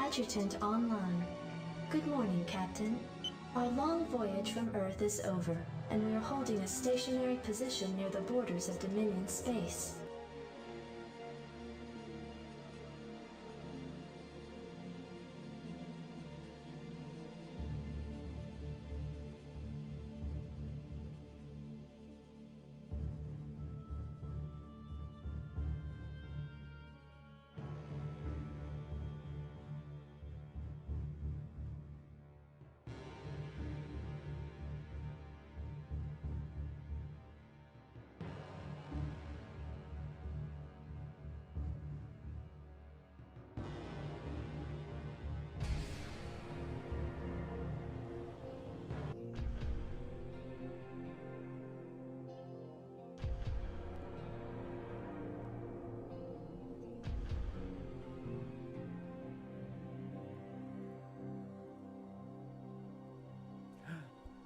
Adjutant online. Good morning, Captain. Our long voyage from Earth is over, and we are holding a stationary position near the borders of Dominion space.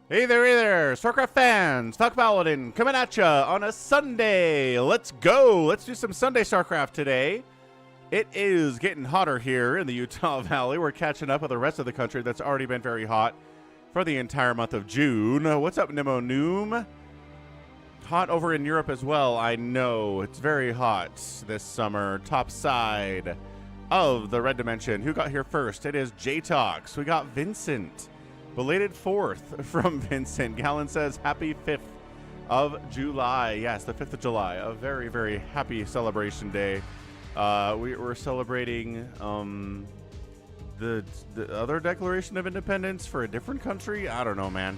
Hey there, StarCraft fans! falconpaladin coming at ya on a Sunday. Let's go! Let's do some Sunday StarCraft today. It is getting hotter here in the Utah Valley. We're catching up with the rest of the country that's already been very hot for the entire month of June. What's up, Nemo Noom? Hot over in Europe as well, I know. It's very hot this summer. Top side of the Red Dimension. Who got here first? It is J-Talks. We got Vincent. Belated 4th from Vincent. Gallon says, happy 5th of July. Yes, the 5th of July. A very, very happy celebration day. We're celebrating the other Declaration of Independence for a different country. I don't know, man.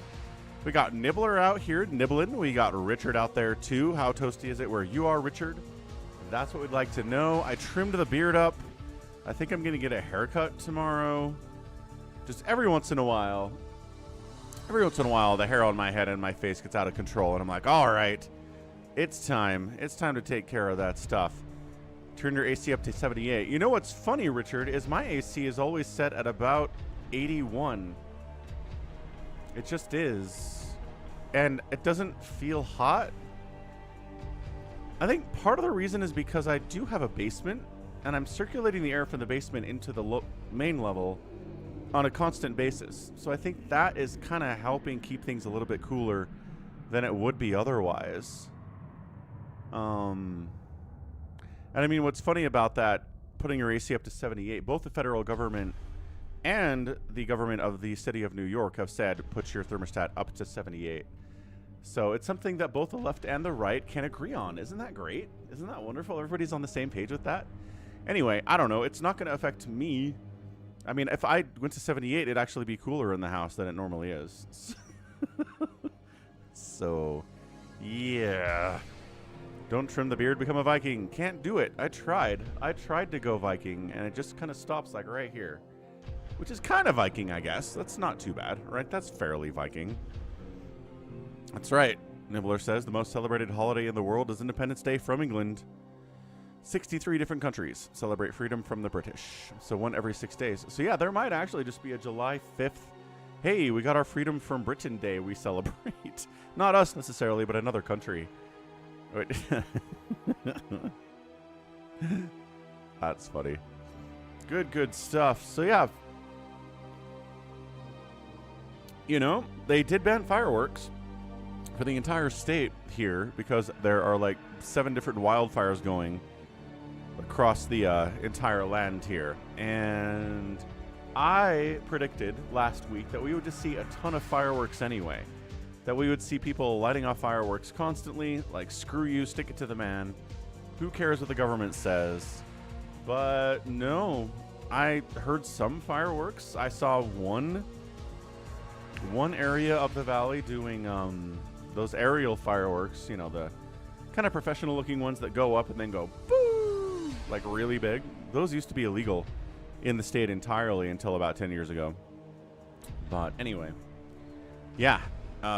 We got Nibbler out here nibbling. We got Richard out there, too. How toasty is it where you are, Richard? That's what we'd like to know. I trimmed the beard up. I think I'm going to get a haircut tomorrow. Just every once in a while, the hair on my head and my face gets out of control, and I'm like, all right, it's time. It's time to take care of that stuff. Turn your AC up to 78. You know what's funny, Richard, is my AC is always set at about 81. It just is. And it doesn't feel hot. I think part of the reason is because I do have a basement, and I'm circulating the air from the basement into the main level on a constant basis. So I think that is kind of helping keep things a little bit cooler than it would be otherwise. And I mean, what's funny about that, putting your AC up to 78, both the federal government and the government of the city of New York have said, put your thermostat up to 78. So it's something that both the left and the right can agree on. Isn't that great? Isn't that wonderful? Everybody's on the same page with that. Anyway, I don't know. It's not going to affect me. I mean, if I went to 78, it'd actually be cooler in the house than it normally is. So, yeah. Don't trim the beard, become a Viking. Can't do it. I tried. I tried to go Viking, and it just kind of stops like right here. Which is kind of Viking, I guess. That's not too bad, right? That's fairly Viking. That's right. Nibbler says the most celebrated holiday in the world is Independence Day from England. 63 different countries celebrate freedom from the British. So one every 6 days. So yeah, there might actually just be a July 5th. Hey, we got our freedom from Britain Day we celebrate. Not us necessarily, but another country. Wait. That's funny. Good stuff. So yeah. You know, they did ban fireworks for the entire state here because there are like 7 different wildfires going across the entire land here. And I predicted last week that we would just see a ton of fireworks anyway. That we would see people lighting off fireworks constantly, like, screw you, stick it to the man. Who cares what the government says? But no, I heard some fireworks. I saw one area of the valley doing those aerial fireworks, you know, the kind of professional looking ones that go up and then go boo, like really big. Those used to be illegal in the state entirely until about 10 years ago. But anyway, yeah,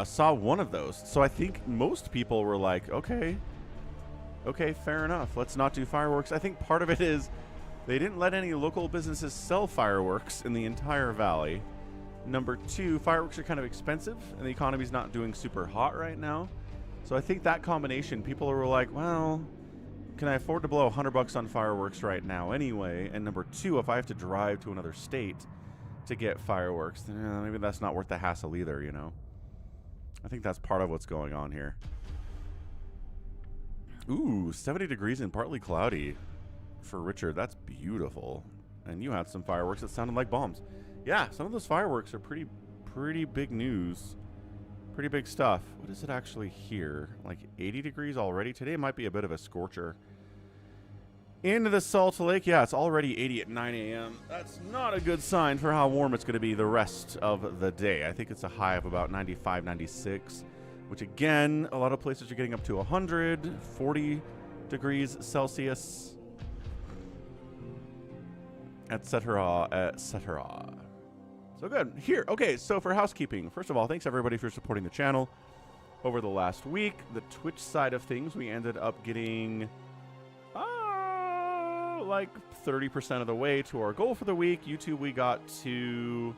saw one of those. So I think most people were like, okay, fair enough. Let's not do fireworks. I think part of it is they didn't let any local businesses sell fireworks in the entire valley. Number 2, fireworks are kind of expensive, and the economy's not doing super hot right now. So I think that combination, people were like, well, can I afford to blow $100 on fireworks right now anyway? And number two, if I have to drive to another state to get fireworks, then maybe that's not worth the hassle either, you know? I think that's part of what's going on here. Ooh, 70 degrees and partly cloudy for Richard. That's beautiful. And you had some fireworks that sounded like bombs. Yeah, some of those fireworks are pretty big news. Pretty big stuff. What is it actually here? Like 80 degrees already? Today might be a bit of a scorcher. Into the Salt Lake. Yeah, it's already 80 at 9 a.m. That's not a good sign for how warm it's going to be the rest of the day. I think it's a high of about 95, 96, which again, a lot of places are getting up to 100, 40 degrees Celsius, etc., etc. So good. Here, okay, so for housekeeping, first of all, thanks everybody for supporting the channel over the last week. The Twitch side of things, we ended up getting like 30% of the way to our goal for the week. YouTube, we got to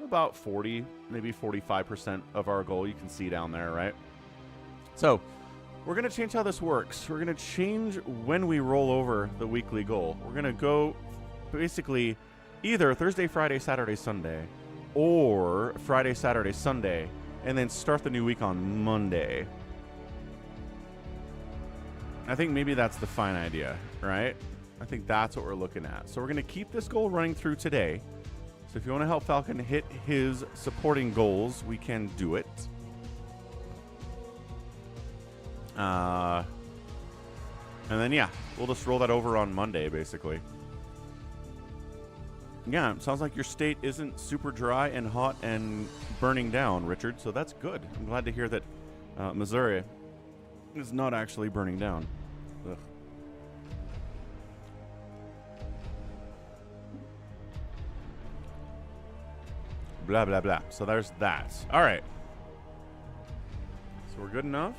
about 40, maybe 45% of our goal. You can see down there, right? So we're going to change how this works. We're going to change when we roll over the weekly goal. We're going to go basically either Thursday, Friday, Saturday, Sunday, or Friday, Saturday, Sunday, and then start the new week on Monday. I think maybe that's the fine idea, right? I think that's what we're looking at. So we're going to keep this goal running through today. So if you want to help Falcon hit his supporting goals, we can do it. And then, yeah, we'll just roll that over on Monday, basically. Yeah, it sounds like your state isn't super dry and hot and burning down, Richard, so that's good. I'm glad to hear that Missouri is not actually burning down. Ugh. Blah, blah, blah. So there's that. All right. So we're good enough.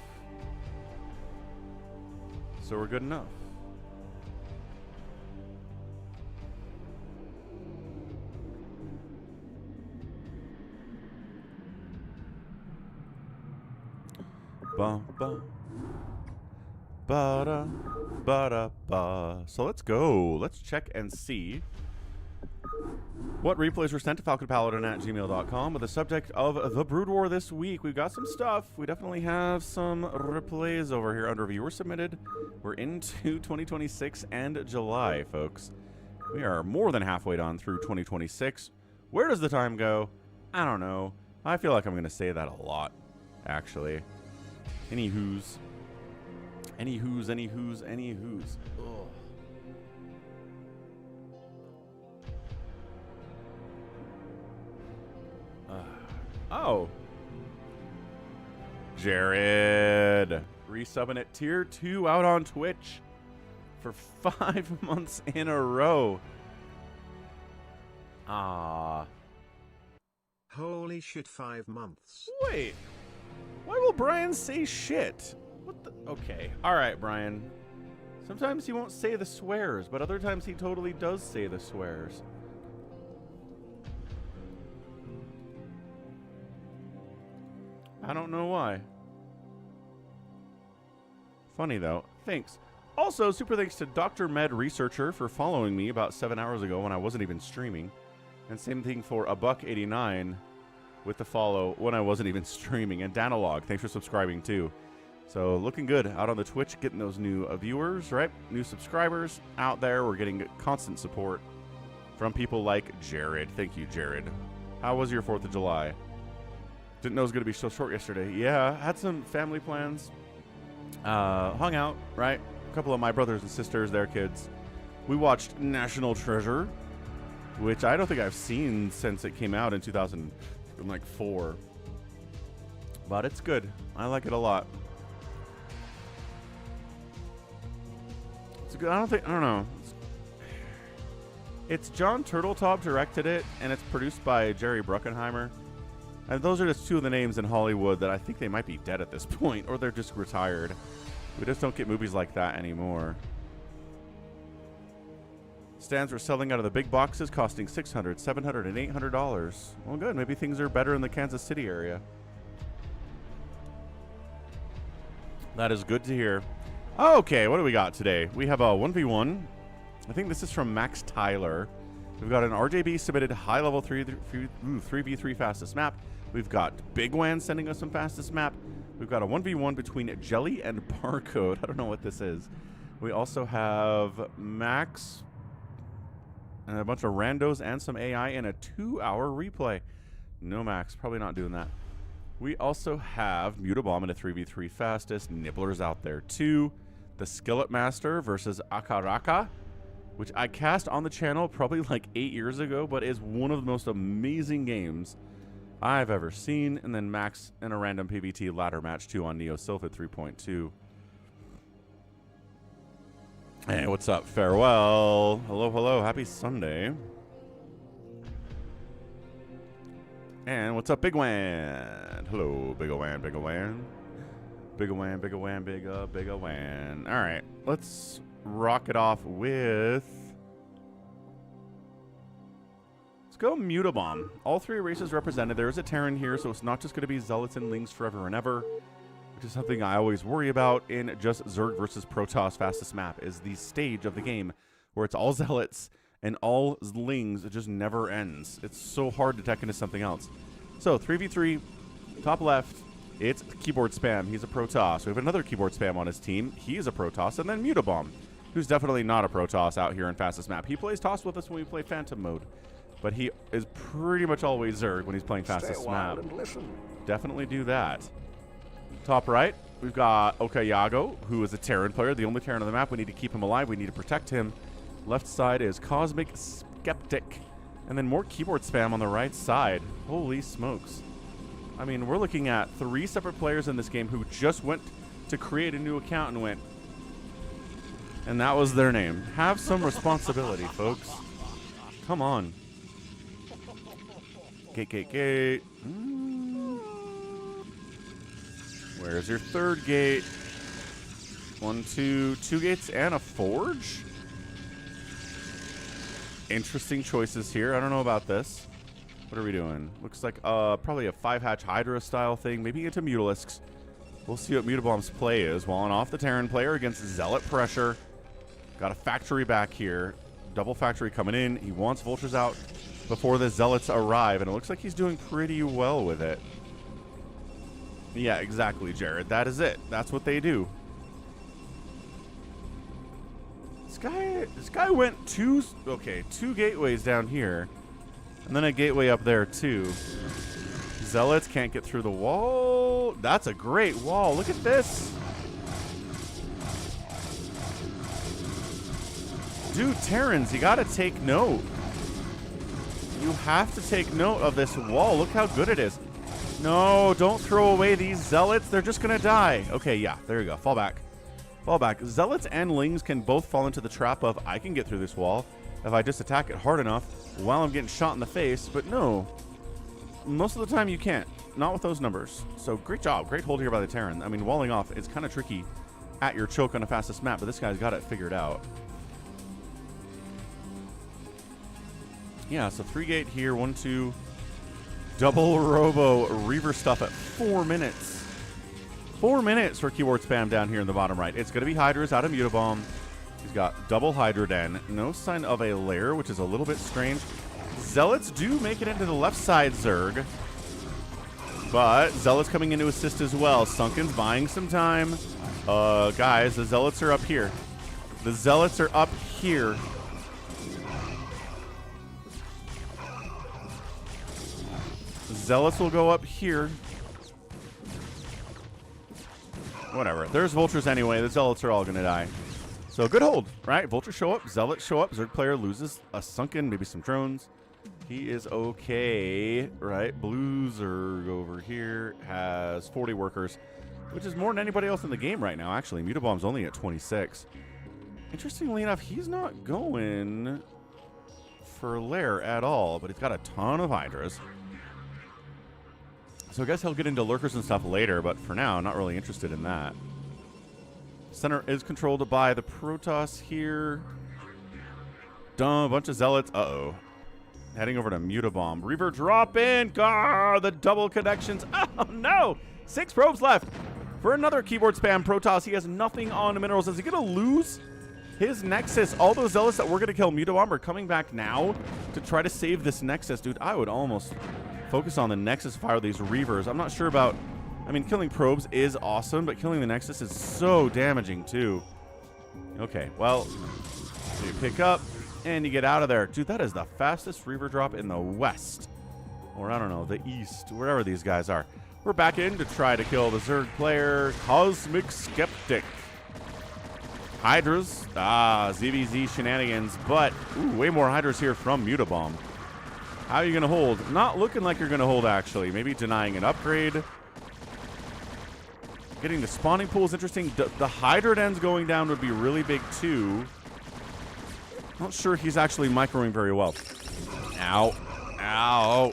So we're good enough. Ba ba ba da ba da ba. So let's go. Let's check and see what replays were sent to falconpaladin@gmail.com with the subject of the Brood War this week. We've got some stuff. We definitely have some replays over here under viewer submitted. We're into 2026 and July, folks. We are more than halfway done through 2026. Where does the time go? I don't know. I feel like I'm going to say that a lot, actually. Anywho's. Ugh. Oh. Jared. Resubbing at tier 2 out on Twitch for 5 months in a row. Ah. Holy shit, 5 months. Wait. Why will Brian say shit? What the? Okay. All right, Brian. Sometimes he won't say the swears, but other times he totally does say the swears. I don't know why. Funny, though. Thanks. Also, super thanks to Dr. Med Researcher for following me about 7 hours ago when I wasn't even streaming. And same thing for $1.89 with the follow when I wasn't even streaming. And Danalog, thanks for subscribing too. So looking good out on the Twitch, getting those new viewers, right? New subscribers out there. We're getting constant support from people like Jared. Thank you, Jared. How was your 4th of July? Didn't know it was going to be so short yesterday. Yeah, had some family plans. Hung out, right? A couple of my brothers and sisters, their kids. We watched National Treasure, which I don't think I've seen since it came out in 2004. But it's good. I like it a lot. It's good. I don't know. It's John Turteltaub directed it, and it's produced by Jerry Bruckheimer. And those are just two of the names in Hollywood that I think they might be dead at this point, or they're just retired. We just don't get movies like that anymore. Stands were selling out of the big boxes, costing $600, $700, and $800. Well, good. Maybe things are better in the Kansas City area. That is good to hear. Okay, what do we got today? We have a 1v1. I think this is from Max Tyler. We've got an RJB submitted high-level 3v3 fastest map. We've got Bigwan sending us some fastest map. We've got a 1v1 between Jelly and Barcode. I don't know what this is. We also have Max and a bunch of randos and some AI in a 2-hour replay. No Max, probably not doing that. We also have mutabomb in a 3v3 fastest. Nibbler's out there too. The SkilletMaster versus AKARAKA, which I cast on the channel probably like 8 years ago, but is one of the most amazing games I've ever seen. And then Max in a random PVT ladder match 2 on Neo Sylphid 3.2. Hey, what's up? Farewell. Hello, hello. Happy Sunday. And what's up, Bigwan? Hello, Bigwan, Bigwan. Bigwan, Bigwan, Bigwan. All right, let's rock it off with... Let's go mutabomb. All 3 races represented. There is a Terran here, so it's not just going to be Zealots and Lings forever and ever, which is something I always worry about in just Zerg versus Protoss fastest map, is the stage of the game where it's all Zealots and all Lings. It just never ends. It's so hard to tech into something else. So 3v3, top left, it's keyboard spam. He's a Protoss. We have another keyboard spam on his team. He is a Protoss. And then mutabomb, who's definitely not a Protoss out here in fastest map. He plays Toss with us when we play Phantom mode, but he is pretty much always Zerg when he's playing fastest map. Definitely do that. Top right, we've got Okayago, who is a Terran player, the only Terran on the map. We need to keep him alive. We need to protect him. Left side is Cosmic Skeptic. And then more keyboard spam on the right side. Holy smokes. I mean, we're looking at 3 separate players in this game who just went to create a new account and went. And that was their name. Have some responsibility, folks. Come on. Gate. Where's your 3rd gate? 1, 2 gates and a forge? Interesting choices here. I don't know about this. What are we doing? Looks like probably a 5-hatch Hydra style thing. Maybe into Mutalisks. We'll see what Mutabomb's play is. Walling off the Terran player against Zealot pressure. Got a factory back here. Double factory coming in. He wants vultures out before the Zealots arrive, and it looks like he's doing pretty well with it. Yeah, exactly, Jared. That is it. That's what they do. This guy went 2 gateways down here, and then a gateway up there too. Zealots can't get through the wall. That's a great wall. Look at this. Dude, Terrans, you gotta take note. You have to take note of this wall. Look how good it is. No, don't throw away these Zealots. They're just gonna die. Okay, yeah, there you go. Fall back. Fall back. Zealots and Lings can both fall into the trap of, I can get through this wall if I just attack it hard enough while I'm getting shot in the face. But no, most of the time you can't. Not with those numbers. So great job. Great hold here by the Terran. I mean, walling off is kind of tricky at your choke on a fastest map, but this guy's got it figured out. Yeah, so 3 gate here, 1, 2. Double robo Reaver stuff at 4 minutes. 4 minutes for keyboard spam down here in the bottom right. It's going to be Hydras out of mutabomb. He's got double Hydra Den. No sign of a lair, which is a little bit strange. Zealots do make it into the left side Zerg, but Zealots coming in to assist as well. Sunken's buying some time. Guys, the Zealots are up here. The Zealots are up here. Zealots will go up here. Whatever. There's vultures anyway. The Zealots are all going to die. So good hold, right? Vultures show up. Zealots show up. Zerg player loses a Sunken, maybe some drones. He is okay, right? Blue Zerg over here has 40 workers, which is more than anybody else in the game right now, actually. Mutabomb's only at 26. Interestingly enough, he's not going for lair at all, but he's got a ton of Hydras. So I guess he'll get into lurkers and stuff later, but for now, not really interested in that. Center is controlled by the Protoss here. Dumb, bunch of Zealots. Uh-oh. Heading over to mutabomb. Reaver drop in. Gar, the double connections. Oh, no. 6 probes left for another keyboard spam Protoss. He has nothing on the minerals. Is he going to lose his Nexus? All those Zealots that we're going to kill mutabomb are coming back now to try to save this Nexus. Dude, I would almost focus on the Nexus fire these Reavers. I'm not sure about... I mean, killing probes is awesome, but killing the Nexus is so damaging, too. Okay, well, you pick up, and you get out of there. Dude, that is the fastest Reaver drop in the West. Or, I don't know, the East, wherever these guys are. We're back in to try to kill the Zerg player, Cosmic Skeptic. Hydras, ZVZ shenanigans, but way more Hydras here from mutabomb. How are you going to hold? Not looking like you're going to hold, actually. Maybe denying an upgrade. Getting the spawning pool is interesting. The Hydra ends going down would be really big, too. Not sure he's actually microing very well. Ow. Ow.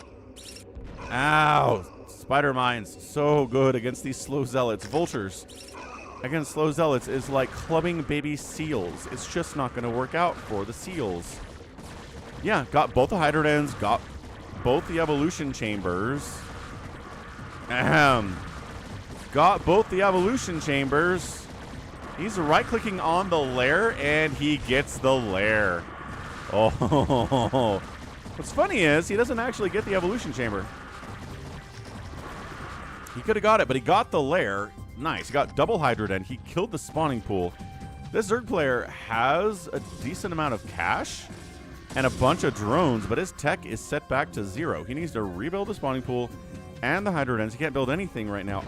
Ow. Spider Mines, so good against these slow Zealots. Vultures against slow Zealots is like clubbing baby seals. It's just not going to work out for the seals. Yeah, got both the Hydra ends, got both the evolution chambers. Got both the evolution chambers. He's right-clicking on the lair, and he gets the lair. Oh. What's funny is he doesn't actually get the evolution chamber. He could have got it, but he got the lair. Nice. He got double Hydra Den. He killed the spawning pool. This Zerg player has a decent amount of cash and a bunch of drones, but his tech is set back to 0. He needs to rebuild the spawning pool and the Hydra Dens. He can't build anything right now.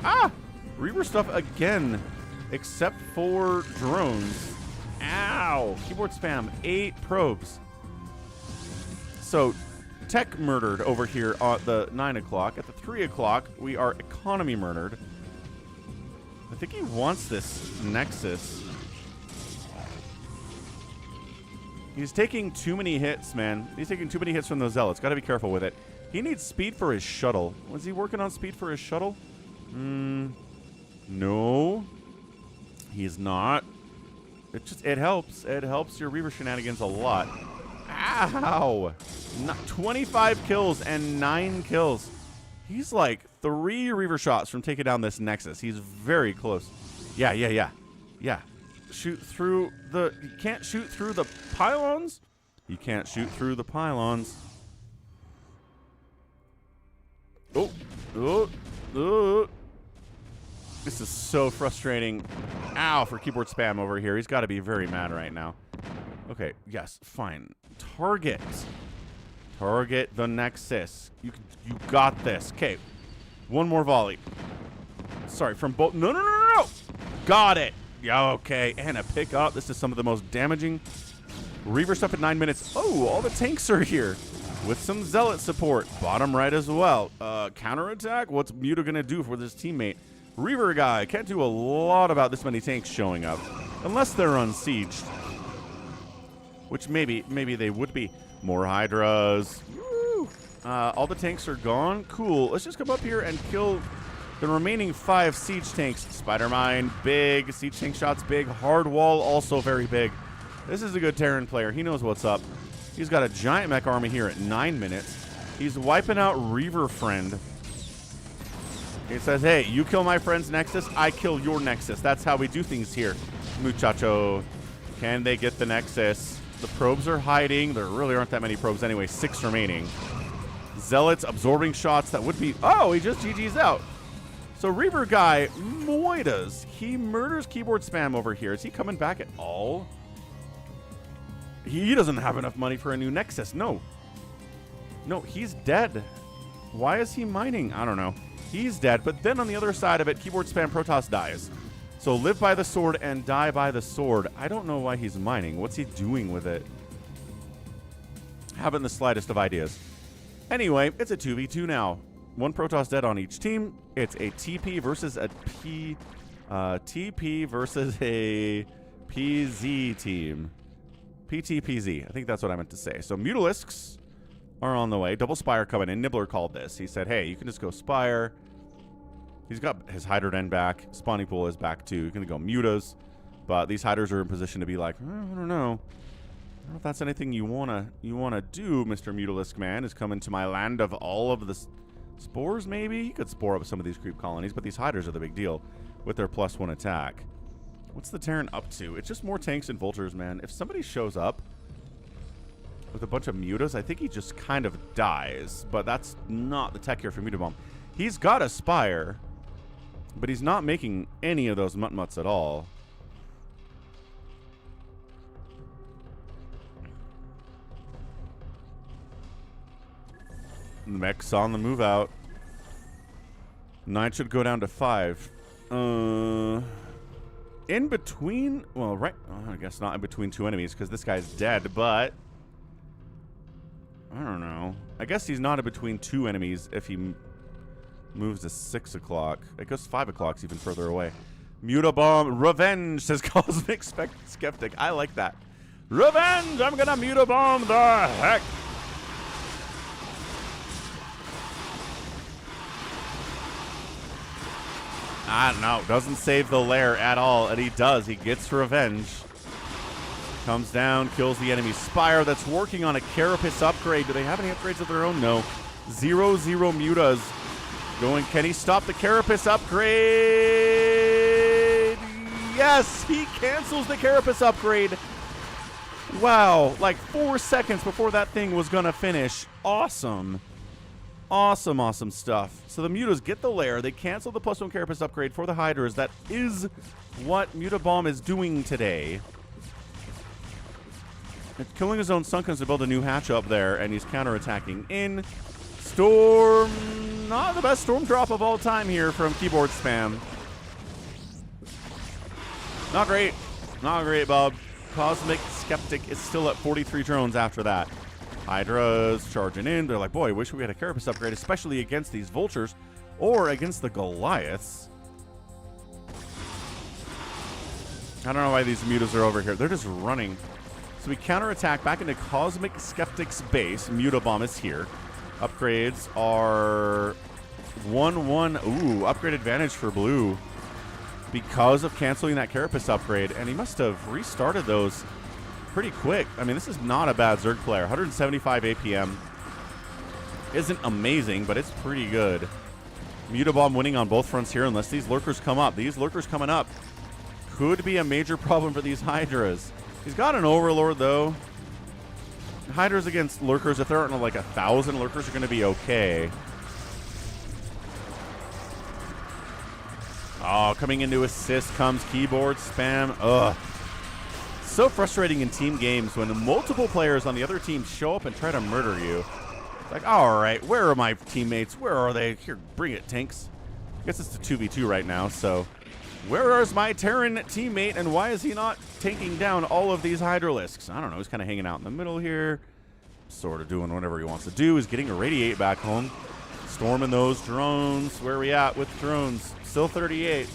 Reaver stuff again, except for drones. Ow. Keyboard spam. 8 probes. So, tech murdered over here at the 9 o'clock. At the 3 o'clock, we are economy murdered. I think he wants this Nexus. He's taking too many hits, man. He's taking too many hits from those Zealots. Got to be careful with it. He needs speed for his shuttle. Was he working on speed for his shuttle? No. He's not. It helps. It helps your Reaver shenanigans a lot. Ow! 25 kills and 9 kills. He's like 3 Reaver shots from taking down this Nexus. He's very close. Yeah. Shoot through the... You can't shoot through the pylons? You can't shoot through the pylons. Oh. This is so frustrating. Ow, for keyboard spam over here. He's got to be very mad right now. Okay, yes, fine. Target the Nexus. You got this. Okay, one more volley. Sorry, from both. No. Got it. Yeah, okay, and a pick up. This is some of the most damaging Reaver stuff at 9 minutes. Oh, all the tanks are here with some Zealot support. Bottom right as well. Counterattack. What's Muta gonna do for this teammate? Reaver guy can't do a lot about this many tanks showing up, unless they're unsieged. Which maybe they would be. More Hydras. Woo! All the tanks are gone. Cool. Let's just come up here and kill the remaining 5 siege tanks. Spider Mine, big. Siege tank shots, big. Hard wall, also very big. This is a good Terran player. He knows what's up. He's got a giant mech army here at 9 minutes. He's wiping out Reaver friend. He says, hey, you kill my friend's Nexus, I kill your Nexus. That's how we do things here, muchacho. Can they get the Nexus? The probes are hiding. There really aren't that many probes anyway. 6 remaining. Zealots absorbing shots that would be... Oh, he just GG's out. So Reaver guy, Moidas. He murders keyboard spam over here. Is he coming back at all? He doesn't have enough money for a new Nexus. No, he's dead. Why is he mining? I don't know. He's dead, but then on the other side of it, keyboard spam Protoss dies. So live by the sword and die by the sword. I don't know why he's mining. What's he doing with it? Haven't the slightest of ideas. Anyway, it's a 2v2 now. 1 Protoss dead on each team. It's a TP versus a TP versus a PZ team. PTPZ. I think that's what I meant to say. So Mutalisks are on the way. Double Spire coming in. Nibbler called this. He said, hey, you can just go Spire. He's got his Hydra Den back. Spawning Pool is back too. He's going to go Mutas. But these Hydras are in position to be like, I don't know. I don't know if that's anything you wanna do, Mr. Mutalisk man, is come into my land of all of the spores, maybe? He could spore up some of these creep colonies, but these Hydras are the big deal. with their +1 attack. What's the Terran up to? It's just more tanks and vultures, man. If somebody shows up with a bunch of mutas, I think he just kind of dies. But that's not the tech here for mutabomb. He's got a Spire, but he's not making any of those mutts at all. Mech's on the move out. 9 should go down to 5. In between, well, right, I guess not in between two enemies because this guy's dead, but I don't know. I guess he's not in between two enemies if he moves to 6 o'clock. I guess 5 o'clock's even further away. Mutabomb revenge, says Cosmic Skeptic. I like that. Revenge! I'm gonna mutabomb the heck. I don't know. Doesn't save the lair at all, and he does. He gets revenge. Comes down, kills the enemy Spire that's working on a Carapace upgrade. Do they have any upgrades of their own? No. 0-0 mutas. Going, can he stop the Carapace upgrade? Yes, he cancels the Carapace upgrade. Wow, like 4 seconds before that thing was going to finish. Awesome. Awesome, awesome stuff. So the mutas get the lair. They cancel the +1 Carapace upgrade for the Hydras. That is what mutabomb is doing today. It's killing his own Sunkens to build a new hatch up there, and he's counterattacking in. Storm, not the best storm drop of all time here from Keyboard Spam. Not great. Not great, Bob. Cosmic Skeptic is still at 43 drones after that. Hydra's charging in. They're like, boy, I wish we had a Carapace upgrade, especially against these vultures or against the Goliaths. I don't know why these mutas are over here. They're just running. So we counterattack back into Cosmic Skeptic's base. Mutabomb is here. Upgrades are 1-1. Ooh, upgrade advantage for blue because of canceling that Carapace upgrade. And he must have restarted those pretty quick. I mean, this is not a bad Zerg player. 175 APM isn't amazing, but it's pretty good. Mutabomb winning on both fronts here unless these lurkers come up. These lurkers coming up could be a major problem for these Hydras. He's got an Overlord, though. Hydras against lurkers, if there aren't like 1,000 lurkers, are going to be okay. Oh, coming in to assist comes Keyboard Spam. Ugh. So frustrating in team games when multiple players on the other team show up and try to murder you. It's like, all right, where are my teammates? Where are they? Here, bring it, tanks. I guess it's a 2v2 right now, so where is my Terran teammate, and why is he not taking down all of these Hydralisks? I don't know. He's kind of hanging out in the middle here, sort of doing whatever he wants to do. He's getting a Radiate back home, storming those drones. Where are we at with drones? Still 38.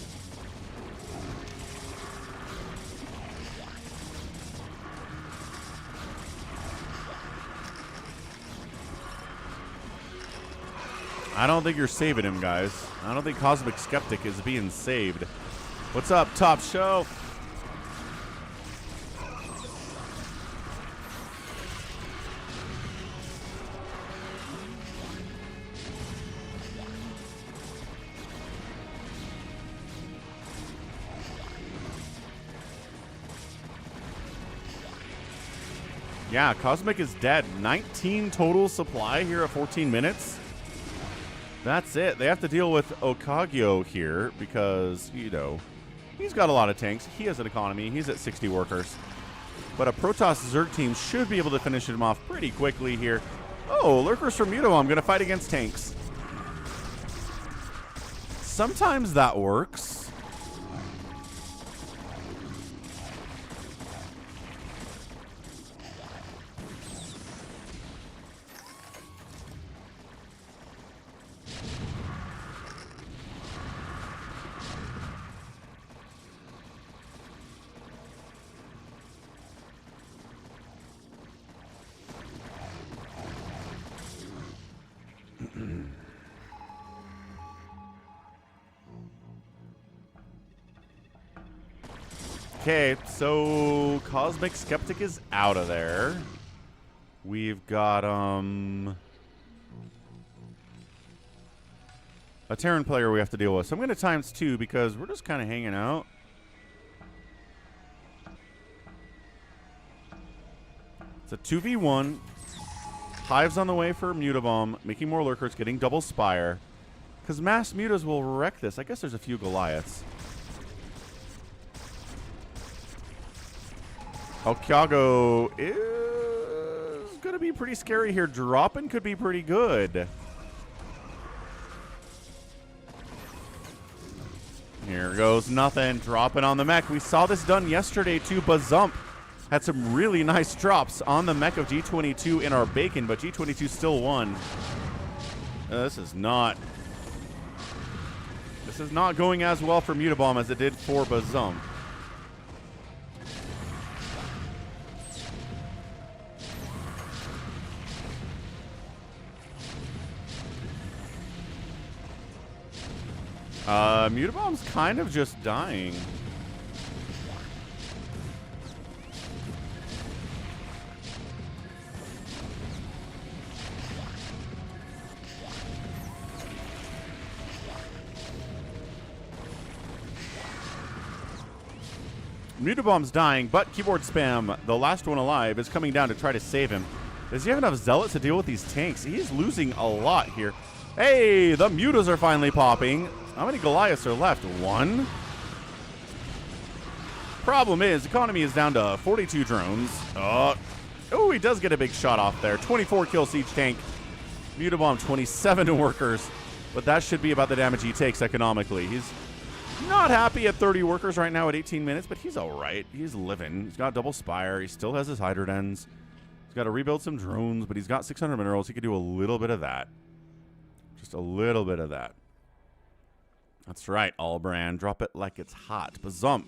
I don't think you're saving him, guys. I don't think Cosmic Skeptic is being saved. What's up, Top Shelf? Yeah, Cosmic is dead. 19 total supply here at 14 minutes. That's it. They have to deal with Okagyo here because, you know, he's got a lot of tanks. He has an economy. He's at 60 workers. But a Protoss Zerg team should be able to finish him off pretty quickly here. Oh, lurkers from Muto. I'm going to fight against tanks. Sometimes that works. Okay, so Cosmic Skeptic is out of there. We've got a Terran player we have to deal with. So I'm going to times 2 because we're just kind of hanging out. It's a 2v1. Hive's on the way for mutabomb, making more lurkers, getting double spire. Because mass mutas will wreck this. I guess there's a few Goliaths. Alkiago is going to be pretty scary here. Dropping could be pretty good. Here goes nothing. Dropping on the mech. We saw this done yesterday too. Bazump had some really nice drops on the mech of G22 in our bacon, but G22 still won. This is not going as well for mutabomb as it did for Bazump. Mutabomb's kind of just dying. Mutabomb's dying, but keyboard spam, the last one alive, is coming down to try to save him. Does he have enough zealots to deal with these tanks? He's losing a lot here. Hey, the mutas are finally popping. How many Goliaths are left? 1. Problem is, economy is down to 42 drones. Oh, he does get a big shot off there. 24 kills each tank. Mutabomb, 27 workers. But that should be about the damage he takes economically. He's not happy at 30 workers right now at 18 minutes, but he's all right. He's living. He's got double spire. He still has his hydrodens. He's got to rebuild some drones, but he's got 600 minerals. He could do a little bit of that. Just a little bit of that. That's right, Allbrand. Drop it like it's hot. Bazump.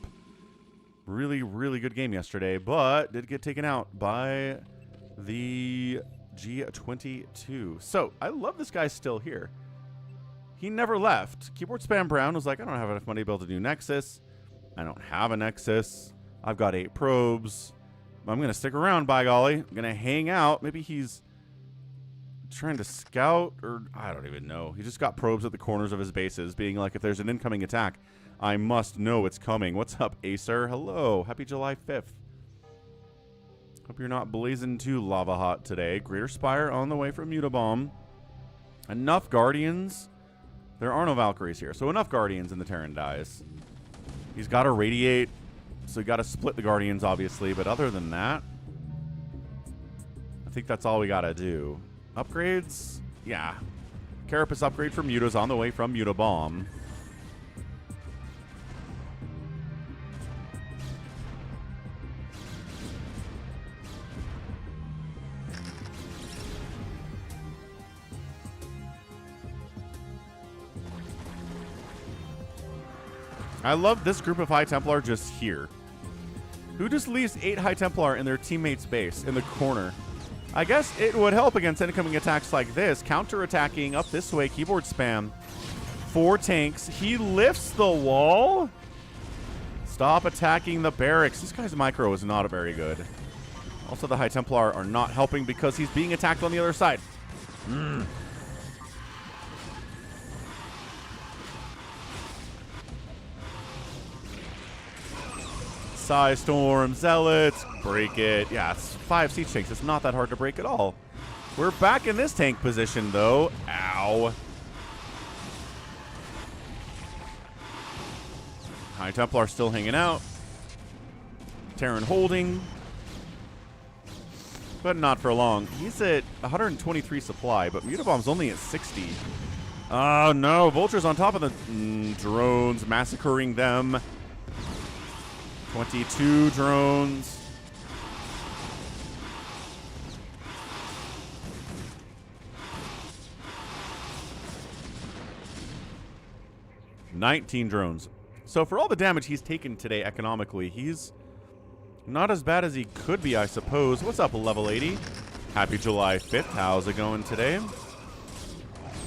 Really, really good game yesterday, but did get taken out by the G22. So, I love this guy still here. He never left. Keyboard Spam Brown was like, I don't have enough money to be able to do Nexus. I don't have a Nexus. I've got 8 probes. I'm going to stick around, by golly. I'm going to hang out. Maybe he's trying to scout, or I don't even know. He just got probes at the corners of his bases, being like, if there's an incoming attack, I must know it's coming. What's up, Acer? Hello. Happy July 5th. Hope you're not blazing too lava hot today. Greater Spire on the way from Mutabomb. Enough Guardians. There are no Valkyries here, so enough Guardians in the Terran dies. He's got to radiate, so you got to split the Guardians, obviously, but other than that, I think that's all we got to do. Upgrades? Yeah. Carapace upgrade for Mutas on the way from Mutabomb. I love this group of High Templar just here. Who just leaves 8 High Templar in their teammate's base in the corner? I guess it would help against incoming attacks like this. Counter-attacking up this way. Keyboard spam. 4 tanks. He lifts the wall. Stop attacking the barracks. This guy's micro is not very good. Also, the High Templar are not helping because he's being attacked on the other side. Psy Storm, Zealots, break it. Yeah, it's 5 siege tanks. It's not that hard to break at all. We're back in this tank position, though. Ow. High Templar still hanging out. Terran holding. But not for long. He's at 123 supply, but Mutabomb's only at 60. Oh, no. Vultures on top of the drones, massacring them. 22 drones. $19 drones. So for all the damage he's taken today economically, he's not as bad as he could be, I suppose. What's up, level 80? Happy July 5th. How's it going today?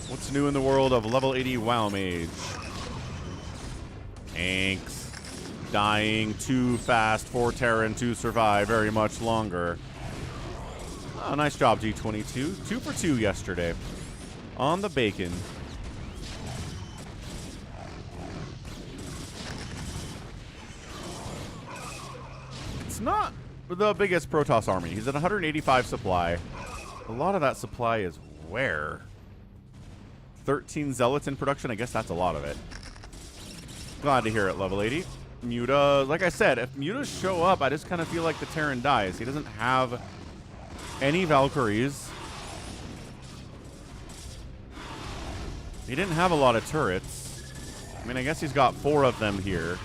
What's new in the world of level 80 WoW Mage? Tanks. Dying too fast for Terran to survive very much longer. Oh, nice job, G22. 2 for 2 yesterday on the bacon. It's not the biggest Protoss army. He's at 185 supply. A lot of that supply is where? 13 Zealots in production? I guess that's a lot of it. Glad to hear it, level 80. Muta, like I said, if Mutas show up, I just kind of feel like the Terran dies. He doesn't have any Valkyries. He didn't have a lot of turrets. I mean, I guess he's got 4 of them here.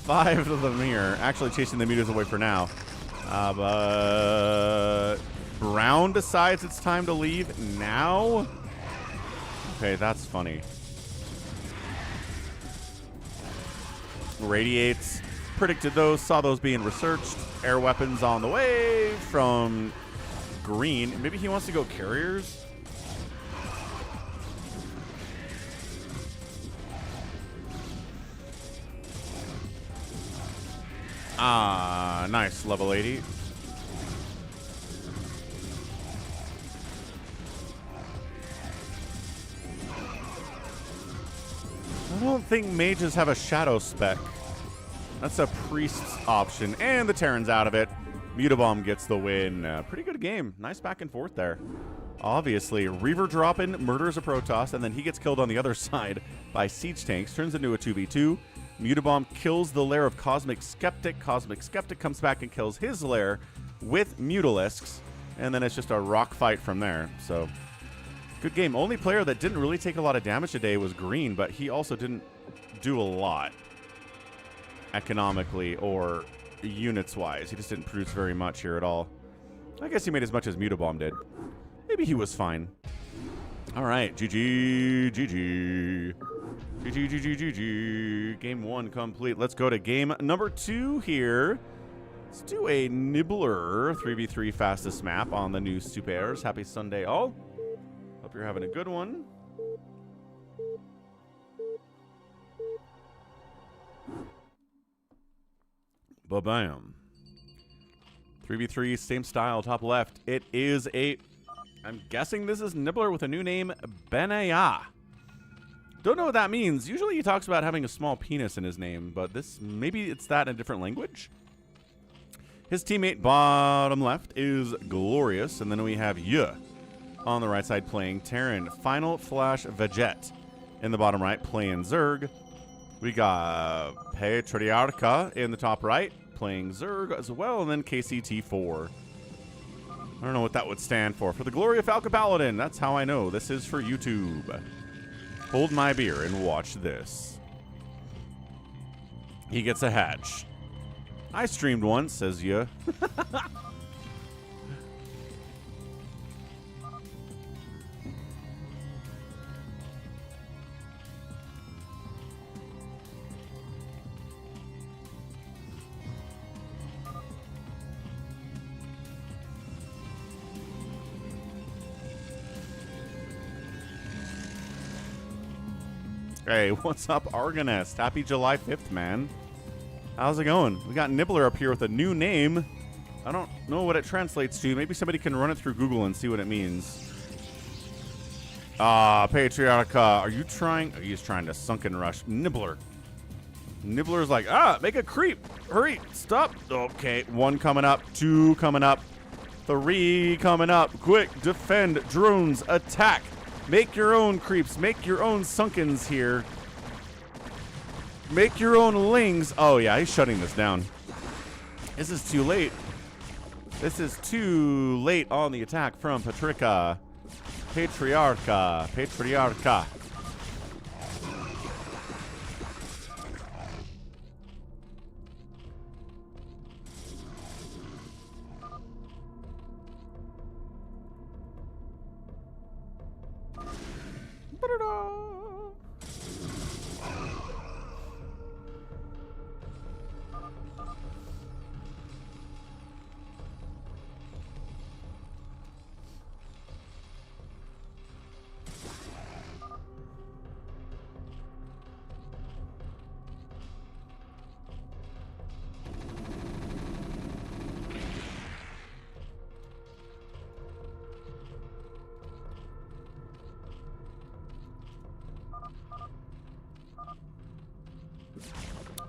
5 of them here. Actually chasing the Mutas away for now. But Brown decides it's time to leave now? Okay, that's funny. Radiates. Predicted those. Saw those being researched. Air weapons on the way from green. Maybe he wants to go carriers? Ah, nice. Level 80. I don't think mages have a shadow spec. That's a priest's option. And the Terran's out of it. Mutabomb gets the win. Pretty good game. Nice back and forth there. Obviously, Reaver dropping, murders a Protoss, and then he gets killed on the other side by siege tanks. Turns into a 2v2. Mutabomb kills the lair of Cosmic Skeptic. Cosmic Skeptic comes back and kills his lair with Mutalisks. And then it's just a rock fight from there. So, good game. Only player that didn't really take a lot of damage today was Green, but he also didn't do a lot economically or units-wise. He just didn't produce very much here at all. I guess he made as much as Mutabomb did. Maybe he was fine. All right, GG, GG. GG, GG, GG. Game 1 complete. Let's go to game number 2 here. Let's do a Nibbler 3v3 fastest map on the new Supers. Happy Sunday, all. Hope you're having a good one. Ba-bam. 3v3, same style, top left. It is a... I'm guessing this is Nibbler with a new name, Benaya. Don't know what that means. Usually he talks about having a small penis in his name, but this, maybe it's that in a different language. His teammate, bottom left, is Glorious, and then we have Yuh on the right side playing Terran. Final Flash Veget in the bottom right playing Zerg. We got Patriarcha in the top right playing Zerg as well, and then KCT4. I don't know what that would stand for. For the glory of Falcon Paladin, that's how I know. This is for YouTube. Hold my beer and watch this. He gets a hatch. I streamed once, says ya. Hey, what's up, Argonest? Happy July 5th, man. How's it going? We got Nibbler up here with a new name. I don't know what it translates to. Maybe somebody can run it through Google and see what it means. Patriarcha. Are you trying? Oh, he's trying to sunken rush. Nibbler. Nibbler's like, make a creep. Hurry. Stop. Okay, 1 coming up. 2 coming up. 3 coming up. Quick. Defend. Drones. Attack. Make your own creeps. Make your own sunkens here. Make your own lings. Oh, yeah, he's shutting this down. This is too late. This is too late on the attack from Patriarcha. Patriarcha. Patriarcha.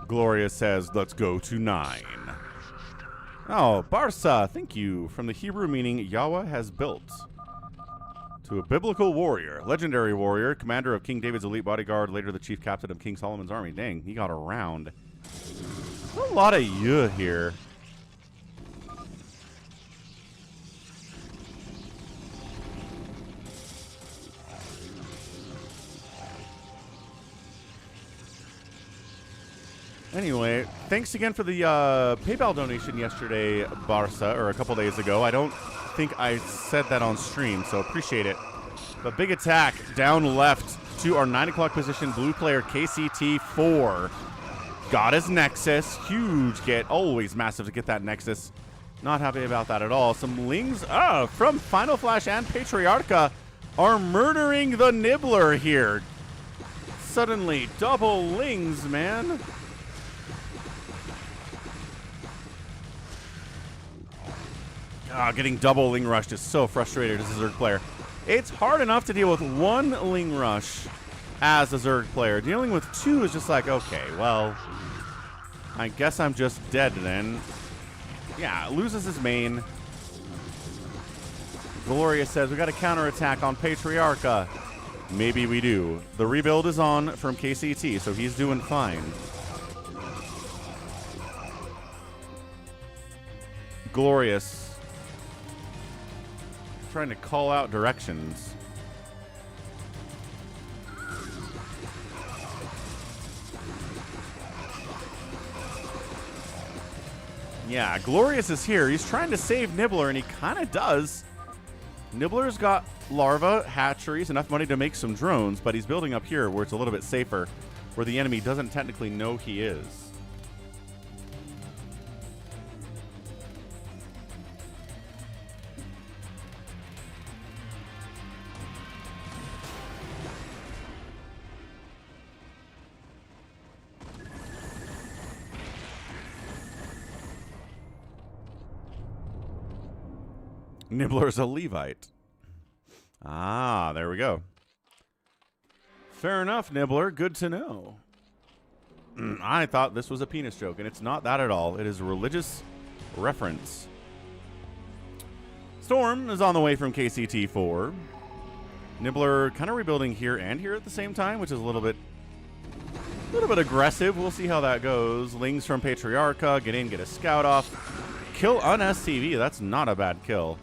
Gloria says, let's go to 9. Oh, Barsa, thank you. From the Hebrew meaning Yahweh has built. To a biblical warrior, legendary warrior, commander of King David's elite bodyguard, later the chief captain of King Solomon's army. Dang, he got around. A lot of you here. Anyway, thanks again for the PayPal donation yesterday, Barsa, or a couple days ago. I don't think I said that on stream, so appreciate it. But big attack down left to our 9 o'clock position, blue player KCT4. Got his Nexus. Huge get. Always massive to get that Nexus. Not happy about that at all. Some Lings from Final Flash and Patriarcha are murdering the Nibbler here. Suddenly, double Lings, man. Getting double Ling rushed is so frustrating as a Zerg player. It's hard enough to deal with one Ling rush as a Zerg player. Dealing with two is just like, okay, well, I guess I'm just dead then. Yeah, loses his main. Gloria says, we got a counterattack on Patriarcha. Maybe we do. The rebuild is on from KCT, so he's doing fine. Glorious. Trying to call out directions. Yeah, Glorious is here. He's trying to save Nibbler, and he kind of does. Nibbler's got larva, hatcheries, enough money to make some drones, but he's building up here where it's a little bit safer, where the enemy doesn't technically know he is. Nibbler's a Levite. Ah, there we go. Fair enough, Nibbler. Good to know. I thought this was a penis joke, and it's not that at all. It is a religious reference. Storm is on the way from KCT4. Nibbler kind of rebuilding here and here at the same time, which is a little bit aggressive. We'll see how that goes. Lings from Patriarcha. Get in, get a scout off. Kill on SCV. That's not a bad kill.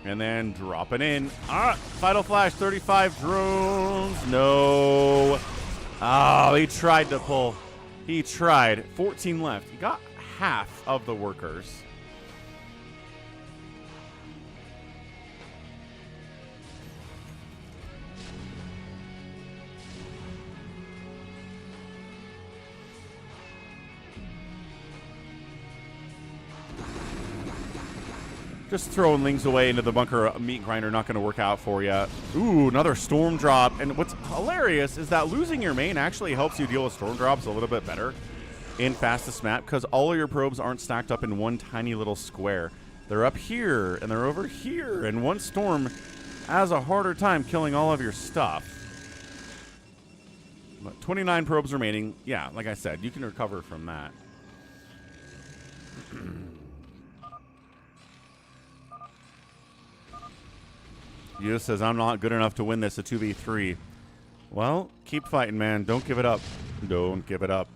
And then dropping in. Final Flash, 35 drones. No. Oh, he tried to pull. He tried. 14 left. He got half of the workers. Just throwing Lings away into the bunker meat grinder, not going to work out for you. Ooh, another storm drop. And what's hilarious is that losing your main actually helps you deal with storm drops a little bit better in fastest map, because all of your probes aren't stacked up in one tiny little square. They're up here, and they're over here, and one storm has a harder time killing all of your stuff. But 29 probes remaining. Yeah, like I said, you can recover from that. Yu says, I'm not good enough to win this, a 2v3. Well, keep fighting, man. Don't give it up. Don't give it up.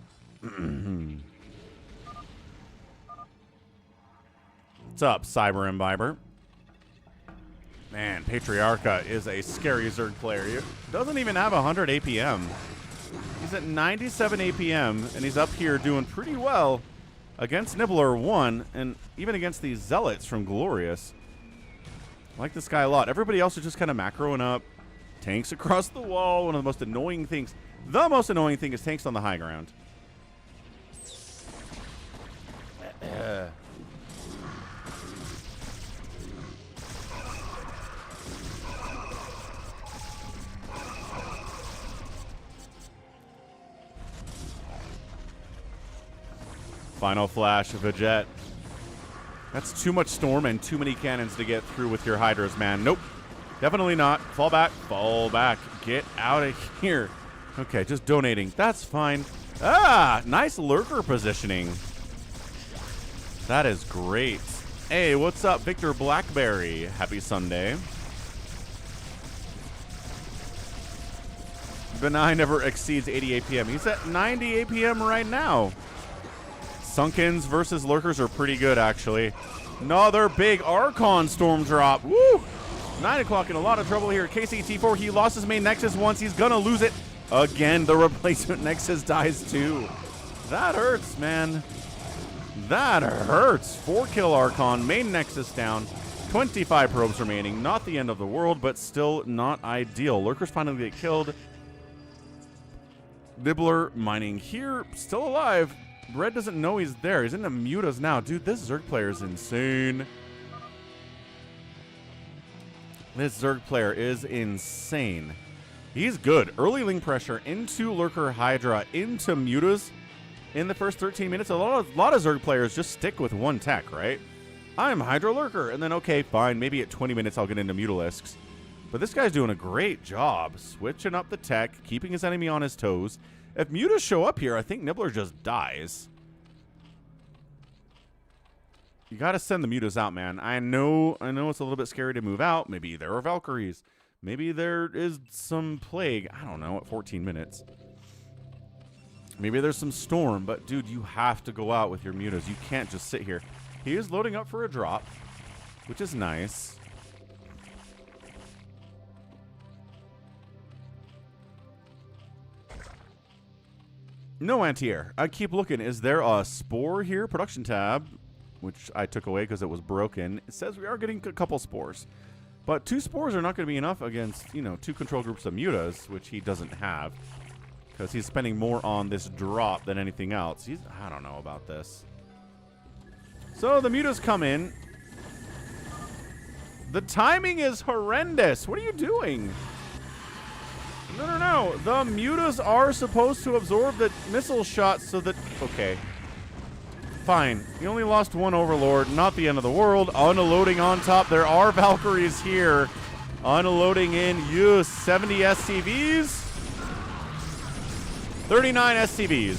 What's up, Cyber Imbiber? Man, Patriarcha is a scary Zerg player. He doesn't even have 100 APM. He's at 97 APM, and he's up here doing pretty well against Nibbler 1, and even against these Zealots from Glorious. I like this guy a lot. Everybody else is just kind of macroing up. Tanks across the wall. One of the most annoying things. The most annoying thing is tanks on the high ground. Final Flash of a jet. That's too much storm and too many cannons to get through with your Hydras, man. Nope. Definitely not. Fall back. Fall back. Get out of here. Okay, just donating. That's fine. Ah, nice lurker positioning. That is great. Hey, what's up, Victor Blackberry? Happy Sunday. Benign never exceeds 80 APM. He's at 90 APM right now. Sunkens versus Lurkers are pretty good, actually. Another big Archon storm drop. Woo! 9 o'clock in a lot of trouble here. KCT4, he lost his main Nexus once. He's gonna lose it again. The replacement Nexus dies too. That hurts, man. That hurts. 4-kill Archon, main Nexus down. 25 probes remaining. Not the end of the world, but still not ideal. Lurkers finally get killed. Nibbler mining here, still alive. Red doesn't know he's there. He's in the mutas now. Dude, this Zerg player is insane. This Zerg player is insane. He's good. Early link pressure into Lurker Hydra, into mutas in the first 13 minutes. A lot of Zerg players just stick with one tech, right? I'm Hydra Lurker. And then, okay, fine. Maybe at 20 minutes I'll get into Mutalisks. But this guy's doing a great job switching up the tech, keeping his enemy on his toes. If mutas show up here, I think Nibbler just dies. You got to send the mutas out, man. I know it's a little bit scary to move out. Maybe there are Valkyries. Maybe there is some plague. I don't know, at 14 minutes. Maybe there's some storm. But, dude, you have to go out with your mutas. You can't just sit here. He is loading up for a drop, which is nice. No anti-air. I keep looking. Is there a spore here? Production tab, which I took away because it was broken. It says we are getting a couple spores. But 2 spores are not going to be enough against, 2 control groups of mutas, which he doesn't have. Because he's spending more on this drop than anything else. I don't know about this. So the mutas come in. The timing is horrendous. What are you doing? No. The mutas are supposed to absorb the missile shots so that... Okay. Fine. You only lost 1 Overlord. Not the end of the world. Unloading on top. There are Valkyries here. Unloading in. 70 SCVs. 39 SCVs.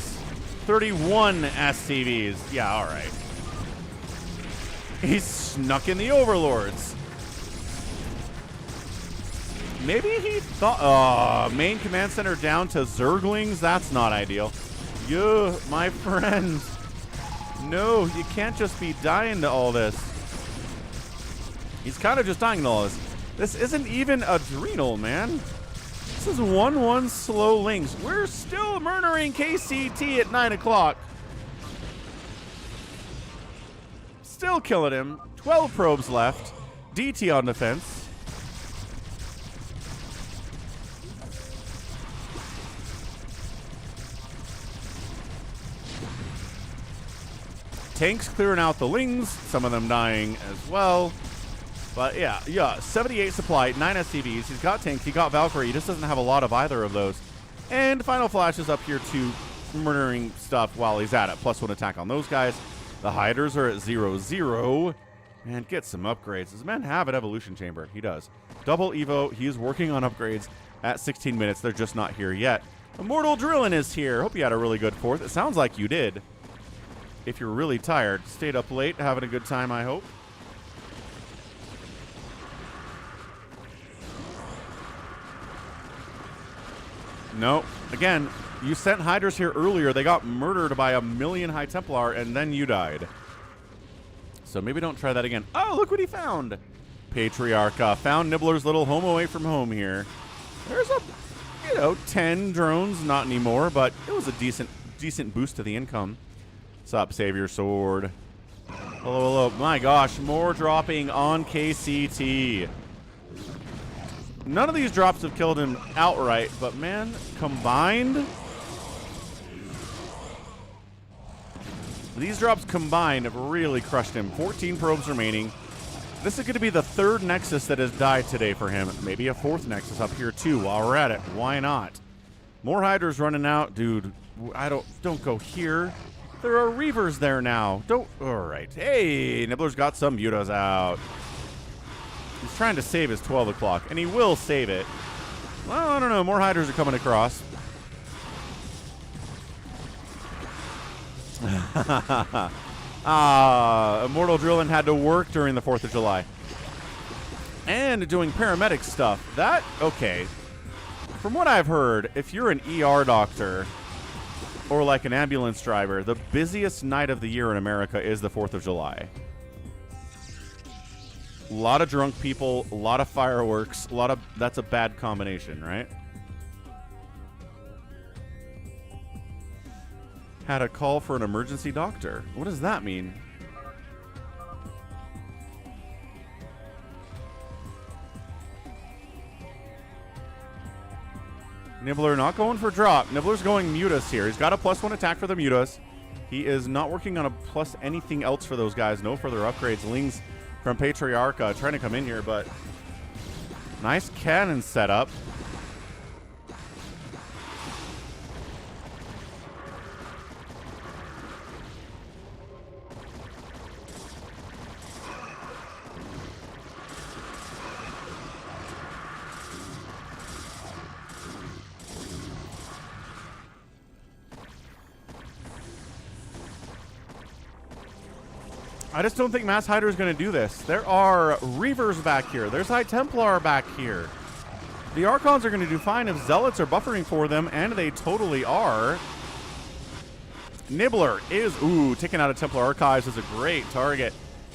31 SCVs. Yeah, all right. He's snuck in the Overlords. Maybe he thought... main command center down to Zerglings? That's not ideal. You, my friend. No, you can't just be dying to all this. He's kind of just dying to all this. This isn't even Adrenal, man. This is 1-1 slow links. We're still murdering KCT at 9 o'clock. Still killing him. 12 probes left. DT on defense. Tanks clearing out the Lings, some of them dying as well. But yeah, 78 supply, 9 SCVs. He's got tanks, he got Valkyrie. He just doesn't have a lot of either of those. And Final Flash is up here too, murdering stuff while he's at it. +1 attack on those guys. The Hiders are at 0-0. And get some upgrades. Does man have an Evolution Chamber? He does. Double Evo, he's working on upgrades at 16 minutes. They're just not here yet. Immortal Drillin is here. Hope you had a really good 4th. It sounds like you did. If you're really tired, stayed up late, having a good time, I hope. No. Again, you sent Hydras here earlier. They got murdered by a million High Templar, and then you died. So maybe don't try that again. Oh, look what he found. AKARAKA found Nibbler's little home away from home here. There's a, 10 drones. Not anymore, but it was a decent boost to the income. What's up, Savior Sword? Hello. My gosh, more dropping on KCT. None of these drops have killed him outright, but man, combined, these drops combined have really crushed him. 14 probes remaining. This is going to be the 3rd Nexus that has died today for him. Maybe a 4th Nexus up here too while we're at it. Why not? More Hydras running out. Dude, don't go here. There are Reavers there now. Alright. Hey, Nibbler's got some mutas out. He's trying to save his 12 o'clock, and he will save it. Well, I don't know. More Hydras are coming across. Immortal Drillin had to work during the 4th of July. And doing paramedic stuff. That, okay. From what I've heard, if you're an ER doctor or like an ambulance driver, the busiest night of the year in America is the 4th of July. A lot of drunk people, a lot of fireworks, that's a bad combination, right? Had a call for an emergency doctor. What does that mean? Nibbler not going for drop. Nibbler's going Mutas here. He's got a +1 attack for the Mutas. He is not working on a plus anything else for those guys. No further upgrades. Lings from Patriarcha trying to come in here, but nice cannon setup. I just don't think Mass Hydra is going to do this. There are Reavers back here. There's High Templar back here. The Archons are going to do fine if Zealots are buffering for them, and they totally are. Nibbler is, taking out a Templar Archives is a great target.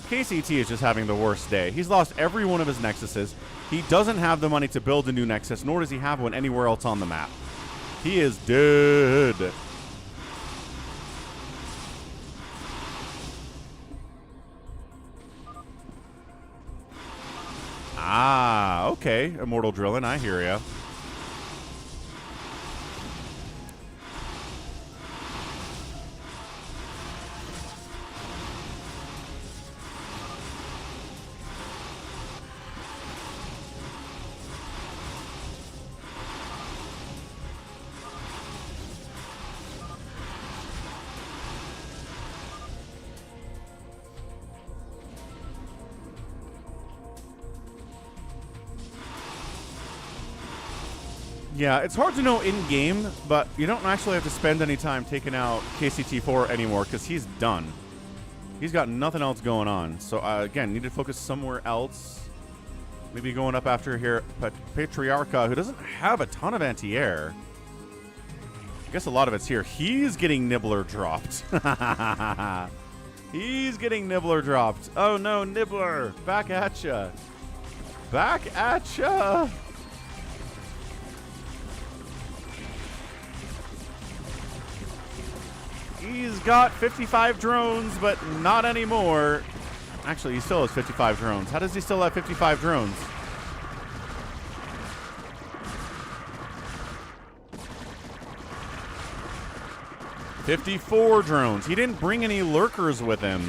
KCT is just having the worst day. He's lost every one of his Nexuses. He doesn't have the money to build a new Nexus, nor does he have one anywhere else on the map. He is dead. Okay. Immortal Drillin, I hear ya. Yeah, it's hard to know in-game, but you don't actually have to spend any time taking out KCT4 anymore because he's done. He's got nothing else going on. So, again, need to focus somewhere else. Maybe going up after here, but Patriarcha, who doesn't have a ton of anti-air. I guess a lot of it's here. He's getting Nibbler dropped. He's getting Nibbler dropped. Oh, no, Nibbler. Back at ya. Back at ya. He's got 55 drones, but not anymore. Actually, he still has 55 drones. How does he still have 55 drones? $54 drones. He didn't bring any lurkers with him.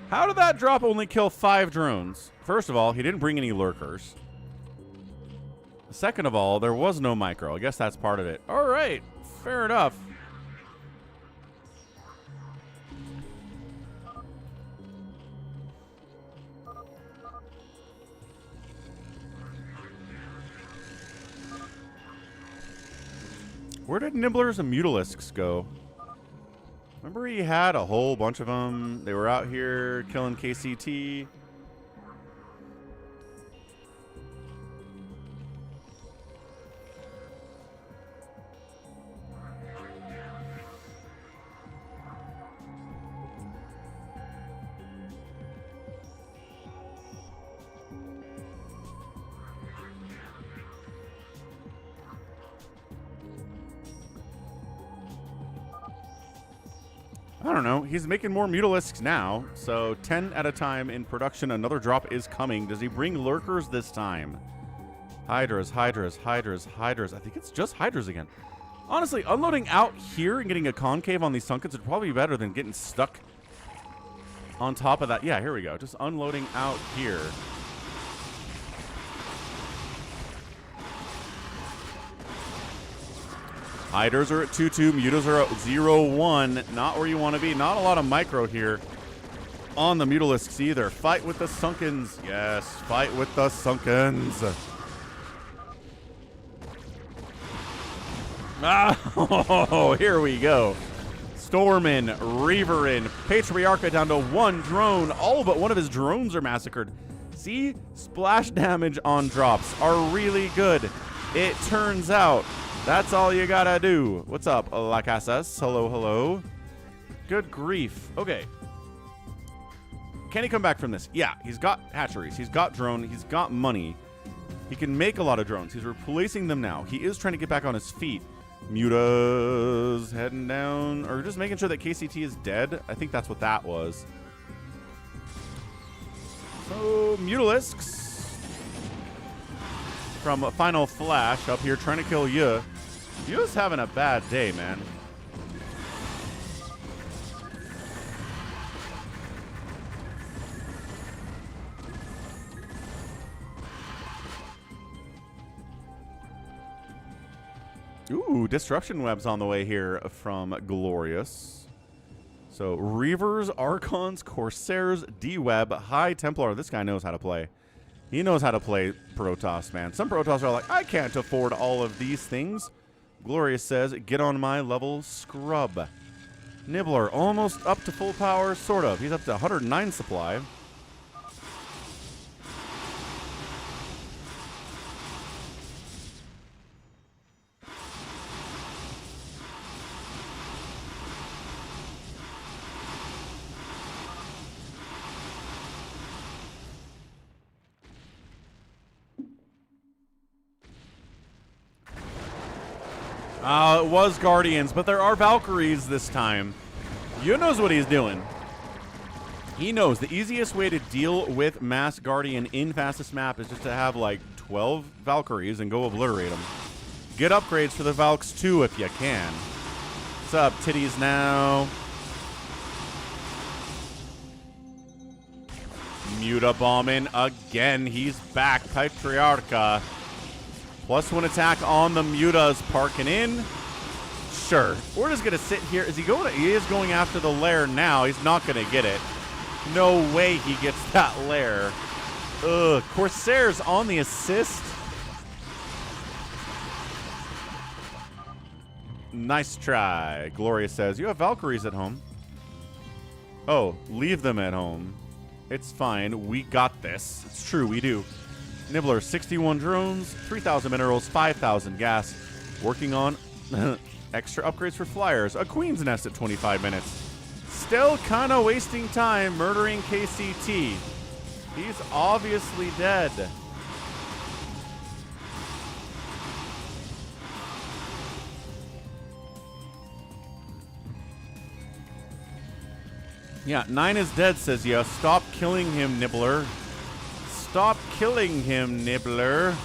How did that drop only kill 5 drones? First of all, he didn't bring any lurkers. Second of all, there was no micro. I guess that's part of it. All right, fair enough. Where did Nibblers and Mutalisks go? Remember he had a whole bunch of them. They were out here killing KCT. I don't know. He's making more Mutalisks now. So 10 at a time in production. Another drop is coming. Does he bring lurkers this time? Hydras, Hydras, Hydras, Hydras. I think it's just Hydras again. Honestly, unloading out here and getting a concave on these Sunkets would probably be better than getting stuck on top of that. Yeah, here we go. Just unloading out here. Hydras are at 2-2. Mutas are at 0-1. Not where you want to be. Not a lot of micro here on the Mutalisks either. Fight with the Sunkens. Yes, fight with the Sunkens. Oh, here we go. Stormin, Reaverin, Patriarcha down to 1 drone. All but one of his drones are massacred. See, splash damage on drops are really good. It turns out that's all you gotta do. What's up, La Casas? Hello, hello. Good grief. Okay. Can he come back from this? Yeah, he's got hatcheries. He's got drone. He's got money. He can make a lot of drones. He's replacing them now. He is trying to get back on his feet. Muta's heading down, or just making sure that KCT is dead. I think that's what that was. So, Mutalisks from Final Flash up here trying to kill Yu. Yu's having a bad day, man. Ooh, Disruption Web's on the way here from Glorious. So, Reavers, Archons, Corsairs, D-Web, High Templar. This guy knows how to play. He knows how to play Protoss, man. Some Protoss are like, I can't afford all of these things. Glorious says, get on my level, scrub. Nibbler, almost up to full power, sort of. He's up to 109 supply. It was Guardians, but there are Valkyries this time. Yu knows what he's doing. He knows the easiest way to deal with Mass Guardian in fastest map is just to have like 12 Valkyries and go obliterate them. Get upgrades for the Valks too if you can. What's up, titties now? Mutabombing again. He's back. Patriarcha. +1 attack on the Mutas parking in. Sure. We're just going to sit here. Is he going? He is going after the lair now. He's not going to get it. No way he gets that lair. Ugh. Corsairs on the assist. Nice try. Gloria says, you have Valkyries at home. Oh, leave them at home. It's fine. We got this. It's true. We do. Nibbler, 61 drones, 3,000 minerals, 5,000 gas. Working on extra upgrades for flyers. A Queen's Nest at 25 minutes. Still kind of wasting time murdering KCT. He's obviously dead. Yeah, 9 is dead, says yeah. Stop killing him, Nibbler. Stop killing him, Nibbler.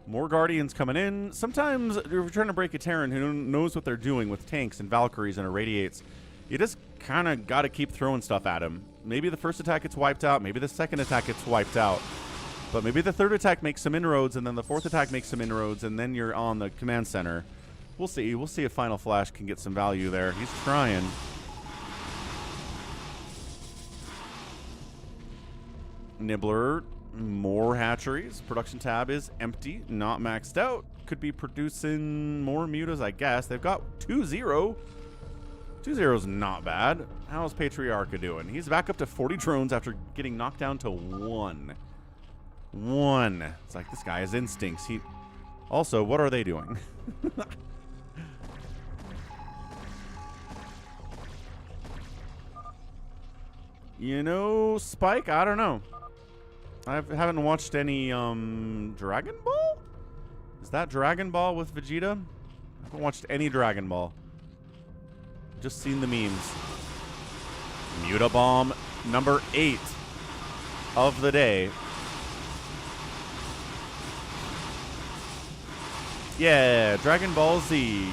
More Guardians coming in. Sometimes you're trying to break a Terran who knows what they're doing with tanks and Valkyries and irradiates. You just kind of got to keep throwing stuff at him. Maybe the first attack gets wiped out. Maybe the second attack gets wiped out. But maybe the third attack makes some inroads, and then the fourth attack makes some inroads, and then you're on the command center. We'll see. We'll see if Final Flash can get some value there. He's trying. Nibbler, more hatcheries. Production tab is empty, not maxed out. Could be producing more mutas, I guess. They've got 2-0. 2-0's not bad. How's Patriarcha doing? He's back up to 40 drones after getting knocked down to 1. 1. It's like this guy has instincts. He also, what are they doing? You know, Spike, I don't know. I haven't watched any Dragon Ball? Is that Dragon Ball with Vegeta? I haven't watched any Dragon Ball. Just seen the memes. Mutabomb number 8 of the day. Yeah, Dragon Ball Z.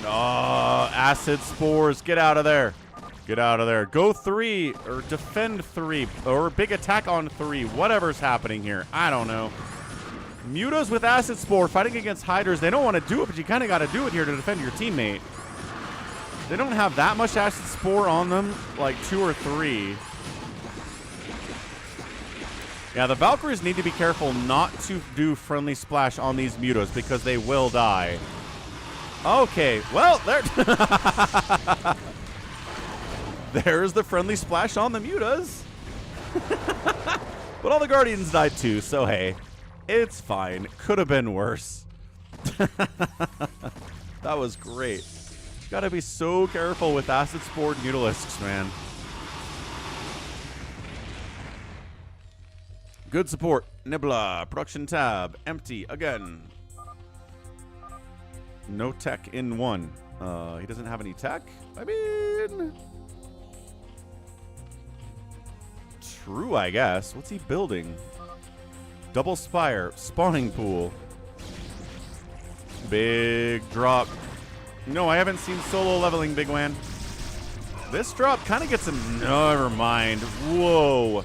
Oh, acid spores. Get out of there. Get out of there. Go 3 or defend 3 or big attack on 3. Whatever's happening here. I don't know. Mutas with Acid Spore fighting against Hydras. They don't want to do it, but you kind of got to do it here to defend your teammate. They don't have that much Acid Spore on them, like 2 or 3. Yeah, the Valkyries need to be careful not to do Friendly Splash on these Mutas because they will die. Okay, well, there. There's the Friendly Splash on the Mutas. But all the Guardians died too, so hey, it's fine. Could have been worse. That was great. Gotta be so careful with Acid Spored Mutalisks, man. Good support. Nibbler. Production tab. Empty again. No tech in 1. He doesn't have any tech? I mean... True, I guess. What's he building? Double Spire. Spawning pool. Big drop. No, I haven't seen solo leveling, Bigwan. This drop kind of gets him... Never mind. Whoa.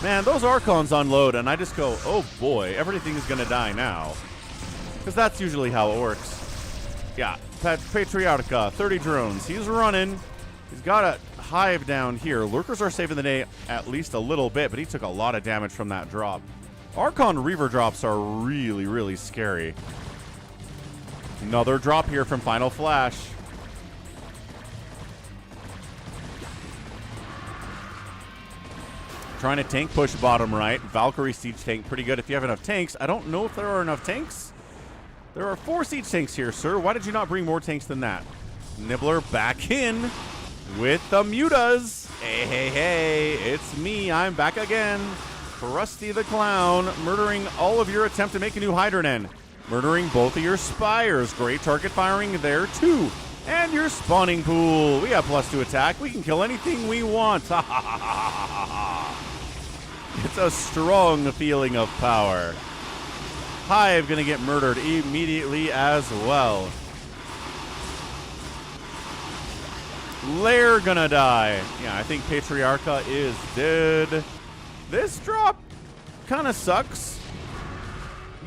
Man, those Archons unload, and I just go, oh boy, everything is going to die now. Because that's usually how it works. Yeah, Patriarcha, 30 drones. He's running. He's got a hive down here. Lurkers are saving the day at least a little bit, but he took a lot of damage from that drop. Archon Reaver drops are really, really scary. Another drop here from Final Flash. Trying to tank push bottom right. Valkyrie siege tank pretty good if you have enough tanks. I don't know if there are enough tanks. There are 4 siege tanks here, sir. Why did you not bring more tanks than that? Nibbler back in with the Mutas. Hey, hey, hey. It's me. I'm back again. Krusty the Clown murdering all of your attempt to make a new Hydronen. Murdering both of your Spires. Great target firing there, too. And your spawning pool. We got +2 attack. We can kill anything we want. It's a strong feeling of power. Hive gonna get murdered immediately as well. Lair gonna die. Yeah, I think Patriarcha is dead. This drop kind of sucks.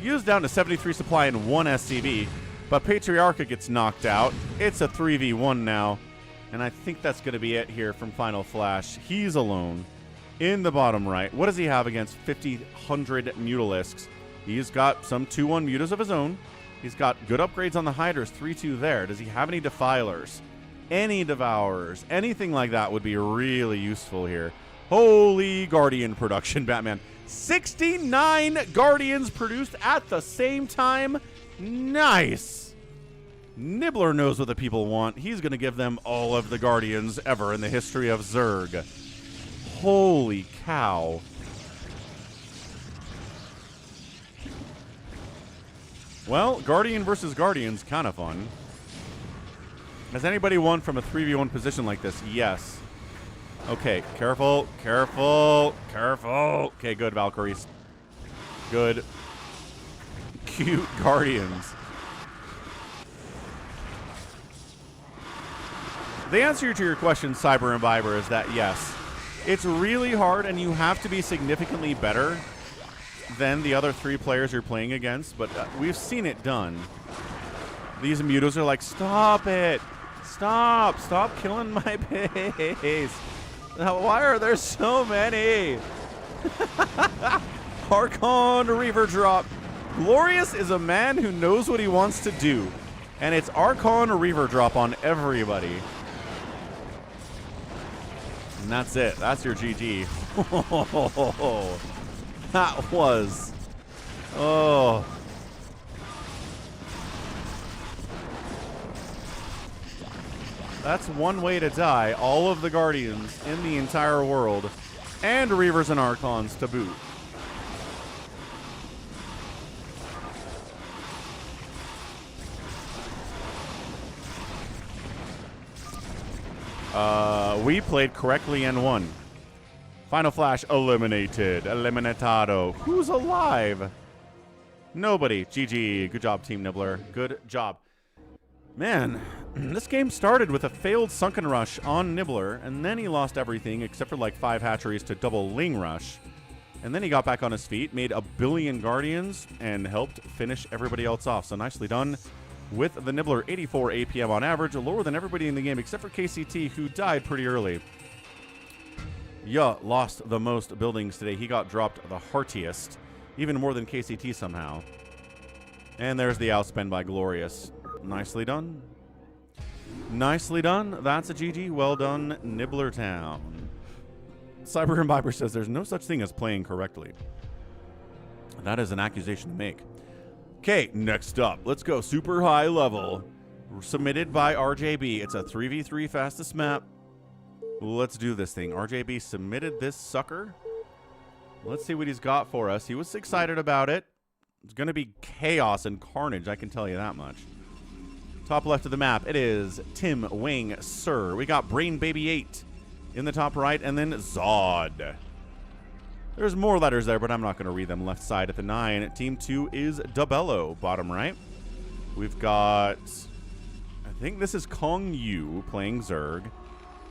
Used down to 73 supply and 1 SCV, but Patriarcha gets knocked out. It's a 3v1 now, and I think that's going to be it here from Final Flash. He's alone in the bottom right. What does he have against 100 Mutalisks? He's got some 2-1 Mutas of his own. He's got good upgrades on the Hydras, 3-2 there. Does he have any Defilers? Any Devourers? Anything like that would be really useful here. Holy Guardian production, Batman. 69 Guardians produced at the same time. Nice. Nibbler knows what the people want. He's going to give them all of the Guardians ever in the history of Zerg. Holy cow. Well, Guardian versus Guardian's kind of fun. Has anybody won from a 3v1 position like this? Yes. Okay, careful, careful, careful. Okay, good, Valkyries. Good. Cute Guardians. The answer to your question, Cyber Imbiber, is that yes. It's really hard, and you have to be significantly better than the other 3 players you're playing against, but we've seen it done. These Mutas are like, stop it. Stop. Stop killing my base. Why are there so many? Archon Reaver drop. Glorious is a man who knows what he wants to do. And it's Archon Reaver drop on everybody. And that's it. That's your GG. That was... Oh... That's one way to die. All of the Guardians in the entire world. And Reavers and Archons to boot. We played correctly and won. Final Flash eliminated. Eliminatado. Who's alive? Nobody. GG. Good job, Team Nibbler. Good job. Man, this game started with a failed Sunken Rush on Nibbler, and then he lost everything except for like 5 hatcheries to double Ling Rush. And then he got back on his feet, made a billion Guardians, and helped finish everybody else off. So nicely done with the Nibbler. 84 APM on average, lower than everybody in the game except for KCT, who died pretty early. Yeah, lost the most buildings today. He got dropped the heartiest, even more than KCT somehow. And there's the outspend by Glorious. Nicely done. Nicely done. That's a GG. Well done, Nibbler Town. Cyber Imbiber says there's no such thing as playing correctly. That is an accusation to make. Okay, next up. Let's go super high level. Submitted by RJB. It's a 3v3 fastest map. Let's do this thing. RJB submitted this sucker. Let's see what he's got for us. He was excited about it. It's going to be chaos and carnage, I can tell you that much. Top left of the map, it is Tim Wing Sir. We got Brain Baby 8 in the top right, and then Zod. There's more letters there, but I'm not going to read them. Left side at the 9. Team 2 is Dabello, bottom right. We've got, I think this is Kong Yu playing Zerg.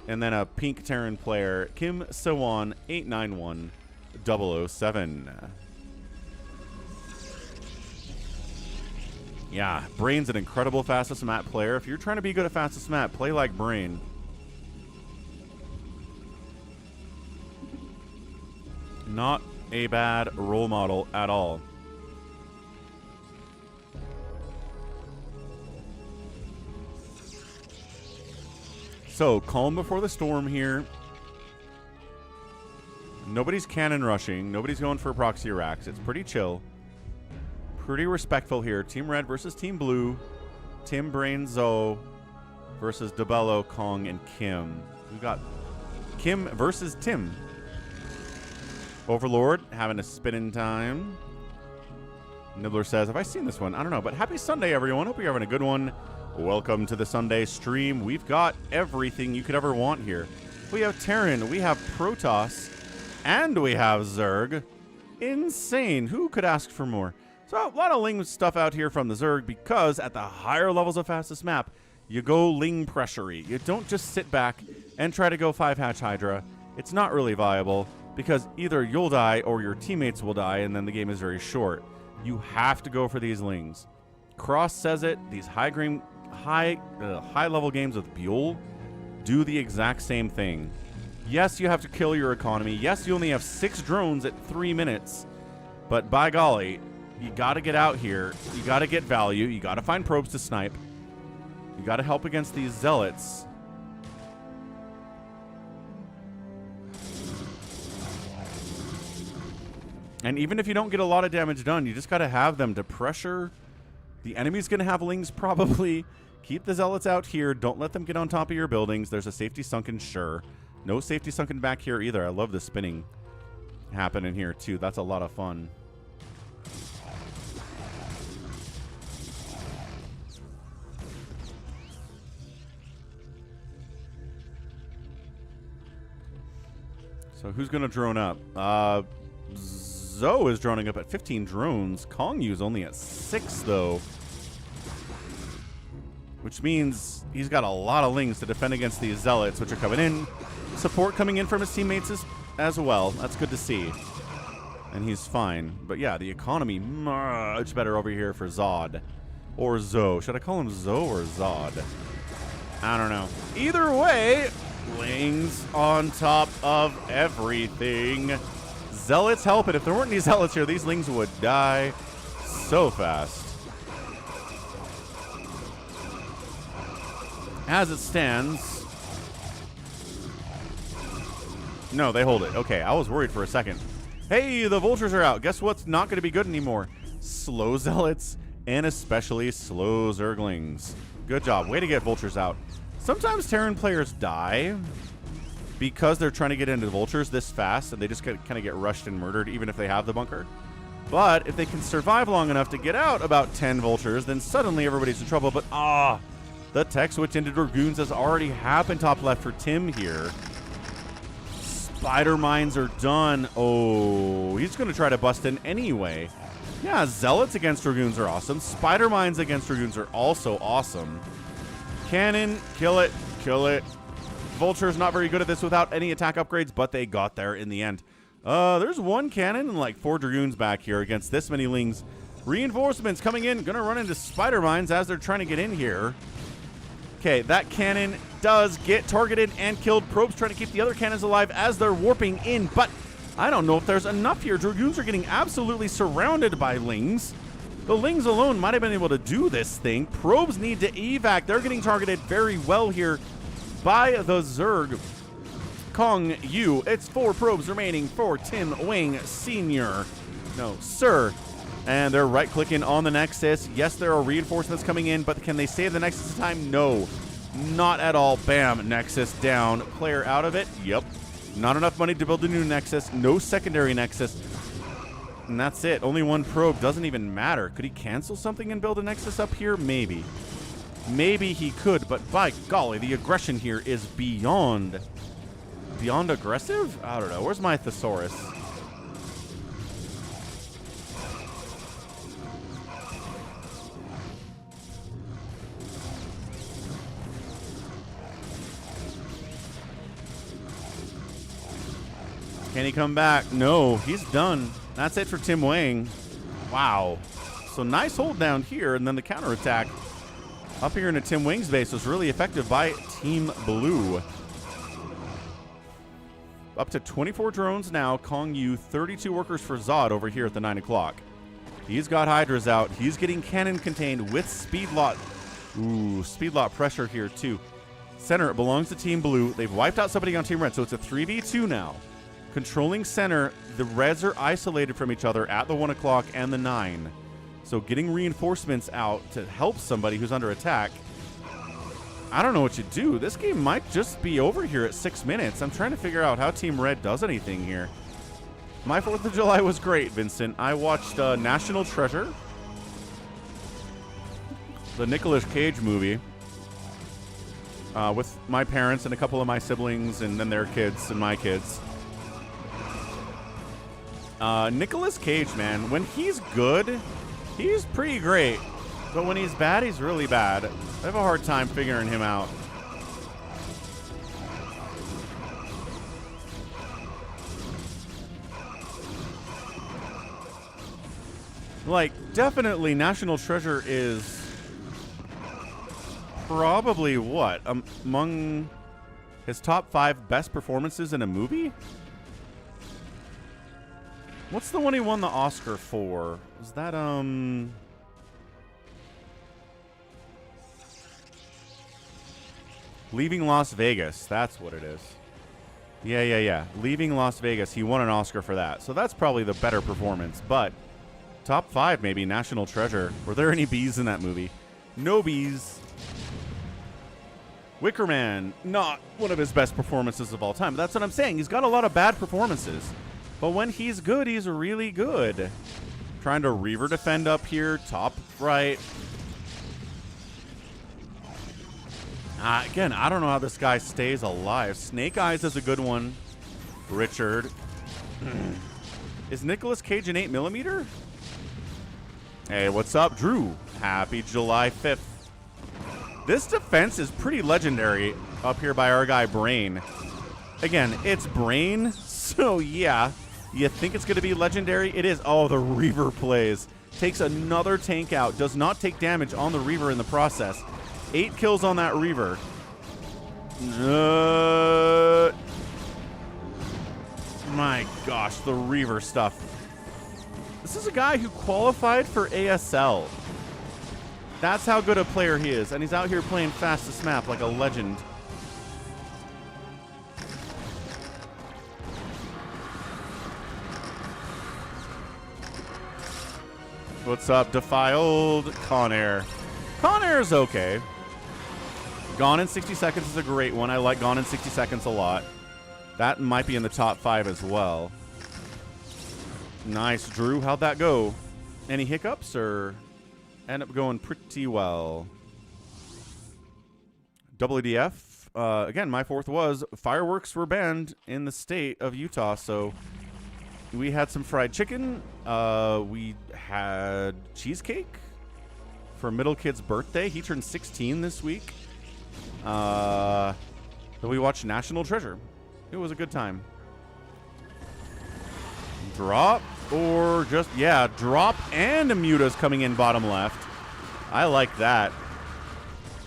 And then a pink Terran player, Kim Sewon 891 007. Yeah, Brain's an incredible fastest map player. If you're trying to be good at fastest map, play like Brain. Not a bad role model at all. So, calm before the storm here. Nobody's cannon rushing. Nobody's going for proxy racks. It's pretty chill. Pretty respectful here. Team Red versus Team Blue. Tim, Brain, Zoe versus Dabello, Kong, and Kim. We've got Kim versus Tim. Overlord having a spinning time. Nibbler says, have I seen this one? I don't know, but happy Sunday, everyone. Hope you're having a good one. Welcome to the Sunday stream. We've got everything you could ever want here. We have Terran, we have Protoss, and we have Zerg. Insane. Who could ask for more? So a lot of Ling stuff out here from the Zerg, because at the higher levels of fastest map, you go Ling pressure-y. You don't just sit back and try to go 5-hatch Hydra. It's not really viable, because either you'll die or your teammates will die, and then the game is very short. You have to go for these Lings. Cross says it. These high-level games with Buell do the exact same thing. Yes, you have to kill your economy. Yes, you only have 6 drones at 3 minutes. But by golly, you got to get out here. You got to get value. You got to find probes to snipe. You got to help against these zealots. And even if you don't get a lot of damage done, you just got to have them to pressure. The enemy's going to have Lings probably. Keep the zealots out here. Don't let them get on top of your buildings. There's a safety sunken, sure. No safety sunken back here either. I love the spinning happening here too. That's a lot of fun. So who's going to drone up? Zoe is droning up at 15 drones. Kong Yu's only at 6, though. Which means he's got a lot of Lings to defend against these zealots, which are coming in. Support coming in from his teammates as well. That's good to see. And he's fine. But yeah, the economy much better over here for Zod. Or Zoe. Should I call him Zoe or Zod? I don't know. Either way, Lings on top of everything. Zealots help it. If there weren't any zealots here, these Lings would die so fast. As it stands... No, they hold it. Okay, I was worried for a second. Hey, the vultures are out. Guess what's not going to be good anymore? Slow zealots, and especially slow zerglings. Good job. Way to get vultures out. Sometimes Terran players die because they're trying to get into vultures this fast, and they just kind of get rushed and murdered even if they have the bunker. But if they can survive long enough to get out about 10 vultures, then suddenly everybody's in trouble. But the tech switch into Dragoons has already happened top left for Tim here. Spider mines are done. Oh, he's going to try to bust in anyway. Yeah, Zealots against Dragoons are awesome. Spider mines against Dragoons are also awesome. Cannon, kill it, kill it. Vulture's not very good at this without any attack upgrades, but they got there in the end. There's one cannon and like 4 dragoons back here against this many lings. Reinforcements coming in. Gonna run into spider mines as they're trying to get in here. Okay, that cannon does get targeted and killed. Probes trying to keep the other cannons alive as they're warping in, but I don't know if there's enough here. Dragoons are getting absolutely surrounded by lings. The lings alone might have been able to do this thing. Probes need to evac. They're getting targeted very well here by the Zerg. Kong Yu. It's 4 probes remaining for Tim Wing Sr. No, sir. And they're right-clicking on the Nexus. Yes, there are reinforcements coming in, but can they save the Nexus in time? No. Not at all. Bam. Nexus down. Player out of it. Yep. Not enough money to build a new Nexus. No secondary Nexus. And that's it. Only 1 probe. Doesn't even matter. Could he cancel something and build a Nexus up here? Maybe. Maybe he could, but by golly, the aggression here is beyond aggressive? I don't know. Where's my thesaurus? Can he come back? No, he's done. That's it for Tim Wang. Wow. So nice hold down here, and then the counterattack up here into Tim Wang's base was really effective by Team Blue. Up to 24 drones now. Kong Yu, 32 workers for Zod over here at the 9 o'clock. He's got Hydras out. He's getting cannon contained with speed lot. Ooh, speed lot pressure here too. Center belongs to Team Blue. They've wiped out somebody on Team Red, so it's a 3v2 now. Controlling center, the Reds are isolated from each other at the 1 o'clock and the 9. So getting reinforcements out to help somebody who's under attack. I don't know what you do. This game might just be over here at 6 minutes. I'm trying to figure out how Team Red does anything here. My 4th of July was great, Vincent. I watched National Treasure, the Nicolas Cage movie, with my parents and a couple of my siblings and then their kids and my kids. Nicolas Cage, man, when he's good, he's pretty great. But when he's bad, he's really bad. I have a hard time figuring him out. Like, definitely National Treasure is probably what? Among his top 5 best performances in a movie? What's the one he won the Oscar for? Was that, Leaving Las Vegas. That's what it is. Yeah. Leaving Las Vegas. He won an Oscar for that. So that's probably the better performance. But top 5, maybe. National Treasure. Were there any bees in that movie? No bees. Wicker Man. Not one of his best performances of all time. But that's what I'm saying. He's got a lot of bad performances. But when he's good, he's really good. Trying to Reaver defend up here. Top right. Again, I don't know how this guy stays alive. Snake Eyes is a good one. Richard. Is Nicolas Cage an 8mm? Hey, what's up, Drew? Happy July 5th. This defense is pretty legendary up here by our guy, Brain. Again, it's Brain, so yeah. You think it's going to be legendary? It is. Oh, the Reaver plays. Takes another tank out. Does not take damage on the Reaver in the process. 8 kills on that Reaver. My gosh, the Reaver stuff. This is a guy who qualified for ASL. That's how good a player he is. And he's out here playing fastest map like a legend. What's up, Defiled Conair? Conair's okay. Gone in 60 Seconds is a great one. I like Gone in 60 Seconds a lot. That might be in the top 5 as well. Nice, Drew. How'd that go? Any hiccups or end up going pretty well? WDF. Again, my 4th was fireworks were banned in the state of Utah, so we had some fried chicken. We had cheesecake for middle kid's birthday. He turned 16 this week. Then we watched National Treasure. It was a good time. Drop or just, yeah, drop and a Muta's coming in bottom left. I like that.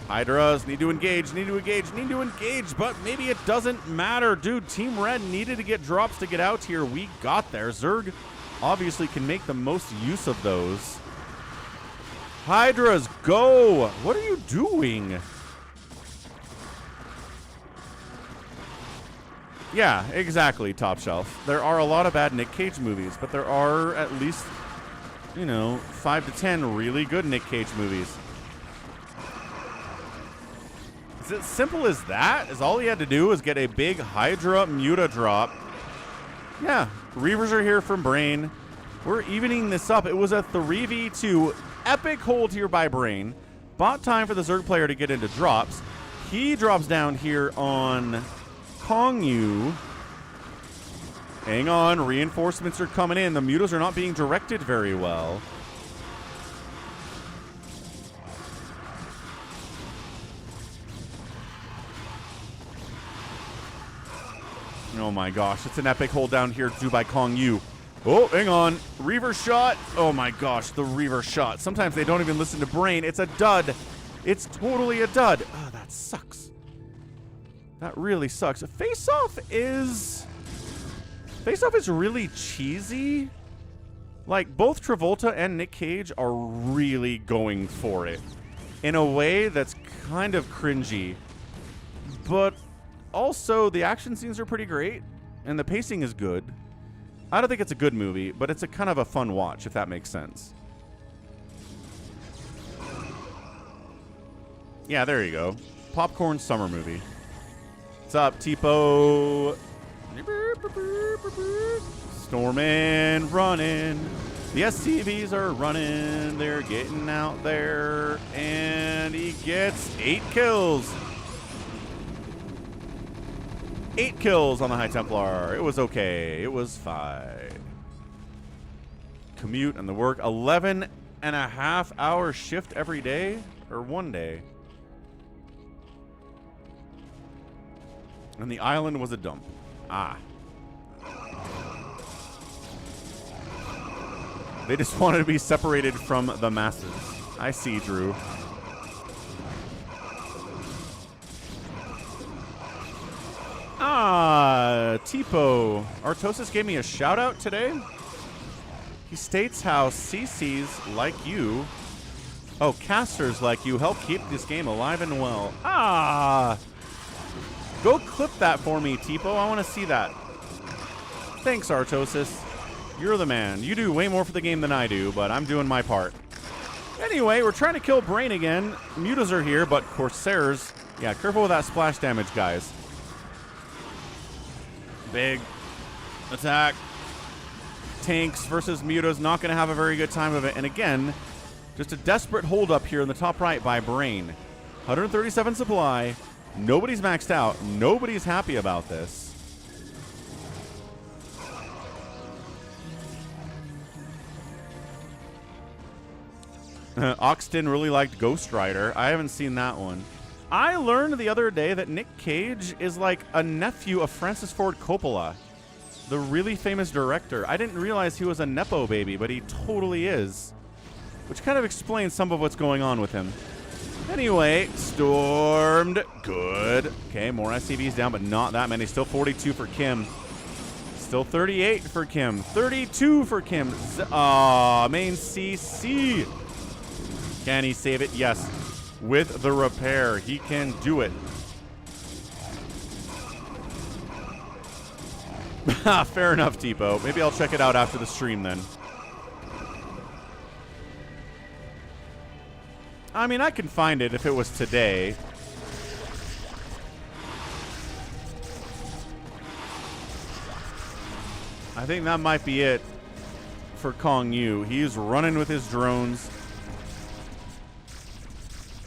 Hydras need to engage, need to engage, need to engage, but maybe it doesn't matter. Dude, Team Red needed to get drops to get out here. We got there. Zerg obviously can make the most use of those. Hydras, go! What are you doing? Yeah, exactly, Top Shelf. There are a lot of bad Nick Cage movies, but there are at least, you know, 5 to 10 really good Nick Cage movies. Is it simple as that? Is all he had to do was get a big Hydra Muta drop? Yeah, Reavers are here from Brain. We're evening this up. It was a 3v2 epic hold here by Brain. Bought time for the Zerg player to get into drops. He drops down here on Kongyu. Hang on, reinforcements are coming in. The Mutas are not being directed very well. Oh my gosh, it's an epic hold down here too by Kongyu. Oh, hang on. Reaver shot. Oh my gosh, the Reaver shot. Sometimes they don't even listen to Brain. It's a dud. It's totally a dud. Oh, that sucks. That really sucks. Face-off is really cheesy. Like, both Travolta and Nick Cage are really going for it in a way that's kind of cringy. But also, the action scenes are pretty great, and the pacing is good. I don't think it's a good movie, but it's a kind of a fun watch, if that makes sense. Yeah, there you go. Popcorn summer movie. What's up, Tipo? Stormin', running. The SCVs are running. They're getting out there, and he gets 8 kills. 8 kills on the High Templar. It was okay. It was fine. Commute and the work. 11.5-hour shift every day? Or one day? And the island was a dump. Ah. They just wanted to be separated from the masses. I see, Drew. Ah, Tipo. Artosis gave me a shout out today. He states how CCs like you, casters like you, help keep this game alive and well. Ah. Go clip that for me, Tipo. I want to see that. Thanks, Artosis. You're the man. You do way more for the game than I do, but I'm doing my part. Anyway, we're trying to kill Brain again. Mutas are here, but Corsairs. Yeah, careful with that splash damage, guys. Big attack. Tanks versus Mutas. Not going to have a very good time of it. And again, just a desperate hold up here in the top right by Brain. 137 supply. Nobody's maxed out. Nobody's happy about this. Oxton really liked Ghost Rider. I haven't seen that one. I learned the other day that Nick Cage is like a nephew of Francis Ford Coppola, the really famous director. I didn't realize he was a Nepo baby, but he totally is. Which kind of explains some of what's going on with him. Anyway, stormed. Good. Okay, more SCVs down, but not that many. Still 42 for Kim. Still 38 for Kim. 32 for Kim. Main CC. Can he save it? Yes. With the repair, he can do it. Fair enough, Tipo. Maybe I'll check it out after the stream then. I mean, I can find it if it was today. I think that might be it for Kongyu. He's running with his drones.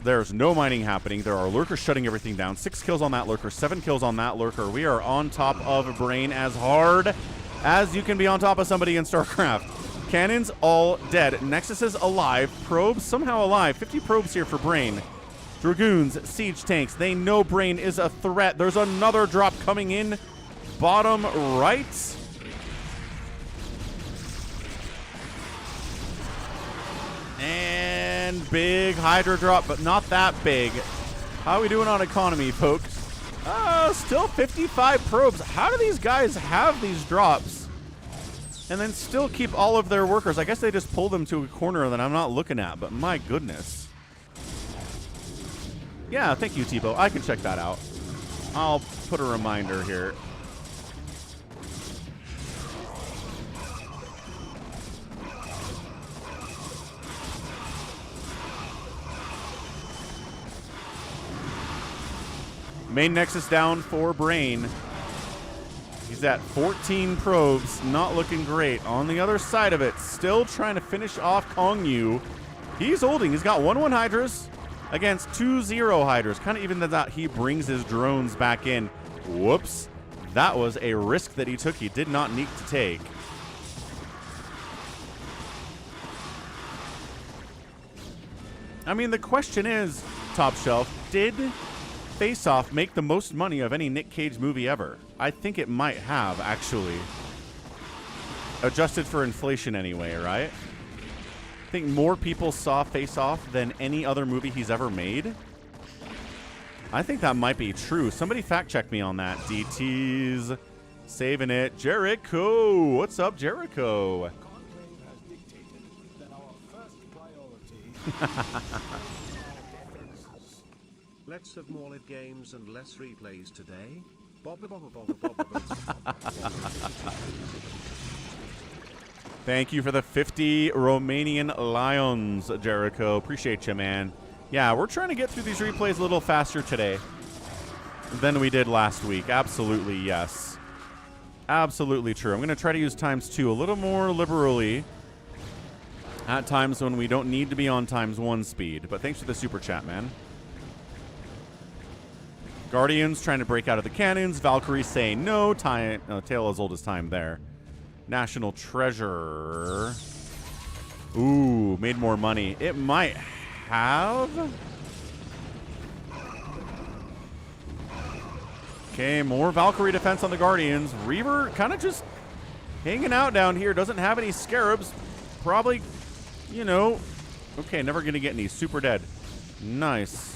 There's no mining happening. There are lurkers shutting everything down. 6 kills on that lurker, 7 kills on that lurker. We are on top of Brain as hard as you can be on top of somebody in StarCraft. Cannons all dead. Nexus is alive. Probes somehow alive. 50 probes here for Brain. Dragoons, siege tanks. They know Brain is a threat. There's another drop coming in. Bottom right. And big Hydra drop, but not that big. How are we doing on economy, folks? Still 55 probes. How do these guys have these drops and then still keep all of their workers? I guess they just pull them to a corner that I'm not looking at, but my goodness. Yeah, thank you, Tipo. I can check that out. I'll put a reminder here. Main Nexus down for Brain. He's at 14 probes, not looking great. On the other side of it, still trying to finish off Kong Yu. He's holding. He's got 1-1 Hydras against 2-0 Hydras. Kind of even that he brings his drones back in. Whoops. That was a risk that he took. He did not need to take. I mean, the question is, Top Shelf, did Face Off make the most money of any Nick Cage movie ever? I think it might have, actually. Adjusted for inflation anyway, right? I think more people saw Face Off than any other movie he's ever made. I think that might be true. Somebody fact check me on that. DT's saving it. Jericho! What's up, Jericho? Let's have more live games and less replays today. Thank you for the 50 Romanian Lions, Jericho. Appreciate you, man. Yeah, we're trying to get through these replays a little faster today than we did last week. Absolutely, yes. Absolutely true. I'm going to try to use ×2 a little more liberally at times when we don't need to be on ×1 speed. But thanks for the super chat, man. Guardians trying to break out of the cannons. Valkyrie saying no. Tale as old as time there. National Treasure. Ooh, made more money. It might have. Okay, more Valkyrie defense on the Guardians. Reaver kind of just hanging out down here. Doesn't have any scarabs. Probably, you know. Okay, never going to get any. Super dead. Nice.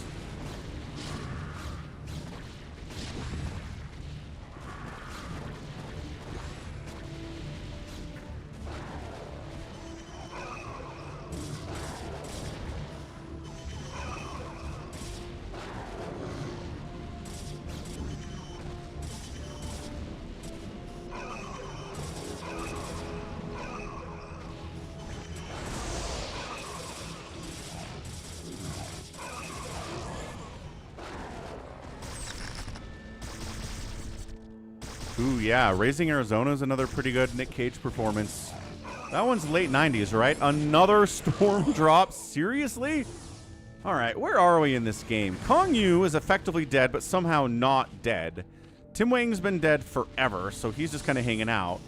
Ooh, yeah. Raising Arizona is another pretty good Nick Cage performance. That one's late 90s, right? Another storm drop? Seriously? All right, where are we in this game? Kong Yu is effectively dead, but somehow not dead. Tim Wang's been dead forever, so he's just kind of hanging out.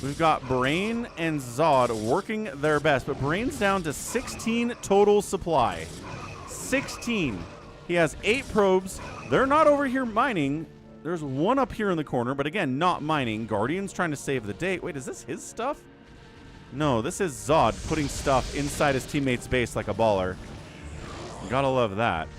We've got Brain and Zod working their best, but Brain's down to 16 total supply. 16. He has 8 probes. They're not over here mining. There's one up here in the corner, but again, not mining. Guardian's trying to save the day. Wait, is this his stuff? No, this is Zod putting stuff inside his teammate's base like a baller. Gotta love that.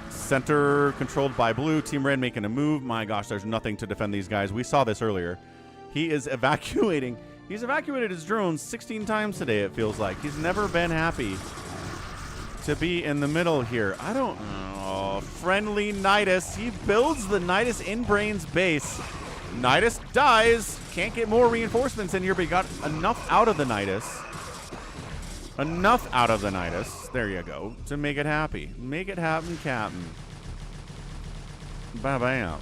Center controlled by blue. Team red making a move. My gosh, there's nothing to defend these guys. We saw this earlier. He is evacuating. He's evacuated his drones 16 times today, it feels like. He's never been happy to be in the middle here. I don't know. Friendly Nidus. He builds the Nidus in Brain's base. Nidus dies. Can't get more reinforcements in here, but he got enough out of the Nidus. Enough out of the Nidus. There you go. To make it happy. Make it happen, Captain. Ba-bam.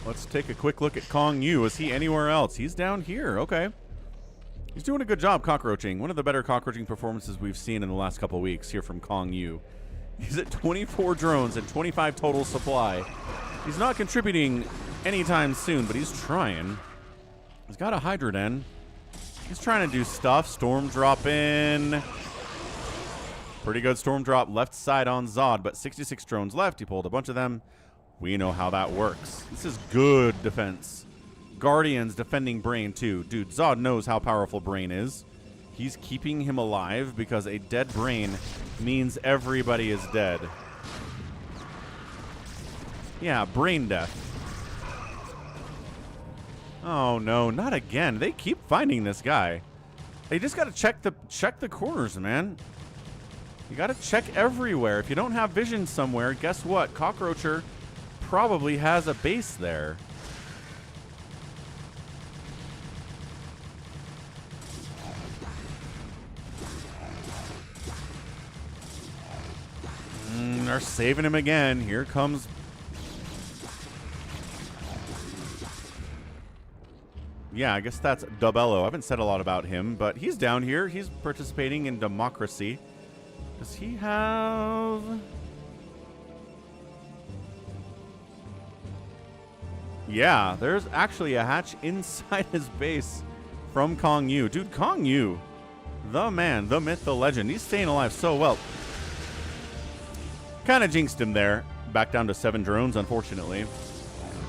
Let's take a quick look at Kong Yu. Is he anywhere else? He's down here. Okay. He's doing a good job cockroaching. One of the better cockroaching performances we've seen in the last couple weeks here from Kong Yu. He's at 24 drones and 25 total supply. He's not contributing anytime soon, but he's trying. He's got a Hydra Den. He's trying to do stuff. Storm drop in. Pretty good storm drop left side on Zod, but 66 drones left. He pulled a bunch of them. We know how that works. This is good defense. Guardians defending Brain too. Dude, Zod knows how powerful Brain is. He's keeping him alive because a dead Brain means everybody is dead. Yeah, brain death. Oh no, not again. They keep finding this guy. They just gotta check the corners, man. You gotta check everywhere. If you don't have vision somewhere, guess what? Cockroacher probably has a base there. They're saving him again. Here comes... Yeah, I guess that's Dubello. I haven't said a lot about him, but he's down here. He's participating in democracy. Does he have... Yeah, there's actually a hatch inside his base from Kong Yu. Dude, Kong Yu, the man, the myth, the legend. He's staying alive so well. Kind of jinxed him there. Back down to 7 drones, unfortunately.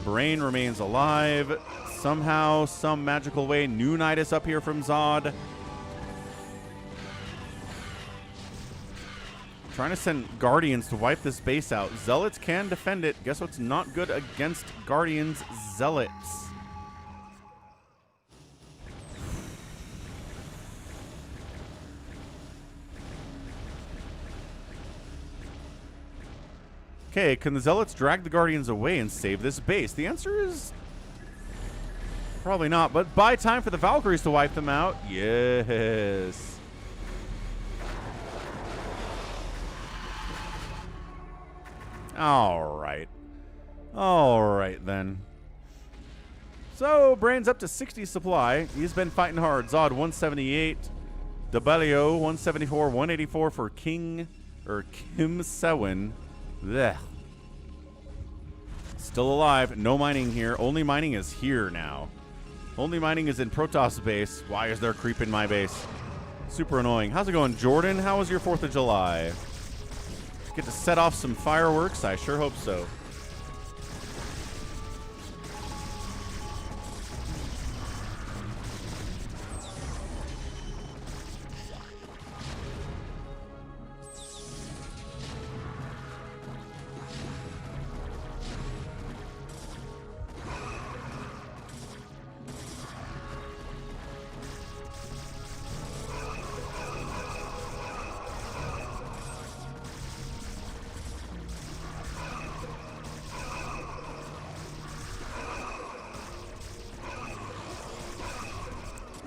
Brain remains alive. Somehow, some magical way. New Nidus up here from Zod. Trying to send Guardians to wipe this base out. Zealots can defend it. Guess what's not good against Guardians? Zealots. Okay, can the Zealots drag the Guardians away and save this base? The answer is probably not, but buy time for the Valkyries to wipe them out. Yes. All right. All right, then. So, Brain's up to 60 supply. He's been fighting hard. Zod, 178. Debelio, 174. 184 for Kim Sewin. Blech. Still alive. No mining here. Only mining is here now. Only mining is in Protoss base. Why is there creep in my base? Super annoying. How's it going, Jordan? How was your 4th of July? Get to set off some fireworks? I sure hope so.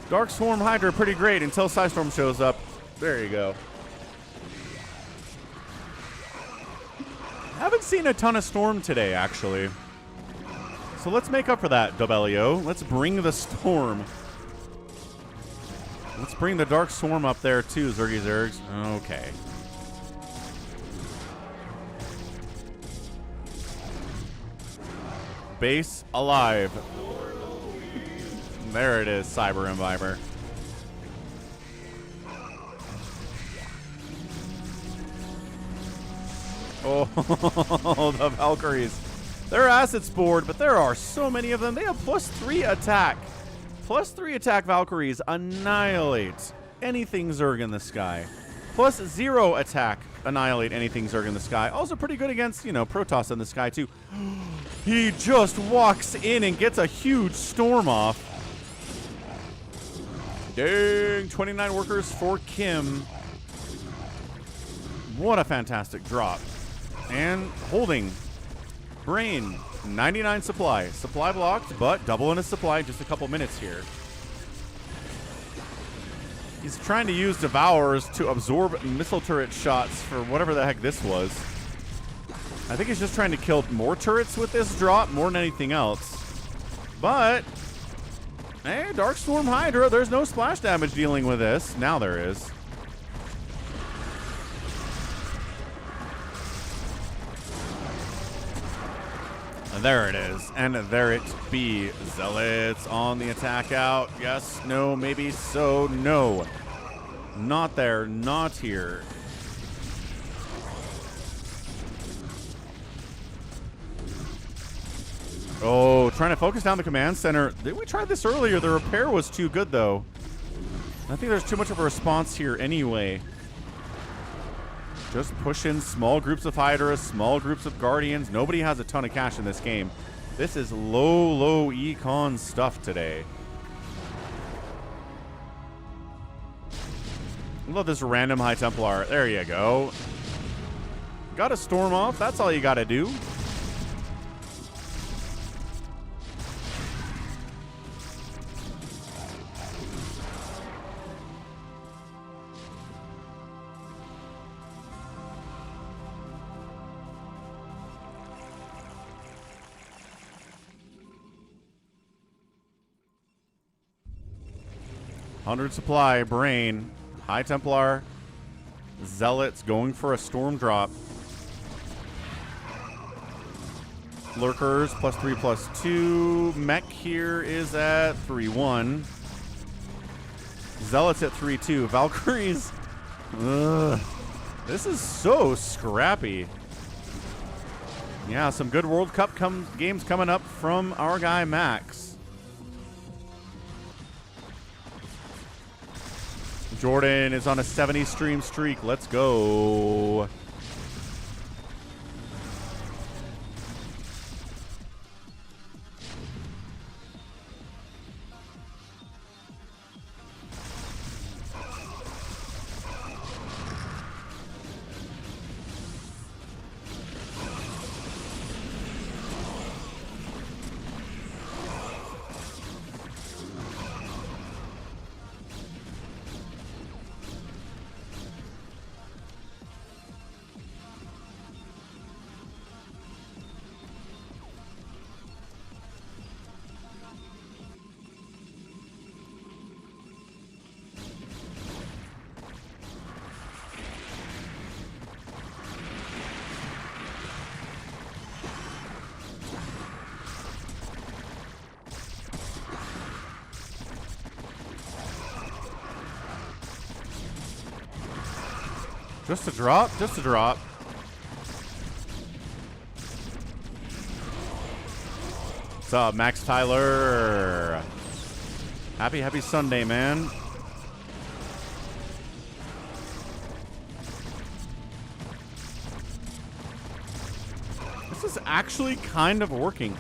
Dark Swarm Hydra pretty great until Psystorm shows up. There you go. Haven't seen a ton of Storm today, actually. So let's make up for that, Dobelio. Let's bring the Storm. Let's bring the Dark Swarm up there, too, Zergy Zergs. Okay. Base alive. There it is, Cyber Imbiber. Oh, the Valkyries. They're assets board, but there are so many of them. They have +3 attack. +3 attack Valkyries annihilate anything Zerg in the sky. +0 attack annihilate anything Zerg in the sky. Also pretty good against, Protoss in the sky, too. He just walks in and gets a huge storm off. Dang, 29 workers for Kim. What a fantastic drop. And holding. Brain, 99 supply. Supply blocked, but double in his supply in just a couple minutes here. He's trying to use Devourers to absorb missile turret shots for whatever the heck this was. I think he's just trying to kill more turrets with this drop more than anything else. But... hey, Dark Storm Hydra, there's no splash damage dealing with this. Now there is. There it is. And there it be. Zealots on the attack out. Yes, no, maybe so. No. Not there. Not here. Oh, trying to focus down the command center. We tried this earlier. The repair was too good, though. I think there's too much of a response here anyway. Just push in small groups of Hydra, small groups of Guardians. Nobody has a ton of cash in this game. This is low econ stuff today. Love this random High Templar. There you go. Got to storm off. That's all you got to do. $100 supply, Brain, High Templar, Zealots going for a storm drop. Lurkers +3/+2. Mech here is at 3-1. Zealots at 3-2. Valkyries. Ugh. This is so scrappy. Yeah, some good World Cup games coming up from our guy Max. Jordan is on a 70 stream streak. Let's go. Just a drop? Just a drop. What's up, Max Tyler? Happy Sunday, man. This is actually kind of working.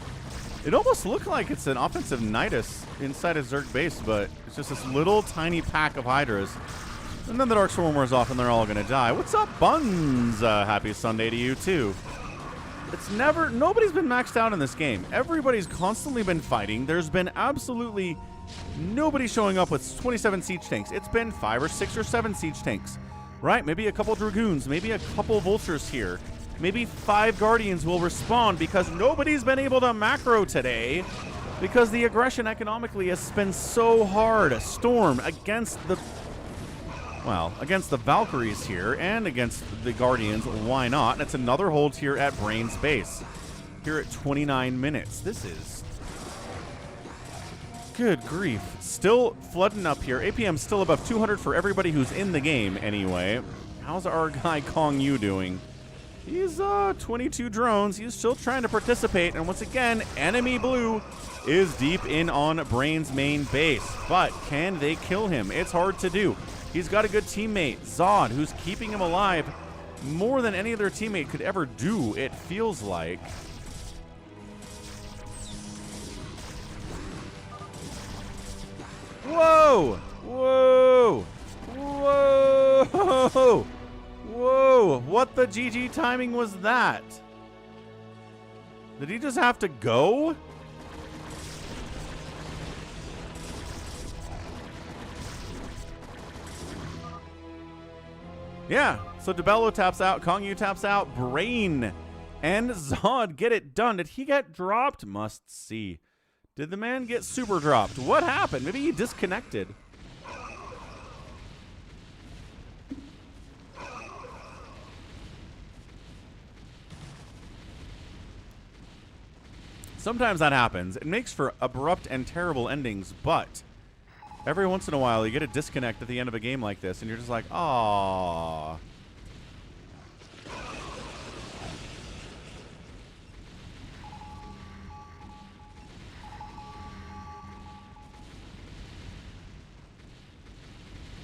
It almost looked like it's an offensive Nidus inside of Zerg base, but it's just this little tiny pack of Hydras. And then the Dark Storm wears off and they're all going to die. What's up, Buns? Happy Sunday to you, too. Nobody's been maxed out in this game. Everybody's constantly been fighting. There's been absolutely nobody showing up with 27 siege tanks. It's been 5 or 6 or 7 siege tanks, right? Maybe a couple Dragoons, maybe a couple Vultures here. Maybe 5 Guardians will respond because nobody's been able to macro today because the aggression economically has been so hard. Storm against the Valkyries here and against the Guardians, why not? And it's another hold here at Brain's base. Here at 29 minutes. This is... good grief. Still flooding up here. APM still above 200 for everybody who's in the game anyway. How's our guy Kong Yu doing? He's 22 drones. He's still trying to participate. And once again, enemy blue is deep in on Brain's main base. But can they kill him? It's hard to do. He's got a good teammate, Zod, who's keeping him alive more than any other teammate could ever do, it feels like. Whoa! Whoa! Whoa! Whoa! What the GG timing was that? Did he just have to go? Yeah, so DeBello taps out, Kong Yu taps out, Brain and Zod get it done. Did he get dropped? Must see. Did the man get super dropped? What happened? Maybe he disconnected. Sometimes that happens. It makes for abrupt and terrible endings, but every once in a while you get a disconnect at the end of a game like this, and you're just like, aww.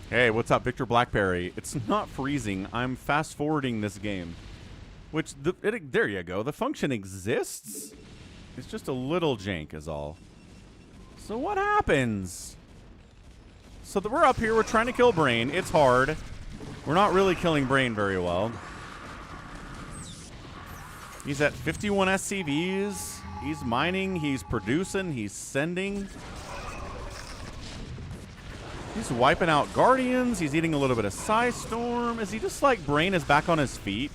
Hey, what's up, Victor Blackberry? It's not freezing. I'm fast-forwarding this game. Which, there you go. The function exists. It's just a little jank is all. So what happens? So we're up here. We're trying to kill Brain. It's hard. We're not really killing Brain very well. He's at 51 SCVs. He's mining. He's producing. He's sending. He's wiping out Guardians. He's eating a little bit of Psystorm. Is he just like Brain is back on his feet?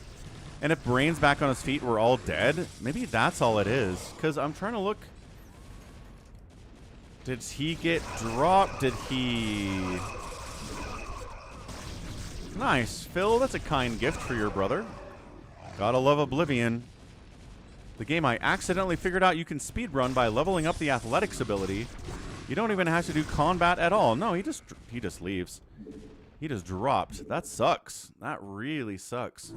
And if Brain's back on his feet, we're all dead? Maybe that's all it is. Because I'm trying to look. Did he get dropped? Did he... Nice. Phil, that's a kind gift for your brother. Gotta love Oblivion. The game I accidentally figured out you can speedrun by leveling up the athletics ability. You don't even have to do combat at all. No, he just leaves. He just dropped. That sucks. That really sucks.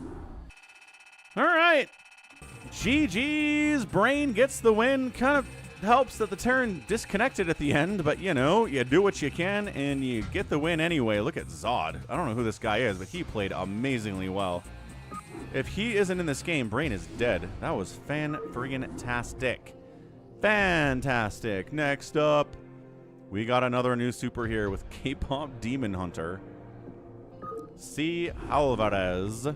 All right. GG's. Brain gets the win. Kind of helps that the Terran disconnected at the end, but you know, you do what you can and you get the win anyway. Look at Zod. I don't know who this guy is, but he played amazingly well. If he isn't in this game, Brain is dead. That was fan-friggin-tastic. Fantastic. Next up, we got another new super here with K-Pop Demon Hunter. C. Alvarez.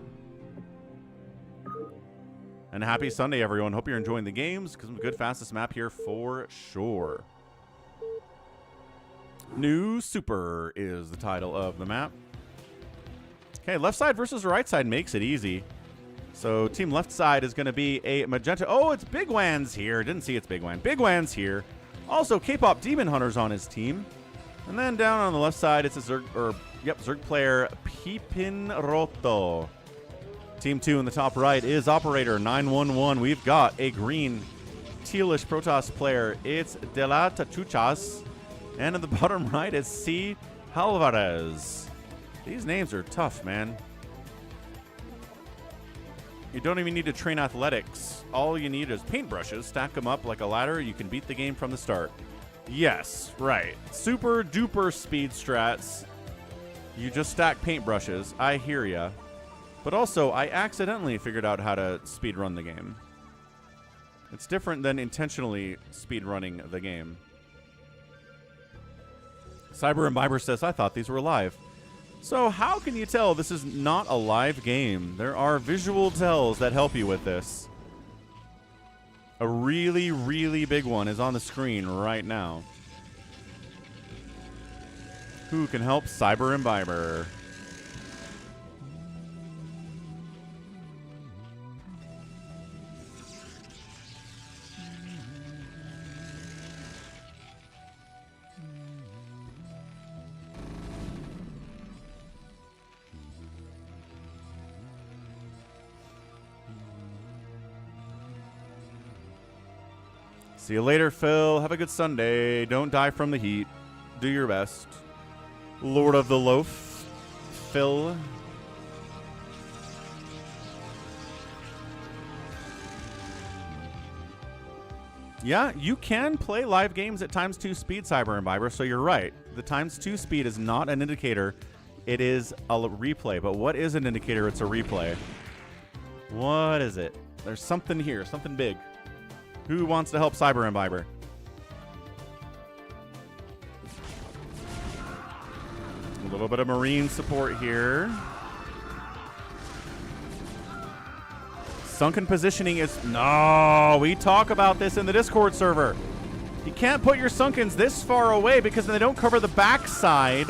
And happy Sunday, everyone. Hope you're enjoying the games, because I'm a good fastest map here for sure. New Super is the title of the map. Okay, left side versus right side makes it easy. So team left side is going to be a magenta. Oh, it's Bigwan's here. Didn't see it's Bigwan. Bigwan's here. Also, K-Pop Demon Hunter's on his team. And then down on the left side, it's a Zerg player, Pipinroto. Team 2 in the top right is Operator 911. We've got a green tealish Protoss player. It's De La Tachuchas. And in the bottom right is C. Alvarez. These names are tough, man. You don't even need to train athletics. All you need is paintbrushes. Stack them up like a ladder. You can beat the game from the start. Yes, right. Super duper speed strats. You just stack paintbrushes. I hear ya. But also, I accidentally figured out how to speedrun the game. It's different than intentionally speedrunning the game. Cyber Imbiber says, I thought these were live. So how can you tell this is not a live game? There are visual tells that help you with this. A really, really big one is on the screen right now. Who can help Cyber Imbiber? See you later, Phil. Have a good Sunday. Don't die from the heat. Do your best. Lord of the Loaf, Phil. Yeah, you can play live games at ×2 speed, Cyber Imbiber, so you're right. The ×2 speed is not an indicator. It is a replay. But what is an indicator? It's a replay. What is it? There's something here, something big. Who wants to help Cyber Imbiber? A little bit of Marine support here. Sunken positioning is... No, we talk about this in the Discord server. You can't put your Sunkens this far away because they don't cover the backside.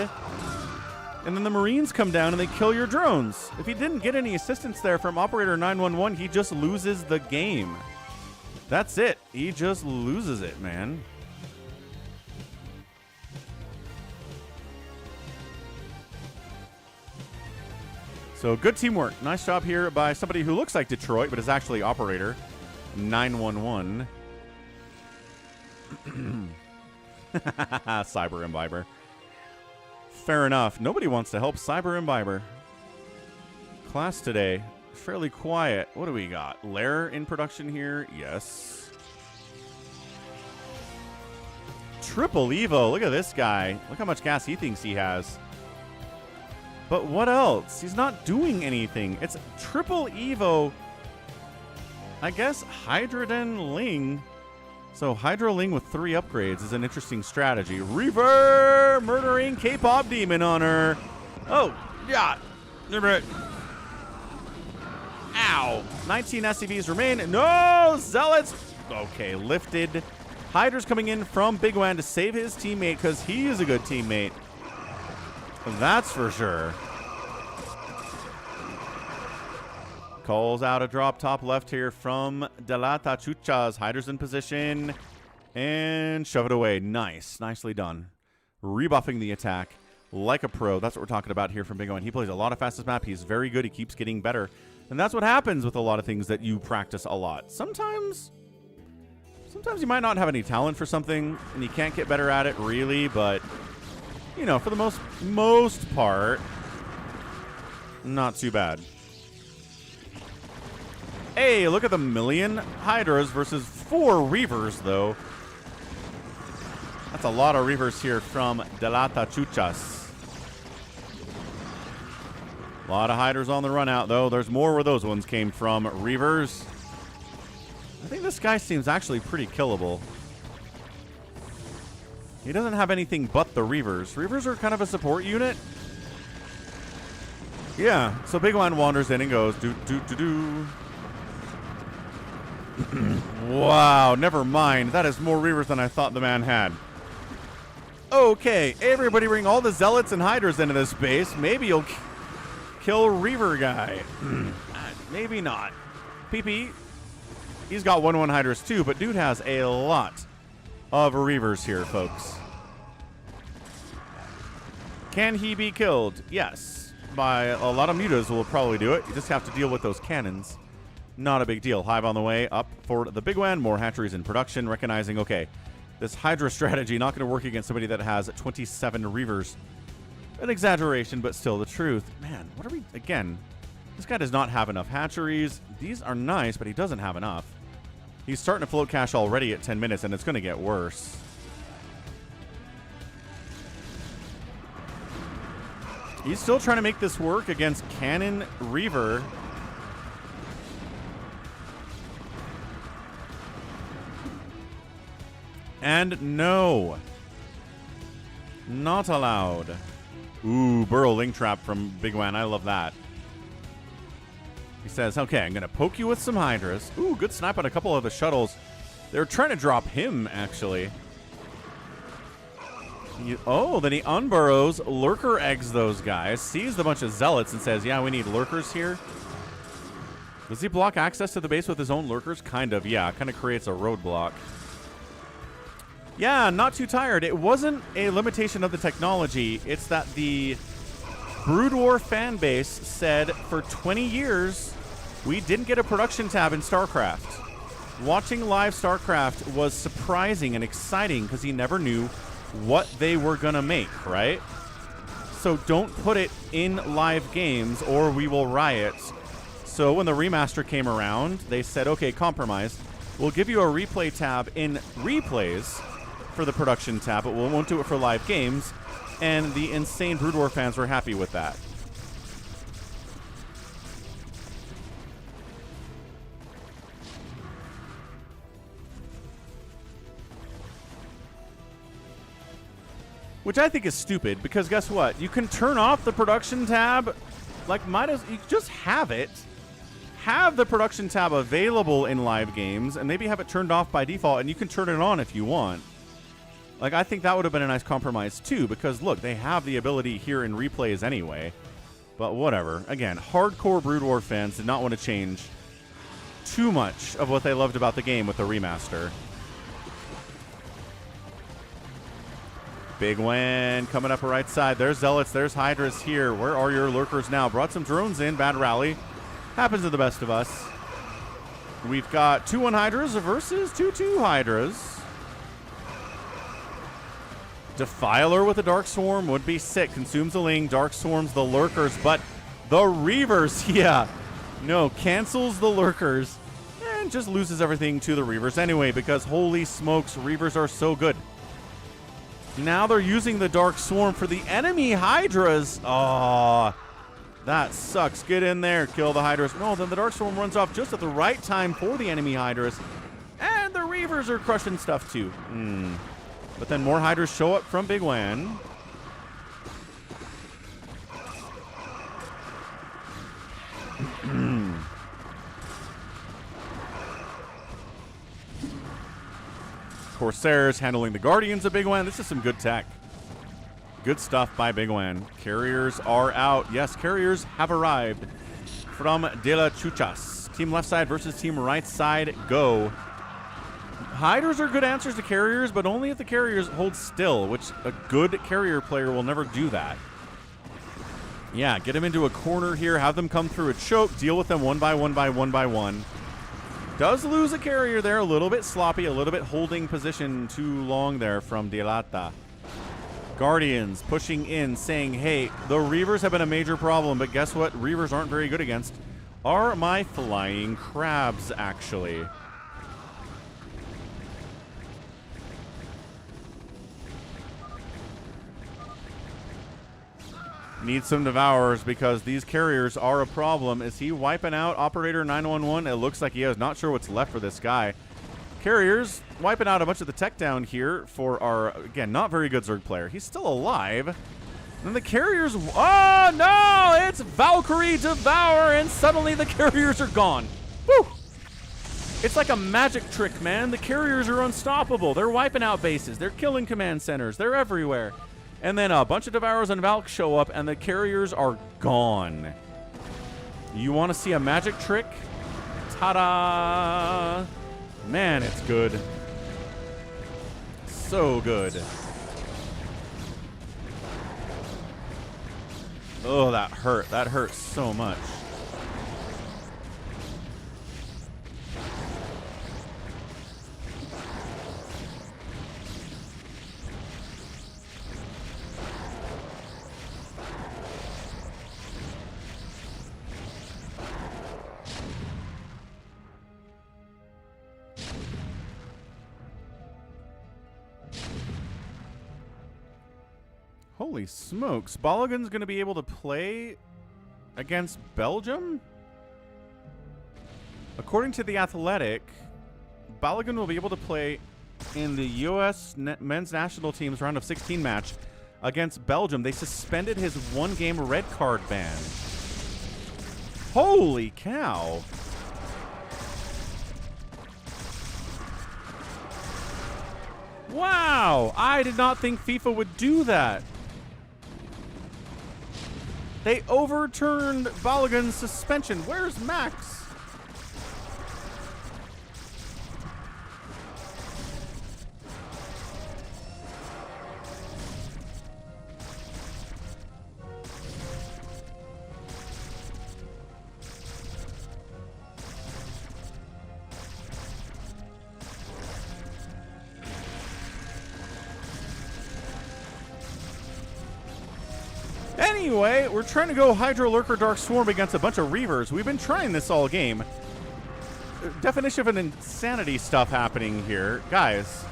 And then the Marines come down and they kill your drones. If he didn't get any assistance there from Operator 911, he just loses the game. That's it. He just loses it, man. So good teamwork. Nice job here by somebody who looks like Detroit, but is actually Operator 911. Cyber Imbiber. Fair enough. Nobody wants to help Cyber Imbiber. Class today, fairly quiet. What do we got? Lair in production here? Yes. Triple Evo. Look at this guy. Look how much gas he thinks he has. But what else? He's not doing anything. It's Triple Evo. I guess Hydroden Ling. So Hydro Ling with 3 upgrades is an interesting strategy. Reaver murdering K-pop demon on her. Oh, yeah. Ow. 19 SCVs remain. No, Zealots. Okay, lifted. Hydra's coming in from Bigwan to save his teammate because he is a good teammate. That's for sure. Calls out a drop top left here from Delata Chuchas. Hydra's in position. And shove it away. Nice. Nicely done. Rebuffing the attack like a pro. That's what we're talking about here from Bigwan. He plays a lot of fastest map. He's very good. He keeps getting better. And that's what happens with a lot of things that you practice a lot. Sometimes you might not have any talent for something and you can't get better at it really, but you know, for the most part, not too bad. Hey, look at the million Hydras versus 4 Reavers, though. That's a lot of Reavers here from Delata Chuchas. A lot of Hydras on the run out, though. There's more where those ones came from. Reavers. I think this guy seems actually pretty killable. He doesn't have anything but the Reavers. Reavers are kind of a support unit. Yeah, so Bigwan wanders in and goes, do. Wow, never mind. That is more Reavers than I thought the man had. Okay, everybody bring all the Zealots and Hydras into this base. Maybe you'll kill Reaver guy. Maybe not. PP, he's got 1-1 Hydras too, but dude has a lot of Reavers here, folks. Can he be killed? Yes. By a lot of mutas will probably do it. You just have to deal with those cannons. Not a big deal. Hive on the way up for the Bigwan. More hatcheries in production. Recognizing, okay, this Hydra strategy not going to work against somebody that has 27 Reavers. An exaggeration, but still the truth. Man, what are we... Again, this guy does not have enough hatcheries. These are nice, but he doesn't have enough. He's starting to float cash already at 10 minutes, and it's going to get worse. He's still trying to make this work against Cannon Reaver. And no. Not allowed. Ooh, Burrow Link Trap from Bigwan. I love that. He says, okay, I'm going to poke you with some Hydras. Ooh, good snipe on a couple of the shuttles. They're trying to drop him, actually. Then he unburrows, lurker eggs those guys, sees the bunch of Zealots and says, yeah, we need lurkers here. Does he block access to the base with his own lurkers? Kind of, yeah. Kind of creates a roadblock. Yeah, not too tired. It wasn't a limitation of the technology. It's that the Brood War fan base said for 20 years we didn't get a production tab in StarCraft. Watching live StarCraft was surprising and exciting because he never knew what they were going to make, right? So don't put it in live games or we will riot. So when the remaster came around, they said, okay, compromise. We'll give you a replay tab in replays for the production tab, but we won't do it for live games. And the insane Brood War fans were happy with that. Which I think is stupid, because guess what? You can turn off the production tab. Like, you just have it. Have the production tab available in live games, and maybe have it turned off by default, and you can turn it on if you want. Like, I think that would have been a nice compromise, too, because, look, they have the ability here in replays anyway. But whatever. Again, hardcore Brood War fans did not want to change too much of what they loved about the game with the remaster. Bigwan coming up right side. There's Zealots. There's Hydras here. Where are your lurkers now? Brought some drones in. Bad rally. Happens to the best of us. We've got 2-1 Hydras versus 2-2 Hydras. Defiler with a Dark Swarm would be sick. Consumes the Ling, Dark Swarms the Lurkers, but the Reavers, yeah. No, cancels the Lurkers and just loses everything to the Reavers anyway because holy smokes, Reavers are so good. Now they're using the Dark Swarm for the enemy Hydras. Oh, that sucks. Get in there, kill the Hydras. No, then the Dark Swarm runs off just at the right time for the enemy Hydras. And the Reavers are crushing stuff too. But then more Hydras show up from Bigwan. Corsairs handling the Guardians of Bigwan. This is some good tech. Good stuff by Bigwan. Carriers are out. Yes, carriers have arrived from De La Chuchas. Team left side versus team right side. Go. Hydras are good answers to carriers, but only if the carriers hold still, which a good carrier player will never do that. Yeah, get them into a corner here, have them come through a choke, deal with them one by one by one by one. Does lose a carrier there, a little bit sloppy, a little bit holding position too long there from Dilata. Guardians pushing in, saying, hey, the Reavers have been a major problem, but guess what? Reavers aren't very good against. Are my flying crabs, actually. Need some Devourers because these carriers are a problem. Is he wiping out Operator 911? It looks like he is. Not sure what's left for this guy. Carriers wiping out a bunch of the tech down here for our, again, not very good Zerg player. He's still alive. And then the carriers, oh no, it's Valkyrie Devour, and suddenly the carriers are gone. Woo! It's like a magic trick, man. The carriers are unstoppable. They're wiping out bases. They're killing command centers. They're everywhere. And then a bunch of Devourers and Valk show up, and the carriers are gone. You want to see a magic trick? Ta-da! Man, it's good. So good. Oh, that hurt. That hurt so much. Holy smokes. Balogun's going to be able to play against Belgium? According to The Athletic, Balogun will be able to play in the U.S. men's national team's round of 16 match against Belgium. They suspended his one-game red card ban. Holy cow. Wow. I did not think FIFA would do that. They overturned Balogun's suspension. Where's Max? Anyway, we're trying to go Hydro Lurker Dark Swarm against a bunch of Reavers. We've been trying this all game. Definition of an insanity stuff happening here. Guys,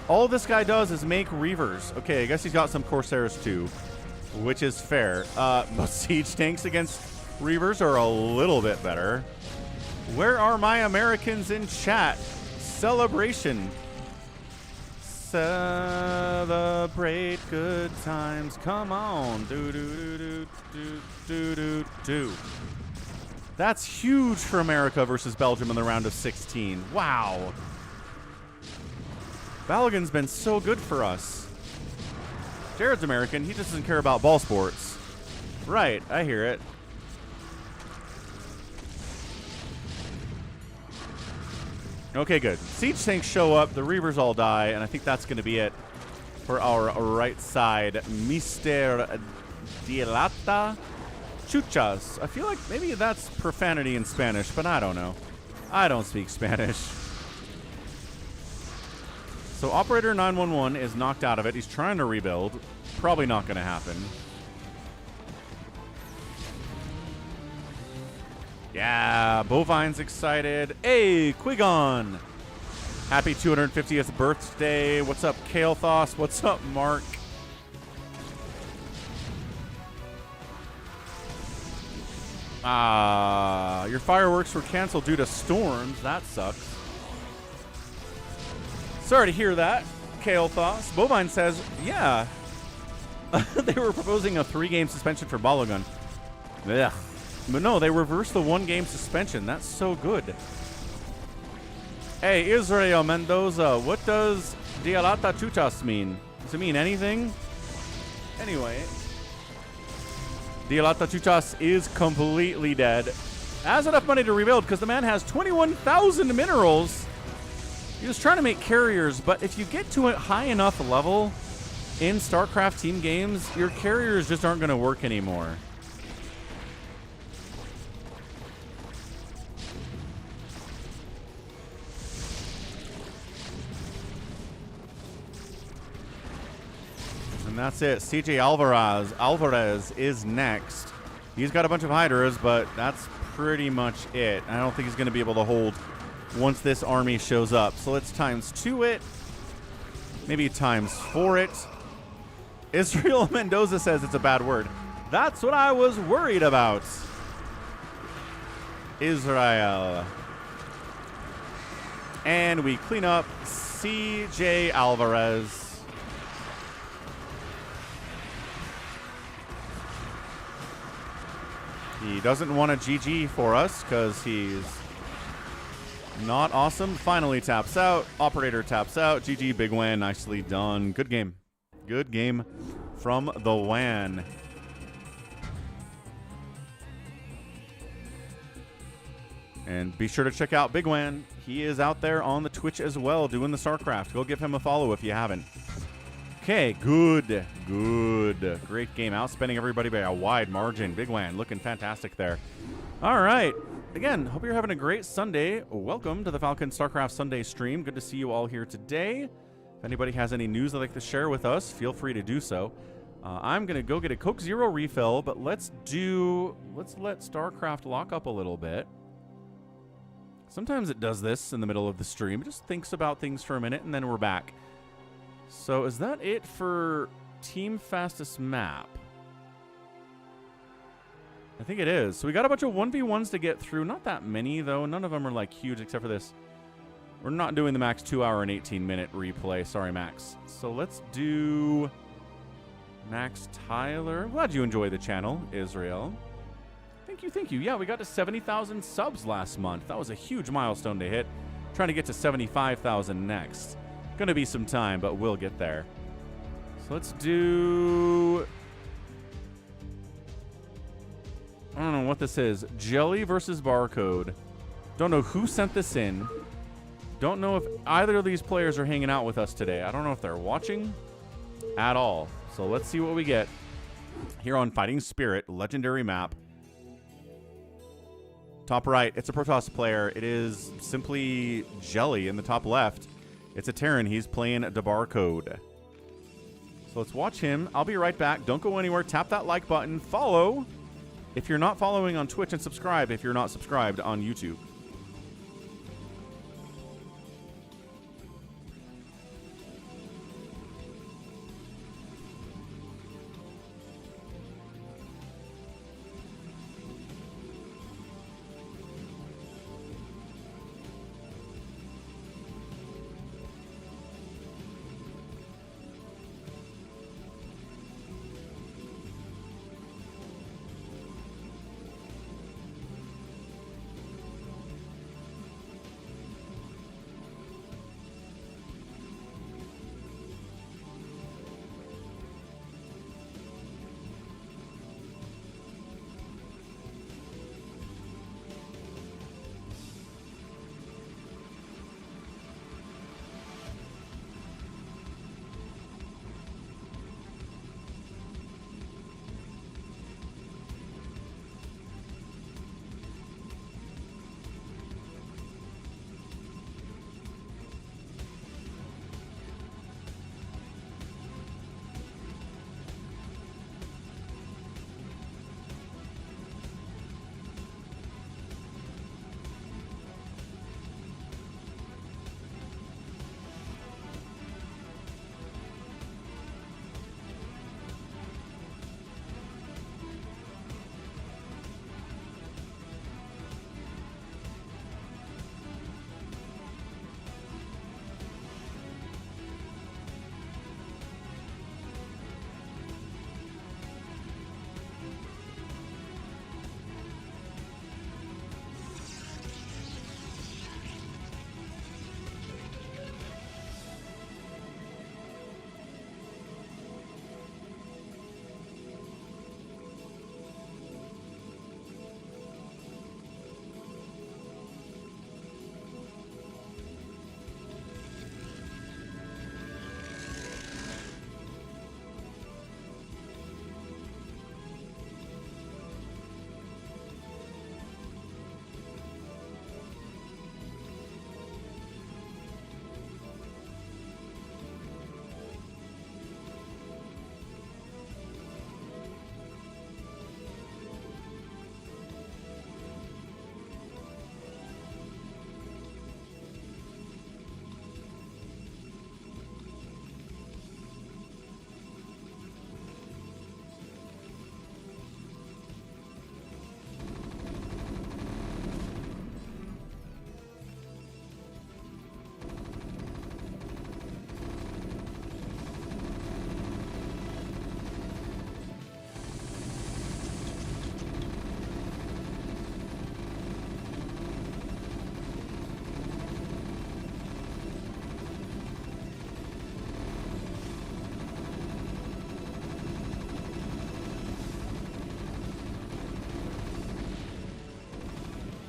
all this guy does is make Reavers. Okay, I guess he's got some Corsairs too, which is fair. Most siege tanks against Reavers are a little bit better. Where are my Americans in chat? Celebration. Celebrate good times. Come on. Do do do do do do do do. That's huge for America versus Belgium in the round of 16. Wow. Balogun's been so good for us. Jared's American. He just doesn't care about ball sports. Right. I hear it. Okay, good. Siege tanks show up, the Reavers all die, and I think that's going to be it for our right side. Mister Dilata Chuchas. I feel like maybe that's profanity in Spanish, but I don't know. I don't speak Spanish. So Operator 911 is knocked out of it. He's trying to rebuild. Probably not going to happen. Yeah, Bovine's excited. Hey, Quigon. Happy 250th birthday. What's up, Kael'thas? What's up, Mark? Your fireworks were canceled due to storms. That sucks. Sorry to hear that, Kael'thas. Bovine says, yeah. They were proposing a 3-game suspension for Balogun. Ugh. But no, they reversed the 1-game suspension. That's so good. Hey, Israel Mendoza, what does Dialata Chuchas mean? Does it mean anything? Anyway, Dialata Chuchas is completely dead. Has enough money to rebuild because the man has 21,000 minerals. He was trying to make carriers, but if you get to a high enough level in StarCraft team games, your carriers just aren't going to work anymore. And that's it. CJ Alvarez is next. He's got a bunch of Hydras, but that's pretty much it. I don't think he's going to be able to hold once this army shows up. So let's ×2 it. Maybe ×4 it. Israel Mendoza says it's a bad word. That's what I was worried about. Israel. And we clean up CJ Alvarez. He doesn't want a GG for us because he's not awesome. Finally taps out. Operator taps out. GG, Bigwan. Nicely done. Good game. Good game from the WAN. And be sure to check out Bigwan. He is out there on the Twitch as well doing the StarCraft. Go give him a follow if you haven't. Okay, good. Great game. Outspending everybody by a wide margin. Bigwan looking fantastic there. All right. Again, hope you're having a great Sunday. Welcome to the Falcon StarCraft Sunday stream. Good to see you all here today. If anybody has any news they'd like to share with us, feel free to do so. I'm going to go get a Coke Zero refill, but let's let StarCraft lock up a little bit. Sometimes it does this in the middle of the stream. It just thinks about things for a minute, and then we're back. So is that it for Team Fastest Map? I think it is. So we got a bunch of 1v1s to get through. Not that many, though. None of them are, like, huge except for this. We're not doing the max 2-hour and 18-minute replay. Sorry, Max. So let's do Max Tyler. Glad you enjoy the channel, Israel. Thank you. Yeah, we got to 70,000 subs last month. That was a huge milestone to hit. Trying to get to 75,000 next. Gonna be some time, but we'll get there. So let's do... I don't know what this is. Jelly versus Barcode. Don't know who sent this in. Don't know if either of these players are hanging out with us today. I don't know if they're watching at all. So let's see what we get here on Fighting Spirit, legendary map. Top right, it's a Protoss player. It is simply Jelly in the top left. It's a Terran. He's playing the Barcode. So let's watch him. I'll be right back. Don't go anywhere. Tap that like button. Follow if you're not following on Twitch, and subscribe if you're not subscribed on YouTube.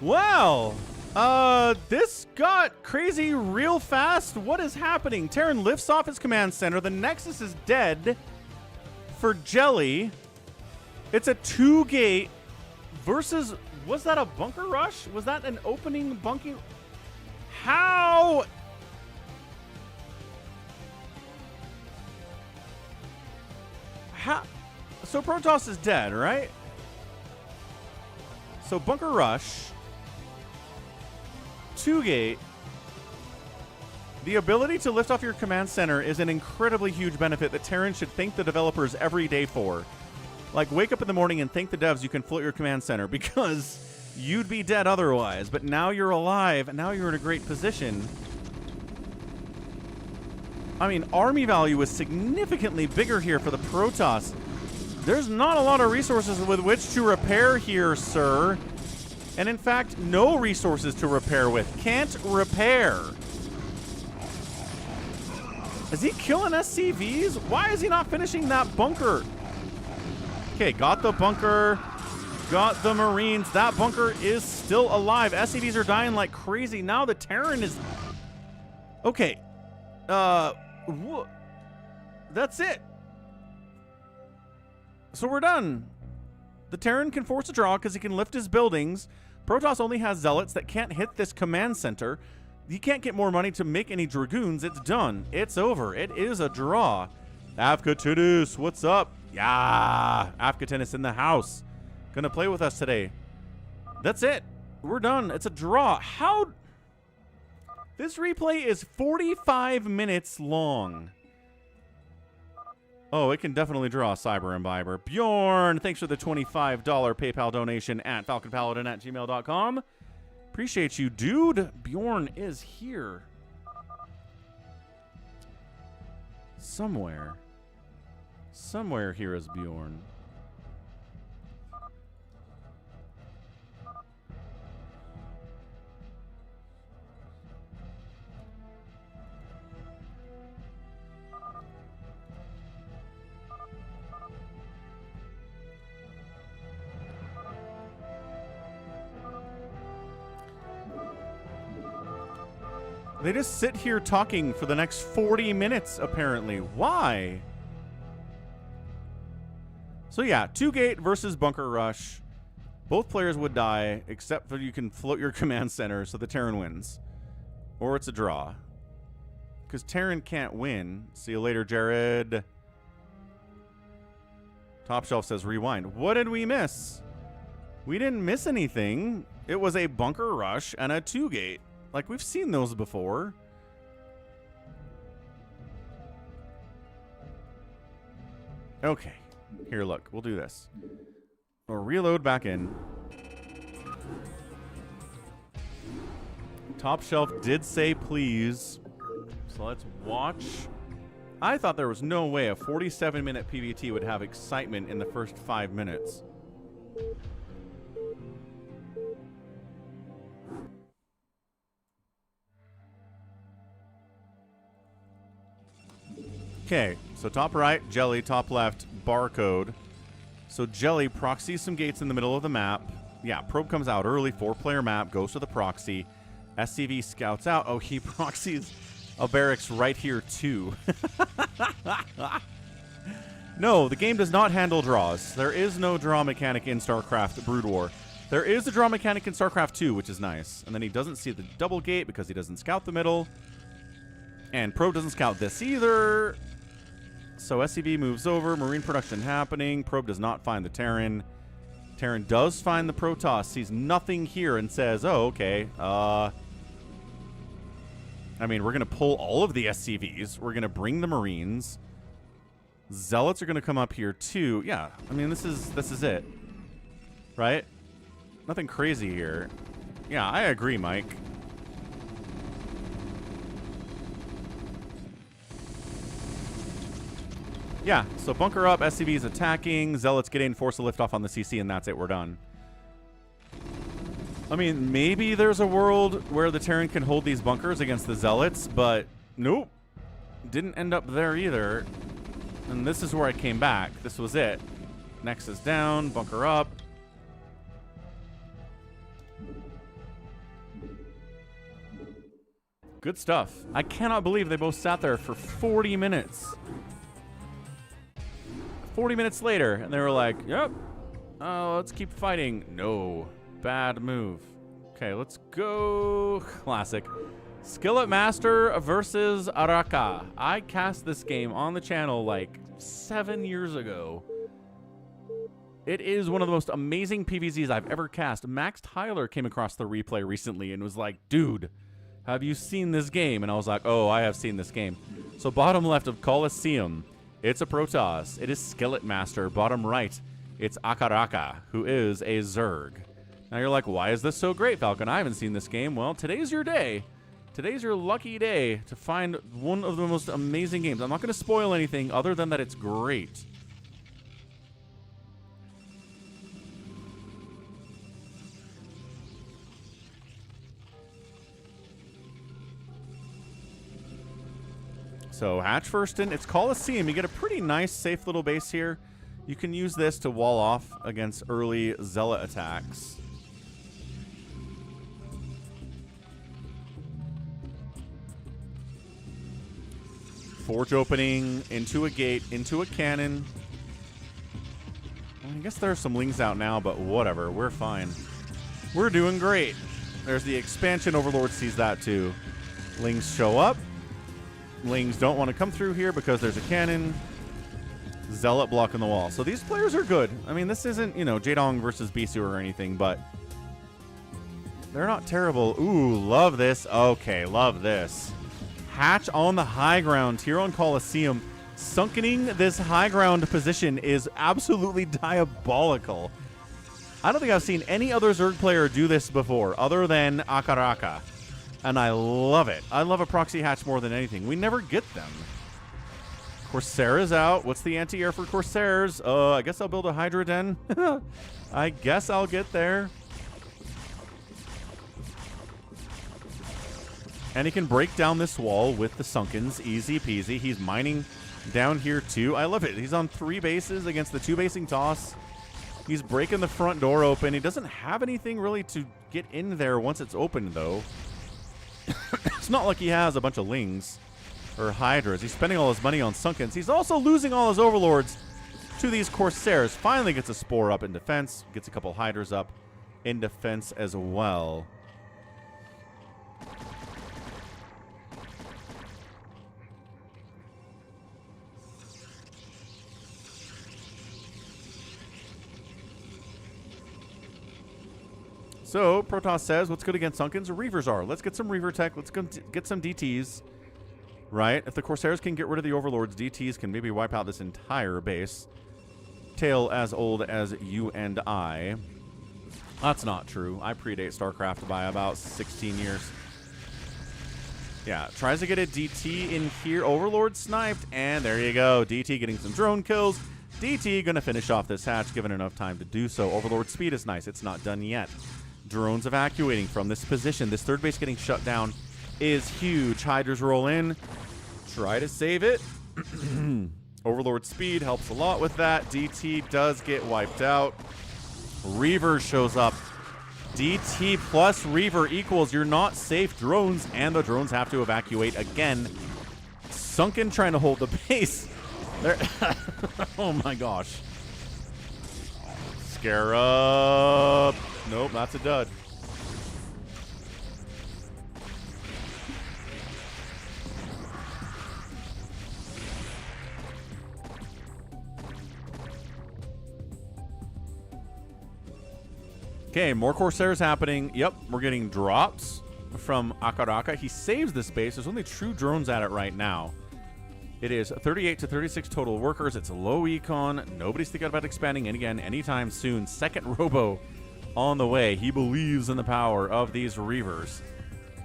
Wow. This got crazy real fast. What is happening? Terran lifts off his command center. The Nexus is dead for Jelly. It's a 2-gate versus... Was that a bunker rush? Was that an opening bunking? How? So Protoss is dead, right? So bunker rush, 2-gate. The ability to lift off your command center is an incredibly huge benefit that Terran should thank the developers every day for. Like, wake up in the morning and thank the devs you can float your command center, because you'd be dead otherwise. But now you're alive, and now you're in a great position. I mean, army value is significantly bigger here for the Protoss. There's not a lot of resources with which to repair here, sir. And in fact, no resources to repair with. Can't repair. Is he killing SCVs? Why is he not finishing that bunker? Okay, got the bunker. Got the Marines. That bunker is still alive. SCVs are dying like crazy. Now the Terran is... Okay. That's it. So we're done. The Terran can force a draw because he can lift his buildings. Protoss only has Zealots that can't hit this command center. He can't get more money to make any Dragoons. It's done. It's over. It is a draw. Afkatinus, what's up? Yeah, Afkatinus in the house. Gonna play with us today. That's it. We're done. It's a draw. How? This replay is 45 minutes long. Oh, it can definitely draw Cyber Imbiber. Bjorn, thanks for the $25 PayPal donation at falconpaladin@gmail.com. Appreciate you, dude. Bjorn is here. Somewhere. Somewhere here is Bjorn. They just sit here talking for the next 40 minutes, apparently. Why? So yeah, 2-gate versus bunker rush. Both players would die, except for you can float your command center, so the Terran wins. Or it's a draw. Because Terran can't win. See you later, Jared. Top Shelf says rewind. What did we miss? We didn't miss anything. It was a bunker rush and a 2-gate. Like, we've seen those before. Okay. Here, look. We'll do this. We'll reload back in. Top Shelf did say please. So let's watch. I thought there was no way a 47-minute PVT would have excitement in the first 5 minutes. Okay, so top right, Jelly, top left, barcode. So Jelly proxies some gates in the middle of the map. Yeah, probe comes out early, 4-player map, goes to the proxy. SCV scouts out. Oh, he proxies a barracks right here too. No, the game does not handle draws. There is no draw mechanic in StarCraft Brood War. There is a draw mechanic in StarCraft 2, which is nice. And then he doesn't see the double gate because he doesn't scout the middle. And probe doesn't scout this either. So SCV moves over. Marine production happening. Probe does not find the Terran. Terran does find the Protoss. Sees nothing here and says, oh, okay. I mean, we're going to pull all of the SCVs. We're going to bring the Marines. Zealots are going to come up here too. Yeah, I mean, this is it. Right? Nothing crazy here. Yeah, I agree, Mike. Yeah, so bunker up, SCV's attacking, Zealots get in, force a liftoff on the CC, and that's it, we're done. I mean, maybe there's a world where the Terran can hold these bunkers against the Zealots, but nope. Didn't end up there either. And this is where I came back. This was it. Nexus down, bunker up. Good stuff. I cannot believe they both sat there for 40 minutes. 40 minutes later, and they were like, yep, let's keep fighting. No, bad move. Okay, let's go. Classic. SkilletMaster versus AKARAKA. I cast this game on the channel like 7 years ago. It is one of the most amazing PVZs I've ever cast. Max Tyler came across the replay recently and was like, dude, have you seen this game? And I was like, oh, I have seen this game. So bottom left of Colosseum, it's a Protoss. It is SkilletMaster. Bottom right, it's AKARAKA, who is a Zerg. Now you're like, why is this so great, Falcon? I haven't seen this game. Well, today's your day. Today's your lucky day to find one of the most amazing games. I'm not going to spoil anything other than that it's great. So hatch first in, it's Colosseum. You get a pretty nice, safe little base here. You can use this to wall off against early zealot attacks. Forge opening, into a gate, into a cannon. Well, I guess there are some lings out now, but whatever. We're fine. We're doing great. There's the expansion. Overlord sees that too. Lings show up. Lings don't want to come through here because there's a cannon. Zealot blocking the wall. So these players are good. I mean, this isn't, you know, Jaedong versus Bisu or anything, but they're not terrible. Ooh, love this. Okay, love this. Hatch on the high ground here on Colosseum. Sunkening this high ground position is absolutely diabolical. I don't think I've seen any other Zerg player do this before other than AKARAKA. And I love it. I love a proxy hatch more than anything. We never get them. Corsair is out. What's the anti-air for Corsairs? I guess I'll build a Hydra Den. I guess I'll get there. And he can break down this wall with the Sunkens. Easy peasy. He's mining down here too. I love it. He's on 3 bases against the 2-basing toss. He's breaking the front door open. He doesn't have anything really to get in there once it's open, though. It's not like he has a bunch of Lings or Hydras. He's spending all his money on Sunkens. He's also losing all his Overlords to these Corsairs. Finally gets a Spore up in defense. Gets a couple Hydras up in defense as well. So, Protoss says, what's good against Sunkens? Reavers are. Let's get some Reaver tech. Let's get some DTs. Right? If the Corsairs can get rid of the Overlords, DTs can maybe wipe out this entire base. Tale as old as you and I. That's not true. I predate StarCraft by about 16 years. Yeah, tries to get a DT in here. Overlord sniped, and there you go. DT getting some drone kills. DT going to finish off this hatch, given enough time to do so. Overlord speed is nice. It's not done yet. Drones evacuating from this position. This third base getting shut down is huge. Hydras roll in. Try to save it. Overlord speed helps a lot with that. DT does get wiped out. Reaver shows up. DT plus Reaver equals you're not safe drones, and the drones have to evacuate again. Sunken trying to hold the base. There. Oh my gosh. Scarab. Nope, that's a dud. Okay, more Corsairs happening. Yep, we're getting drops from AKARAKA. He saves the space. There's only true drones at it right now. It is 38 to 36 total workers. It's low econ. Nobody's thinking about expanding it again anytime soon. Second Robo on the way. He believes in the power of these Reavers.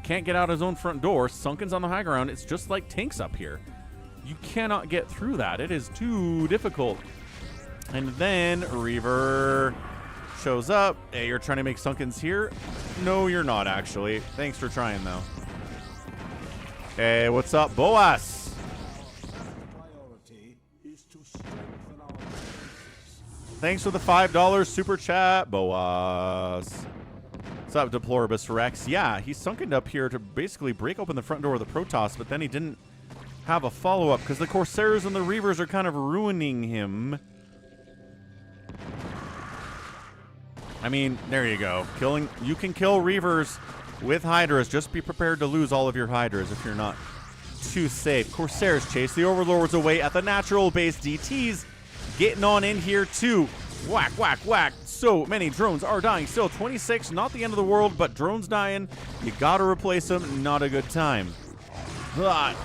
Can't get out his own front door. Sunken's on the high ground. It's just like tanks up here. You cannot get through that. It is too difficult. And then Reaver shows up. Hey, you're trying to make Sunkens here? No, you're not, actually. Thanks for trying, though. Hey, what's up, Boas? Thanks for the $5 super chat, Boas. What's up, Deploribus Rex? Yeah, he's sunken up here to basically break open the front door of the Protoss, but then he didn't have a follow-up because the Corsairs and the Reavers are kind of ruining him. I mean, there you go. You can kill Reavers with Hydras. Just be prepared to lose all of your Hydras if you're not too safe. Corsairs chase the Overlords away at the natural base. DTs getting on in here too. Whack, whack, whack. So many drones are dying. Still 26, not the end of the world, but drones dying. You gotta replace them. Not a good time. Ah.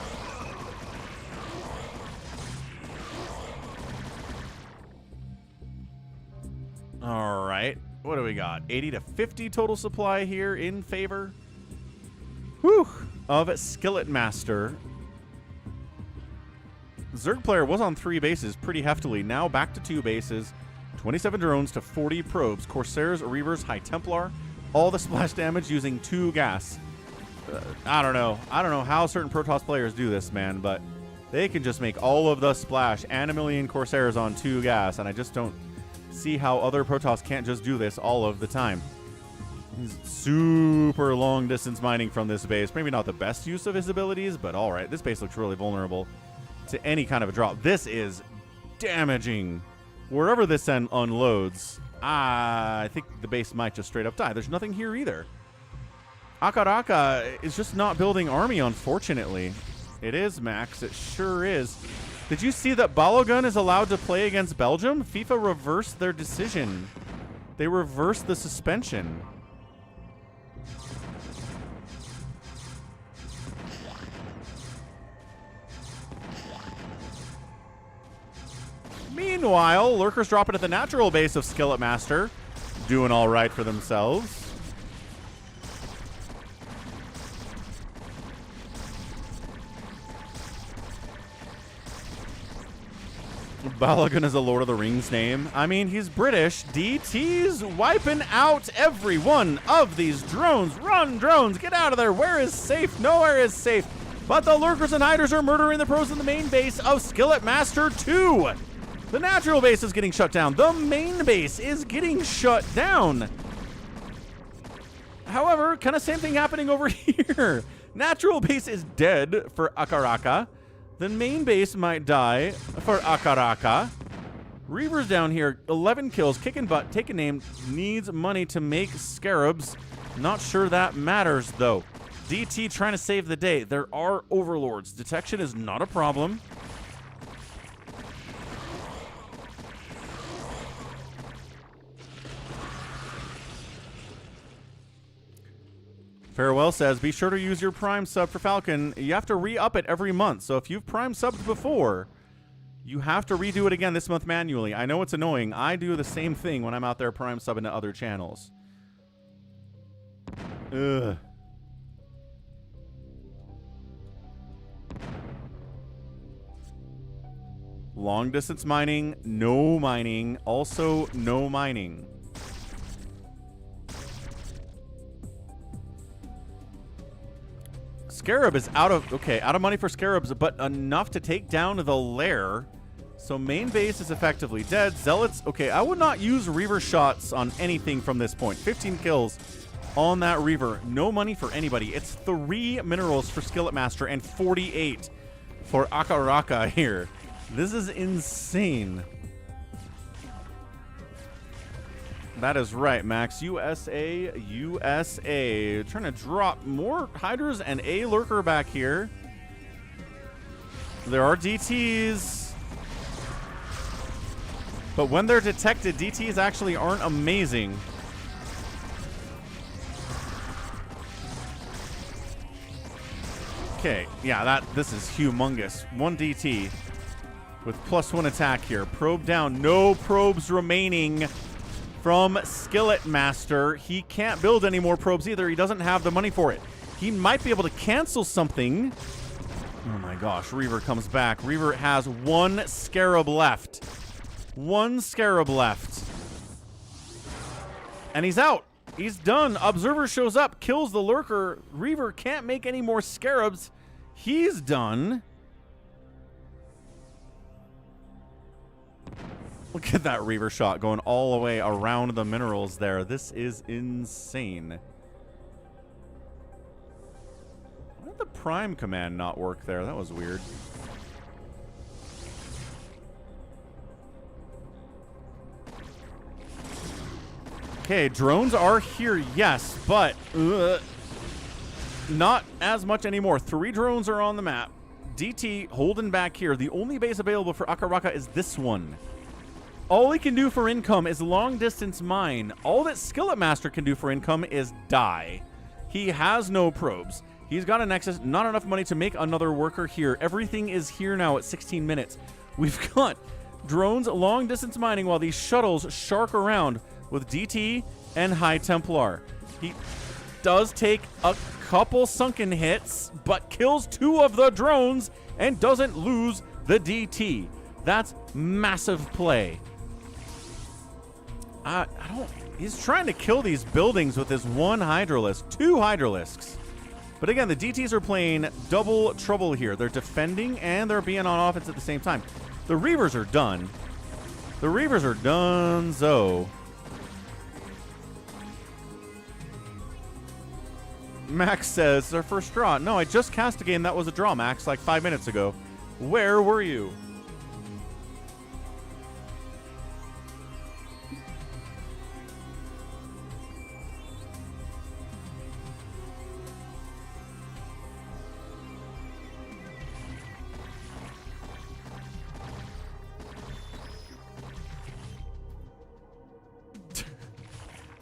All right. What do we got? 80 to 50 total supply here in favor. Whew. Of SkilletMaster. Zerg player was on 3 bases pretty heftily. Now back to 2 bases. 27 drones to 40 probes. Corsairs, Reavers, High Templar. All the splash damage using 2 gas. I don't know. I don't know how certain Protoss players do this, man, but they can just make all of the splash and a million Corsairs on 2 gas, and I just don't see how other Protoss can't just do this all of the time. He's super long distance mining from this base. Maybe not the best use of his abilities, but all right. This base looks really vulnerable to any kind of a drop. This is damaging. Wherever this unloads, I think the base might just straight up die. There's nothing here either. AKARAKA is just not building army, unfortunately. It is, Max. It sure is. Did you see that Balogun is allowed to play against Belgium? FIFA reversed their decision. They reversed the suspension. Meanwhile, lurkers dropping at the natural base of SkilletMaster, doing all right for themselves. Balogun is a Lord of the Rings name. I mean, he's British. DT's wiping out every one of these drones. Run, drones, get out of there. Where is safe? Nowhere is safe. But the lurkers and hiders are murdering the pros in the main base of SkilletMaster 2. The natural base is getting shut down. The main base is getting shut down. However, kind of same thing happening over here. Natural base is dead for AKARAKA. The main base might die for AKARAKA. Reavers down here, 11 kills, kicking butt, taking aim, needs money to make scarabs. Not sure that matters, though. DT trying to save the day. There are overlords. Detection is not a problem. Farewell says, be sure to use your Prime sub for Falcon. You have to re-up it every month. So if you've Prime subbed before, you have to redo it again this month manually. I know it's annoying. I do the same thing when I'm out there Prime subbing to other channels. Ugh. Long distance mining, no mining. Also, no mining. Scarab is out of money for Scarabs, but enough to take down the lair. So main base is effectively dead. Zealots, okay, I would not use Reaver shots on anything from this point. 15 kills on that Reaver. No money for anybody. It's 3 minerals for SkilletMaster and 48 for AKARAKA here. This is insane. That is right, Max. USA, USA. Trying to drop more Hydras and a lurker back here. There are DTs. But when they're detected, DTs actually aren't amazing. Okay, yeah, this is humongous. 1 DT with +1 attack here. Probe down. No probes remaining from SkilletMaster. He can't build any more probes either. He doesn't have the money for it. He might be able to cancel something. Oh my gosh, Reaver comes back. Reaver has 1 Scarab left. 1 Scarab left. And he's out. He's done. Observer shows up, kills the lurker. Reaver can't make any more Scarabs. He's done. Look at that Reaver shot going all the way around the minerals there. This is insane. prime command not work there? That was weird. Okay, drones are here, yes, but not as much anymore. 3 drones are on the map. DT holding back here. The only base available for AKARAKA is this one. All he can do for income is long distance mine. All that SkilletMaster can do for income is die. He has no probes. He's got a Nexus, not enough money to make another worker here. Everything is here now at 16 minutes. We've got drones long distance mining while these shuttles shark around with DT and High Templar. He does take a couple sunken hits, but kills 2 of the drones and doesn't lose the DT. That's massive play. He's trying to kill these buildings with his 1 Hydralisk, 2 Hydralisks. But again, the DTs are playing double trouble here. They're defending and they're being on offense at the same time. The Reavers are done. The Reavers are done-zo. Max says, it's our first draw. No, I just cast a game that was a draw, Max, like 5 minutes ago. Where were you?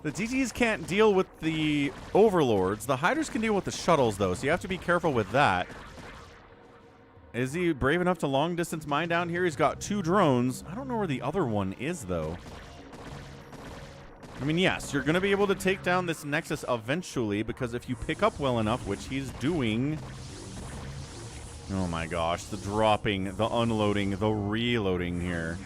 The DTs can't deal with the overlords. The Hydras can deal with the shuttles, though, so you have to be careful with that. Is he brave enough to long distance mine down here? He's got 2 drones. I don't know where the other one is, though. I mean, yes, you're going to be able to take down this Nexus eventually, because if you pick up well enough, which he's doing... Oh my gosh, the dropping, the unloading, the reloading here.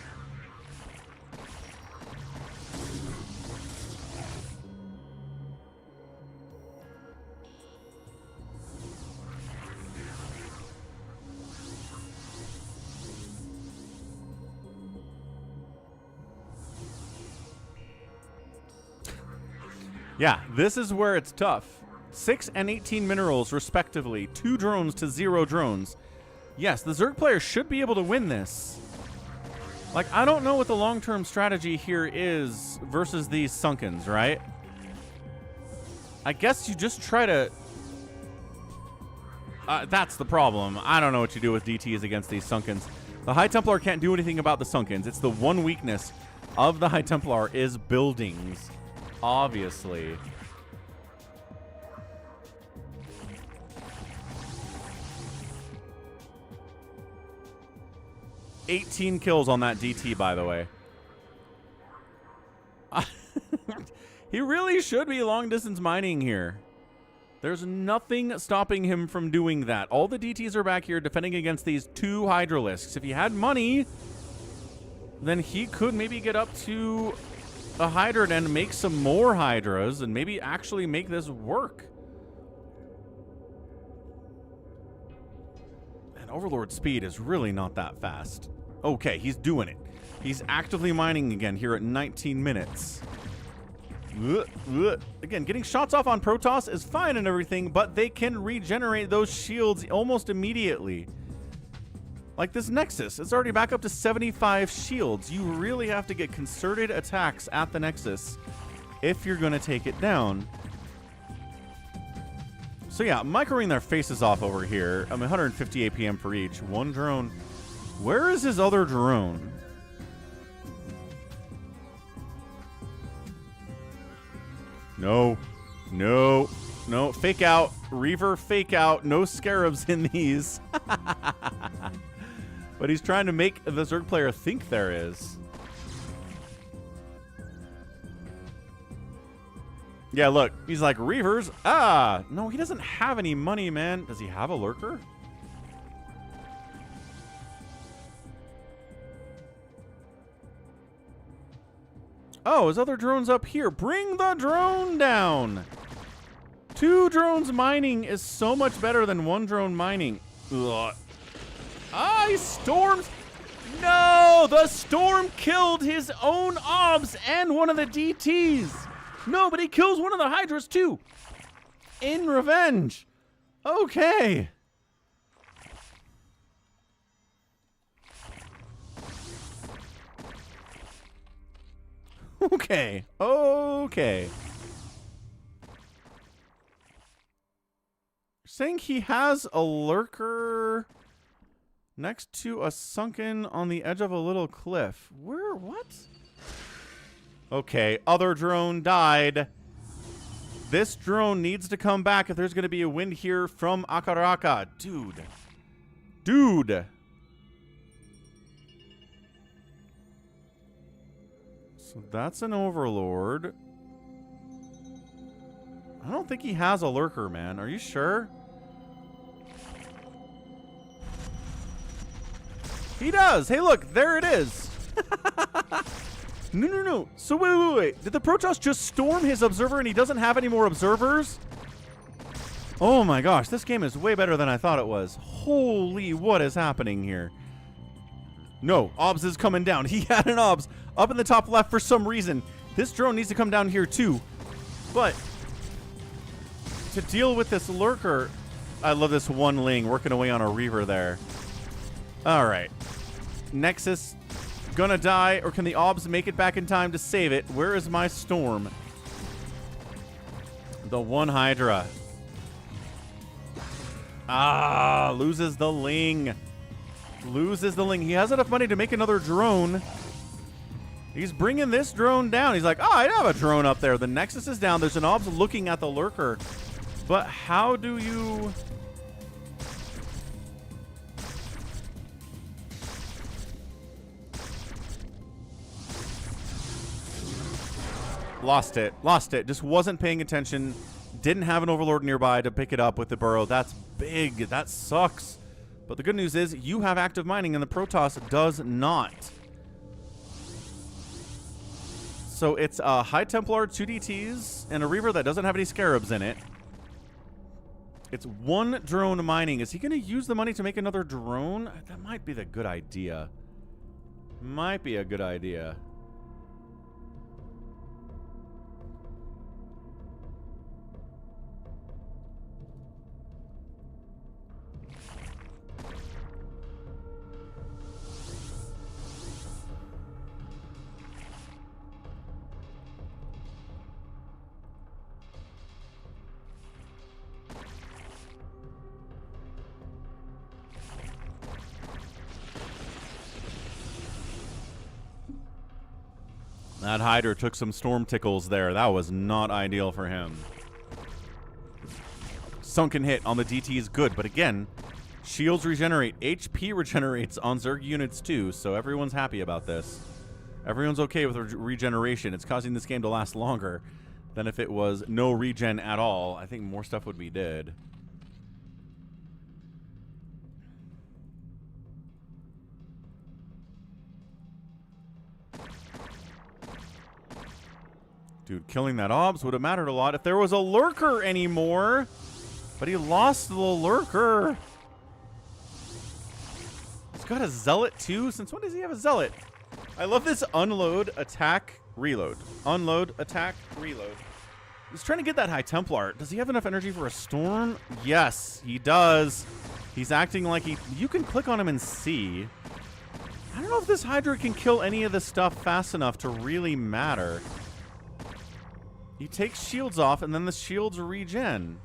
Yeah, this is where it's tough. 6 and 18 minerals, respectively. 2 drones to 0 drones. Yes, the Zerg player should be able to win this. Like, I don't know what the long-term strategy here is versus these Sunkens, right? I guess you just try to... that's the problem. I don't know what you do with DTs against these Sunkens. The High Templar can't do anything about the Sunkens. It's the one weakness of the High Templar is buildings. Obviously. $18 kills on that DT, by the way. He really should be long distance mining here. There's nothing stopping him from doing that. All the DTs are back here defending against these 2 Hydralisks. If he had money, then he could maybe get up to a Hydra and make some more Hydras and maybe actually make this work. And Overlord speed is really not that fast. Okay, he's doing it. He's actively mining again here at 19 minutes. Again, getting shots off on Protoss is fine and everything, but they can regenerate those shields almost immediately. Like this Nexus, it's already back up to 75 shields. You really have to get concerted attacks at the Nexus if you're going to take it down. So yeah, microing their faces off over here. I'm 150 APM for each. 1 drone. Where is his other drone? No. No. No. Fake out. Reaver fake out. No scarabs in these. But he's trying to make the Zerg player think there is. Yeah, look. He's like, Reavers? Ah! No, he doesn't have any money, man. Does he have a lurker? Oh, his other drone's up here. Bring the drone down! 2 drones mining is so much better than 1 drone mining. Ugh. Ah, he storms. No, the storm killed his own obs and one of the DTs. No, but he kills one of the Hydras too. In revenge. Okay. Okay. Okay. Saying he has a lurker next to a sunken on the edge of a little cliff. Where? What? Okay. Other drone died. This drone needs to come back if there's going to be a win here from AKARAKA. Dude. Dude. So that's an overlord. I don't think he has a lurker, man. Are you sure? He does. Hey, look. There it is. No. So wait. Did the Protoss just storm his observer and he doesn't have any more observers? Oh my gosh. This game is way better than I thought it was. Holy, what is happening here? No, OBS is coming down. He had an OBS up in the top left for some reason. This drone needs to come down here too. But to deal with this lurker, I love this one Ling working away on a Reaver there. All right. Nexus gonna die, or can the OBS make it back in time to save it? Where is my storm? The one Hydra. Ah, loses the Ling. Loses the Ling. He has enough money to make another drone. He's bringing this drone down. He's like, oh, I have a drone up there. The Nexus is down. There's an OBS looking at the lurker. But how do you... Lost it. Just wasn't paying attention. Didn't have an overlord nearby to pick it up with the burrow. That's big. That sucks. But the good news is you have active mining and the Protoss does not. So it's a High Templar, 2 DTs, and a Reaver that doesn't have any Scarabs in it. It's one drone mining. Is he going to use the money to make another drone? That might be the good idea. Might be a good idea. That Hydra took some storm tickles there. That was not ideal for him. Sunken hit on the DT is good, but again, shields regenerate. HP regenerates on Zerg units too, so everyone's happy about this. Everyone's okay with regeneration. It's causing this game to last longer than if it was no regen at all. I think more stuff would be dead. Dude, killing that OBS would have mattered a lot if there was a lurker anymore. But he lost the lurker. He's got a zealot too. Since when does he have a zealot? I love this unload, attack, reload. Unload, attack, reload. He's trying to get that High Templar. Does he have enough energy for a storm? Yes, he does. He's acting like he... You can click on him and see. I don't know if this Hydra can kill any of this stuff fast enough to really matter. He takes shields off, and then the shields regen.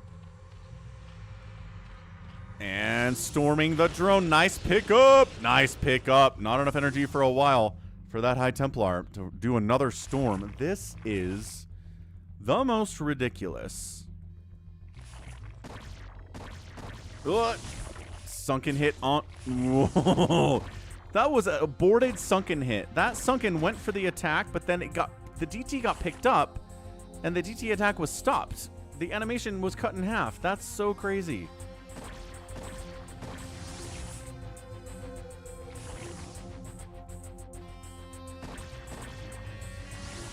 And storming the drone. Nice pickup. Nice pickup. Not enough energy for a while for that High Templar to do another storm. This is the most ridiculous. Ugh. Sunken hit on... Whoa. That was a boarded sunken hit. That sunken went for the attack, but then it got... The DT got picked up. And the DT attack was stopped. The animation was cut in half. That's so crazy.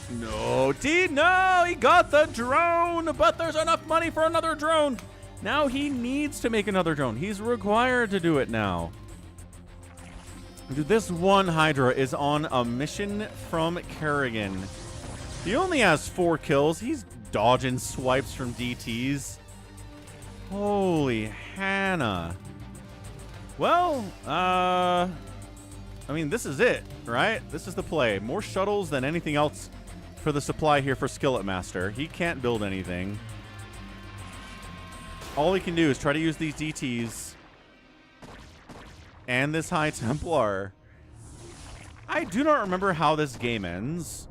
No, no, he got the drone, but there's enough money for another drone. Now he needs to make another drone. He's required to do it now. Dude, this one Hydra is on a mission from Kerrigan. He only has 4 kills. He's dodging swipes from DTs. Holy Hannah. Well, I mean, this is it, right? This is the play. More shuttles than anything else for the supply here for SkilletMaster. He can't build anything. All he can do is try to use these DTs and this High Templar. I do not remember how this game ends.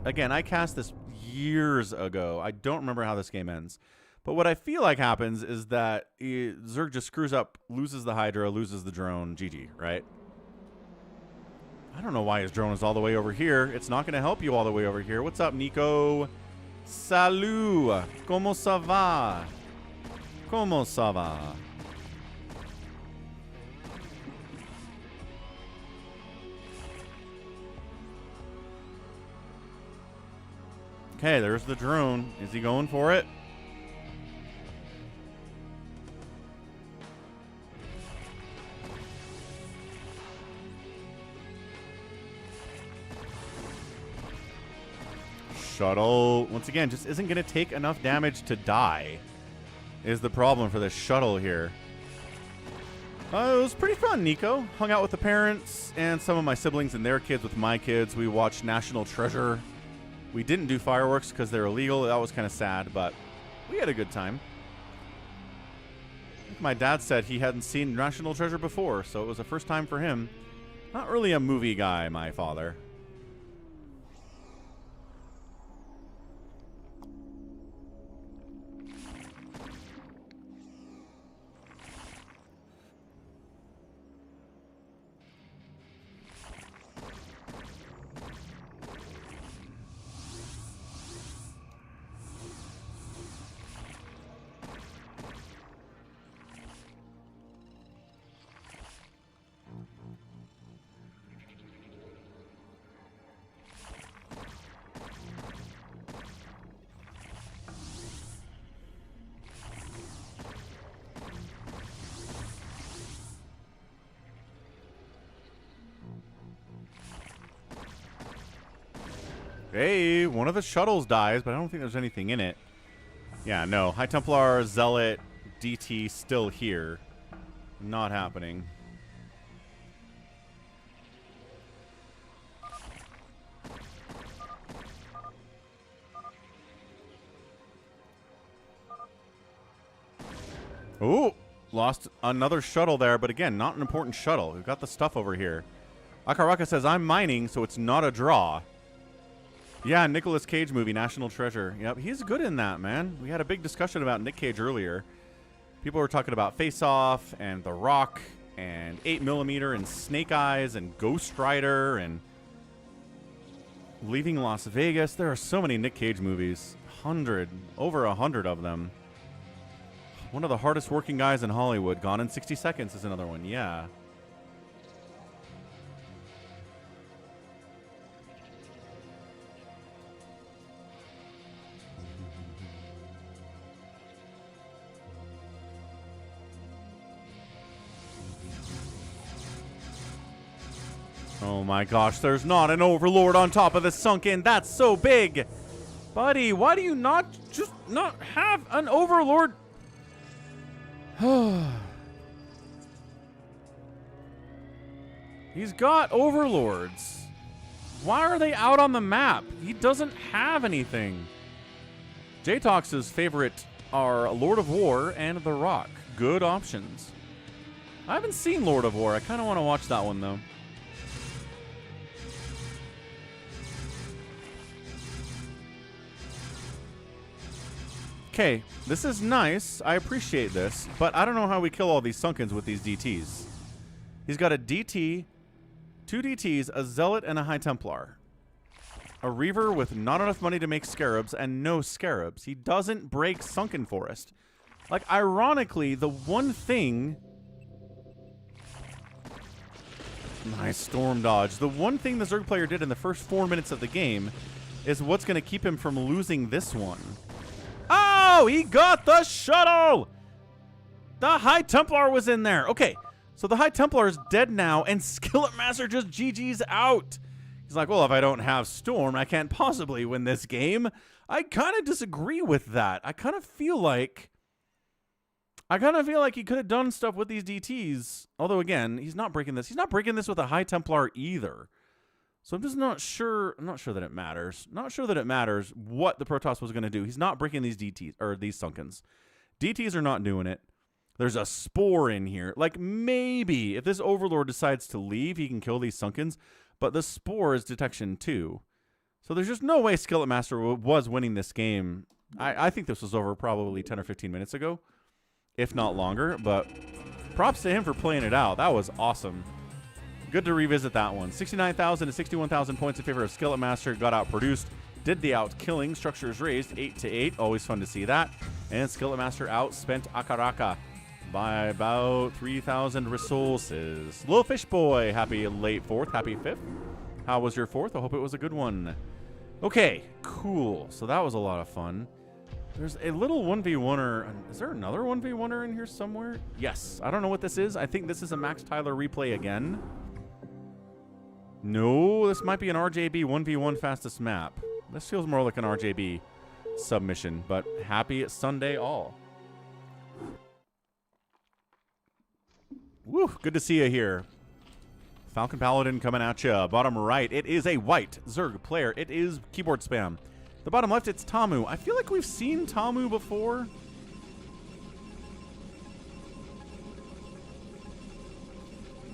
Again, I cast this years ago. I don't remember how this game ends. But what I feel like happens is that Zerg just screws up, loses the Hydra, loses the drone, GG, right? I don't know why his drone is all the way over here. It's not going to help you all the way over here. What's up, Nico? Salut. Comment ça va? Comment ça va? Okay, there's the drone. Is he going for it? Shuttle, once again, just isn't going to take enough damage to die, is the problem for this shuttle here. It was pretty fun, Nico. Hung out with the parents and some of my siblings and their kids with my kids. We watched National Treasure. We didn't do fireworks because they're illegal. That was kind of sad, but we had a good time. My dad said he hadn't seen National Treasure before, so it was the first time for him. Not really a movie guy, my father. Hey, one of the shuttles dies, but I don't think there's anything in it. Yeah, no. High Templar, Zealot, DT still here. Not happening. Ooh, lost another shuttle there, but again, not an important shuttle. We've got the stuff over here. AKARAKA says, I'm mining, so it's not a draw. Yeah, Nicolas Cage movie, National Treasure. Yep, he's good in that, man. We had a big discussion about Nick Cage earlier. People were talking about Face Off and The Rock and 8mm and Snake Eyes and Ghost Rider and Leaving Las Vegas. There are so many Nick Cage movies. Over 100 of them. One of the hardest working guys in Hollywood. Gone in 60 Seconds is another one. Yeah. Oh my gosh, there's not an overlord on top of the sunken. That's so big. Buddy, why do you not have an overlord? He's got overlords. Why are they out on the map? He doesn't have anything. J-Tox's favorite are Lord of War and The Rock. Good options. I haven't seen Lord of War. I kind of want to watch that one, though. Okay, this is nice. I appreciate this, but I don't know how we kill all these Sunkens with these DTs. He's got a DT, 2 DTs, a Zealot, and a High Templar. A Reaver with not enough money to make Scarabs and no Scarabs. He doesn't break Sunken Forest. Like, ironically, the one thing... Nice Storm Dodge. The one thing the Zerg player did in the first 4 minutes of the game is what's going to keep him from losing this one. Oh, he got the shuttle! The High Templar was in there. Okay, so the High Templar is dead now, and SkilletMaster just GG's out. He's like, well, if I don't have Storm, I can't possibly win this game. I kind of disagree with that. I kind of feel like he could have done stuff with these DTs. Although, again, he's not breaking this. He's not breaking this with a High Templar either. So I'm just not sure. I'm not sure that it matters. Not sure that it matters what the Protoss was going to do. He's not breaking these DTs, or these Sunkens. DTs are not doing it. There's a Spore in here. Like, maybe if this Overlord decides to leave, he can kill these Sunkens. But the Spore is detection too. So there's just no way SkilletMaster was winning this game. I think this was over probably 10 or 15 minutes ago, if not longer. But props to him for playing it out. That was awesome. Good to revisit that one. 69,000 to 61,000 points in favor of SkilletMaster. Got outproduced. Did the out-killing. Structures raised 8-8. Always fun to see that. And SkilletMaster outspent AKARAKA by about 3,000 resources. Little Fish Boy, happy late 4th. Happy 5th. How was your 4th? I hope it was a good one. Okay, cool. So that was a lot of fun. There's a little 1v1er. Is there another 1v1er in here somewhere? Yes. I don't know what this is. I think this is a Max Tyler replay again. No, this might be an RJB 1v1 fastest map. This feels more like an RJB submission, but happy Sunday all. Woo, good to see you here. Falcon Paladin coming at you. Bottom right, it is a white Zerg player. It is keyboard spam. The bottom left, it's Tamoo. I feel like we've seen Tamoo before.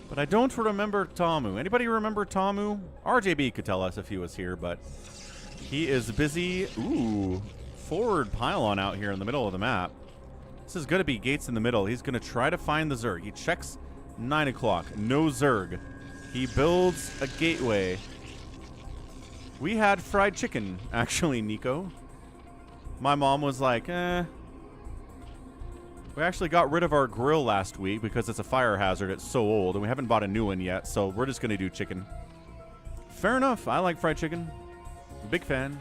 But I don't remember Tamoo. Anybody remember Tamoo? RJB could tell us if he was here, but he is busy. Ooh, forward pylon out here in the middle of the map. This is going to be gates in the middle. He's going to try to find the Zerg. He checks 9 o'clock. No Zerg. He builds a gateway. We had fried chicken, actually, Nico. My mom was like, We actually got rid of our grill last week because it's a fire hazard. It's so old, and we haven't bought a new one yet, so we're just going to do chicken. Fair enough. I like fried chicken. Big fan.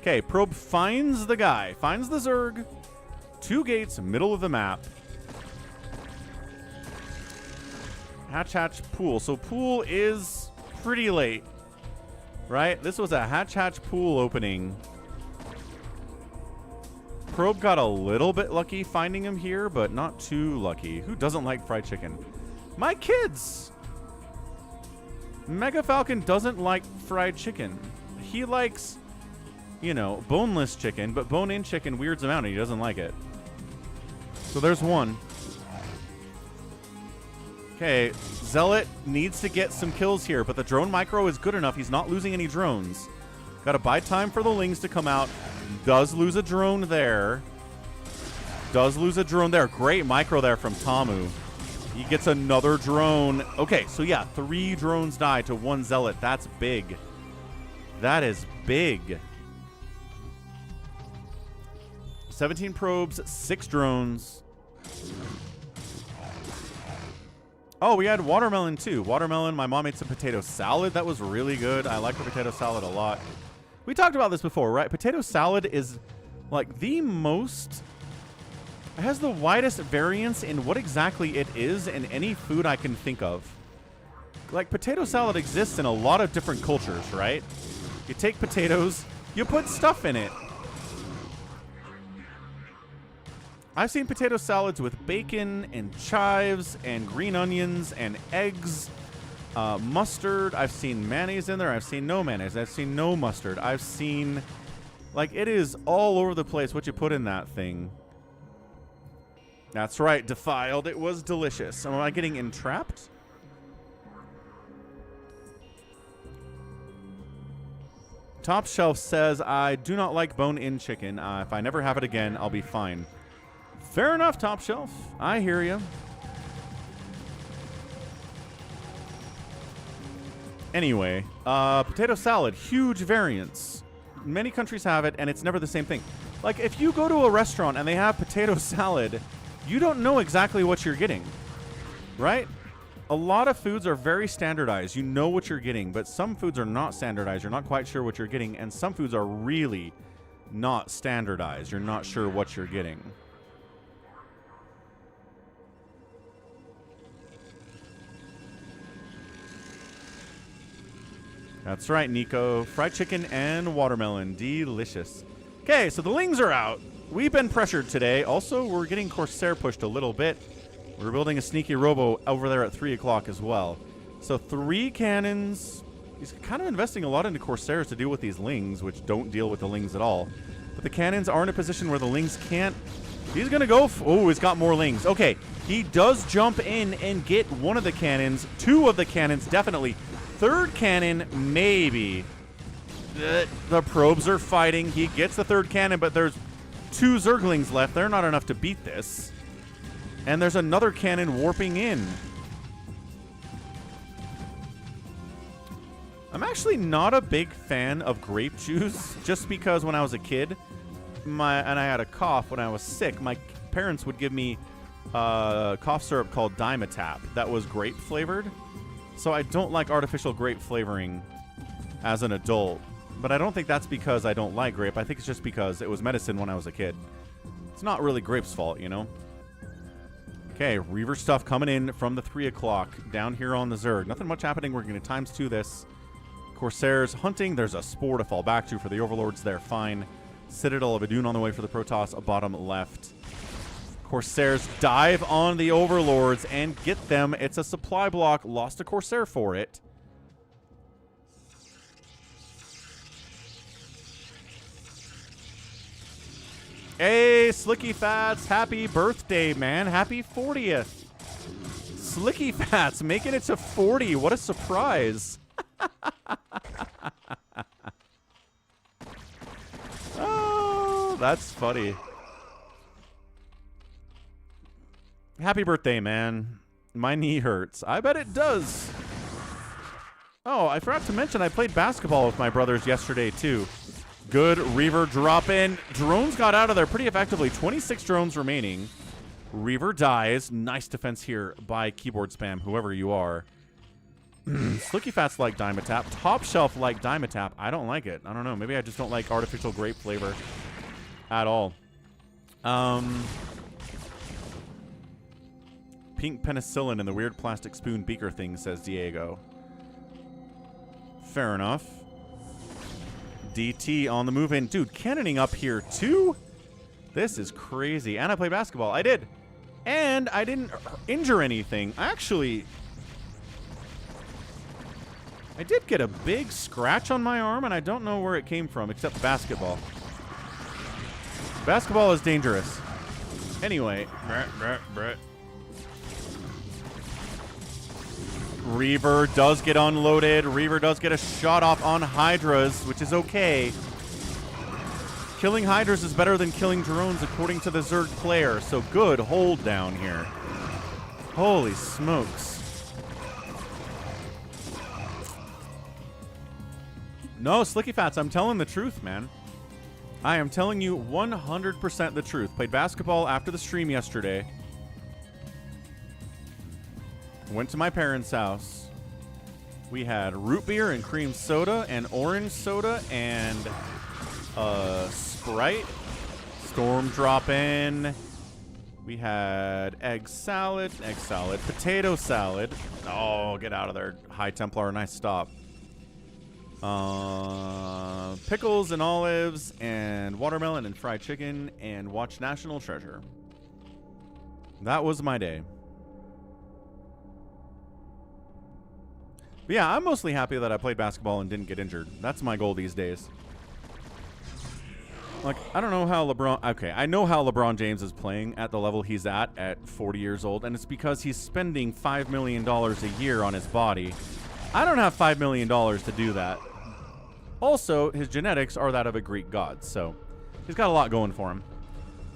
Okay, Probe finds the guy. Finds the Zerg. 2 gates, middle of the map. Hatch, pool. So pool is pretty late, right? This was a hatch, pool opening. Probe got a little bit lucky finding him here, but not too lucky. Who doesn't like fried chicken? My kids! Mega Falcon doesn't like fried chicken. He likes, you know, boneless chicken, but bone-in chicken weirds him out and he doesn't like it. So there's one. Okay, Zealot needs to get some kills here, but the drone micro is good enough. He's not losing any drones. Gotta buy time for the Lings to come out. Does lose a drone there. Does lose a drone there. Great micro there from Tamoo. He gets another drone. Okay, so yeah, 3 drones die to 1 Zealot. That's big. That is big. 17 probes, 6 drones. Oh, we had watermelon too. Watermelon, my mom made some potato salad. That was really good. I like her potato salad a lot. We talked about this before, right? Potato salad is like the most... It has the widest variance in what exactly it is in any food I can think of. Like, potato salad exists in a lot of different cultures, right? You take potatoes, you put stuff in it. I've seen potato salads with bacon and chives and green onions and eggs. Mustard. I've seen mayonnaise in there. I've seen no mayonnaise. I've seen no mustard. I've seen, like, it is all over the place what you put in that thing. That's right, defiled. It was delicious. Am I getting entrapped? Top Shelf says, I do not like bone-in chicken. If I never have it again, I'll be fine. Fair enough, Top Shelf. I hear you. Anyway, potato salad, huge variance. Many countries have it, and it's never the same thing. Like, if you go to a restaurant and they have potato salad, you don't know exactly what you're getting, right? A lot of foods are very standardized. You know what you're getting, but some foods are not standardized. You're not quite sure what you're getting, and some foods are really not standardized. You're not sure what you're getting. That's right, Nico. Fried chicken and watermelon. Delicious. Okay, so the Lings are out. We've been pressured today. Also, we're getting Corsair pushed a little bit. We're building a sneaky robo over there at 3 o'clock as well. So 3 cannons, He's kind of investing a lot into Corsairs to deal with these Lings, which don't deal with the Lings at all. But the cannons are in a position where the Lings can't. He's going to go. Oh, he's got more Lings. Okay, he does jump in and get one of the cannons. Two of the cannons, definitely. Third cannon, maybe. The probes are fighting. He gets the third cannon, but there's two Zerglings left. They're not enough to beat this. And there's another cannon warping in. I'm actually not a big fan of grape juice, just because when I was a kid, and I had a cough when I was sick, my parents would give me cough syrup called Dimetap that was grape flavored. So I don't like artificial grape flavoring as an adult. But I don't think that's because I don't like grape. I think it's just because it was medicine when I was a kid. It's not really grape's fault, you know? Okay, Reaver stuff coming in from the 3 o'clock down here on the Zerg. Nothing much happening. We're going to ×2 this. Corsairs hunting. There's a Spore to fall back to for the Overlords there. Fine. Citadel of Adun on the way for the Protoss. Bottom left. Corsairs dive on the Overlords and get them. It's a supply block. Lost a Corsair for it. Hey, Slicky Fats. Happy birthday, man. Happy 40th. Slicky Fats making it to 40. What a surprise. Oh, that's funny. Happy birthday, man. My knee hurts. I bet it does. Oh, I forgot to mention I played basketball with my brothers yesterday, too. Good Reaver drop in. Drones got out of there pretty effectively. 26 drones remaining. Reaver dies. Nice defense here by keyboard spam, whoever you are. Slicky Fats like Dimetap. Top Shelf like Dimetap. I don't like it. I don't know. Maybe I just don't like artificial grape flavor at all. Pink penicillin in the weird plastic spoon beaker thing, says Diego. Fair enough. DT on the move in. Dude, cannoning up here too? This is crazy. And I play basketball. I did. And I didn't injure anything. Actually, I did get a big scratch on my arm, and I don't know where it came from, except basketball. Basketball is dangerous. Anyway. Reaver does get unloaded. Reaver does get a shot off on Hydras, which is okay. Killing Hydras is better than killing drones, according to the Zerg player. So good hold down here. Holy smokes. No, Slicky Fats, I'm telling the truth, man. I am telling you 100% the truth. Played basketball after the stream yesterday. Went to my parents' house. We had root beer and cream soda and orange soda and Sprite. Storm drop in. We had egg salad, potato salad. Oh, get out of there, High Templar. Nice stop. Pickles and olives and watermelon and fried chicken and watch National Treasure. That was my day. But yeah, I'm mostly happy that I played basketball and didn't get injured. That's my goal these days. Like, I don't know how LeBron... Okay, I know how LeBron James is playing at the level he's at 40 years old, and it's because he's spending $5 million a year on his body. I don't have $5 million to do that. Also, his genetics are that of a Greek god, so he's got a lot going for him.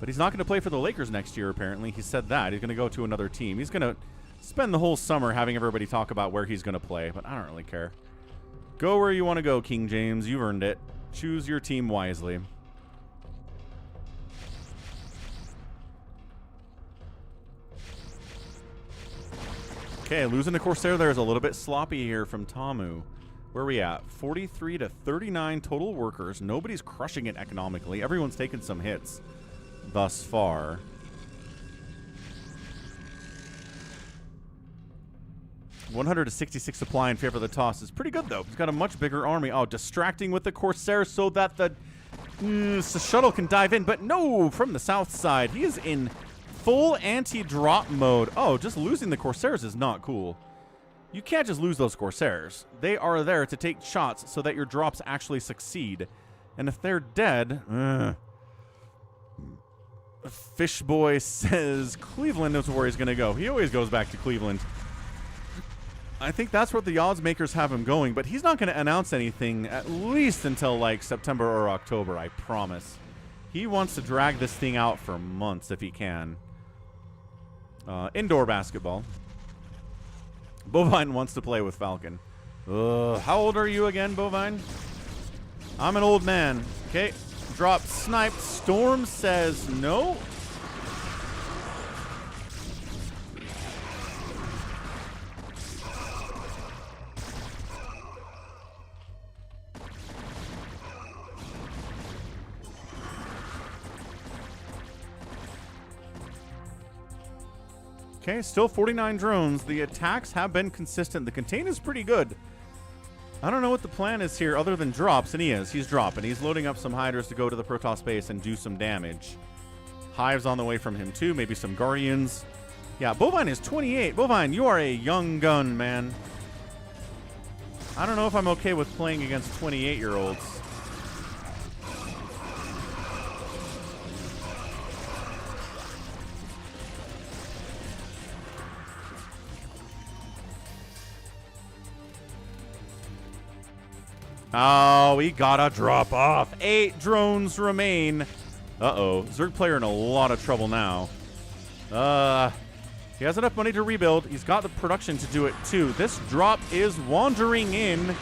But he's not going to play for the Lakers next year, apparently. He said that. He's going to go to another team. He's going to spend the whole summer having everybody talk about where he's going to play, but I don't really care. Go where you want to go, King James. You've earned it. Choose your team wisely. Okay, losing the Corsair there is a little bit sloppy here from Tamoo. Where are we at? 43 to 39 total workers. Nobody's crushing it economically. Everyone's taken some hits thus far. $166 supply in favor of the toss is pretty good, though. He's got a much bigger army. Oh, distracting with the Corsair so that the shuttle can dive in. But no, from the south side. He is in full anti-drop mode. Oh, just losing the Corsairs is not cool. You can't just lose those Corsairs. They are there to take shots so that your drops actually succeed. And if they're dead... Fishboy says Cleveland knows where he's going to go. He always goes back to Cleveland. I think that's what the odds makers have him going, but he's not going to announce anything at least until like September or October, I promise. He wants to drag this thing out for months if he can. Indoor basketball. Bovine wants to play with Falcon. How old are you again, Bovine? I'm an old man. Okay. Drop sniped. Storm says no. Okay, still 49 drones. The attacks have been consistent. The contain is pretty good. I don't know what the plan is here other than drops, and he is. He's dropping. He's loading up some Hydras to go to the Protoss base and do some damage. Hive's on the way from him, too. Maybe some Guardians. Yeah, Bovine is 28. Bovine, you are a young gun, man. I don't know if I'm okay with playing against 28-year-olds. Oh, we gotta drop off. 8 drones remain. Uh-oh. Zerg player in a lot of trouble now. He has enough money to rebuild. He's got the production to do it, too. This drop is wandering in.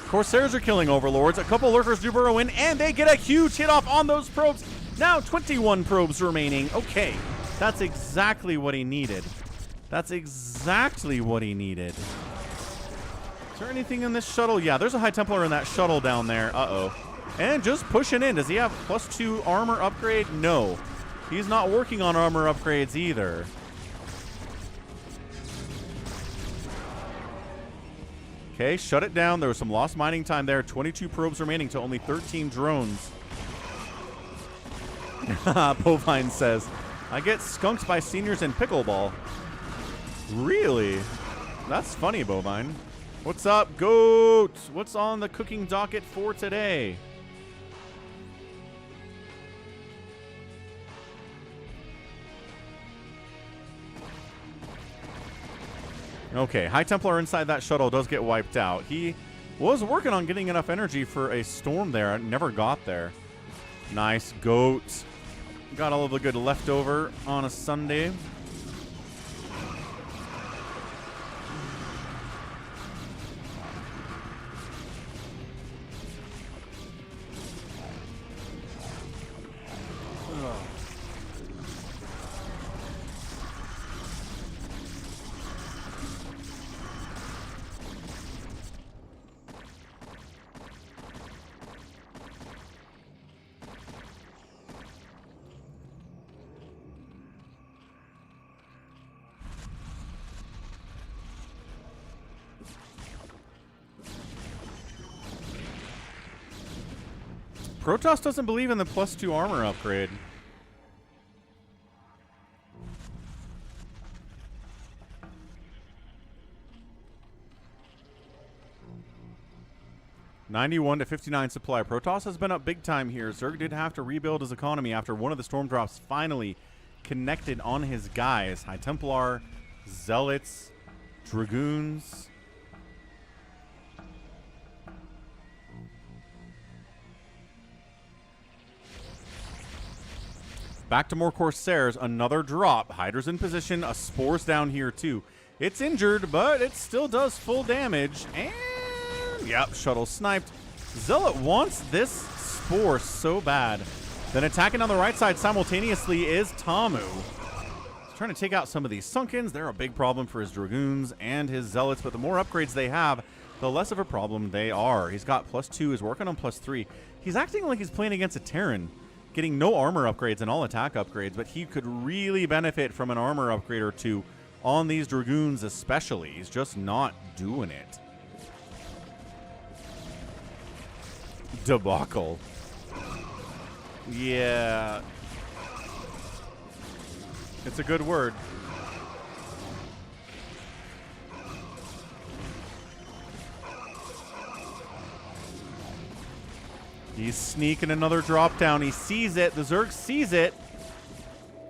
Corsairs are killing Overlords. A couple Lurkers do burrow in, and they get a huge hit off on those probes. Now 21 probes remaining. Okay. That's exactly what he needed. That's exactly what he needed. Is there anything in this shuttle? Yeah, there's a High Templar in that shuttle down there. Uh-oh. And just pushing in. Does he have +2 armor upgrade? No. He's not working on armor upgrades either. Okay, shut it down. There was some lost mining time there. 22 probes remaining to only 13 drones. Bovine says, I get skunked by seniors in pickleball. Really? That's funny, Bovine. What's up, Goat? What's on the cooking docket for today? Okay, High Templar inside that shuttle does get wiped out. He was working on getting enough energy for a storm there. Never got there. Nice, Goat. Got all of the good leftover on a Sunday. Protoss doesn't believe in the +2 armor upgrade. $91 to $59 supply. Protoss has been up big time here. Zerg did have to rebuild his economy after one of the storm drops finally connected on his guys. High Templar, Zealots, Dragoons. Back to more Corsairs. Another drop. Hydra's in position. A Spore's down here, too. It's injured, but it still does full damage. And, yep, shuttle sniped. Zealot wants this Spore so bad. Then attacking on the right side simultaneously is Tamoo. He's trying to take out some of these Sunkens. They're a big problem for his Dragoons and his Zealots, but the more upgrades they have, the less of a problem they are. He's got +2. He's working on +3. He's acting like he's playing against a Terran. Getting no armor upgrades and all attack upgrades, but he could really benefit from an armor upgrade or two on these Dragoons especially. He's just not doing it. Debacle. Yeah. It's a good word. He's sneaking another drop down. He sees it. The Zerg sees it.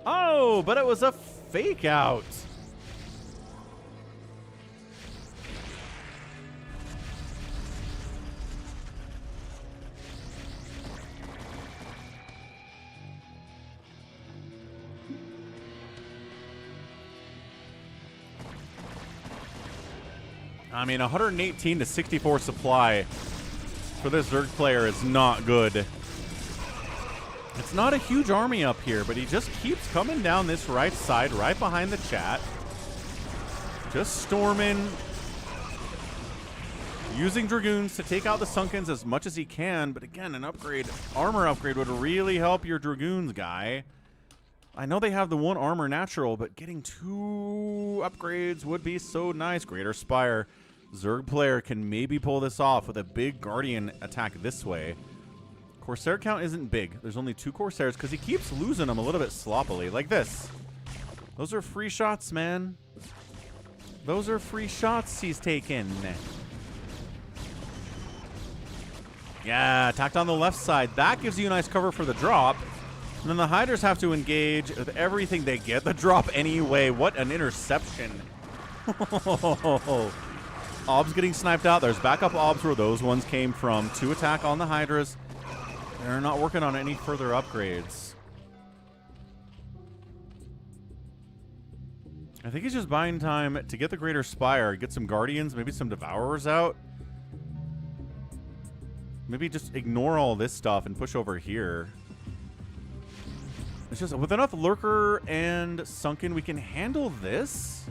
Oh, but it was a fake out. I mean, 118 to 64 supply for this Zerg player is not good. It's not a huge army up here, but he just keeps coming down this right side, right behind the chat. Just storming. Using Dragoons to take out the Sunkens as much as he can. But again, an upgrade, armor upgrade would really help your Dragoons guy. I know they have the 1 armor natural, but getting 2 upgrades would be so nice. Greater Spire. Zerg player can maybe pull this off with a big Guardian attack this way. Corsair count isn't big. There's only 2 Corsairs because he keeps losing them a little bit sloppily, like this. Those are free shots, man. Those are free shots he's taking. Yeah, attacked on the left side. That gives you a nice cover for the drop. And then the Hydras have to engage with everything they get. The drop anyway. What an interception. Obs getting sniped out. There's backup Obs where those ones came from. 2 attack on the Hydras. They're not working on any further upgrades. I think he's just buying time to get the Greater Spire, get some Guardians, maybe some Devourers out. Maybe just ignore all this stuff and push over here. It's just with enough Lurker and Sunken, we can handle this.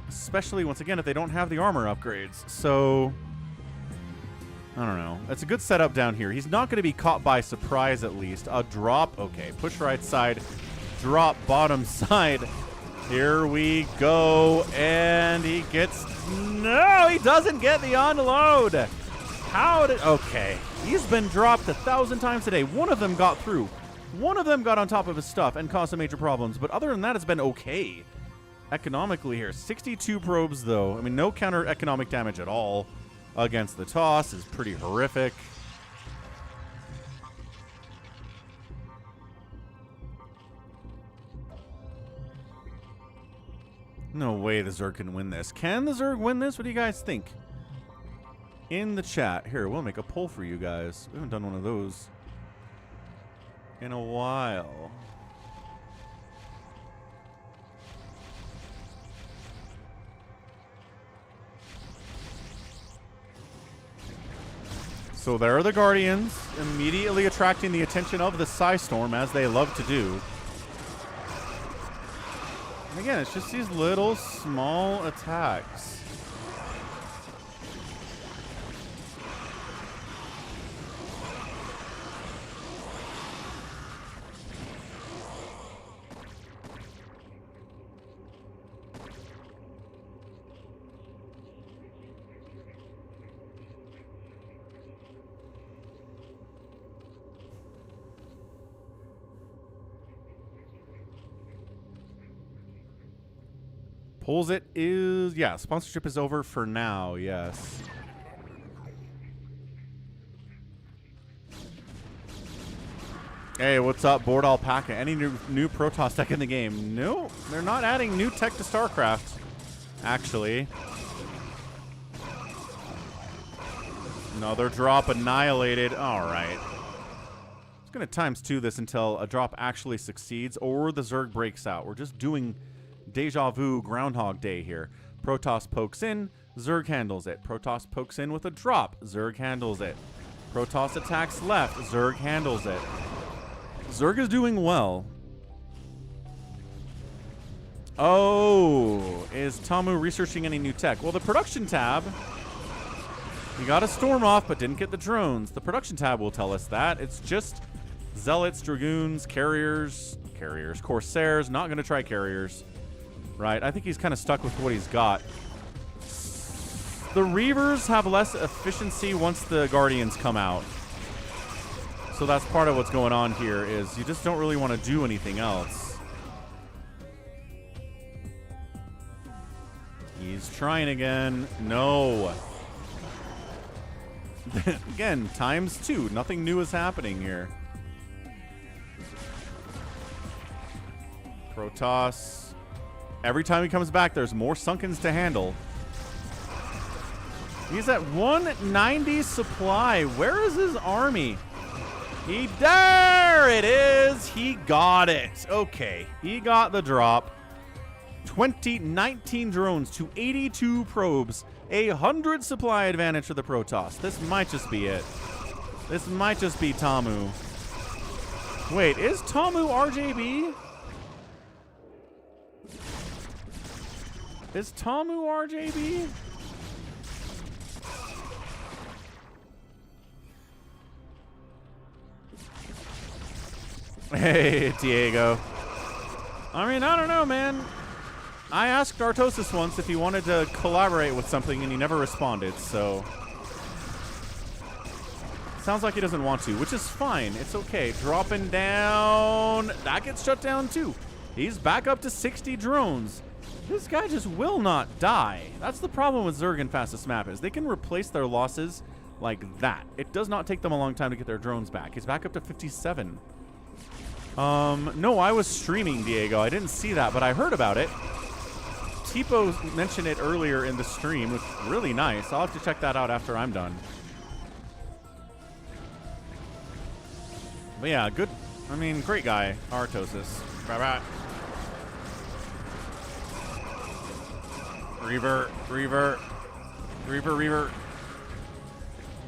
Especially, once again, if they don't have the armor upgrades. So, I don't know. It's a good setup down here. He's not going to be caught by surprise, at least. A drop. Okay, push right side. Drop bottom side. Here we go. And he gets... No, he doesn't get the unload. How did... Okay. He's been dropped 1,000 times today. One of them got through. One of them got on top of his stuff and caused some major problems. But other than that, it's been okay. Economically here. 62 probes, though. I mean, no counter economic damage at all against the toss is pretty horrific. No way the Zerg can win this. Can the Zerg win this? What do you guys think? In the chat. Here, we'll make a poll for you guys. We haven't done one of those in a while. So there are the Guardians, immediately attracting the attention of the Psystorm, as they love to do. And again, it's just these little small attacks. Pulls it is, yeah, sponsorship is over for now, yes. Hey, what's up, Board Alpaca? Any new Protoss tech in the game? No, they're not adding new tech to StarCraft, actually. Another drop annihilated. All right. It's going to ×2 this until a drop actually succeeds or the Zerg breaks out. We're just doing Deja Vu Groundhog Day here. Protoss pokes in, Zerg handles it. Protoss pokes in with a drop, Zerg handles it. Protoss attacks left, Zerg handles it. Zerg is doing well. Oh, is Tamoo researching any new tech? Well, the production tab, he got a storm off but didn't get the drones. The production tab will tell us that. It's just Zealots, Dragoons, Carriers, Corsairs, not going to try Carriers. Right, I think he's kind of stuck with what he's got. The Reavers have less efficiency once the Guardians come out. So that's part of what's going on here, is you just don't really want to do anything else. He's trying again. No. Again, ×2. Nothing new is happening here. Protoss. Every time he comes back, there's more Sunkens to handle. He's at 190 supply. Where is his army? There it is. He got it. Okay. He got the drop. 19 drones to 82 probes. 100 supply advantage for the Protoss. This might just be it. This might just be tamoo. Wait, is tamoo RJB? Is tamoo RJB? Hey, Diego. I mean, I don't know, man. I asked Artosis once if he wanted to collaborate with something, and he never responded, so... Sounds like he doesn't want to, which is fine. It's okay. Dropping down. That gets shut down, too. He's back up to 60 drones. This guy just will not die. That's the problem with Zerg in Fastest Map, is they can replace their losses like that. It does not take them a long time to get their drones back. He's back up to 57. No, I was streaming, Diego. I didn't see that, but I heard about it. Tipo mentioned it earlier in the stream. It's really nice. I'll have to check that out after I'm done. But yeah, good. I mean, great guy, Artosis. Bye-bye. Reaver.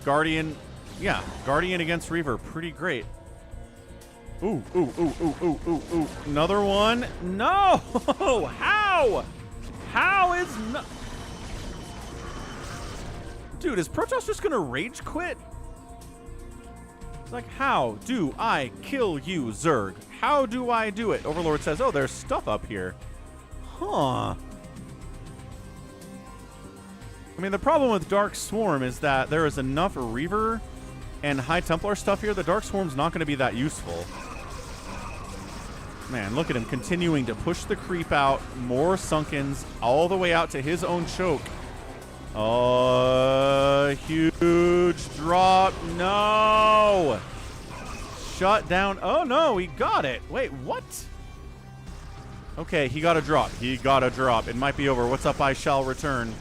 Guardian. Yeah, Guardian against Reaver. Pretty great. Ooh. Another one. No! How? How is no... Dude, is Protoss just gonna rage quit? It's like, how do I kill you, Zerg? How do I do it? Overlord says, oh, there's stuff up here. Huh. I mean, the problem with Dark Swarm is that there is enough Reaver and High Templar stuff here. The Dark Swarm's not going to be that useful. Man, look at him continuing to push the creep out. More Sunkens all the way out to his own choke. Oh, huge drop. No. Shut down. Oh, no, he got it. Wait, what? Okay, he got a drop. He got a drop. It might be over. What's up? I shall return.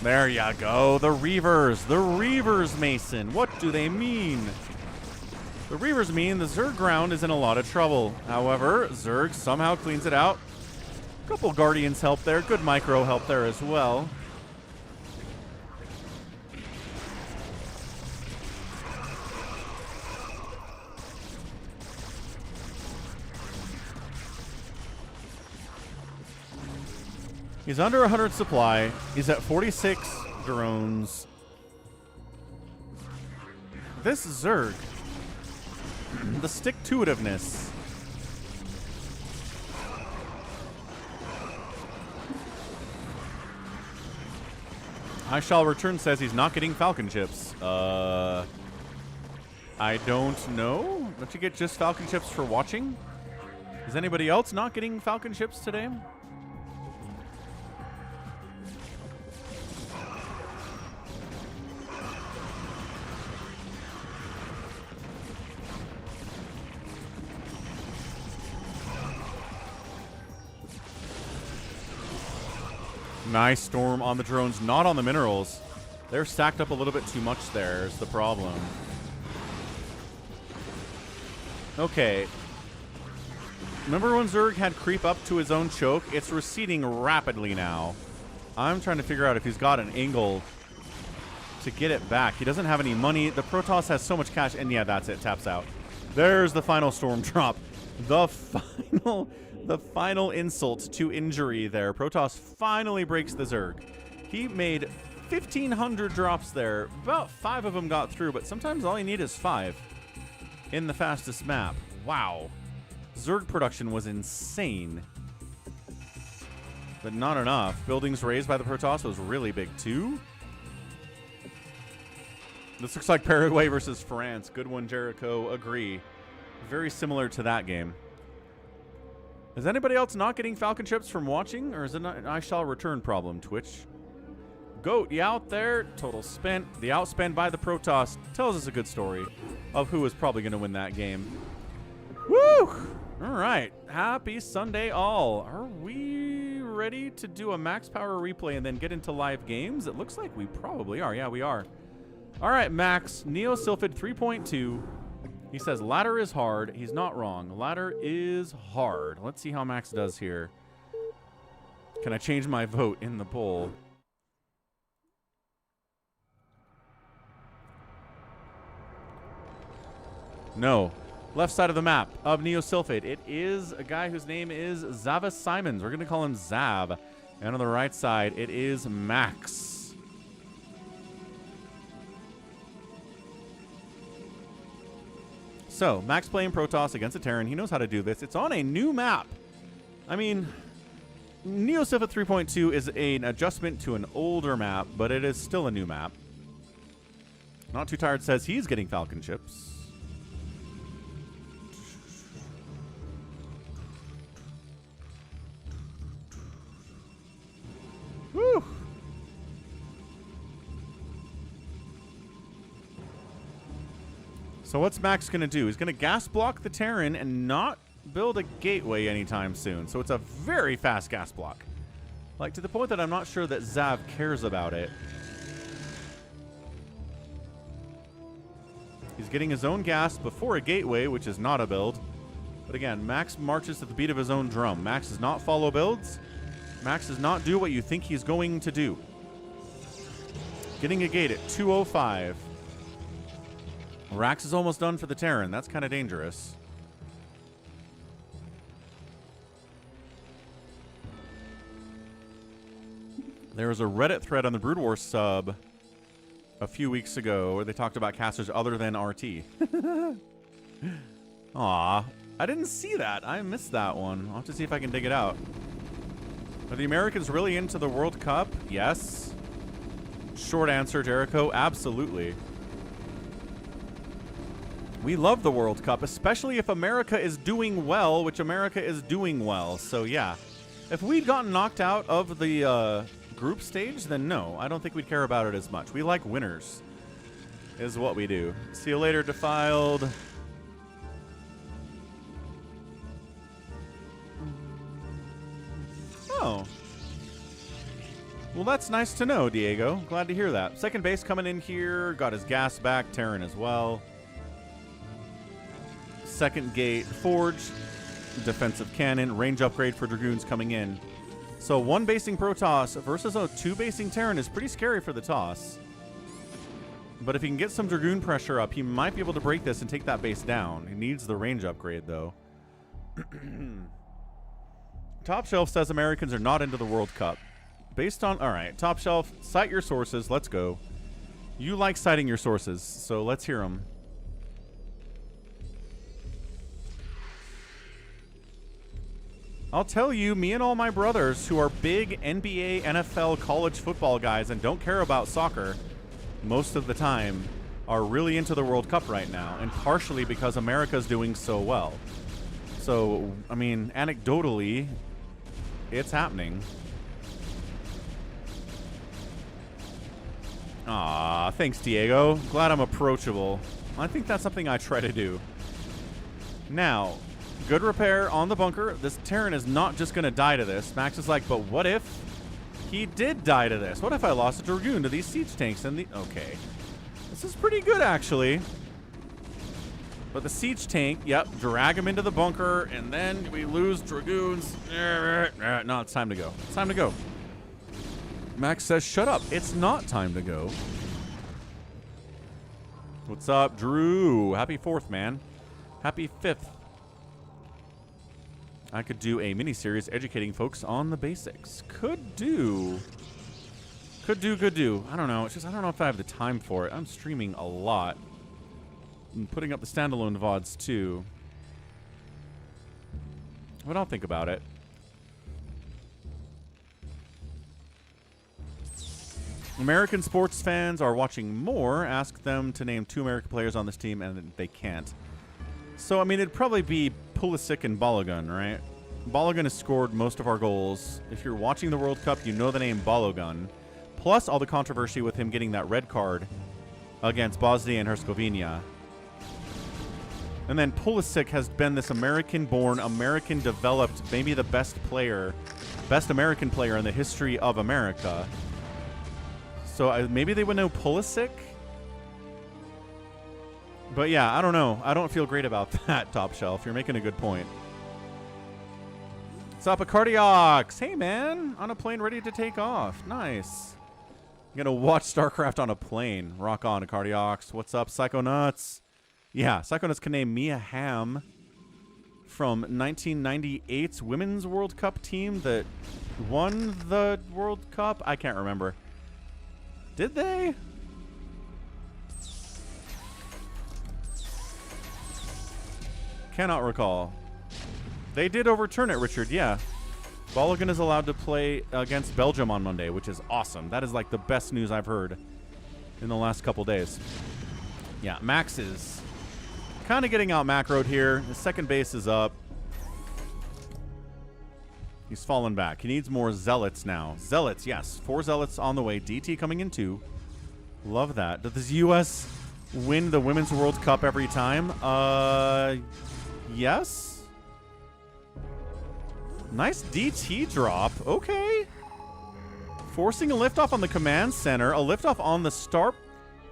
There you go. The Reavers. The Reavers, Mason. What do they mean? The Reavers mean the Zerg ground is in a lot of trouble. However, Zerg somehow cleans it out. A couple Guardians help there. Good micro help there as well. He's under 100 supply. He's at 46 drones. This Zerg. The stick-to-itiveness. I shall return says he's not getting Falcon chips. I don't know. Don't you get just Falcon chips for watching? Is anybody else not getting Falcon chips today? Nice storm on the drones, not on the minerals. They're stacked up a little bit too much there is the problem. Okay. Remember when Zerg had creep up to his own choke? It's receding rapidly now. I'm trying to figure out if he's got an angle to get it back. He doesn't have any money. The Protoss has so much cash, and yeah, that's it. Taps out. There's the final storm drop. The final insult to injury there. Protoss finally breaks the Zerg. He made 1,500 drops there. About 5 of them got through, but sometimes all you need is 5 in the fastest map. Wow. Zerg production was insane. But not enough. Buildings raised by the Protoss was really big too. This looks like Paraguay versus France. Good one, Jericho. Agree. Very similar to that game. Is anybody else not getting Falcon chips from watching, or is it not an I shall return problem, Twitch? Goat, you out there? Total spent. The outspend by the Protoss tells us a good story of who is probably going to win that game. Woo! All right. Happy Sunday all. Are we ready to do a max power replay and then get into live games? It looks like we probably are. Yeah, we are. All right, Max. Neo Sylphid 3.2. He says ladder is hard. He's not wrong. Ladder is hard. Let's see how Max does here. Can I change my vote in the poll? No. Left side of the map of Neo Sylphid. It is a guy whose name is Zava Simons. We're going to call him Zav. And on the right side, it is Max. So, Max playing Protoss against a Terran. He knows how to do this. It's on a new map. I mean, Neo Sylphid 3.2 is an adjustment to an older map, but it is still a new map. Not Too Tired says he's getting Falcon chips. Woo! So what's Max going to do? He's going to gas block the Terran and not build a gateway anytime soon. So it's a very fast gas block. Like, to the point that I'm not sure that Zav cares about it. He's getting his own gas before a gateway, which is not a build. But again, Max marches to the beat of his own drum. Max does not follow builds. Max does not do what you think he's going to do. Getting a gate at 205. Rax is almost done for the Terran. That's kind of dangerous. There was a Reddit thread on the Brood War sub a few weeks ago where they talked about casters other than RT. Aw, I didn't see that. I missed that one. I'll have to see if I can dig it out. Are the Americans really into the World Cup? Yes. Short answer, Jericho. Absolutely. We love the World Cup, especially if America is doing well, which America is doing well. So, yeah. If we'd gotten knocked out of the group stage, then no. I don't think we'd care about it as much. We like winners, is what we do. See you later, Defiled. Oh. Well, that's nice to know, Diego. Glad to hear that. Second base coming in here. Got his gas back. Terran as well. Second gate, Forge, defensive cannon, range upgrade for Dragoons coming in. So one basing Protoss versus a two basing Terran is pretty scary for the toss. But if he can get some Dragoon pressure up, he might be able to break this and take that base down. He needs the range upgrade, though. Top Shelf says Americans are not into the World Cup. Based on... All right, Top Shelf, cite your sources. Let's go. You like citing your sources, so let's hear them. I'll tell you, me and all my brothers who are big NBA, NFL, college football guys and don't care about soccer most of the time are really into the World Cup right now, and partially because America's doing so well. So, I mean, anecdotally, it's happening. Aw, thanks, Diego. Glad I'm approachable. I think that's something I try to do. Now... Good repair on the bunker. This Terran is not just going to die to this. Max is like, but what if he did die to this? What if I lost a Dragoon to these siege tanks and the... Okay. This is pretty good, actually. But the siege tank, yep, drag him into the bunker, and then we lose Dragoons. No, it's time to go. It's time to go. Max says, shut up. It's not time to go. What's up, Drew? Happy 4th, man. Happy 5th. I could do a mini-series educating folks on the basics. Could do. I don't know. It's just I don't know if I have the time for it. I'm streaming a lot. I'm putting up the standalone VODs too. But I'll think about it. American sports fans are watching more. Ask them to name 2 American players on this team, and they can't. So, I mean, it'd probably be Pulisic and Balogun, right? Balogun has scored most of our goals. If you're watching the World Cup, you know the name Balogun. plus all the controversy with him getting that red card against Bosnia and Herzegovina. And then Pulisic has been this American-born, American-developed, maybe the best American player in the history of America. So maybe they would know Pulisic? But yeah, I don't know. I don't feel great about that, Top Shelf. You're making a good point. What's up, Acardiox? Hey, man. On a plane ready to take off. Nice. I'm going to watch StarCraft on a plane. Rock on, Acardiox. What's up, Psychonauts? Yeah, Psychonauts can name Mia Hamm from 1998's Women's World Cup team that won the World Cup. I can't remember. Did they? Cannot recall. They did overturn it, Richard, yeah. Balogun is allowed to play against Belgium on Monday, which is awesome. That is like the best news I've heard in the last couple days. Yeah, Max is kind of getting out macroed here. His second base is up. He's fallen back. He needs more Zealots now. Zealots, yes. 4 Zealots on the way. DT coming in 2. Love that. Does the U.S. win the Women's World Cup every time? Yes. Nice DT drop. Okay. Forcing a liftoff on the command center. A liftoff on the star.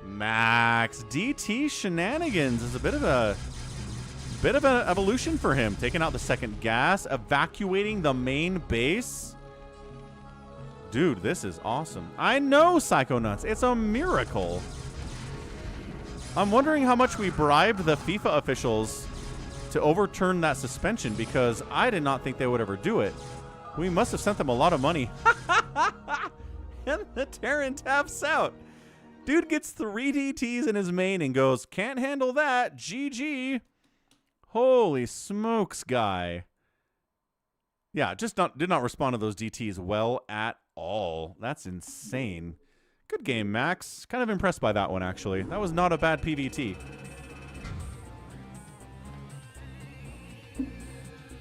Max DT shenanigans is a bit of an evolution for him. Taking out the second gas, evacuating the main base. Dude, this is awesome. I know, Psychonauts. It's a miracle. I'm wondering how much we bribed the FIFA officials to overturn that suspension, because I did not think they would ever do it. We must have sent them a lot of money. And the Terran taps out. Dude gets 3 DTs in his main and goes, can't handle that. GG. Holy smokes, guy. Yeah, just did not respond to those DTs well at all. That's insane. Good game, Max. Kind of impressed by that one, actually. That was not a bad PVT.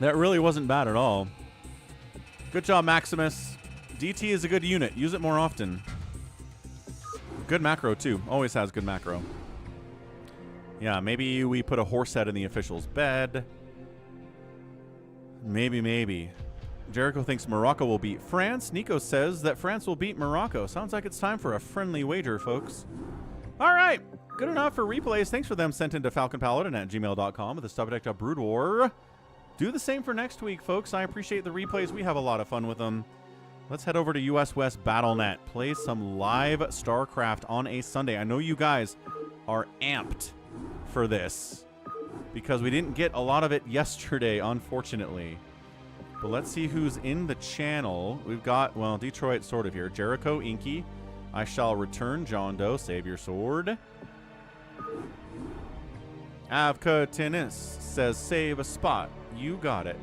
That really wasn't bad at all. Good job, Maximus. DT is a good unit. Use it more often. Good macro, too. Always has good macro. Yeah, maybe we put a horse head in the official's bed. Maybe. Jericho thinks Morocco will beat France. Nico says that France will beat Morocco. Sounds like it's time for a friendly wager, folks. All right. Good enough for replays. Thanks for them sent into falconpaladin@gmail.com with the subject of Brood War. Do the same for next week, folks. I appreciate the replays. We have a lot of fun with them. Let's head over to US West BattleNet. Play some live StarCraft on a Sunday. I know you guys are amped for this because we didn't get a lot of it yesterday, unfortunately. But let's see who's in the channel. We've got, well, Detroit sort of here. Jericho, Inky. I shall return. John Doe, save your sword. Avka Tennis says save a spot. You got it.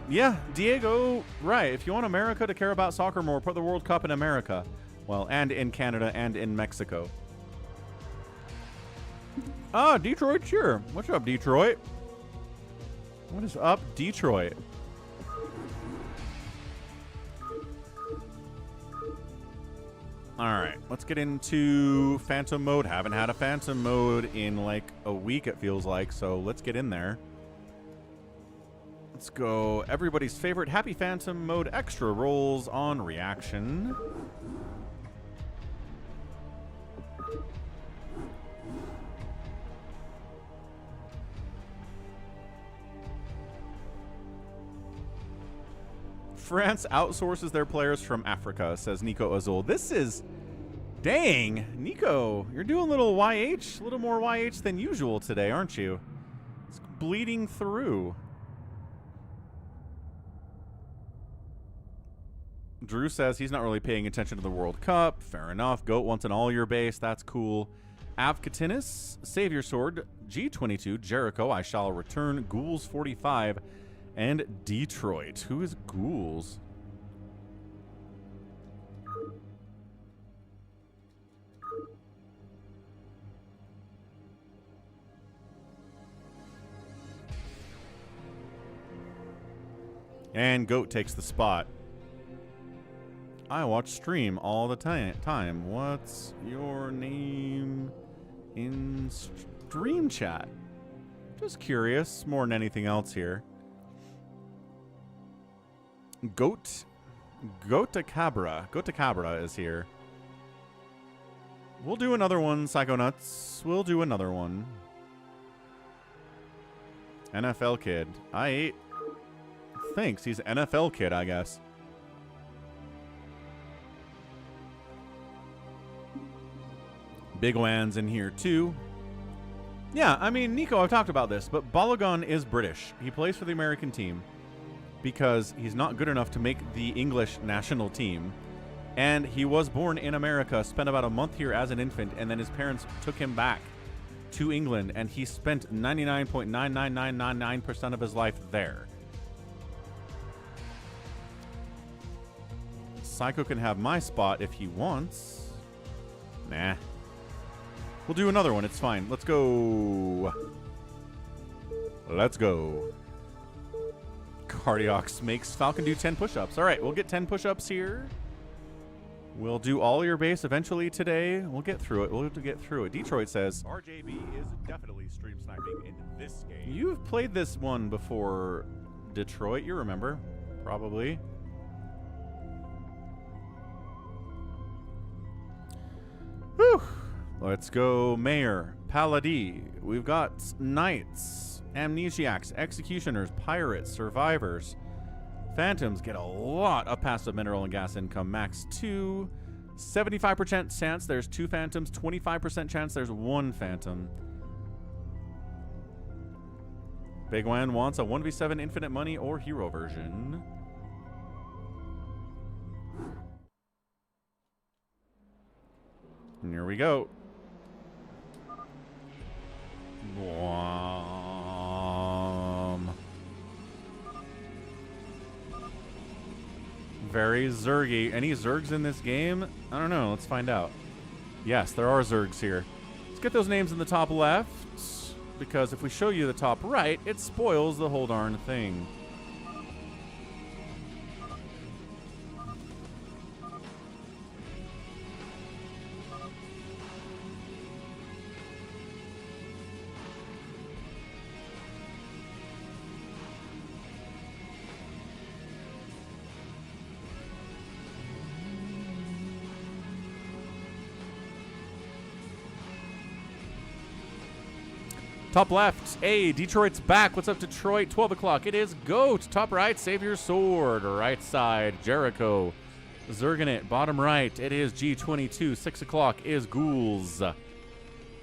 Yeah, Diego, right. If you want America to care about soccer more, put the World Cup in America. Well, and in Canada and in Mexico. Ah, Detroit's here. What's up, Detroit? What is up, Detroit? All right, let's get into Phantom mode. Haven't had a Phantom mode in like a week, it feels like, so let's get in there. Let's go everybody's favorite Happy Phantom mode extra rolls on reaction. France outsources their players from Africa, says Nico Azul. This is... Dang, Nico, you're doing a little YH, a little more YH than usual today, aren't you? It's bleeding through. Drew says he's not really paying attention to the World Cup. Fair enough. Goat wants an all-year base. That's cool. Avkatinis, Save Your Sword. G22, Jericho, I Shall Return. Ghouls 45. And Detroit. Who is Ghouls? And Goat takes the spot. I watch stream all the time. What's your name in stream chat? Just curious, more than anything else here. Goatacabra is here. We'll do another one, Psychonauts. We'll do another one. NFL kid. Thanks, he's NFL kid, I guess. Bigwan's in here too. Yeah, I mean, Nico, I've talked about this, but Balogun is British. He plays for the American team because he's not good enough to make the English national team. And he was born in America, spent about a month here as an infant, and then his parents took him back to England, and he spent 99.99999% of his life there. Psycho can have my spot if he wants. Nah. We'll do another one. It's fine. Let's go. Let's go. Cardiox makes Falcon do 10 push-ups. All right, we'll get 10 push-ups here. We'll do all your base eventually today. We'll get through it. We'll have to get through it. Detroit says, RJB is definitely stream sniping in this game. You've played this one before, Detroit. You remember. Probably. Whew. Let's go Mayor, Paladin. We've got Knights, Amnesiacs, Executioners, Pirates, Survivors. Phantoms get a lot of passive mineral and gas income. Max 2. 75% chance there's 2 Phantoms. 25% chance there's 1 Phantom. Bigwan wants a 1v7 infinite money or hero version. And here we go. Very Zergy. Any Zergs in this game? I don't know. Let's find out. Yes, there are Zergs here. Let's get those names in the top left, because if we show you the top right, it spoils the whole darn thing. Top left, A, Detroit's back. What's up, Detroit? 12 o'clock. It is Goat. Top right, Save Your Sword. Right side, Jericho. Zerganit. Bottom right, it is G22. 6 o'clock is Ghouls.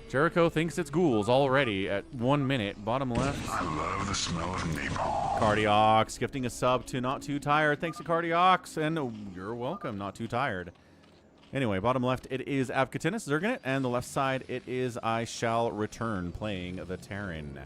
Jericho thinks it's Ghouls already at 1 minute. Bottom left. I love the smell of napalm. Cardiox gifting a sub to Not Too Tired. Thanks to Cardiox, and you're welcome, Not Too Tired. Anyway, bottom left, it is Avcatinus Zerganit, and the left side, it is I Shall Return, playing the Terran.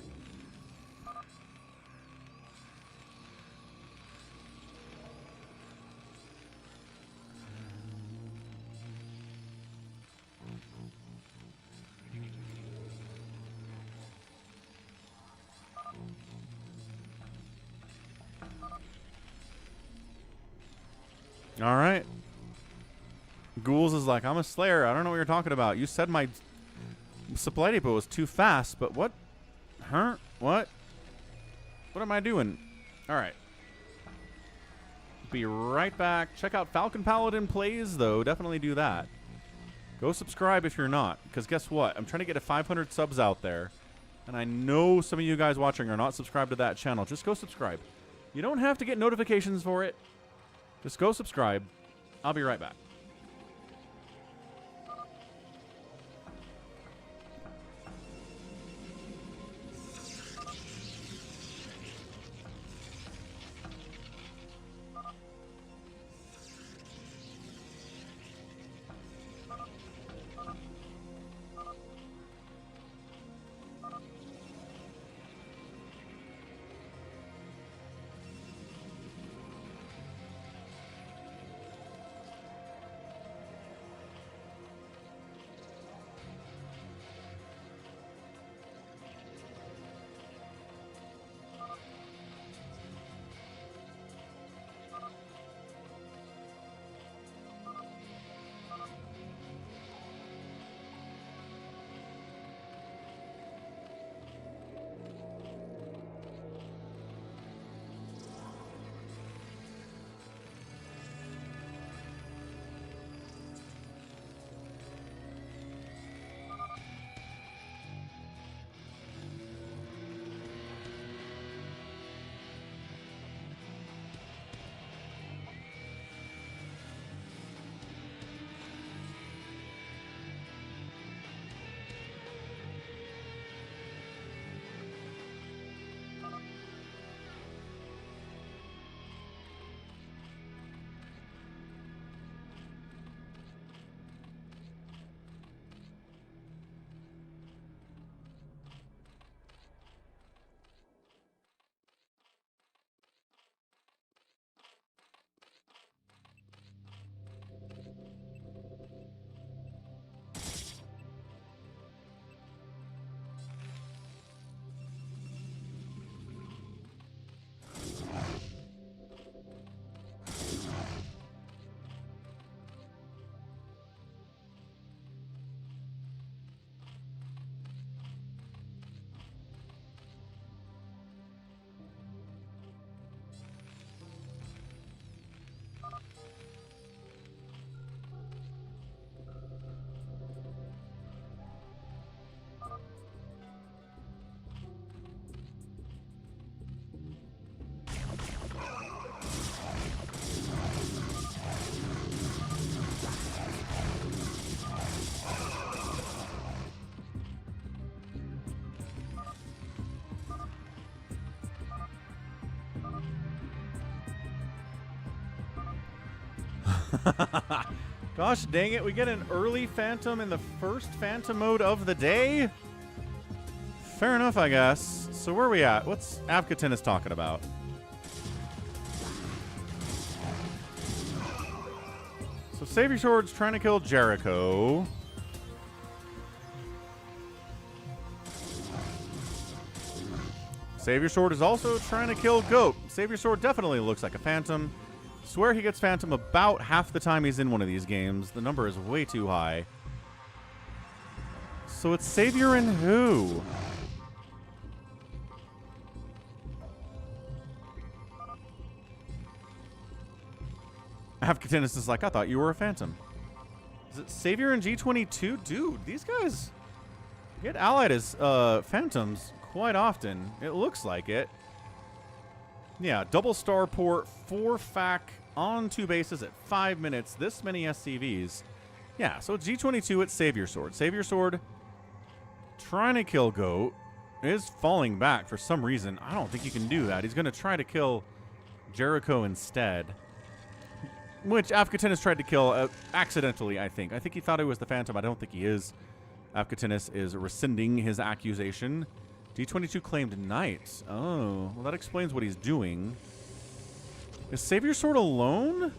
All right. Ghouls is like, I'm a Slayer. I don't know what you're talking about. You said my supply depot was too fast, but what? Huh? What? What am I doing? All right. Be right back. Check out Falcon Paladin Plays, though. Definitely do that. Go subscribe if you're not, because guess what? I'm trying to get to 500 subs out there, and I know some of you guys watching are not subscribed to that channel. Just go subscribe. You don't have to get notifications for it. Just go subscribe. I'll be right back. Gosh dang it, we get an early Phantom in the first Phantom mode of the day? Fair enough, I guess. So where are we at? What's Avkatinus talking about? So Savior Sword's trying to kill Jericho. Savior Sword is also trying to kill Goat. Savior Sword definitely looks like a Phantom. Swear he gets Phantom about half the time he's in one of these games. The number is way too high. So it's Savior and who? Avkatinus is like, I thought you were a Phantom. Is it Savior and G22? Dude, these guys get allied as Phantoms quite often. It looks like it. Yeah, double starport, 4 FAC on 2 bases at 5 minutes. This many SCVs. Yeah, so G22 at Savior Sword. Savior Sword trying to kill Goat is falling back for some reason. I don't think he can do that. He's going to try to kill Jericho instead. Which Avkatinus tried to kill accidentally, I think. I think he thought he was the Phantom. I don't think he is. Avkatinus is rescinding his accusation. D22 claimed Knight. Oh, well, that explains what he's doing. Is Savior Sword alone?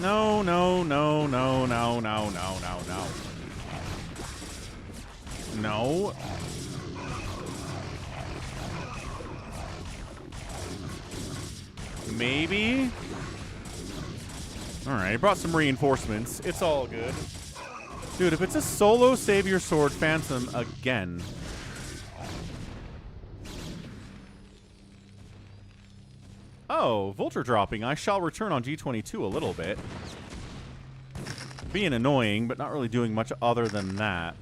No, no, no, no, no, no, no, no, no. No. Maybe. All right, he brought some reinforcements. It's all good. Dude, if it's a solo Savior Sword Phantom again. Oh, Vulture dropping. I shall return on G22 a little bit. Being annoying, but not really doing much other than that.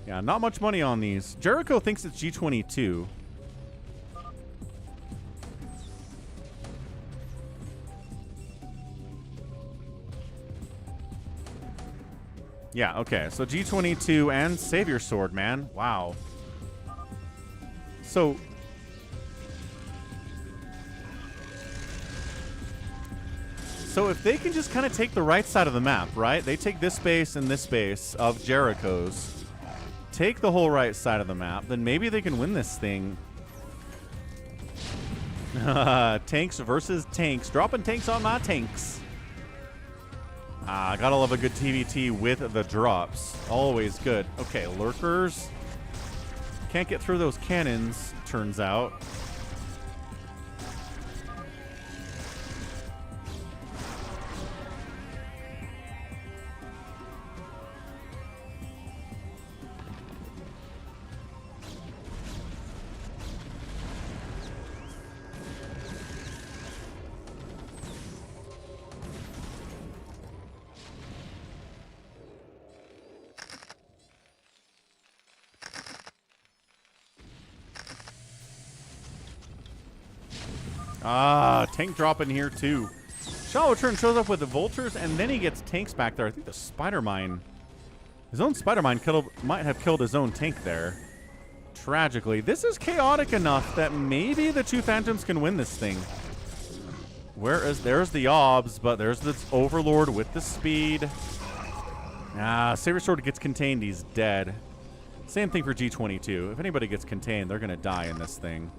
Yeah, not much money on these. Jericho thinks it's G22. Yeah, okay. So G22 and Savior Sword, man. Wow. So if they can just kind of take the right side of the map, right? They take this base and this base of Jericho's. Take the whole right side of the map, then maybe they can win this thing. Tanks versus tanks. Dropping tanks on my tanks. Gotta love a good TVT with the drops. Always good. Okay, lurkers. Can't get through those cannons, turns out. Tank drop in here too. Shallow turn shows up with the vultures, and then he gets tanks back there. I think the spider mine, his own spider mine might have killed his own tank there. Tragically, this is chaotic enough that maybe the 2 Phantoms can win this thing. Whereas there's the Obs, but there's this Overlord with the speed. Savior Sword gets contained, he's dead. Same thing for G22. If anybody gets contained, they're gonna die in this thing.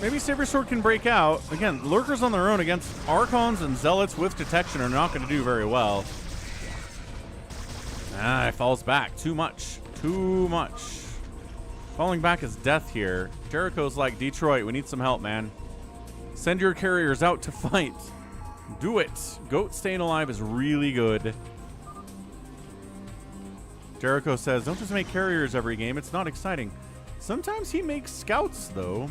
Maybe Savior Sword can break out. Again, lurkers on their own against Archons and Zealots with detection are not going to do very well. It falls back. Too much. Too much. Falling back is death here. Jericho's like, Detroit, we need some help, man. Send your carriers out to fight. Do it. Goat staying alive is really good. Jericho says, don't just make carriers every game. It's not exciting. Sometimes he makes scouts, though.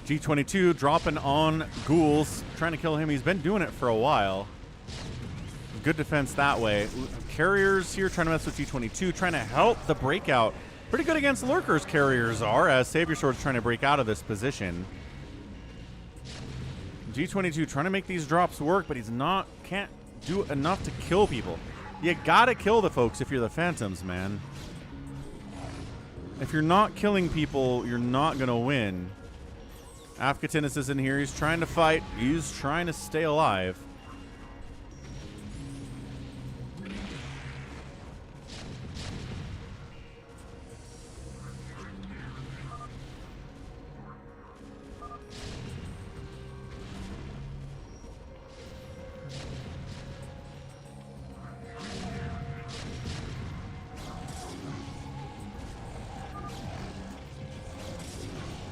G22 dropping on ghouls, trying to kill him. He's been doing it for a while. Good defense that way. Carriers here trying to mess with G22, trying to help the breakout. Pretty good against lurkers, carriers are, as Savior Sword's trying to break out of this position. G22 trying to make these drops work, but can't do enough to kill people. You gotta kill the folks if you're the Phantoms, man. If you're not killing people, you're not gonna win. Afkatinis is in here. He's trying to fight. He's trying to stay alive.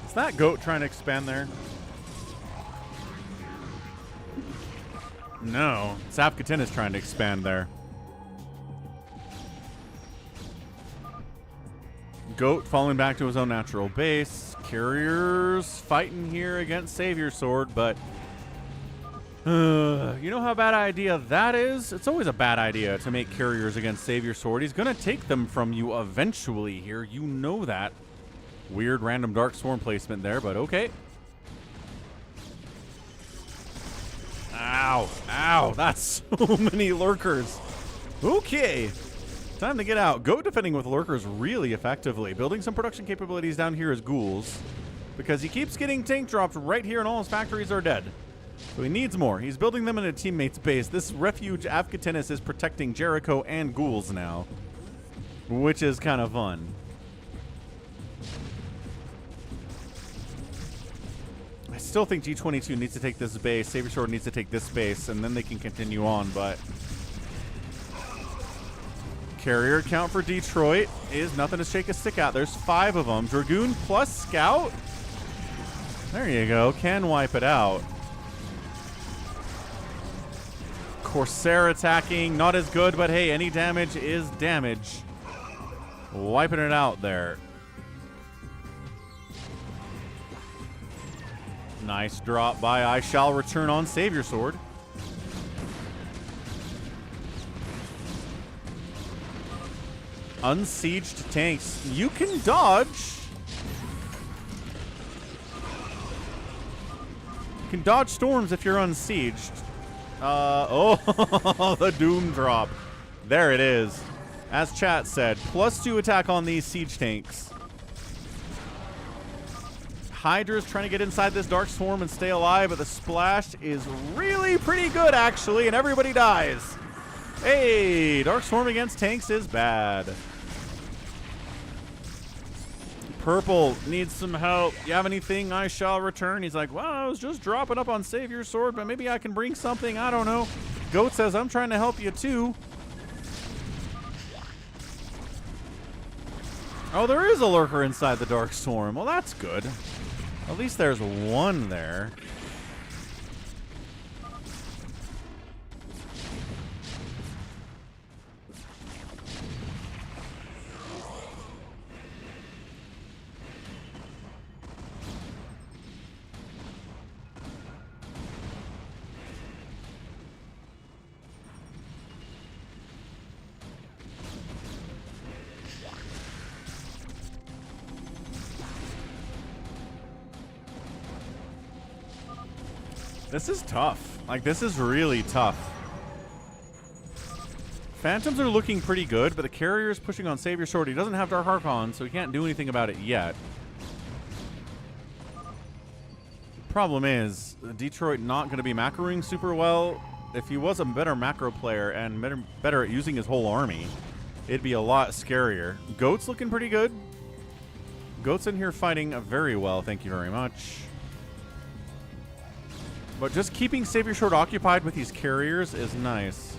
Is that goat trying to expand there? No. Sapkatin is trying to expand there. Goat falling back to his own natural base. Carriers fighting here against Savior Sword, but you know how bad idea that is? It's always a bad idea to make carriers against Savior Sword. He's going to take them from you eventually here. You know that. Weird random Dark Swarm placement there, but okay. Ow. Ow. That's so many lurkers. Okay. Time to get out. Goat defending with lurkers really effectively. Building some production capabilities down here as ghouls, because he keeps getting tank dropped right here and all his factories are dead. So he needs more. He's building them in a teammate's base. This refuge Afkatinis is protecting Jericho and ghouls now, which is kind of fun. I still think G22 needs to take this base. Savior Sword needs to take this base, and then they can continue on, but carrier count for Detroit is nothing to shake a stick at. There's 5 of them. Dragoon plus Scout. There you go. Can wipe it out. Corsair attacking. Not as good, but hey, any damage is damage. Wiping it out there. Nice drop by I Shall Return on Savior Sword. Unsieged tanks. You can dodge. You can dodge storms if you're unsieged. Oh, the Doom drop. There it is. As chat said, +2 attack on these siege tanks. Hydra's trying to get inside this Dark Swarm and stay alive, but the splash is really pretty good, actually, and everybody dies. Hey, Dark Swarm against tanks is bad. Purple needs some help. You have anything? I Shall Return. He's like, well, I was just dropping up on Savior Sword, but maybe I can bring something. I don't know. Goat says, I'm trying to help you too. Oh, there is a lurker inside the Dark Swarm. Well, that's good. At least there's one there. This is tough. Like, this is really tough. Phantoms are looking pretty good, but the carrier is pushing on Savior Sword. He doesn't have Dark Archon, so he can't do anything about it yet. Problem is, Detroit not going to be macroing super well. If he was a better macro player and better at using his whole army, it'd be a lot scarier. Goat's looking pretty good. Goat's in here fighting very well, thank you very much. But just keeping Savior Sword occupied with these carriers is nice.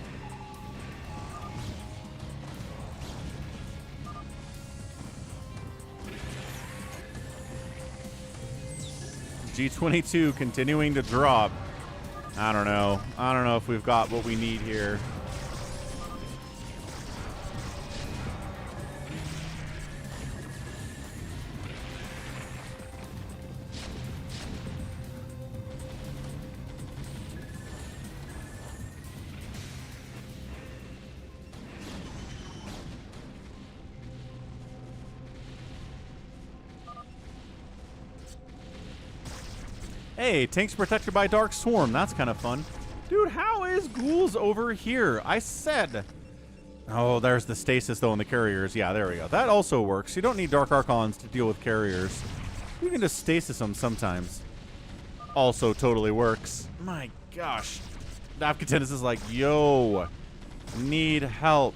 G22 continuing to drop. I don't know. I don't know if we've got what we need here. Hey, tank's protected by Dark Swarm. That's kind of fun. Dude, how is Ghouls over here? I said... Oh, there's the stasis, though, in the carriers. Yeah, there we go. That also works. You don't need Dark Archons to deal with carriers. You can just stasis them sometimes. Also totally works. My gosh. Navkatinus is like, yo, need help.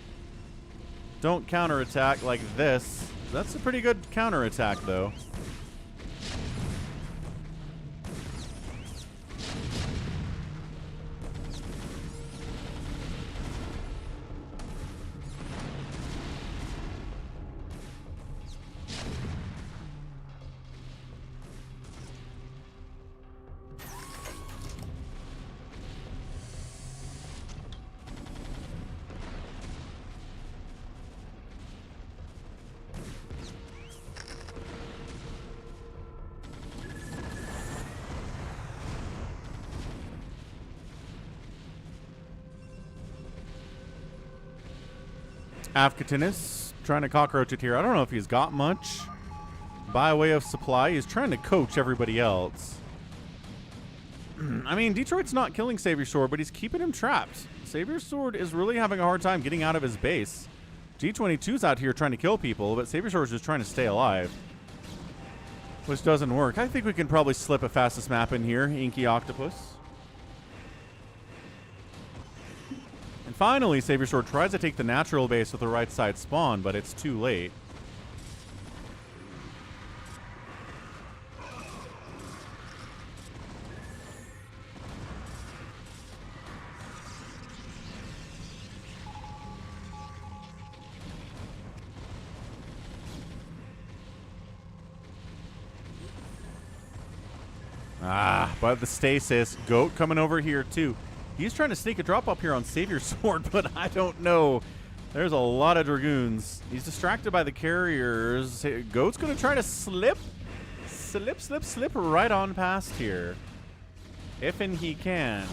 Don't counterattack like this. That's a pretty good counterattack, though. Afkatinus trying to cockroach it here. I don't know if he's got much by way of supply. He's trying to coach everybody else. I mean, Detroit's not killing Savior Sword, but he's keeping him trapped. Savior Sword is really having a hard time getting out of his base. G22's out here trying to kill people, but Savior Sword's just trying to stay alive, which doesn't work. I think we can probably slip a fastest map in here, Inky Octopus. And finally, Savior Sword tries to take the natural base with the right side spawn, but it's too late. But the stasis. Goat coming over here, too. He's trying to sneak a drop up here on Savior Sword, but I don't know. There's a lot of Dragoons. He's distracted by the carriers. Goat's going to try to slip right on past here. If and he can.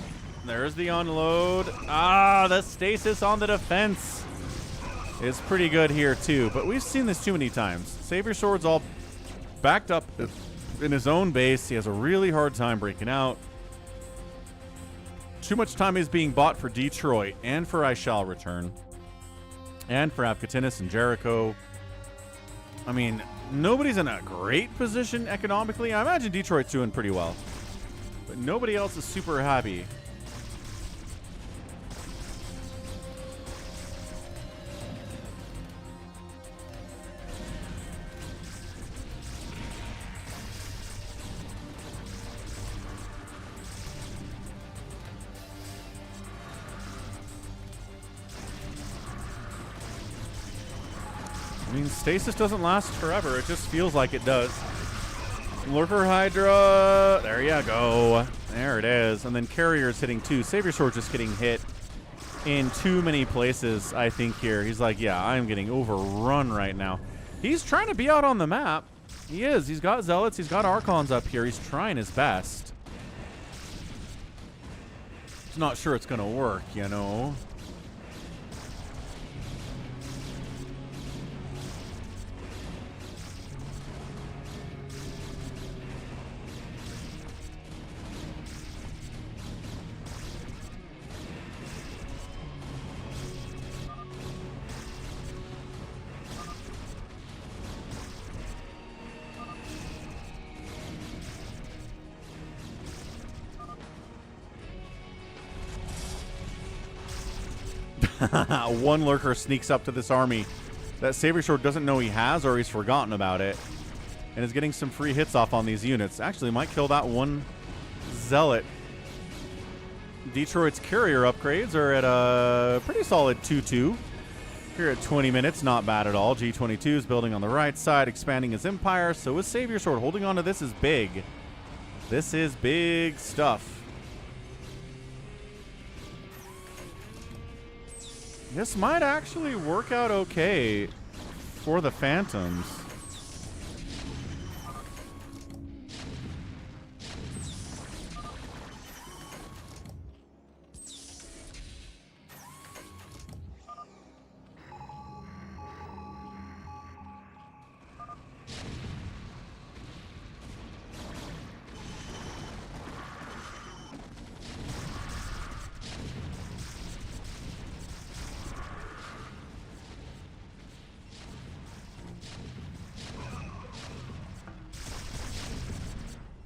There's the unload. Ah, the stasis on the defense is pretty good here, too. But we've seen this too many times. Savior Sword's all backed up in his own base. He has a really hard time breaking out. Too much time is being bought for Detroit and for I Shall Return and for Afkatinus and Jericho. I mean, nobody's in a great position economically. I imagine Detroit's doing pretty well, but nobody else is super happy. I mean, stasis doesn't last forever. It just feels like it does. Lurker Hydra. There you go. There it is. And then carriers hitting too. Savior Sword just getting hit in too many places, I think, here. He's like, yeah, I'm getting overrun right now. He's trying to be out on the map. He is. He's got Zealots. He's got Archons up here. He's trying his best. Just not sure it's going to work, you know. One lurker sneaks up to this army that Savior Sword doesn't know he has, or he's forgotten about it, and is getting some free hits off on these units. Actually, might kill that one zealot. Detroit's carrier upgrades are at a pretty solid 2-2. Here at 20 minutes, not bad at all. G22 is building on the right side, expanding his empire. So is Savior Sword. Holding on to this is big. This is big stuff. This might actually work out okay for the Phantoms.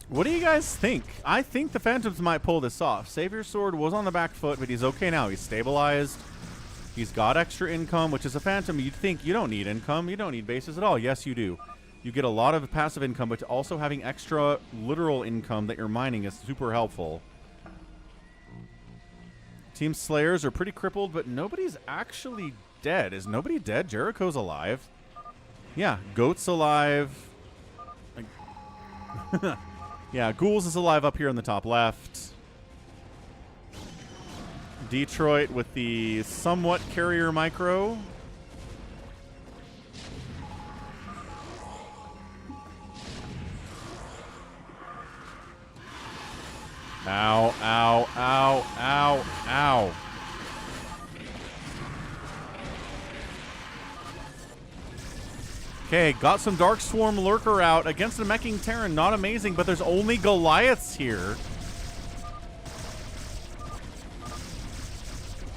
What do you guys think? I think the Phantoms might pull this off. Savior Sword was on the back foot, but he's okay now. He's stabilized. He's got extra income, which is a Phantom. You'd think you don't need income. You don't need bases at all. Yes, you do. You get a lot of passive income, but also having extra literal income that you're mining is super helpful. Team Slayers are pretty crippled, but nobody's actually dead. Is nobody dead? Jericho's alive. Yeah, Goat's alive. Yeah, Ghouls is alive up here in the top left. Detroit with the somewhat carrier micro. Ow, ow, ow, ow, ow. Okay, got some Dark Swarm Lurker out against the Meching Terran. Not amazing, but there's only Goliaths here.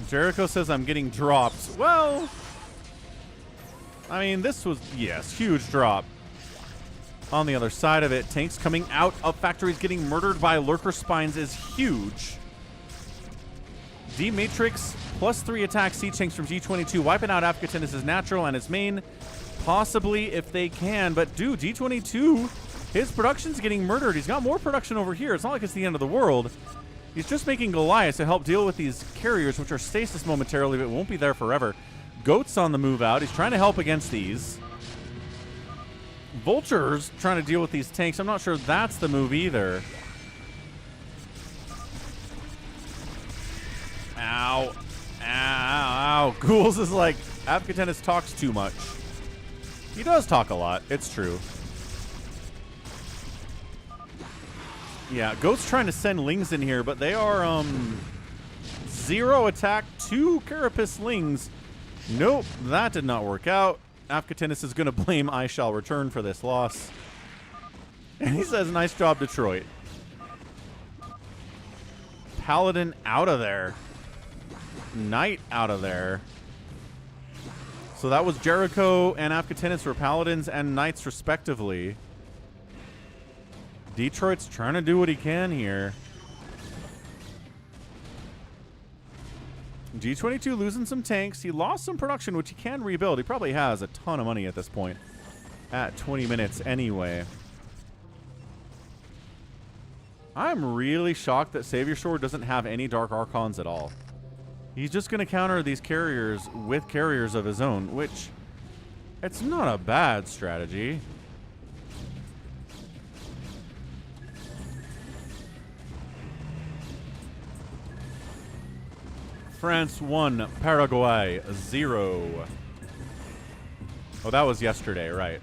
Jericho says I'm getting dropped. Well, I mean, this was, yes, huge drop. On the other side of it, tanks coming out of factories getting murdered by Lurker Spines is huge. D-Matrix plus 3 attack siege tanks from G22, wiping out Africatinus' natural and his main. Possibly if they can, but dude, G22, his production's getting murdered. He's got more production over here. It's not like it's the end of the world. He's just making Goliath to help deal with these carriers, which are stasis momentarily, but won't be there forever. Goat's on the move out. He's trying to help against these. Vulture's trying to deal with these tanks. I'm not sure that's the move either. Ow. Ow, ow. Ghouls is like, Africatinus talks too much. He does talk a lot. It's true. Yeah, Goat's trying to send Lings in here, but they are 0 attack, 2 Carapace Lings. Nope, that did not work out. Africatinus is going to blame I Shall Return for this loss. And he says, nice job, Detroit. Paladin out of there. Knight out of there. So that was Jericho and Africatinus for Paladins and Knights, respectively. Detroit's trying to do what he can here. G22 losing some tanks. He lost some production, which he can rebuild. He probably has a ton of money at this point. At 20 minutes anyway. I'm really shocked that Savior Sword doesn't have any Dark Archons at all. He's just going to counter these carriers with carriers of his own, which it's not a bad strategy. France 1, Paraguay 0. Oh, that was yesterday, right.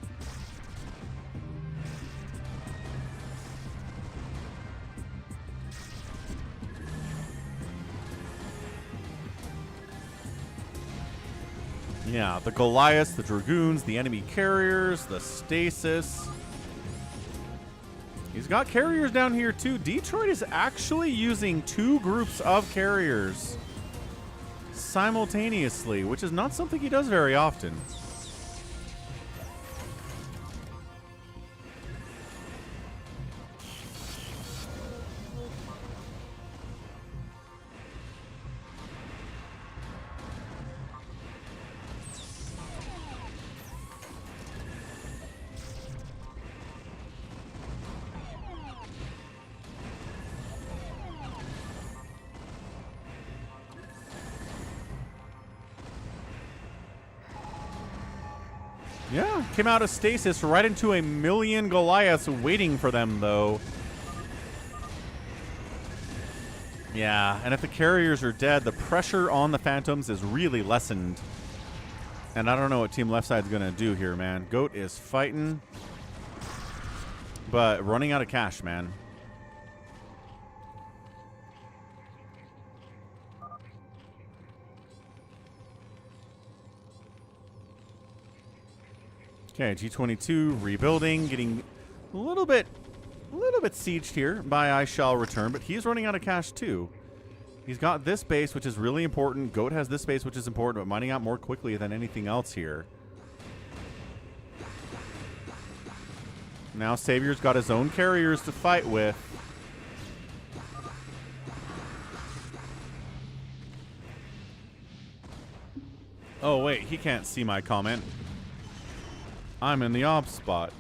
Yeah, the Goliaths, the Dragoons, the enemy carriers, the Stasis. He's got carriers down here too. Detroit is actually using 2 groups of carriers simultaneously, which is not something he does very often. Yeah, came out of stasis right into a million Goliaths waiting for them, though. Yeah, and if the carriers are dead, the pressure on the Phantoms is really lessened. And I don't know what Team Left Side's going to do here, man. Goat is fighting, but running out of cash, man. Okay, G22 rebuilding, getting a little bit sieged here by I Shall Return, but he's running out of cash too. He's got this base, which is really important. Goat has this base, which is important, but mining out more quickly than anything else here. Now Savior's got his own carriers to fight with. Oh, wait, he can't see my comment. I'm in the ops spot.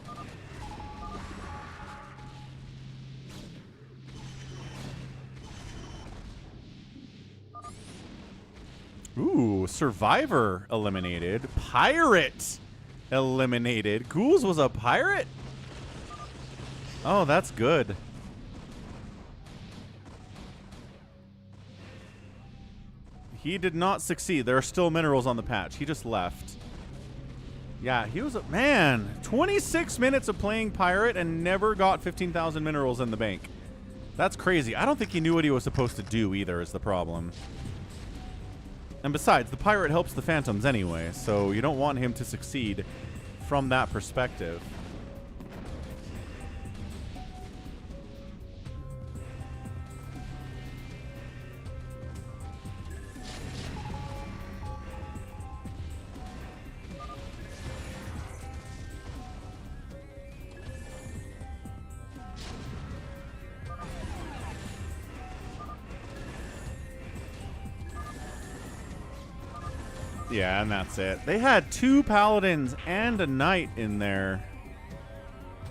Ooh, Survivor eliminated. Pirate eliminated. Ghouls was a pirate? Oh, that's good. He did not succeed. There are still minerals on the patch. He just left. Yeah, he was a man. 26 minutes of playing pirate and never got 15,000 minerals in the bank. That's crazy. I don't think he knew what he was supposed to do either is the problem. And besides, the pirate helps the Phantoms anyway, so you don't want him to succeed from that perspective. Yeah, and that's it. They had 2 paladins and a knight in there.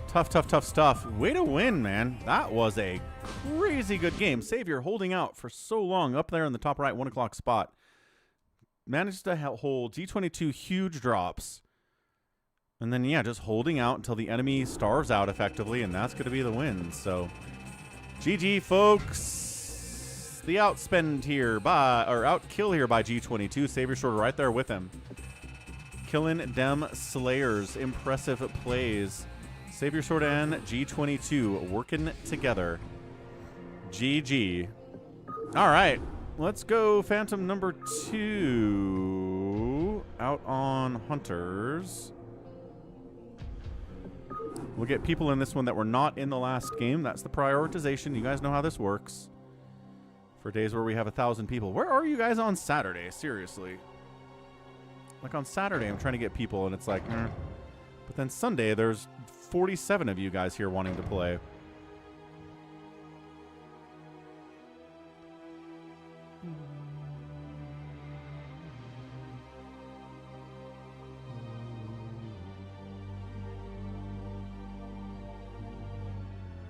Tough, tough, tough stuff. Way to win, man. That was a crazy good game. Savior holding out for so long up there in the top right 1 o'clock spot. Managed to hold G22 huge drops. And then, yeah, just holding out until the enemy starves out effectively, and that's going to be the win. So, GG, folks. The outspend here outkill here by G22. Savior Shorter right there with him. Killing them Slayers. Impressive plays. Savior Sword and G22 working together. GG. All right. Let's go Phantom number 2 out on Hunters. We'll get people in this one that were not in the last game. That's the prioritization. You guys know how this works. For days where we have 1,000 people. Where are you guys on Saturday? Seriously. Like on Saturday, I'm trying to get people, and it's like, But then Sunday, there's 47 of you guys here wanting to play.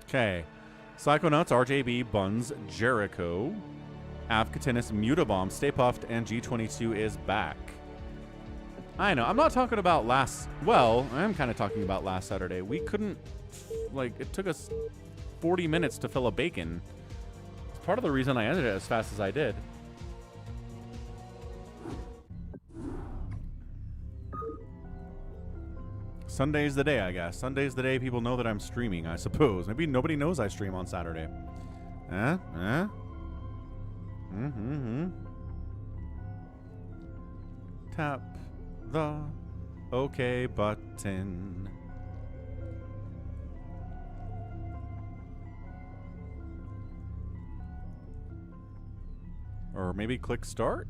Okay. Psychonauts, RJB, Buns, Jericho, Avkatinis, Mutabomb, Stay Puffed, and G22 is back. I know. I'm not talking about last... Well, I am kind of talking about last Saturday. We couldn't... Like, it took us 40 minutes to fill a bacon. It's part of the reason I ended it as fast as I did. Sunday's the day, I guess. Sunday's the day people know that I'm streaming, I suppose. Maybe nobody knows I stream on Saturday. Tap the OK button. Or maybe click start?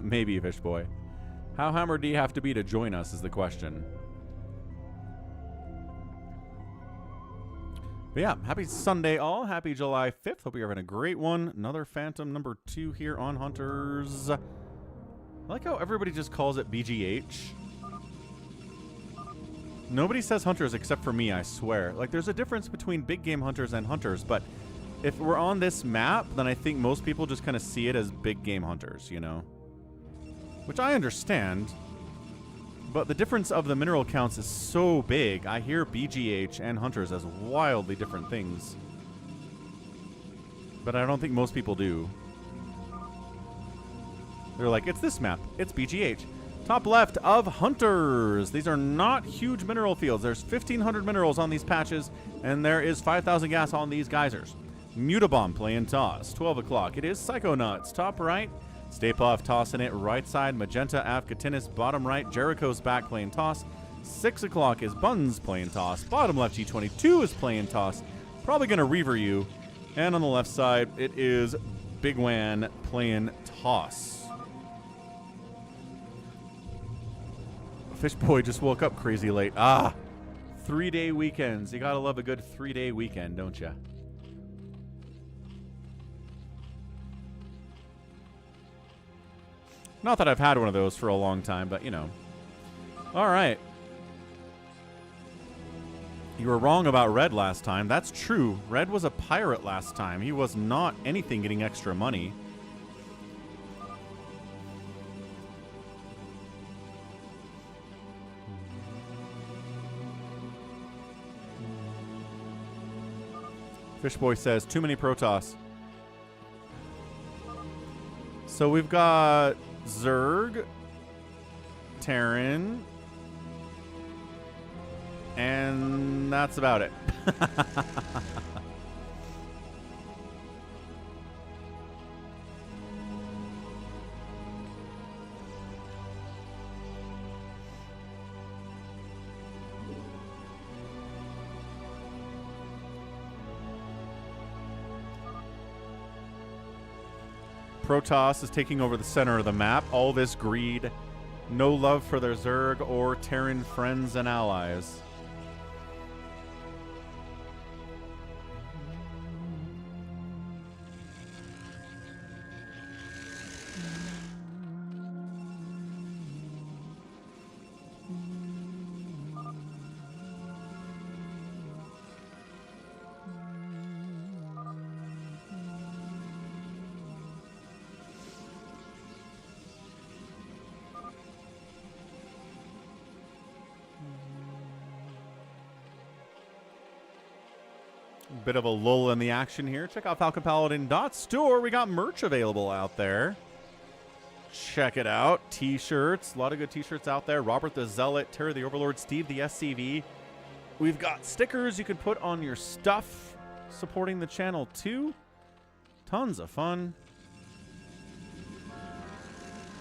Maybe, Fish Boy. How hammered do you have to be to join us is the question. But yeah, happy Sunday all. Happy July 5th. Hope you're having a great one. Another Phantom number 2 here on Hunters. I like how everybody just calls it BGH. Nobody says Hunters except for me, I swear. Like, there's a difference between big game hunters and hunters, but if we're on this map, then I think most people just kind of see it as big game hunters, you know? Which I understand. But the difference of the mineral counts is so big. I hear BGH and hunters as wildly different things. But I don't think most people do. They're like, it's this map. It's BGH. Top left of hunters. These are not huge mineral fields. There's 1,500 minerals on these patches, and there is 5,000 gas on these geysers. Mutabomb playing toss. 12 o'clock. It is Psychonauts. Top right. Stay Puff tossing it. Right side. Magenta Afghatinus. Bottom right. Jericho's back playing toss. 6 o'clock is Buns playing toss. Bottom left G22 is playing toss. Probably going to Reaver you. And on the left side, it is Bigwan playing toss. Fishboy just woke up crazy late. 3-day weekends. You gotta love a good 3-day weekend, don't you? Not that I've had one of those for a long time, but you know. All right. You were wrong about Red last time. That's true. Red was a pirate last time. He was not anything getting extra money. Fishboy says, too many Protoss. So we've got Zerg, Terran, and that's about it. Protoss is taking over the center of the map. All this greed. No love for their Zerg or Terran friends and allies. Bit of a lull in the action here. Check out falconpaladin.store. We got merch available out there. Check it out. T-shirts. A lot of good T-shirts out there. Robert the Zealot, Terry the Overlord, Steve the SCV. We've got stickers you can put on your stuff supporting the channel too. Tons of fun.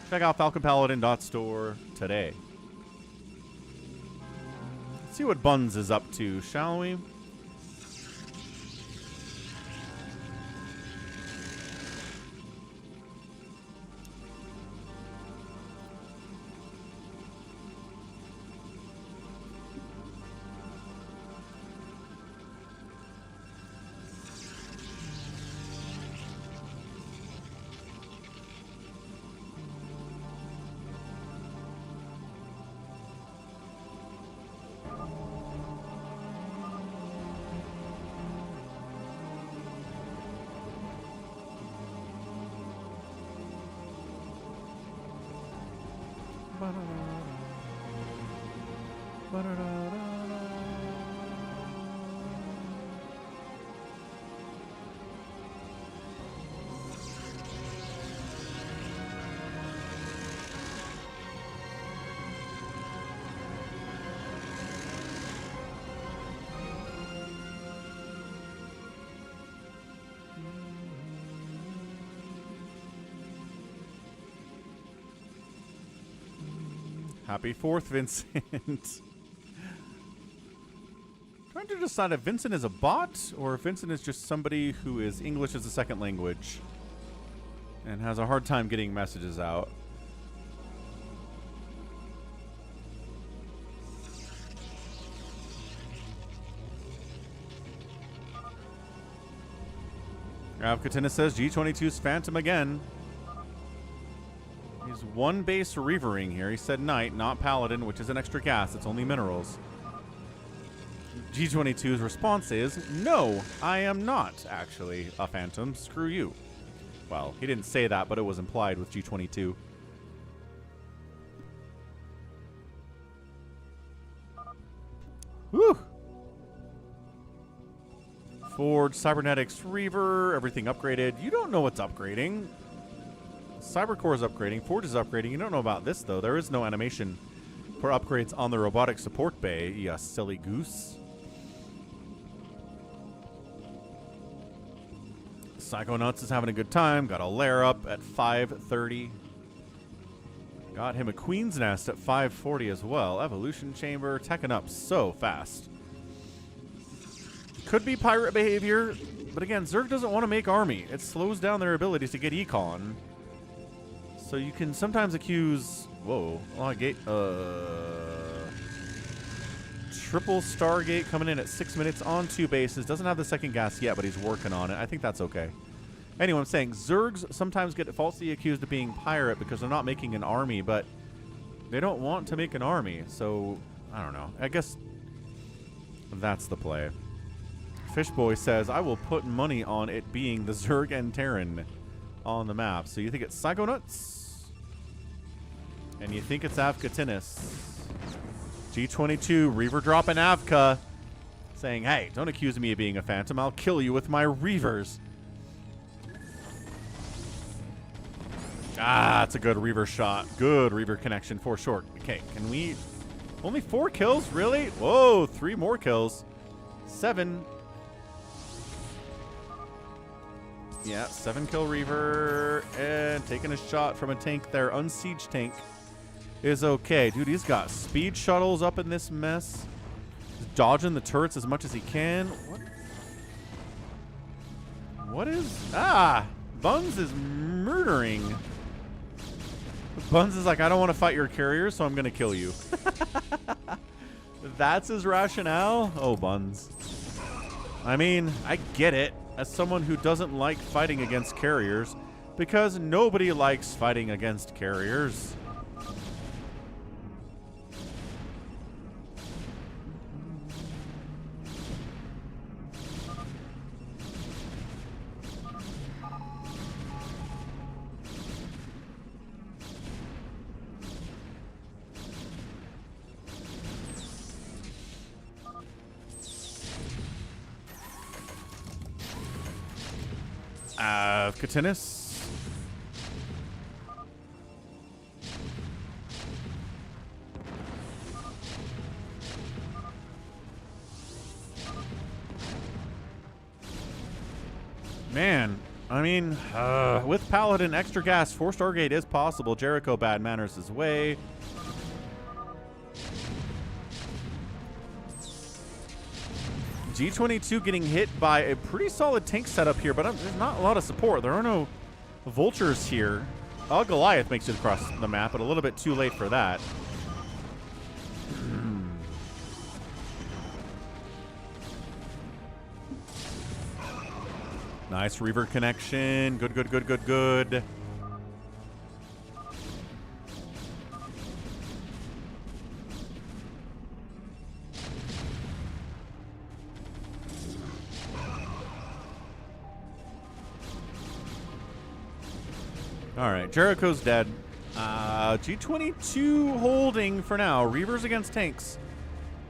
Check out falconpaladin.store today. Let's see what Buns is up to, shall we? Happy 4th, Vincent. Trying to decide if Vincent is a bot or if Vincent is just somebody who is English as a second language and has a hard time getting messages out. Avkatina says G22's Phantom again. He's one base reavering here. He said Knight, not Paladin, which is an extra gas. It's only minerals. G22's response is, no, I am not actually a Phantom. Screw you. Well, he didn't say that, but it was implied with G22. Whew. Forge, Cybernetics, Reaver, everything upgraded. You don't know what's upgrading. Cybercore is upgrading. Forge is upgrading. You don't know about this, though. There is no animation for upgrades on the robotic support bay, you silly goose. Psychonauts is having a good time. Got a lair up at 5:30. Got him a Queen's Nest at 5:40 as well. Evolution Chamber, teching up so fast. Could be pirate behavior, but again, Zerg doesn't want to make army. It slows down their abilities to get econ. So you can sometimes accuse... Whoa. Gate... Triple Stargate coming in at 6 minutes on 2 bases. Doesn't have the second gas yet, but he's working on it. I think that's okay. Anyway, I'm saying Zergs sometimes get falsely accused of being pirate because they're not making an army, but they don't want to make an army. So, I don't know. I guess that's the play. Fishboy says, I will put money on it being the Zerg and Terran on the map. So you think it's Psychonauts? And you think it's Avkatinis? G22, Reaver dropping Avka, saying, hey, don't accuse me of being a phantom. I'll kill you with my Reavers. Ah, it's a good Reaver shot. Good Reaver connection for short. Okay, can we... Only 4 kills? Really? Whoa, 3 more kills. 7. Yeah, 7 kill Reaver. And taking a shot from a tank there. Unsieged tank is okay. Dude, he's got speed shuttles up in this mess. He's dodging the turrets as much as he can. What is... Ah! Buns is murdering. Buns is like, I don't want to fight your carrier, so I'm going to kill you. That's his rationale? Oh, Buns. I mean, I get it. As someone who doesn't like fighting against carriers, because nobody likes fighting against carriers. Katinis. Man, I mean, with Paladin, extra gas, 4 Stargate is possible. Jericho, bad manners his way. G22 getting hit by a pretty solid tank setup here, but there's not a lot of support. There are no vultures here. Oh, Goliath makes it across the map, but a little bit too late for that. Nice Reaver connection. Good, good, good, good, good. All right, Jericho's dead. G22 holding for now. Reavers against tanks.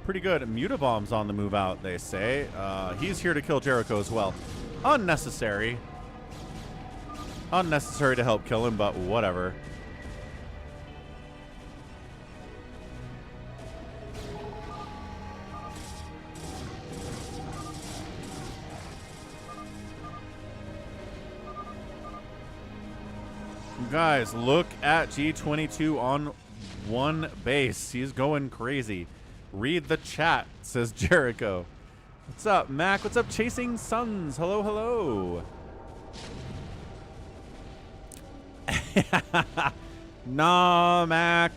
Pretty good. Mutabomb's on the move out, they say. He's here to kill Jericho as well. Unnecessary. Unnecessary to help kill him, but whatever. Guys, look at G22 on 1 base. He's going crazy. Read the chat, says Jericho. What's up, Mac? What's up, Chasing Suns? Hello, hello. Nah, Mac.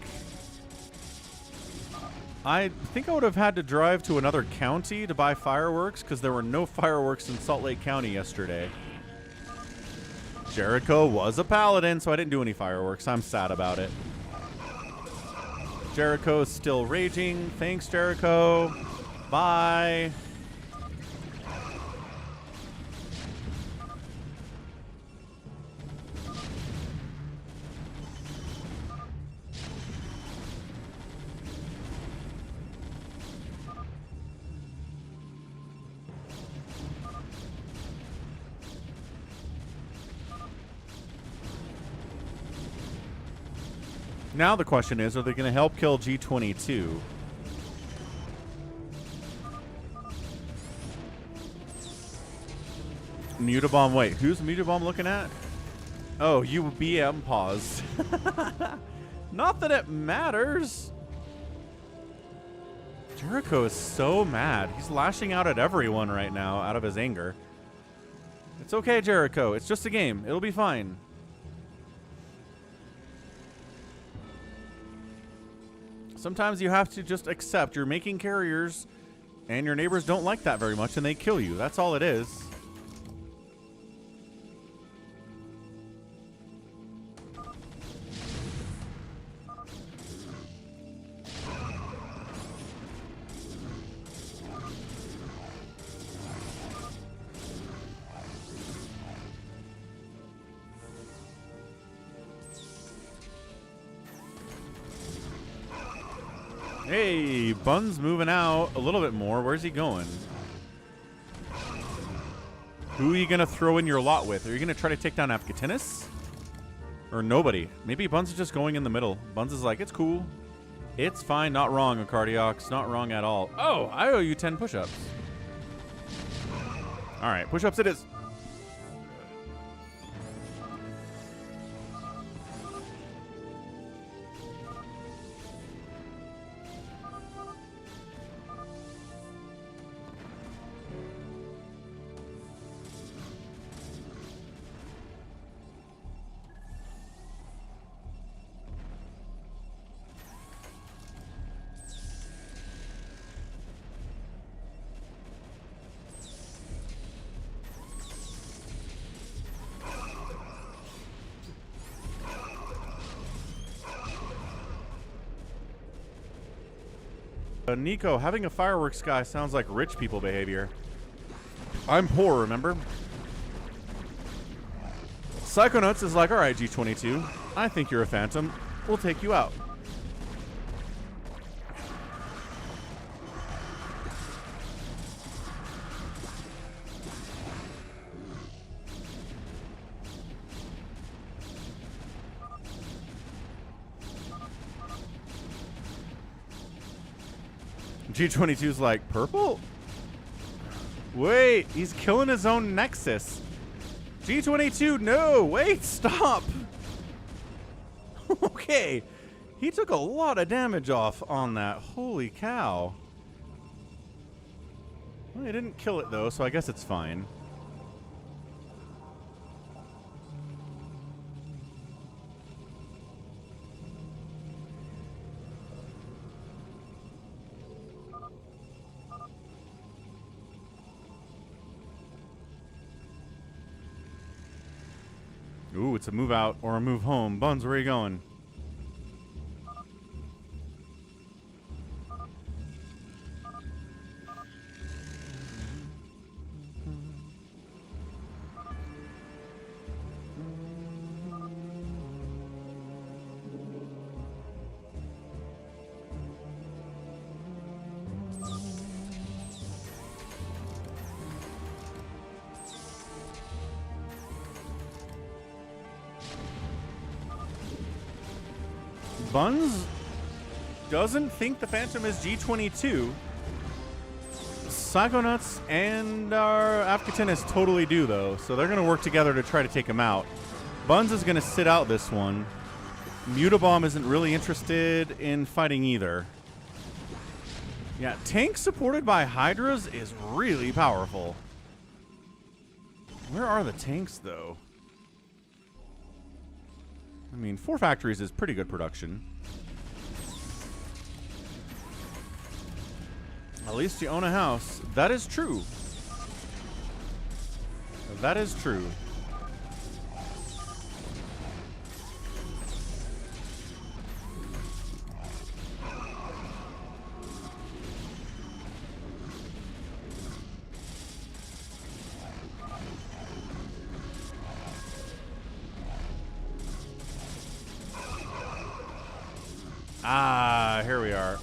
I think I would have had to drive to another county to buy fireworks because there were no fireworks in Salt Lake County yesterday. Jericho was a paladin, so I didn't do any fireworks. I'm sad about it. Jericho is still raging. Thanks, Jericho. Bye. Now the question is, are they going to help kill G22? Mutabomb, wait, who's Mutabomb looking at? Oh, you BM paused. Not that it matters. Jericho is so mad. He's lashing out at everyone right now out of his anger. It's okay, Jericho. It's just a game. It'll be fine. Sometimes you have to just accept you're making carriers and your neighbors don't like that very much and they kill you. That's all it is. Hey, Bun's moving out a little bit more. Where's he going? Who are you going to throw in your lot with? Are you going to try to take down Afghanis? Or nobody? Maybe Buns is just going in the middle. Buns is like, it's cool. It's fine. Not wrong, Acardiox. Not wrong at all. Oh, I owe you 10 push-ups. All right, push-ups it is. Nico, having a fireworks guy sounds like rich people behavior. I'm poor, remember? Psychonauts is like, alright, G22, I think you're a phantom. We'll take you out. G22's like, purple? Wait, he's killing his own Nexus. G22, no, wait, stop. Okay, he took a lot of damage off on that. Holy cow. Well, he didn't kill it, though, so I guess it's fine. Ooh, it's a move out or a move home. Buns, where are you going? Buns doesn't think the Phantom is G22. Psychonauts and our Afghanis totally do, though, so they're going to work together to try to take him out. Buns is going to sit out this one. Mutabomb isn't really interested in fighting either. Yeah, tank supported by Hydras is really powerful. Where are the tanks, though? I mean, 4 factories is pretty good production. At least you own a house. That is true. That is true. Ah, here we are.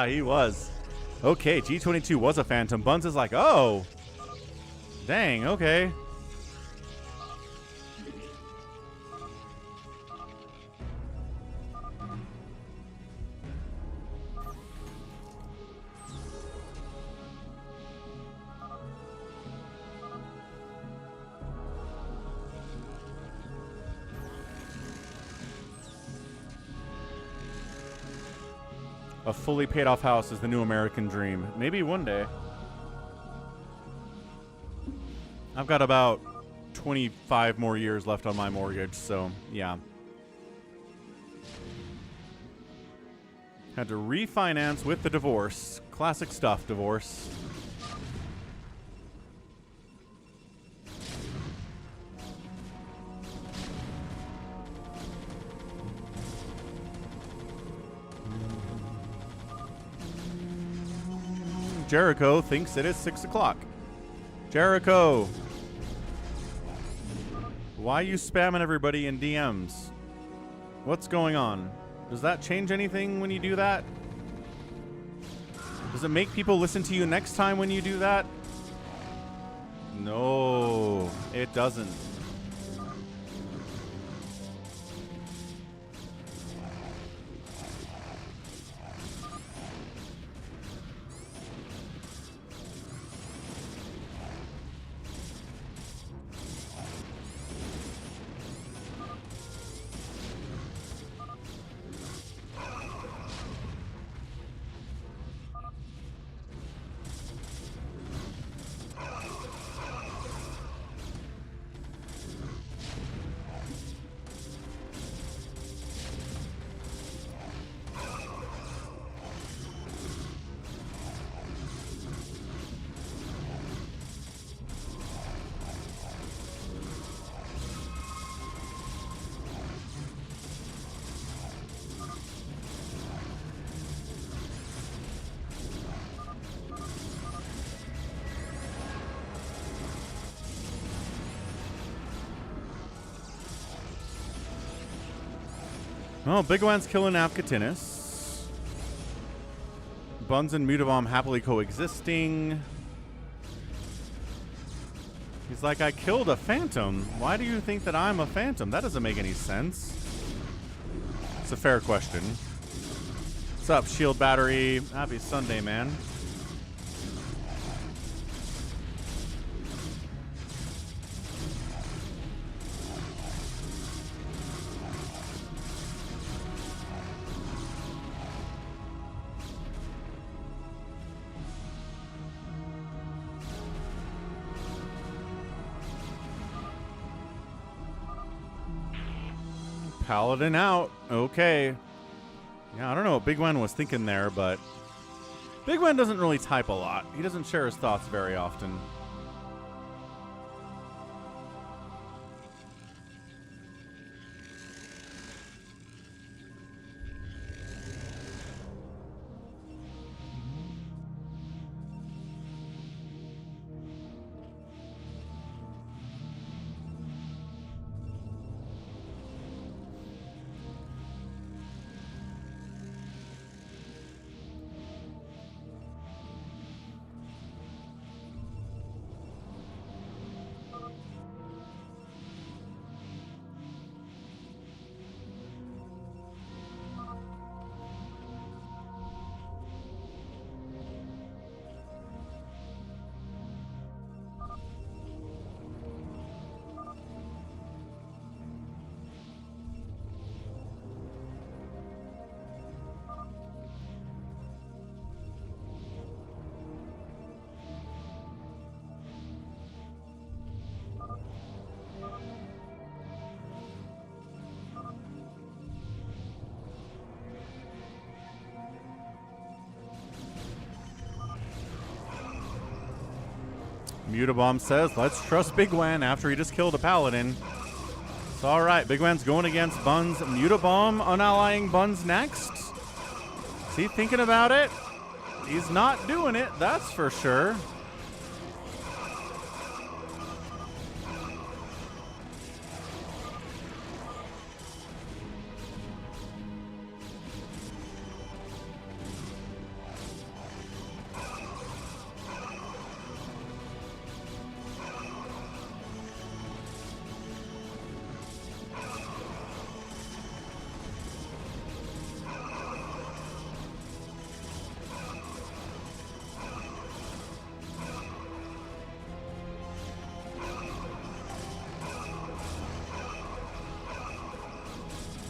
He was. Okay, G22 was a phantom. Buns is like, oh. Dang, okay. A fully paid off house is the new American dream. Maybe one day. I've got about 25 more years left on my mortgage, so yeah. Had to refinance with the divorce. Classic stuff, divorce. Jericho thinks it is 6 o'clock. Jericho, why are you spamming everybody in DMs? What's going on? Does that change anything when you do that? Does it make people listen to you next time when you do that? No, it doesn't. Oh, Bigwan's killing Apkatinis. Buns and mutabomb happily coexisting. He's like, I killed a phantom. Why do you think that I'm a phantom? That doesn't make any sense. It's a fair question. What's up, Shield Battery? Happy Sunday, man. Paladin out. Okay. Yeah, I don't know what Bigwan was thinking there, but Bigwan doesn't really type a lot. He doesn't share his thoughts very often. Mutabomb says, let's trust Bigwan after he just killed a paladin. It's all right. Bigwan's going against Buns. Mutabomb unallying Buns next. Is he thinking about it? He's not doing it, that's for sure.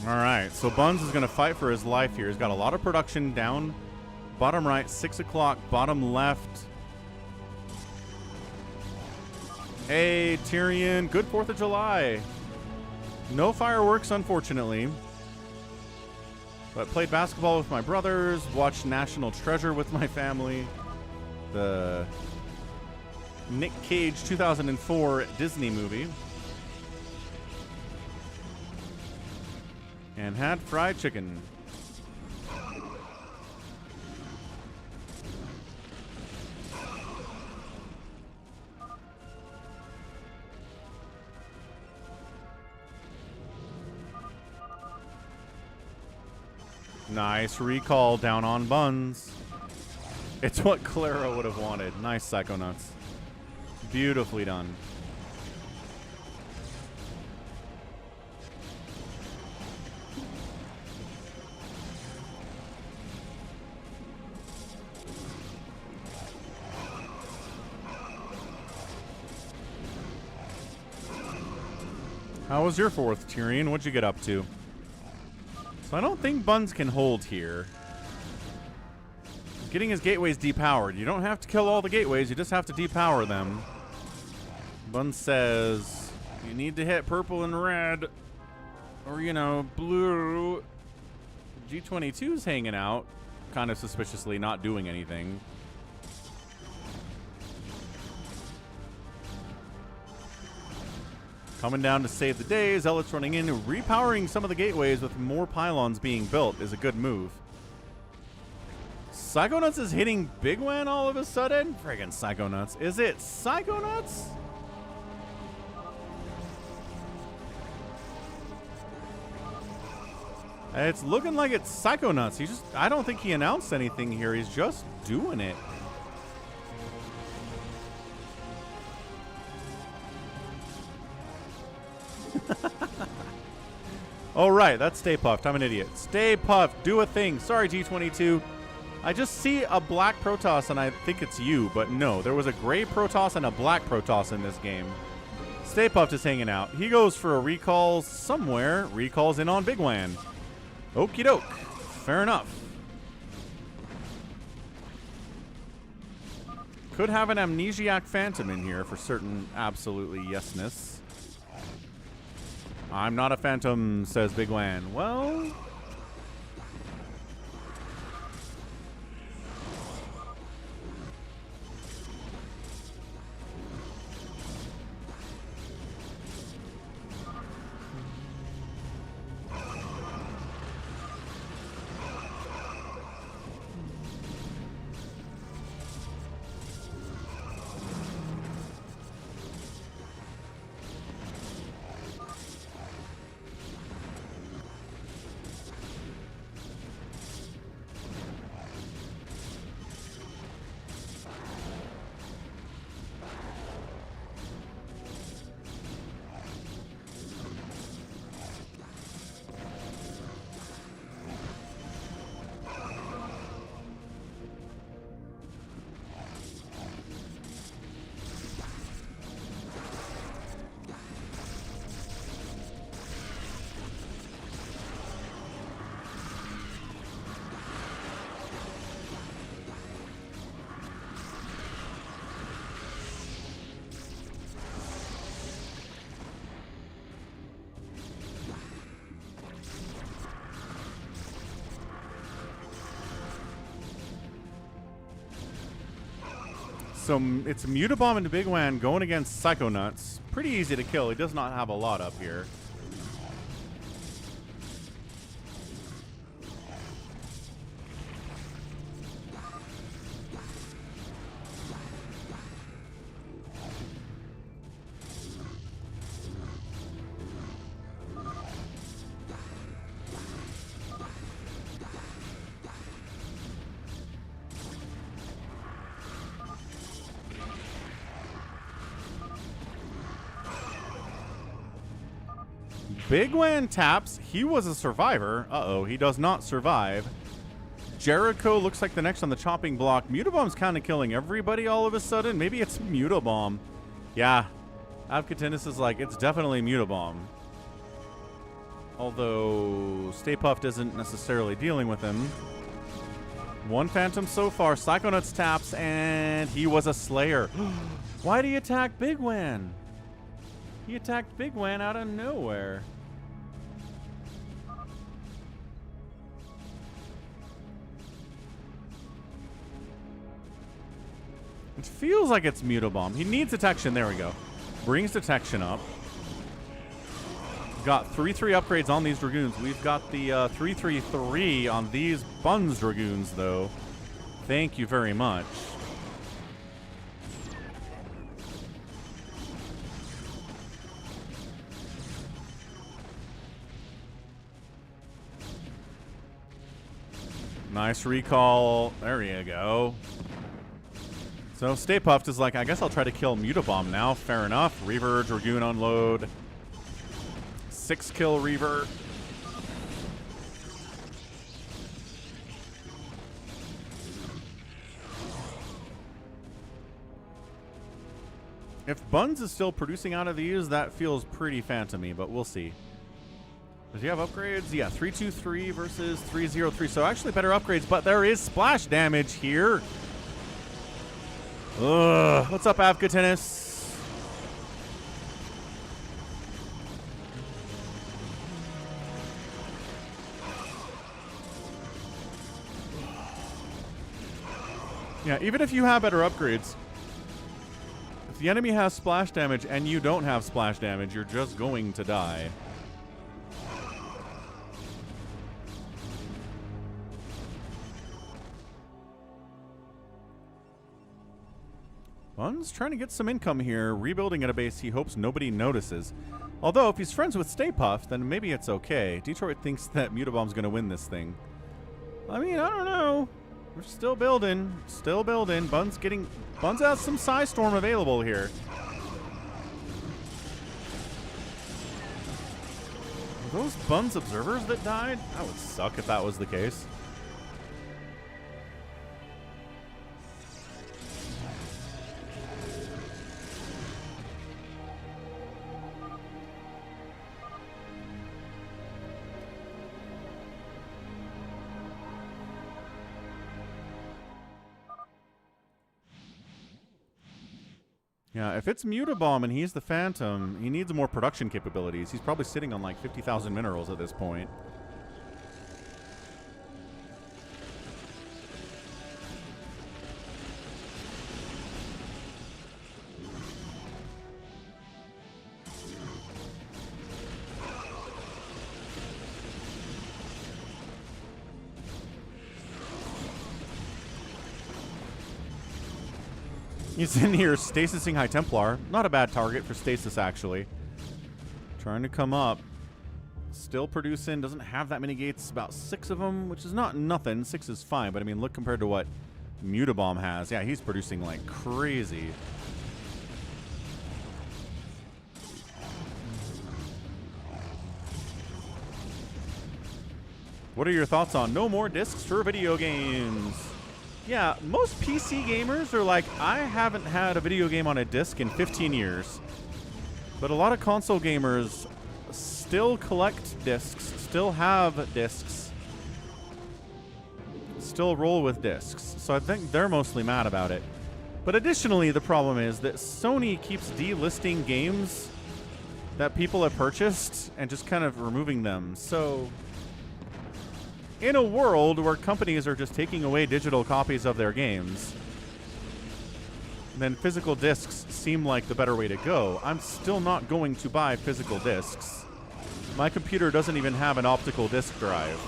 All right, so Buns is going to fight for his life here. He's got a lot of production down bottom right, 6 o'clock, bottom left. Hey, Tyrion, good 4th of July. No fireworks, unfortunately. But played basketball with my brothers, watched National Treasure with my family. The Nick Cage 2004 Disney movie. And had fried chicken. Nice recall down on Buns. It's what Clara would have wanted. Nice, Psychonauts. Beautifully done. How was your 4th, Tyrion? What'd you get up to? So I don't think Buns can hold here. He's getting his gateways depowered. You don't have to kill all the gateways. You just have to depower them. Buns says you need to hit purple and red. Or, you know, blue. G22's hanging out. Kind of suspiciously not doing anything. Coming down to save the day. Zealot's running in. Repowering some of the gateways with more pylons being built is a good move. Psychonauts is hitting Bigwan all of a sudden? Friggin' Psychonauts. Is it Psychonauts? It's looking like it's Psychonauts. He just, I don't think he announced anything here. He's just doing it. Oh, right. That's Stay Puffed. I'm an idiot. Stay Puffed. Do a thing. Sorry, G22. I just see a black Protoss, and I think it's you. But no, there was a gray Protoss and a black Protoss in this game. Stay Puffed is hanging out. He goes for a recall somewhere. Recalls in on Bigwan. Okie doke. Fair enough. Could have an Amnesiac Phantom in here for certain absolutely yesness. I'm not a phantom, says Bigwan. Well... So it's Mutabomb and Bigwan going against Psychonauts. Pretty easy to kill. He does not have a lot up here. Bigwan taps. He was a survivor. Uh-oh, he does not survive. Jericho looks like the next on the chopping block. Mutabomb's kind of killing everybody all of a sudden. Maybe it's Mutabomb. Yeah. Avcatinus is like, it's definitely Mutabomb. Although Stay Puft isn't necessarily dealing with him. One Phantom so far. Psychonauts taps, and he was a Slayer. Why did he attack Bigwan? He attacked Bigwan out of nowhere. It feels like it's mutabomb. He needs detection. There we go. Brings detection up. Got 3/3 upgrades on these Dragoons. We've got the 3/3/3 on these Buns Dragoons, though. Thank you very much. Nice recall. There you go. So Stay Puft is like, I guess I'll try to kill Mutabomb now. Fair enough. Reaver, Dragoon unload. 6-kill Reaver. If Buns is still producing out of these, that feels pretty phantom-y, but we'll see. Does he have upgrades? Yeah, 3/2/3 versus 3/0/3. So actually better upgrades, but there is splash damage here. Ugh. What's up, Avka Tennis? Yeah, even if you have better upgrades, if the enemy has splash damage and you don't have splash damage, you're just going to die. Bun's trying to get some income here, rebuilding at a base he hopes nobody notices. Although, if he's friends with Stay Puft, then maybe it's okay. Detroit thinks that Mutabomb's going to win this thing. I mean, I don't know. We're still building. Still building. Bun's has some Psystorm available here. Are those Bun's observers that died? That would suck if that was the case. Yeah, if it's Mutabomb and he's the Phantom, he needs more production capabilities. He's probably sitting on like 50,000 minerals at this point. He's in here stasising High Templar. Not a bad target for stasis, actually. Trying to come up. Still producing. Doesn't have that many gates. About 6 of them, which is not nothing. 6 is fine, but I mean, look compared to what Mutabomb has. Yeah, he's producing like crazy. What are your thoughts on no more discs for video games? Yeah, most PC gamers are like, I haven't had a video game on a disc in 15 years. But a lot of console gamers still collect discs, still have discs, still roll with discs. So I think they're mostly mad about it. But additionally, the problem is that Sony keeps delisting games that people have purchased and just kind of removing them. So in a world where companies are just taking away digital copies of their games, then physical discs seem like the better way to go. I'm still not going to buy physical discs. My computer doesn't even have an optical disc drive.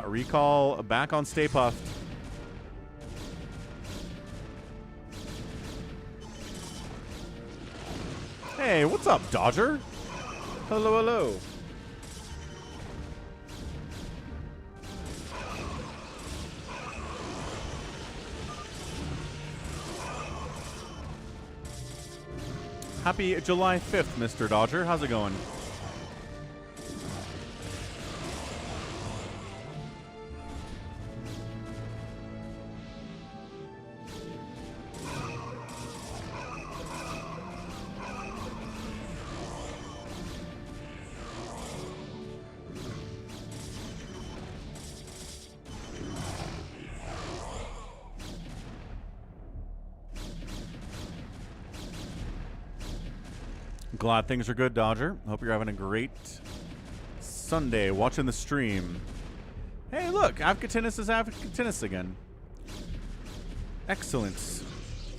Recall back on Stay Puft. Hey, what's up, Dodger? Hello, hello. Happy July 5th, Mr. Dodger. How's it going? Glad things are good, Dodger. Hope you're having a great Sunday watching the stream. Hey, look, Avkatinus is Avkatinus again. Excellent.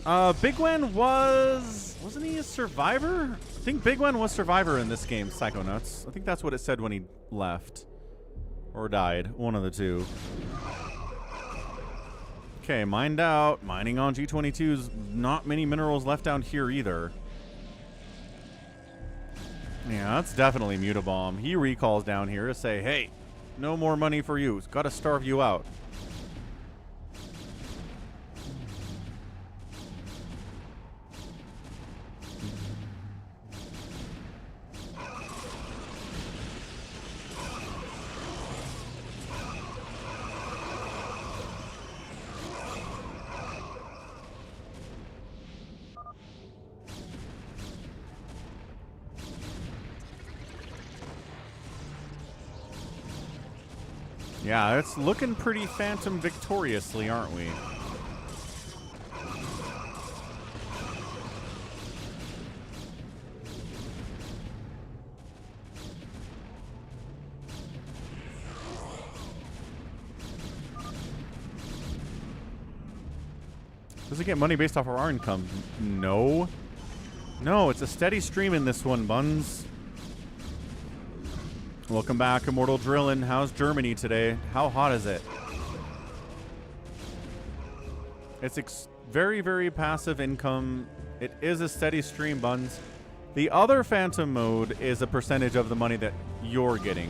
Bigwan wasn't he a survivor? I think Bigwan was survivor in this game, Psychonauts. I think that's what it said when he left. Or died, one of the two. Okay, mined out. Mining on G22's not many minerals left down here either. Yeah, that's definitely mutabomb. He recalls down here to say, hey, no more money for you. It's got to starve you out. Yeah, it's looking pretty Phantom victoriously, aren't we? Does it get money based off of our income? No. No, it's a steady stream in this one, Buns. Welcome back, Immortal Drillin'. How's Germany today? How hot is it? It's very, very passive income. It is a steady stream, Buns. The other Phantom mode is a percentage of the money that you're getting.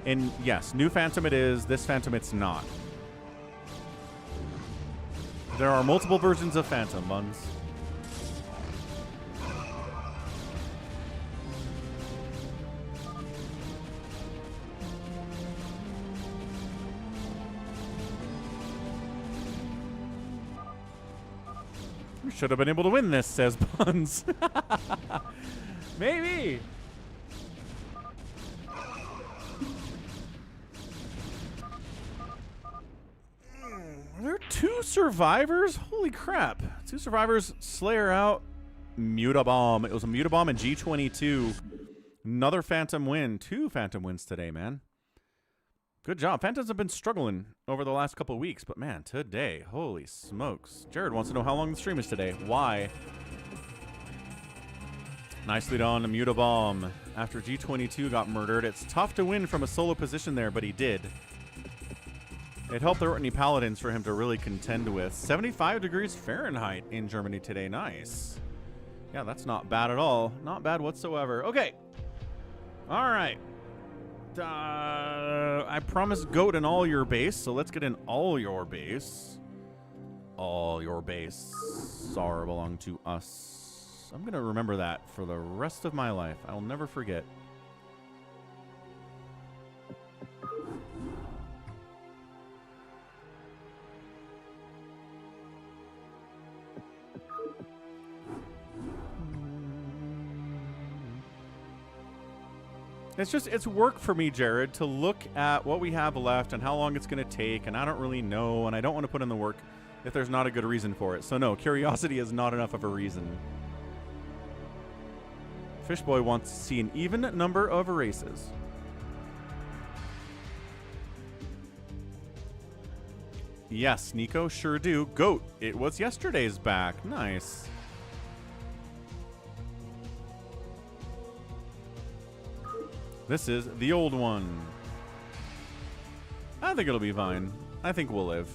And yes, new Phantom it is. This Phantom it's not. There are multiple versions of Phantom, Buns. Should have been able to win this, says Buns. Maybe. There are 2 survivors? Holy crap. 2 survivors, Slayer out, mutabomb. It was a mutabomb and G22. Another Phantom win. 2 Phantom wins today, man. Good job. Phantoms have been struggling over the last couple of weeks, but man, today, holy smokes. Jared wants to know how long the stream is today. Why? Nicely done, a mutabomb. After G22 got murdered, it's tough to win from a solo position there, but he did. It helped there weren't any paladins for him to really contend with. 75 degrees Fahrenheit in Germany today. Nice. Yeah, that's not bad at all. Not bad whatsoever. Okay. All right. I promised goat in all your base, so let's get in all your base. All your base are belong to us. I'm gonna remember that for the rest of my life. I'll never forget. It's work for me, Jared, to look at what we have left and how long it's going to take, and I don't really know, and I don't want to put in the work if there's not a good reason for it. So no, curiosity is not enough of a reason. Fishboy wants to see an even number of races. Yes, Nico, sure do. Goat, it was yesterday's back. Nice. This is the old one. I think it'll be fine. I think we'll live.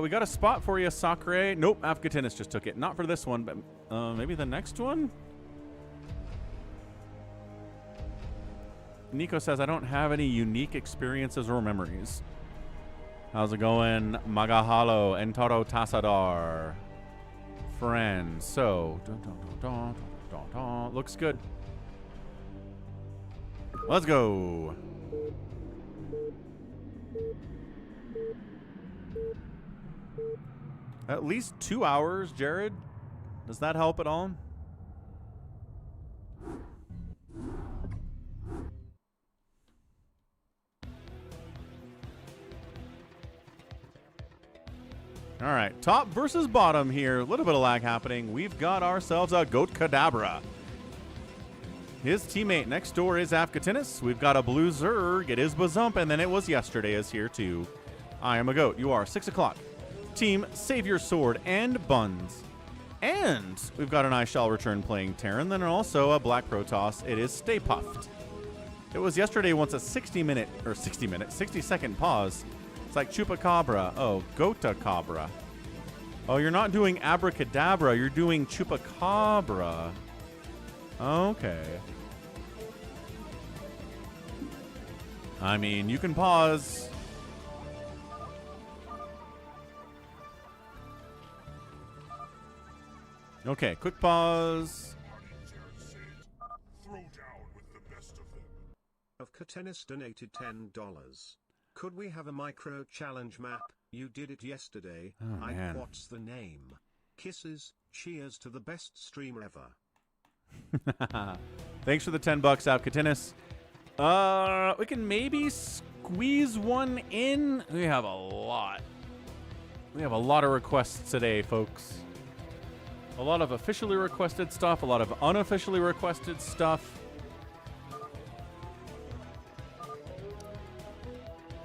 We got a spot for you, Sakura. Nope, Afghatinus just took it. Not for this one, but maybe the next one? Nico says, I don't have any unique experiences or memories. How's it going? Magahalo, Entaro Tasadar. Friends. So, looks good. Let's go. At least 2 hours, Jared. Does that help at all? All right, top versus bottom here. A little bit of lag happening. We've got ourselves a Goat Kadabra. His teammate next door is Afkatinis. We've got a Blue Zerg. It is Bazump, and then it was yesterday is here too. I am a goat. You are 6 o'clock. Team Savior Sword and Buns. And we've got an I Shall Return playing Terran, then also a Black Protoss. It is Stay Puffed. It was yesterday once a 60-second pause. It's like Chupacabra. Oh, Gotacabra. Oh, you're not doing Abracadabra. You're doing Chupacabra. Okay. I mean, you can pause. Okay, quick pause. Of Katenis donated $10. Could we have a micro challenge map? You did it yesterday. Oh, man. What's the name? Kisses, cheers to the best streamer ever. Thanks for the $10, Avkatinis. We can maybe squeeze one in. We have a lot. We have a lot of requests today, folks. A lot of officially requested stuff, a lot of unofficially requested stuff.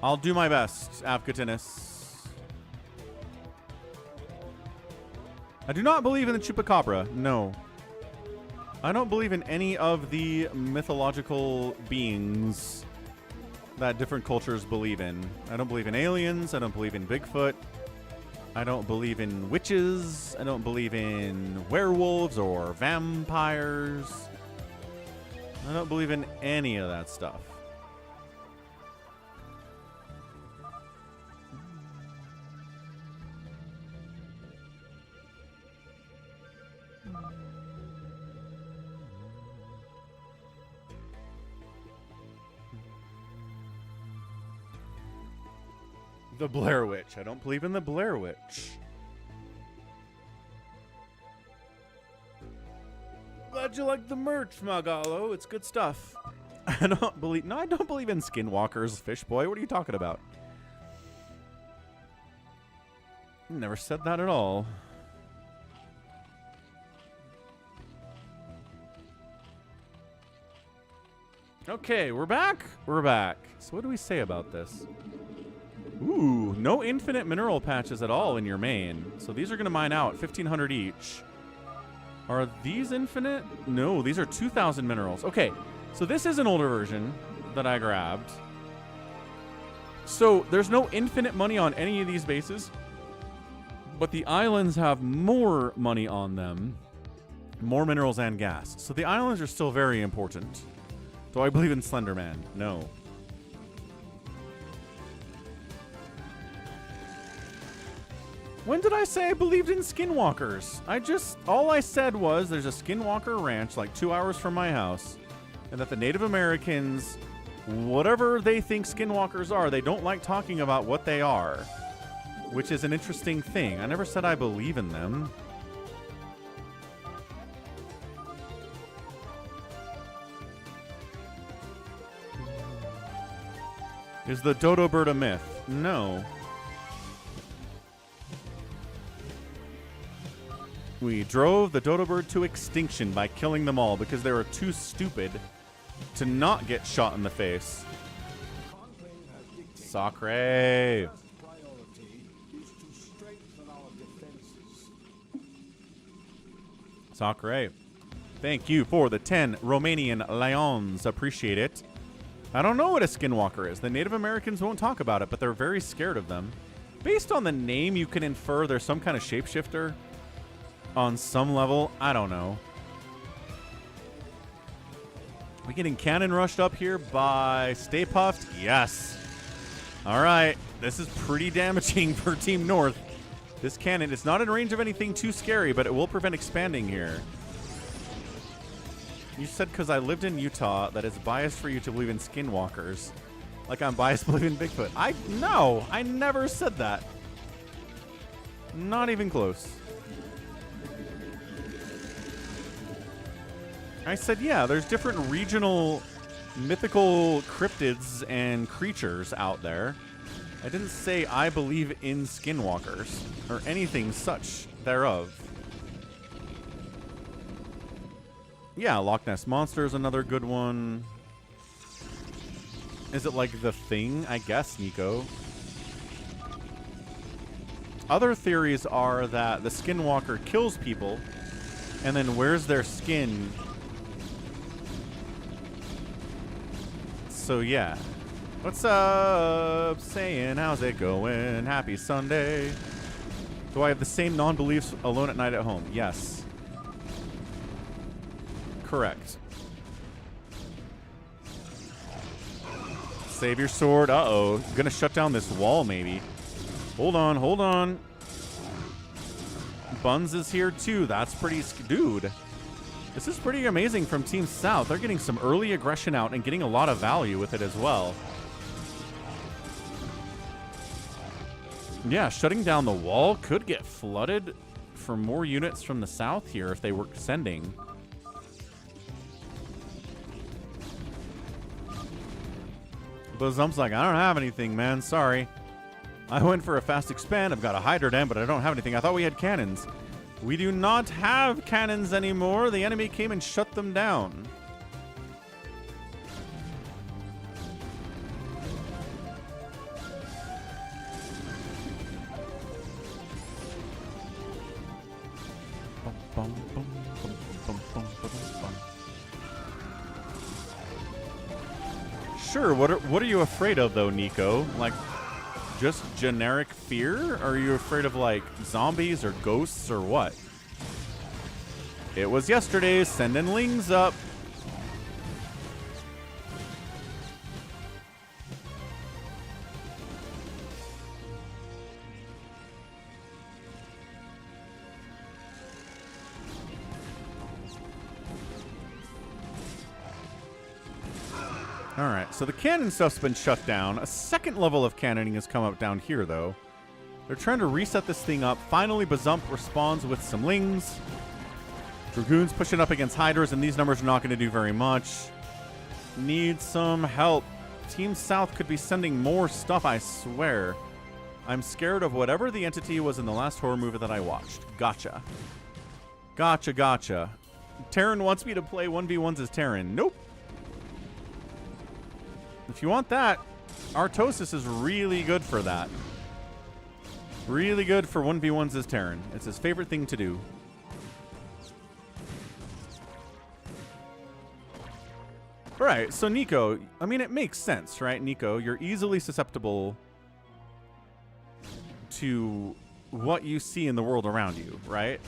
I'll do my best, Avkatinis. I do not believe in the Chupacabra. No. I don't believe in any of the mythological beings that different cultures believe in. I don't believe in aliens. I don't believe in Bigfoot. I don't believe in witches. I don't believe in werewolves or vampires. I don't believe in any of that stuff. The Blair Witch. I don't believe in the Blair Witch. Glad you like the merch, Magalo. It's good stuff. I don't believe in skinwalkers, fish boy. What are you talking about? Never said that at all. Okay, we're back. We're back. So what do we say about this? Ooh, no infinite mineral patches at all in your main. So these are going to mine out 1,500 each. Are these infinite? No, these are 2,000 minerals. Okay, so this is an older version that I grabbed. So there's no infinite money on any of these bases, but the islands have more money on them, more minerals and gas. So the islands are still very important. Do I believe in Slenderman? No. When did I say I believed in skinwalkers? All I said was there's a skinwalker ranch like 2 hours from my house, and that the Native Americans, whatever they think skinwalkers are, they don't like talking about what they are, which is an interesting thing. I never said I believe in them. Is the dodo bird a myth? No. We drove the dodo bird to extinction by killing them all because they were too stupid to not get shot in the face. Sacre. Sacre. Thank you for the 10 Romanian lions. Appreciate it. I don't know what a skinwalker is. The Native Americans won't talk about it, but they're very scared of them. Based on the name, you can infer there's some kind of shapeshifter. On some level, I don't know. We getting cannon rushed up here by Stay Puffed? Yes. All right. This is pretty damaging for Team North. This cannon is not in range of anything too scary, but it will prevent expanding here. You said because I lived in Utah that it's biased for you to believe in skinwalkers. Like I'm biased to believe in Bigfoot. No, I never said that. Not even close. I said, yeah, there's different regional mythical cryptids and creatures out there. I didn't say I believe in skinwalkers or anything such thereof. Yeah, Loch Ness Monster is another good one. Is it like the Thing? I guess, Nico. Other theories are that the skinwalker kills people and then wears their skin. So yeah. What's up? Saying, how's it going? Happy Sunday. Do I have the same non-beliefs alone at night at home? Yes. Correct. Save your sword. Uh-oh. Gonna shut down this wall, maybe. Hold on, hold on. Buns is here, too. That's pretty... Dude. This is pretty amazing from Team South. They're getting some early aggression out and getting a lot of value with it as well. Yeah, shutting down the wall could get flooded for more units from the south here if they were sending. But Zump's like, I don't have anything, man. Sorry. I went for a fast expand. I've got a Hydra Dam, but I don't have anything. I thought we had cannons. We do not have cannons anymore. The enemy came and shut them down. Sure, what are you afraid of, though, Nico? Like, just generic fear? Or are you afraid of, like, zombies or ghosts or what? It was yesterday, sending lings up. Alright, so the cannon stuff's been shut down. A second level of cannoning has come up down here, though. They're trying to reset this thing up. Finally, Bazump responds with some lings. Dragoons pushing up against Hydras, and these numbers are not going to do very much. Need some help. Team South could be sending more stuff, I swear. I'm scared of whatever the entity was in the last horror movie that I watched. Gotcha. Gotcha, gotcha. Terran wants me to play 1v1s as Terran. Nope. If you want that, Artosis is really good for that. Really good for 1v1s as Terran. It's his favorite thing to do. Alright, so Nico, I mean, it makes sense, right, Nico? You're easily susceptible to what you see in the world around you, right?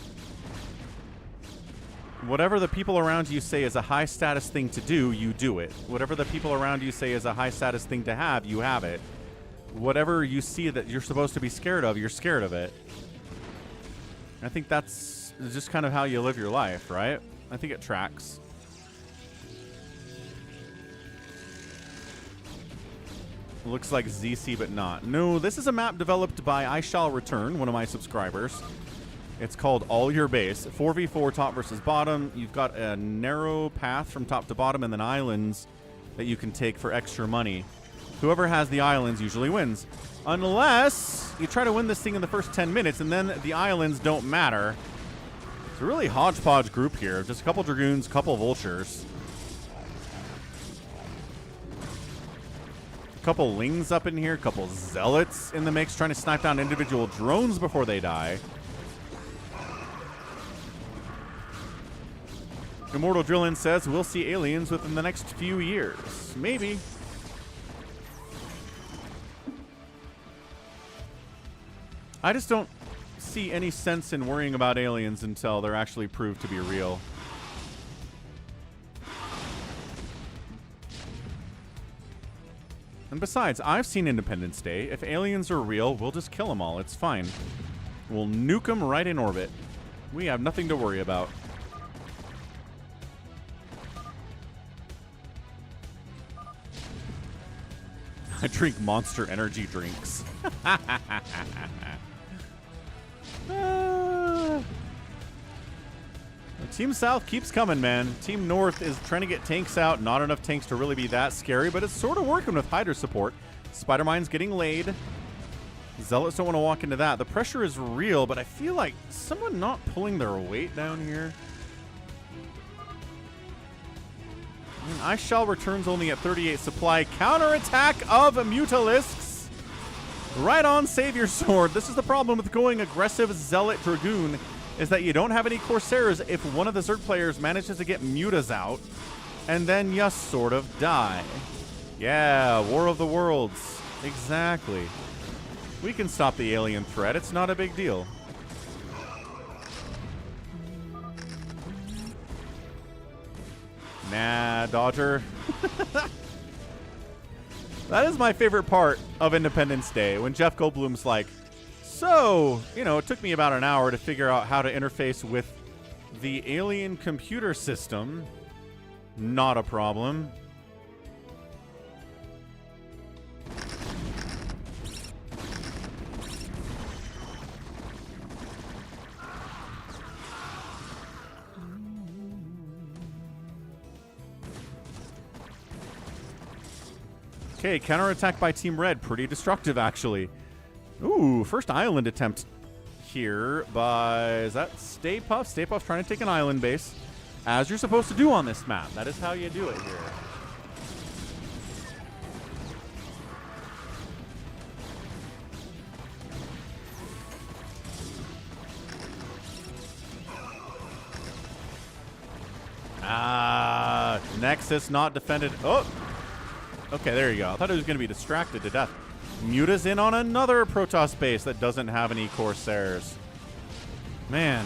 Whatever the people around you say is a high status thing to do, you do it. Whatever the people around you say is a high status thing to have, you have it. Whatever you see that you're supposed to be scared of, you're scared of it. I think that's just kind of how you live your life, right? I think it tracks. Looks like ZC, but not. No, this is a map developed by I Shall Return, one of my subscribers. It's called All Your Base. 4v4 top versus bottom. You've got a narrow path from top to bottom and then islands that you can take for extra money. Whoever has the islands usually wins. Unless you try to win this thing in the first 10 minutes and then the islands don't matter. It's a really hodgepodge group here. Just a couple Dragoons, couple Vultures. A couple Lings up in here, a couple Zealots in the mix trying to snipe down individual drones before they die. Immortal Drillin says we'll see aliens within the next few years. Maybe. I just don't see any sense in worrying about aliens until they're actually proved to be real. And besides, I've seen Independence Day. If aliens are real, we'll just kill them all. It's fine. We'll nuke them right in orbit. We have nothing to worry about. I drink Monster Energy drinks. Team South keeps coming, man. Team North is trying to get tanks out. Not enough tanks to really be that scary, but it's sort of working with Hydra support. Spider-Mine's getting laid. Zealots don't want to walk into that. The pressure is real, but I feel like someone not pulling their weight down here. I mean, I shall returns only at 38 supply. Counterattack of Mutalisks. Right on Savior Sword. This is the problem with going aggressive Zealot Dragoon, is that you don't have any Corsairs if one of the Zerg players manages to get Mutas out, and then you sort of die. Yeah, War of the Worlds. Exactly. We can stop the alien threat. It's not a big deal. Nah, Dodger. That is my favorite part of Independence Day, when Jeff Goldblum's like, so, you know, it took me about an hour to figure out how to interface with the alien computer system. Not a problem. Okay, counterattack by Team Red. Pretty destructive, actually. Ooh, first island attempt here by... Is that Stay Puft? Stay Puft's trying to take an island base, as you're supposed to do on this map. That is how you do it here. Ah, Nexus not defended. Oh! Okay, there you go. I thought it was going to be distracted to death. Muta's in on another Protoss base that doesn't have any Corsairs. Man.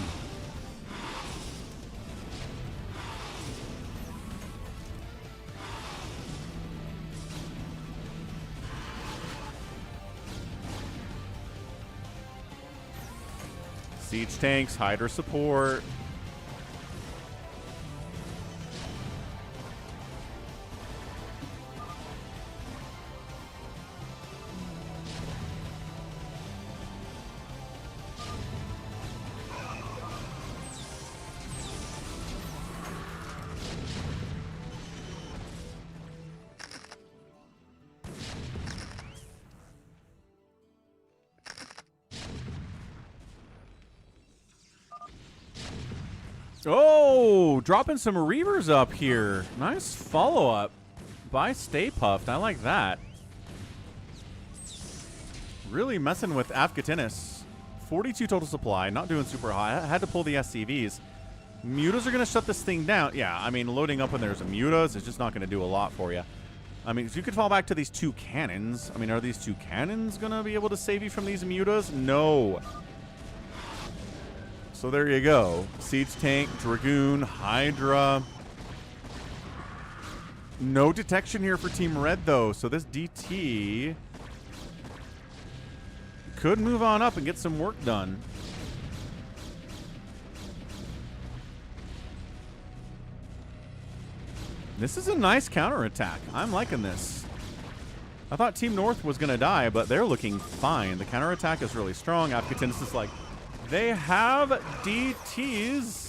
Siege tanks, Hydra support. Oh, dropping some Reavers up here. Nice follow-up by Stay Puft. I like that. Really messing with Afghatinis. 42 total supply, not doing super high. I had to pull the SCVs. Mutas are going to shut this thing down. Yeah, I mean, loading up when there's a Mutas is just not going to do a lot for you. I mean, you could fall back to these two cannons. I mean, are these two cannons going to be able to save you from these Mutas? No. So there you go. Siege tank, Dragoon, Hydra. No detection here for Team Red, though. So this DT could move on up and get some work done. This is a nice counterattack. I'm liking this. I thought Team North was going to die, but they're looking fine. The counterattack is really strong. Afghatinis is like, they have DTs.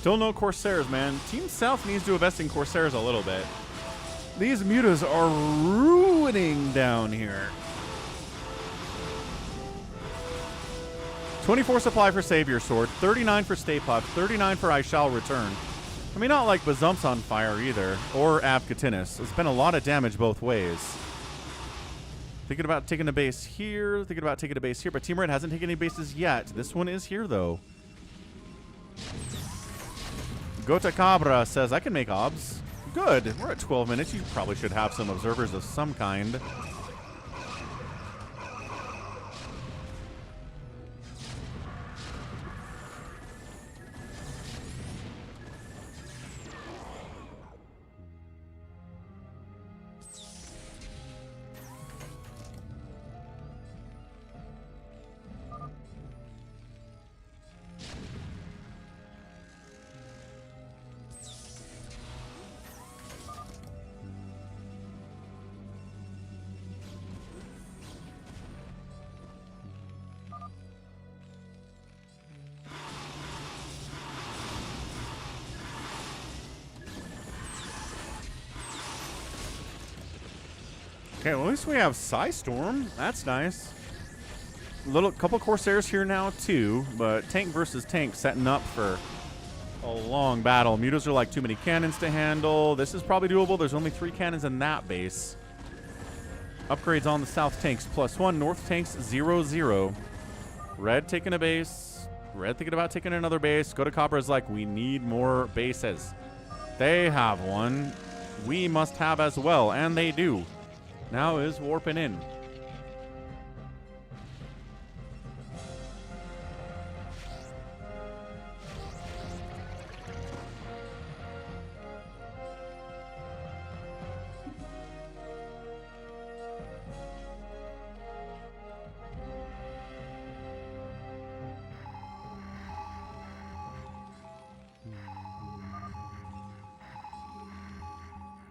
Still no Corsairs, man. Team South needs to invest in Corsairs a little bit. These Mutas are ruining down here. 24 supply for Savior Sword, 39 for Stay Puft, 39 for I Shall Return. I mean, not like Bazump's on fire either, or Afghatinis. It's been a lot of damage both ways. Thinking about taking a base here, thinking about taking a base here, but Team Red hasn't taken any bases yet. This one is here, though. Gota Cabra says, I can make obs. Good. We're at 12 minutes. You probably should have some observers of some kind. Okay, well, at least we have Psystorm. That's nice. Couple Corsairs here now, too. But tank versus tank setting up for a long battle. Mutas are like too many cannons to handle. This is probably doable. There's only 3 cannons in that base. Upgrades on the south tanks, +1. North tanks, 0-0. Red taking a base. Red thinking about taking another base. Go to Cobra's like, we need more bases. They have one. We must have as well, and they do. Now is warping in.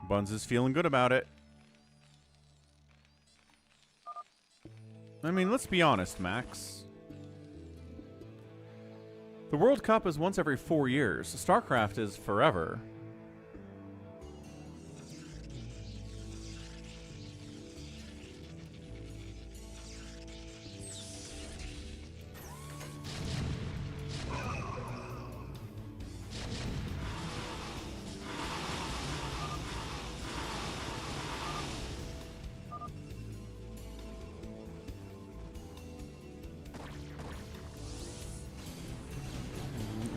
Buns is feeling good about it. I mean, let's be honest, Max. The World Cup is once every 4 years. StarCraft is forever.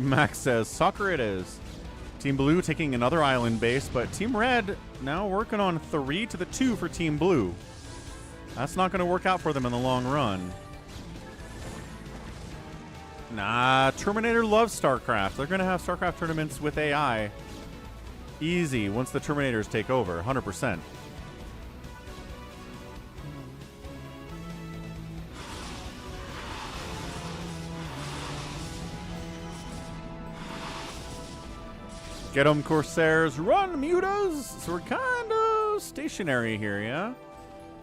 Max says, soccer it is. Team Blue taking another island base, but Team Red now working on 3-2 for Team Blue. That's not going to work out for them in the long run. Nah, Terminator loves StarCraft. They're going to have StarCraft tournaments with AI. Easy once the Terminators take over, 100%. Get them, Corsairs. Run, Mutas. So we're kind of stationary here, yeah?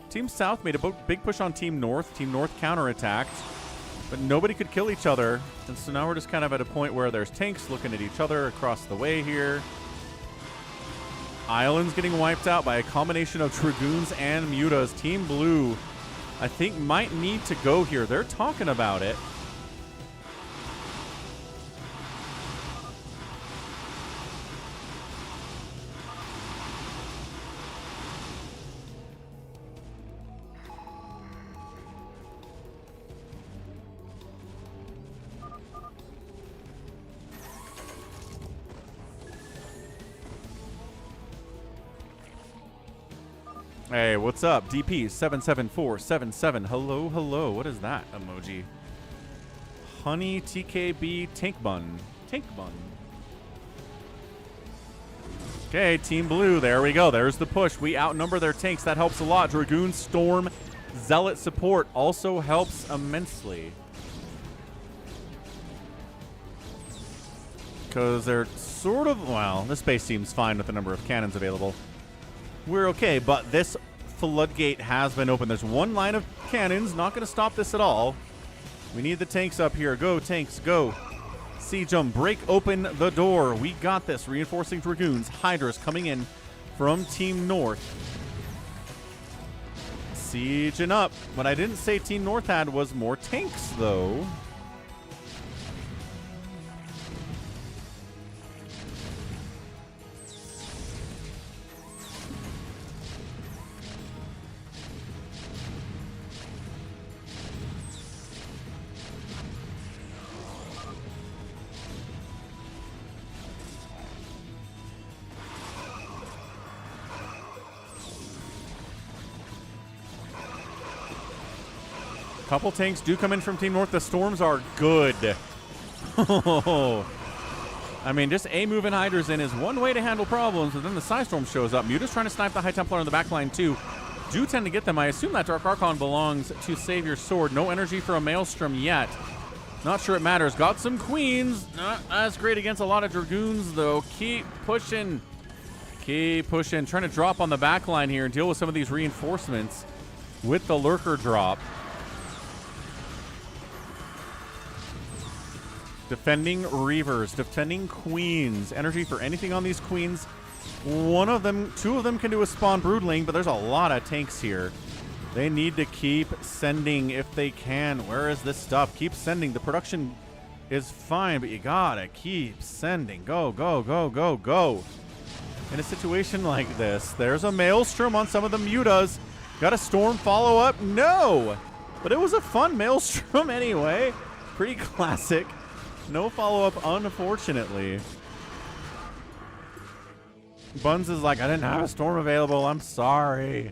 Team South made a big push on Team North. Team North counterattacked, but nobody could kill each other. And so now we're just kind of at a point where there's tanks looking at each other across the way here. Islands getting wiped out by a combination of Dragoons and Mutas. Team Blue, I think, might need to go here. They're talking about it. Hey, what's up? DP77477. Hello, hello. What is that emoji? Honey TKB Tank Bun. Tank Bun. Okay, Team Blue. There we go. There's the push. We outnumber their tanks. That helps a lot. Dragoon, Storm, Zealot support also helps immensely. Because they're sort of... Well, this base seems fine with the number of cannons available. We're okay, but this floodgate has been open. There's one line of cannons. Not going to stop this at all. We need the tanks up here. Go, tanks, go. Siege them. Break open the door. We got this. Reinforcing Dragoons. Hydras coming in from Team North. Sieging up. What I didn't say Team North had was more tanks, though. Couple tanks do come in from Team North. The Storms are good. I mean, just A moving Hydras in is one way to handle problems, but then the Psystorm shows up. Muta's trying to snipe the High Templar on the back line, too. Do tend to get them. I assume that Dark Archon belongs to Savior's Sword. No energy for a Maelstrom yet. Not sure it matters. Got some Queens. Not as great against a lot of Dragoons, though. Keep pushing. Keep pushing. Trying to drop on the back line here and deal with some of these reinforcements with the Lurker drop. Defending Reavers, defending Queens. Energy for anything on these Queens Two of them can do a spawn broodling, but there's a lot of tanks here. They need to keep sending if they can. Where is this stuff? Keep sending. The production is fine, but you gotta keep sending. Go, go, go, go, go. In a situation like this, there's a Maelstrom on some of the mutas. Got a storm follow-up? No! But it was a fun Maelstrom anyway. Pretty classic. No follow-up, unfortunately. Buns is like, I didn't have a storm available. I'm sorry.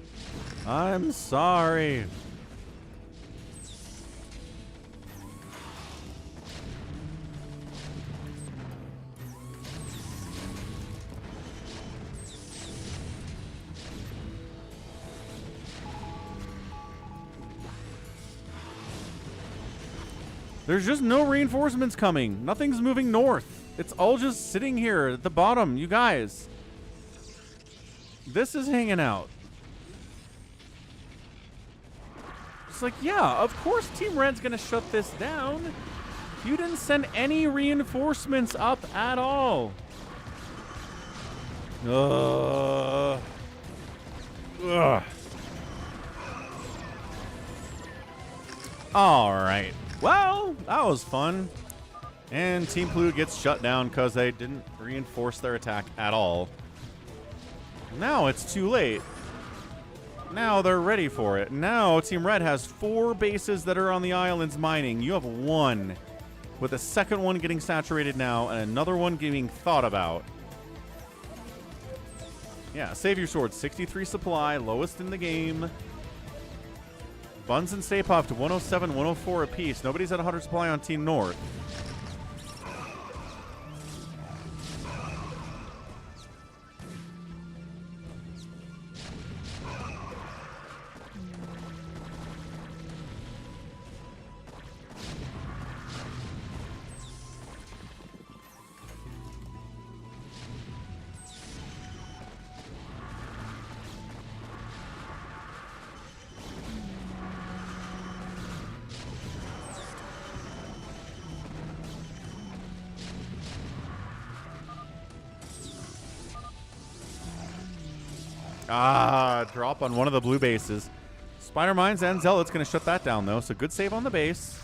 I'm sorry. There's just no reinforcements coming. Nothing's moving north. It's all just sitting here at the bottom, you guys. This is hanging out. It's like, yeah, of course Team Red's gonna shut this down. You didn't send any reinforcements up at all. Ugh. All right. Well, that was fun. And Team Blue gets shut down because they didn't reinforce their attack at all. Now it's too late. Now they're ready for it. Now Team Red has 4 bases that are on the islands mining. You have 1, with a second one getting saturated now and another one being thought about. Yeah, save your sword. 63 supply, lowest in the game. Buns and Stay Puft 107, 104 apiece. Nobody's at 100 supply on Team North. Ah, drop on one of the blue bases. Spider Mines and Zealot's going to shut that down, though. So good save on the base.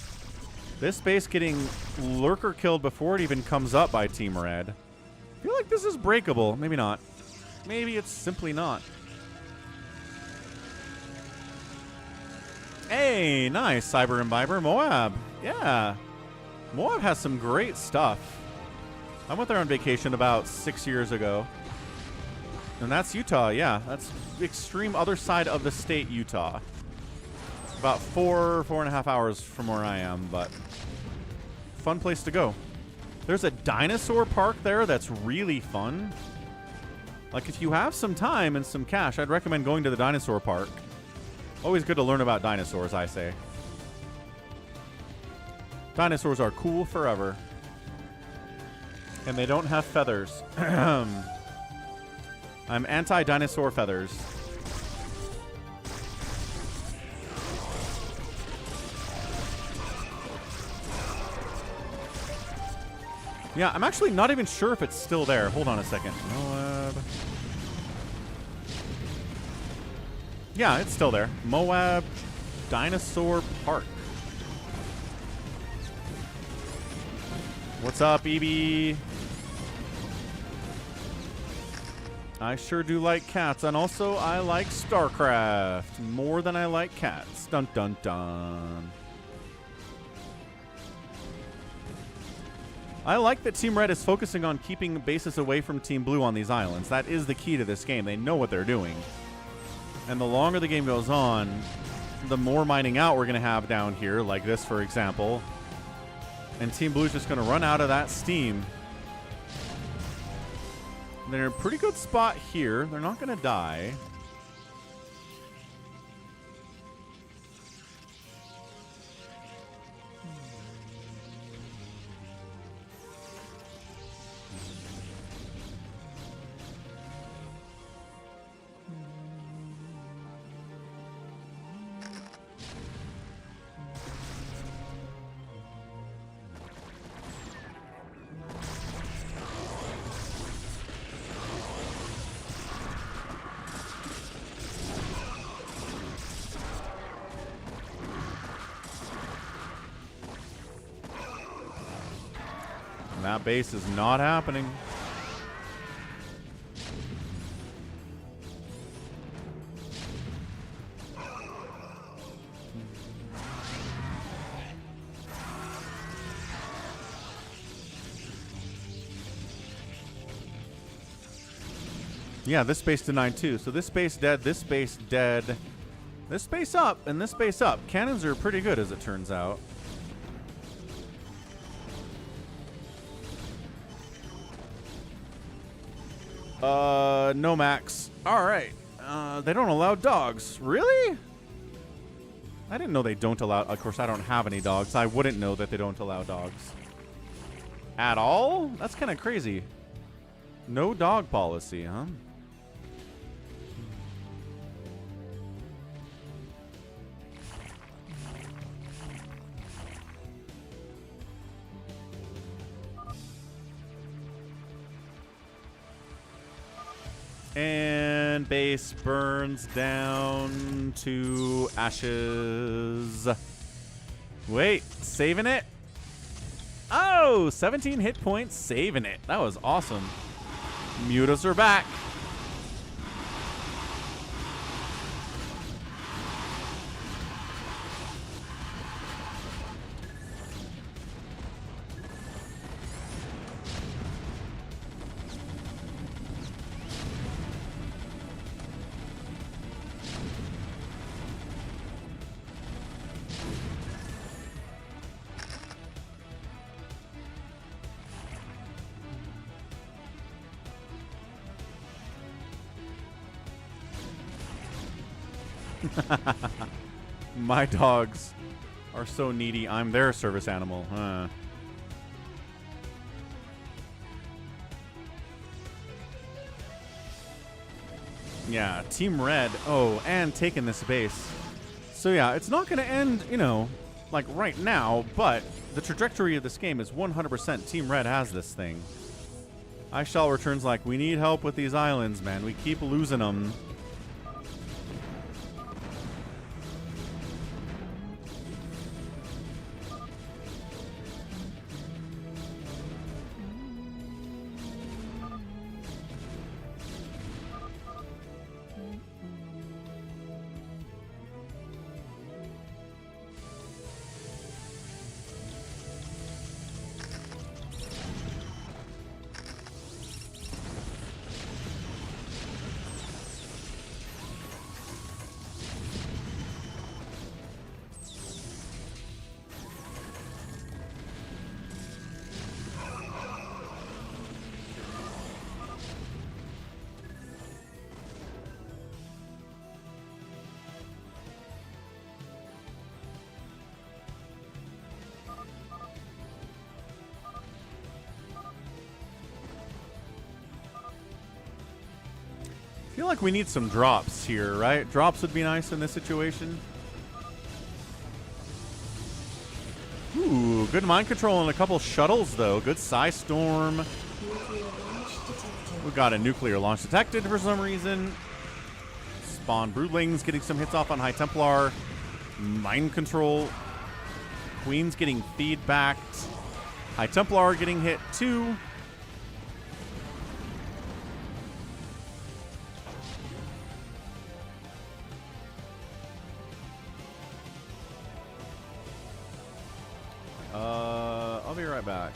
This base getting Lurker killed before it even comes up by Team Red. I feel like this is breakable. Maybe not. Maybe it's simply not. Hey, nice. Cyber Imbiber. Moab. Yeah. Moab has some great stuff. I went there on vacation about 6 years ago. And that's Utah, yeah. That's the extreme other side of the state, Utah. About 4.5 hours from where I am, but fun place to go. There's a dinosaur park there that's really fun. Like, if you have some time and some cash, I'd recommend going to the dinosaur park. Always good to learn about dinosaurs, I say. Dinosaurs are cool forever. And they don't have feathers. I'm anti-dinosaur feathers. Yeah, I'm actually not even sure if it's still there. Hold on a second. Moab. Yeah, it's still there. Moab Dinosaur Park. What's up, EB? I sure do like cats, and also I like StarCraft more than I like cats. Dun dun dun. I like that Team Red is focusing on keeping bases away from Team Blue on these islands. That is the key to this game. They know what they're doing. And the longer the game goes on, the more mining out we're going to have down here, like this, for example. And Team Blue's just going to run out of that steam. They're in a pretty good spot here. They're not going to die. That base is not happening. Yeah, this base denied too. So this base dead, this base dead. This base up, and this base up. Cannons are pretty good, as it turns out. No max. Alright. They don't allow dogs. Really? I didn't know they don't allow... Of course, I don't have any dogs. I wouldn't know that they don't allow dogs. At all? That's kind of crazy. No dog policy, huh? And base burns down to ashes. Wait, saving it? Oh, 17 hit points, saving it. That was awesome. Mutas are back. My dogs are so needy. I'm their service animal. Huh. Yeah, Team Red. Oh, and taking this base. So yeah, it's not going to end, you know, like right now, but the trajectory of this game is 100% Team Red has this thing. I Shall returns like, we need help with these islands, man. We keep losing them. I feel like we need some drops here, right? Drops would be nice in this situation. Ooh, good mind control and a couple shuttles, though. Good Psy Storm. We got a nuclear launch detected for some reason. Spawn Broodlings getting some hits off on High Templar. Mind control. Queen's getting feedbacked. High Templar getting hit, too. I'll be right back.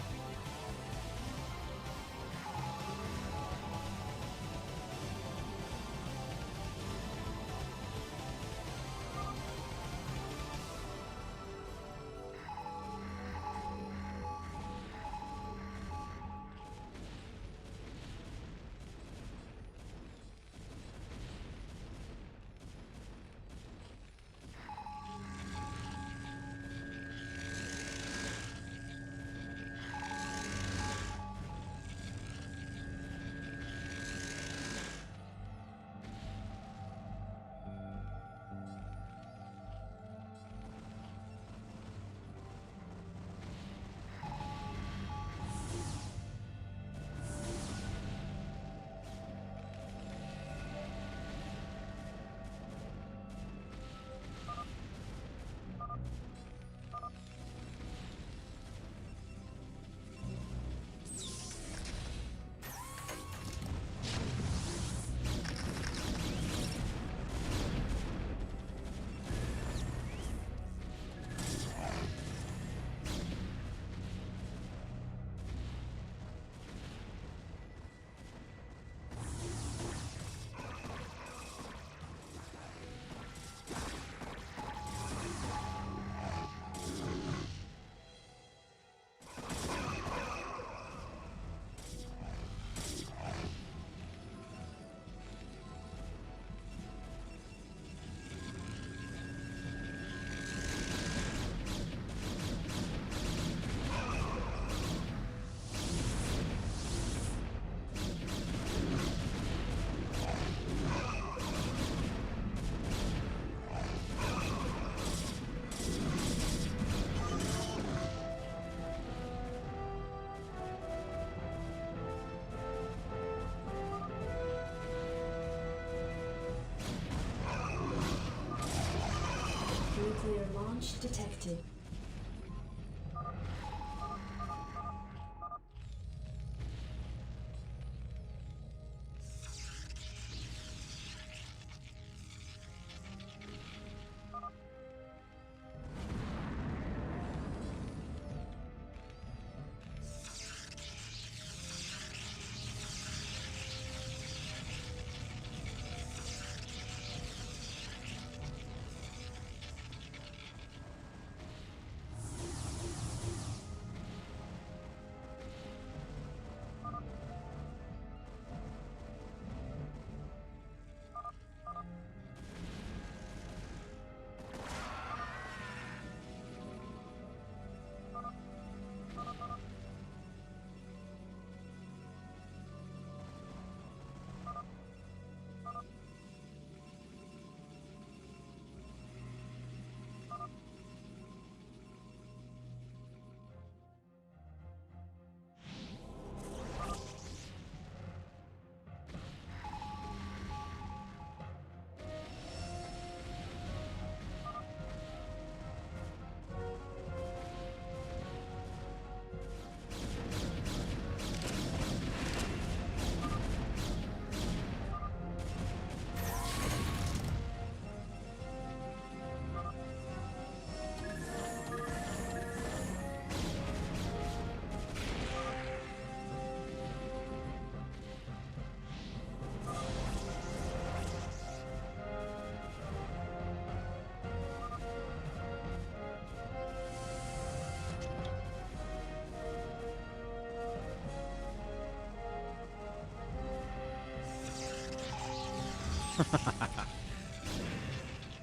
Nuclear launch detected.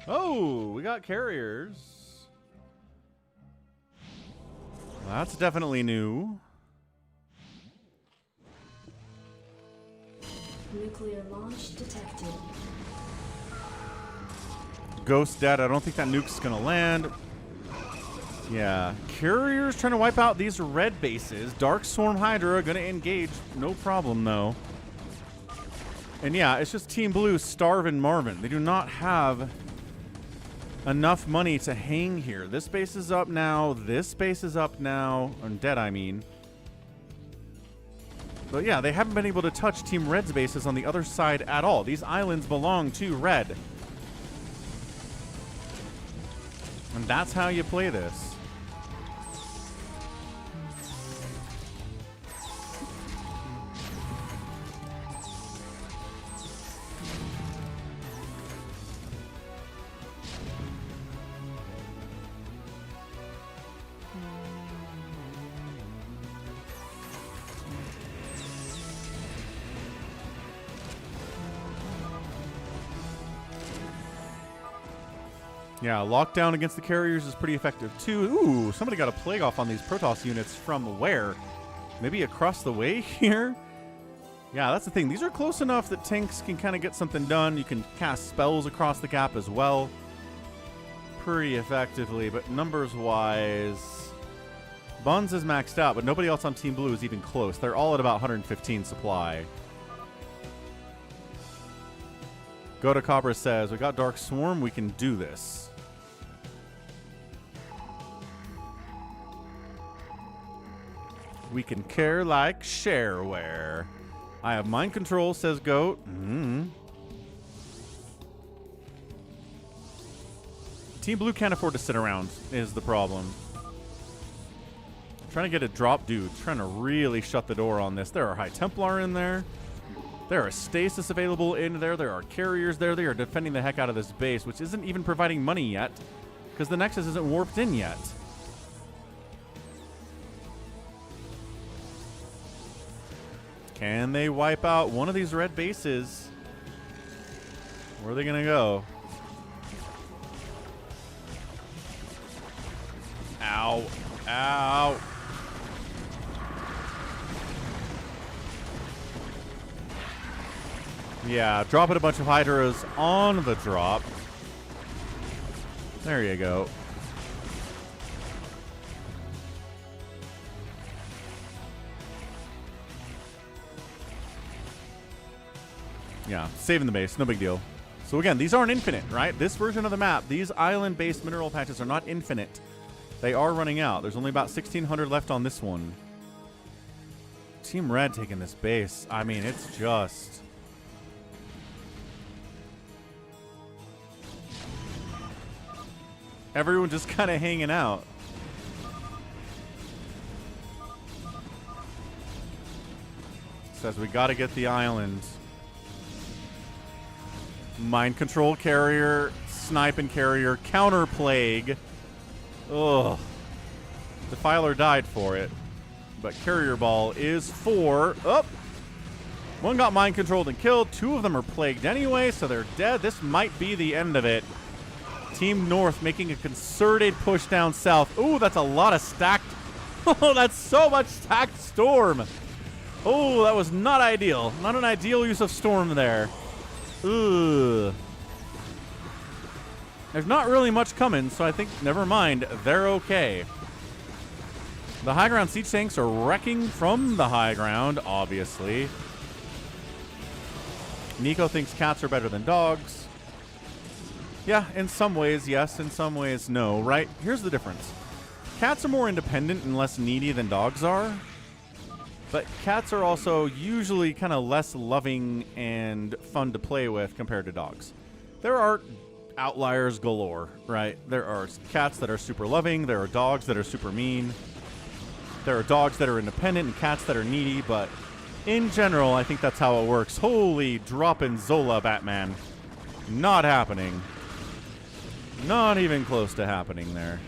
Oh, we got carriers. Well, that's definitely new. Nuclear launch detected. Ghost dead. I don't think that nuke's gonna land. Yeah, carriers trying to wipe out these red bases. Dark Swarm Hydra gonna engage, no problem though. And yeah, it's just Team Blue starving Marvin. They do not have enough money to hang here. This base is up now. This base is up now. Dead, I mean. But yeah, they haven't been able to touch Team Red's bases on the other side at all. These islands belong to Red. And that's how you play this. Yeah, lockdown against the carriers is pretty effective too. Ooh, somebody got a plague off on these Protoss units from where? Maybe across the way here? Yeah, that's the thing. These are close enough that tanks can kind of get something done. You can cast spells across the gap as well. Pretty effectively, but numbers-wise, Buns is maxed out, but nobody else on Team Blue is even close. They're all at about 115 supply. Go to Cobra says, we got Dark Swarm, we can do this. We can care like shareware. I have mind control, says Goat. Team Blue can't afford to sit around, is the problem. Trying to get a drop dude. Trying to really shut the door on this. There are High Templar in there. There are stasis available in there. There are carriers there. They are defending the heck out of this base, which isn't even providing money yet because the Nexus isn't warped in yet. Can they wipe out one of these red bases? Where are they going to go? Ow. Ow. Yeah, dropping a bunch of Hydras on the drop. There you go. Yeah, saving the base, no big deal. So again, these aren't infinite, right? This version of the map, these island-based mineral patches are not infinite. They are running out. There's only about 1,600 left on this one. Team Red taking this base. I mean, it's just... everyone just kind of hanging out. Says we got to get the island. Mind control carrier, sniping carrier, counter plague. Ugh. Defiler died for it. But carrier ball is for... oh! One got mind controlled and killed. Two of them are plagued anyway, so they're dead. This might be the end of it. Team North making a concerted push down south. Ooh, that's a lot of stacked... oh, that's so much stacked storm. Oh, that was not ideal. Not an ideal use of storm there. Ugh. There's not really much coming, so I think, never mind, they're okay. The high ground siege tanks are wrecking from the high ground, obviously. Nico thinks cats are better than dogs. Yeah, in some ways, yes. In some ways, no, right? Here's the difference. Cats are more independent and less needy than dogs are. But cats are also usually kind of less loving and fun to play with compared to dogs. There are outliers galore, right? There are cats that are super loving. There are dogs that are super mean. There are dogs that are independent and cats that are needy. But in general, I think that's how it works. Holy dropping Zola, Batman. Not happening. Not even close to happening there.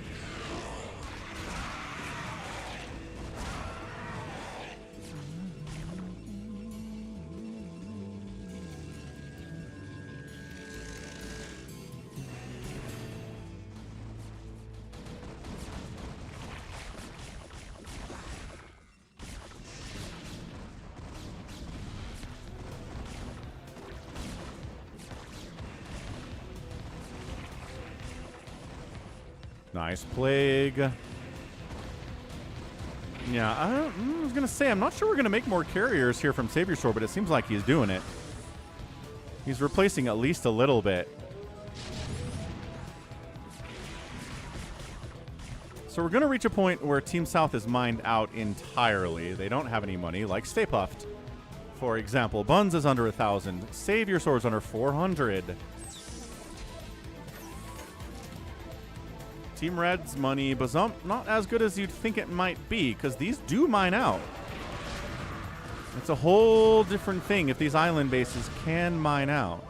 Nice plague. Yeah, I was going to say, I'm not sure we're going to make more carriers here from Savior Shore, but it seems like he's doing it. He's replacing at least a little bit. So we're going to reach a point where Team South is mined out entirely. They don't have any money, like Stay Puffed. For example, Buns is under 1,000. Savior Swords under 400. Team Red's money, Bazump, not as good as you'd think it might be, because these do mine out. It's a whole different thing if these island bases can mine out.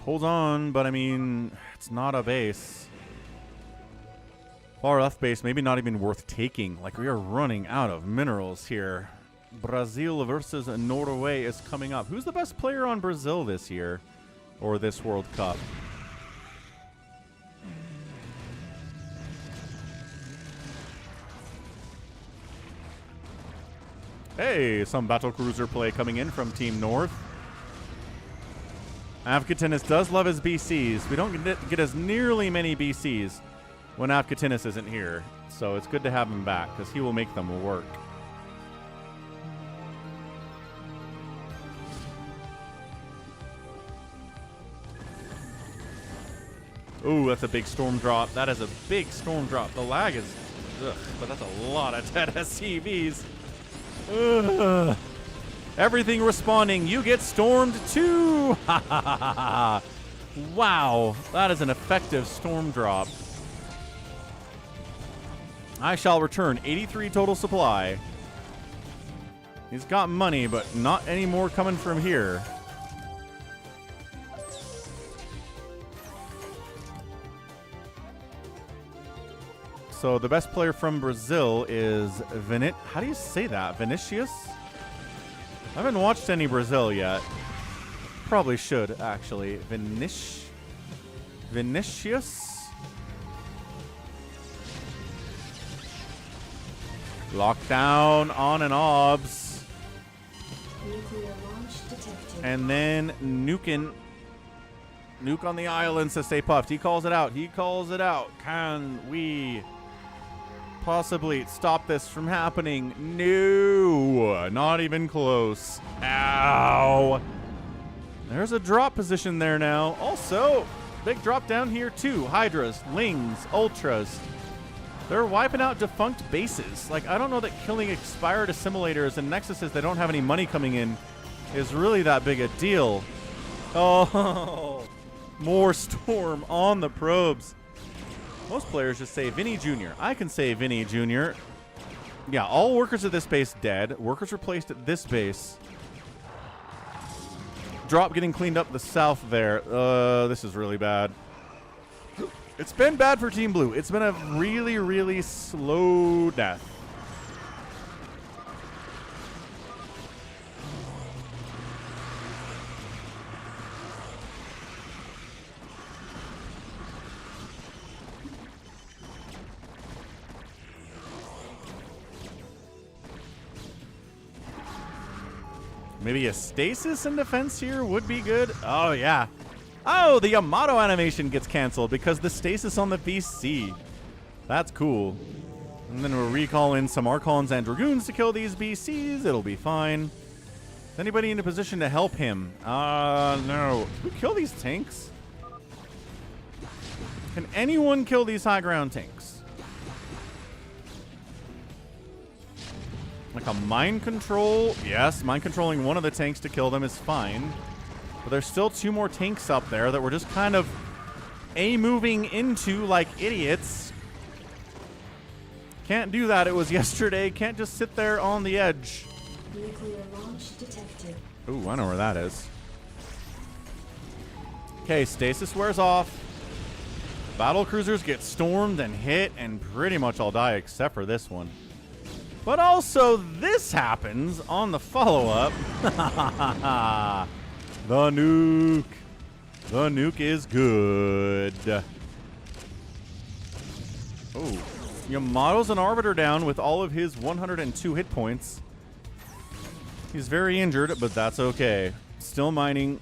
Hold on, but I mean, it's not a base. Far left base, maybe not even worth taking. Like, we are running out of minerals here. Brazil versus Norway is coming up. Who's the best player on Brazil this year? Or this World Cup? Hey, some battlecruiser play coming in from Team North. Avkatinis does love his BCs. We don't get as nearly many BCs when Avkatinis isn't here. So it's good to have him back, because he will make them work. Ooh, that's a big storm drop. That is a big storm drop. The lag is... ugh, but that's a lot of dead SCVs. Ugh. Everything responding. You get stormed too. Wow. That is an effective storm drop. I shall return 83 total supply. He's got money, but not any more coming from here. So the best player from Brazil is How do you say that? Vinicius? I haven't watched any Brazil yet. Probably should, actually. Vinicius? Lockdown on and obs. Nuclear launch detected. And then nuking. Nuke on the island, says Stay Puffed. He calls it out. He calls it out. Can we possibly stop this from happening? No. Not even close. Ow. There's a drop position there now. Also, big drop down here too. Hydras, Lings, Ultras. They're wiping out defunct bases. Like, I don't know that killing expired assimilators and Nexuses that don't have any money coming in is really that big a deal. Oh, more Storm on the probes. Most players just say Vinny Jr. I can say Vinny Jr. Yeah, all workers at this base dead. Workers replaced at this base. Drop getting cleaned up the south there. This is really bad. It's been bad for Team Blue. It's been a really, really slow death. Maybe a stasis in defense here would be good. Oh, yeah. Oh, the Yamato animation gets canceled because the stasis on the BC. That's cool. And then we'll recall in some Archons and Dragoons to kill these BCs. It'll be fine. Is anybody in a position to help him? No. Can we kill these tanks? Can anyone kill these high ground tanks? Like a mind control? Yes, mind controlling one of the tanks to kill them is fine. But there's still two more tanks up there that we're just kind of moving into like idiots. Can't do that. It was yesterday. Can't just sit there on the edge. Nuclear launch detected. Ooh, I know where that is. Okay, stasis wears off. Battle cruisers get stormed and hit and pretty much all die except for this one. But also this happens on the follow-up. The nuke. The nuke is good. Oh, Yamato's an Arbiter down with all of his 102 hit points. He's very injured, but that's okay. Still mining.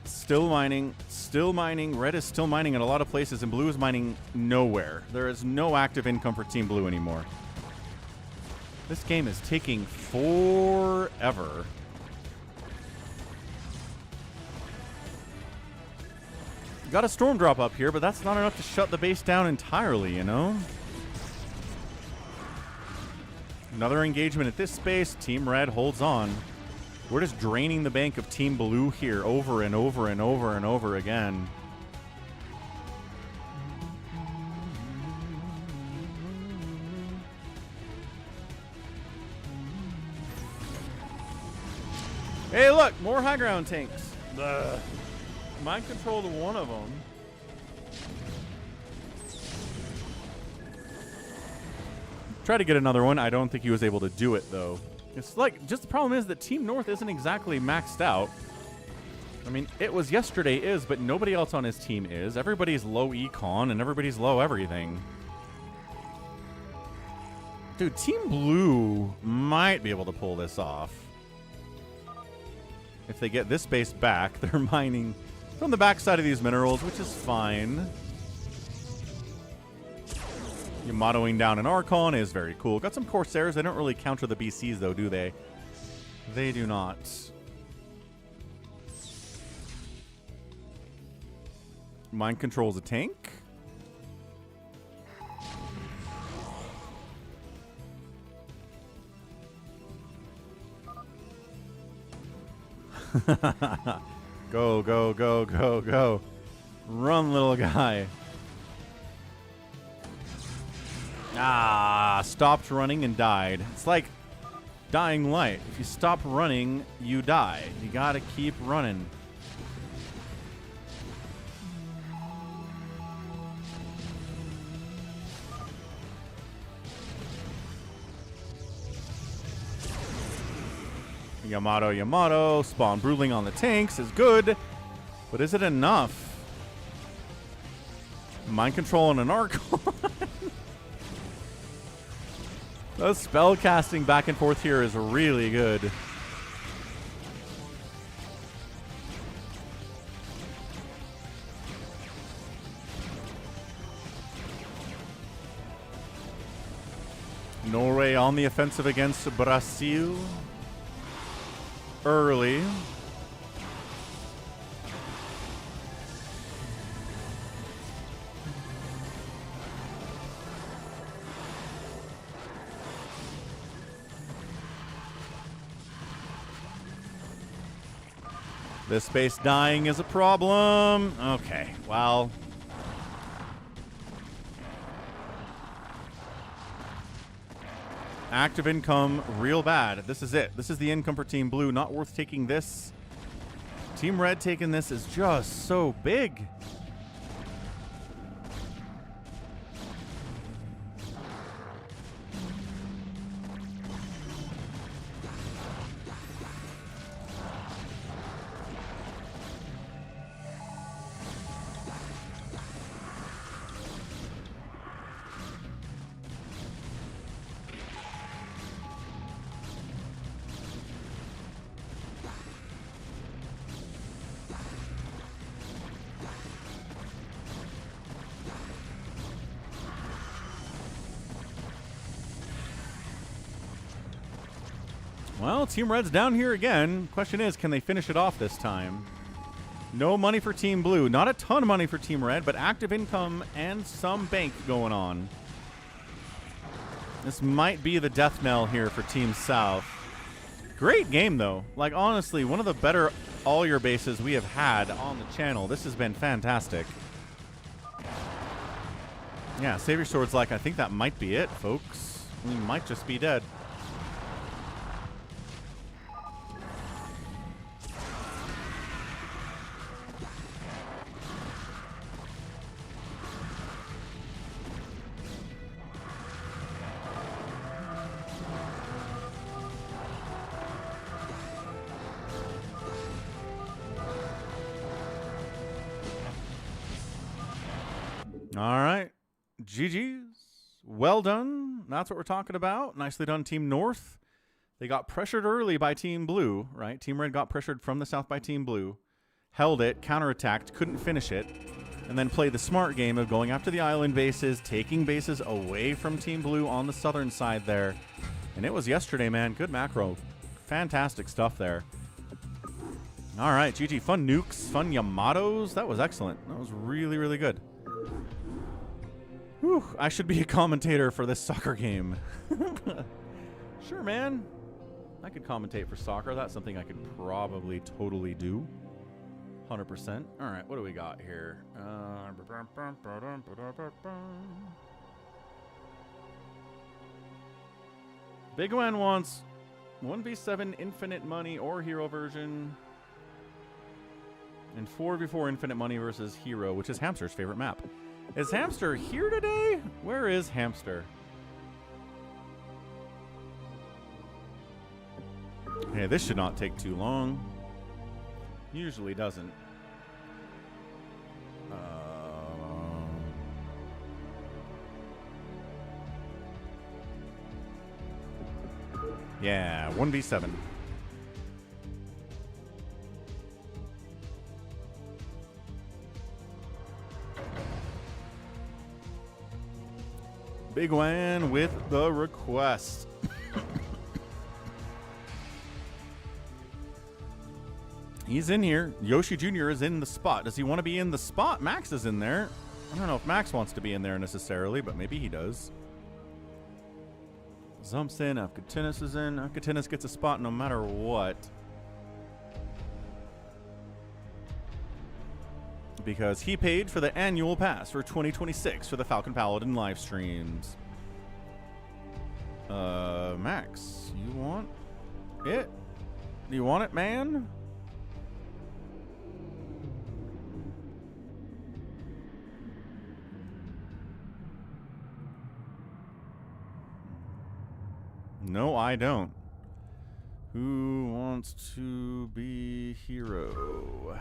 Still mining. Still mining. Red is still mining in a lot of places, and Blue is mining nowhere. There is no active income for Team Blue anymore. This game is taking forever. Got a storm drop up here, but that's not enough to shut the base down entirely, you know? Another engagement at this space. Team Red holds on. We're just draining the bank of Team Blue here over and over and over and over again. Hey, look, more high ground tanks. Ugh. Mind control to one of them. Try to get another one. I don't think he was able to do it, though. It's like, just the problem is that Team North isn't exactly maxed out. I mean, it was yesterday is, but nobody else on his team is. Everybody's low econ and everybody's low everything. Dude, Team Blue might be able to pull this off. If they get this base back, they're mining from the backside of these minerals, which is fine. Yamatoing down an Archon is very cool. Got some Corsairs. They don't really counter the BCs, though, do they? They do not. Mind controls a tank. Go, go, go, go, go. Run, little guy. Ah, stopped running and died. It's like dying light. If you stop running, you die. You gotta keep running. Yamato, spawn brooding on the tanks is good, but is it enough? Mind control on an Archon. The spell casting back and forth here is really good. Norway on the offensive against Brazil. Early. This base dying is a problem. Okay, well. Active income, real bad. This is it. This is the income for Team Blue. Not worth taking this. Team Red taking this is just so big. Well, Team Red's down here again. Question is, can they finish it off this time? No money for Team Blue. Not a ton of money for Team Red, but active income and some bank going on. This might be the death knell here for Team South. Great game, though. Like, honestly, one of the better all-year bases we have had on the channel. This has been fantastic. Yeah, Savior Sword's like, I think that might be it, folks. We might just be dead. All right. GG's. Well done. That's what we're talking about. Nicely done, Team North. They got pressured early by Team Blue, right? Team Red got pressured from the south by Team Blue. Held it, counterattacked, couldn't finish it. And then played the smart game of going after the island bases, taking bases away from Team Blue on the southern side there. And it was yesterday, man. Good macro. Fantastic stuff there. All right, GG. Fun nukes, fun Yamatos. That was excellent. That was really, really good. Whew, I should be a commentator for this soccer game. Sure, man. I could commentate for soccer. That's something I could probably totally do. 100%. All right, what do we got here? Bigwan wants 1v7 infinite money or hero version. And 4v4 infinite money versus hero, which is Hamster's favorite map. Is Hamster here today? Where is Hamster? Hey, this should not take too long. Usually doesn't. Yeah, 1v7. Bigwan with the request. He's in here. Yoshi Jr. is in the spot. Does he want to be in the spot? Max is in there. I don't know if Max wants to be in there necessarily, but maybe he does. Zump's in. Afkatinis is in. Afkatinis gets a spot no matter what. Because he paid for the annual pass for 2026 for the Falcon Paladin live streams. Max, you want it? Do you want it, man? No, I don't. Who wants to be hero?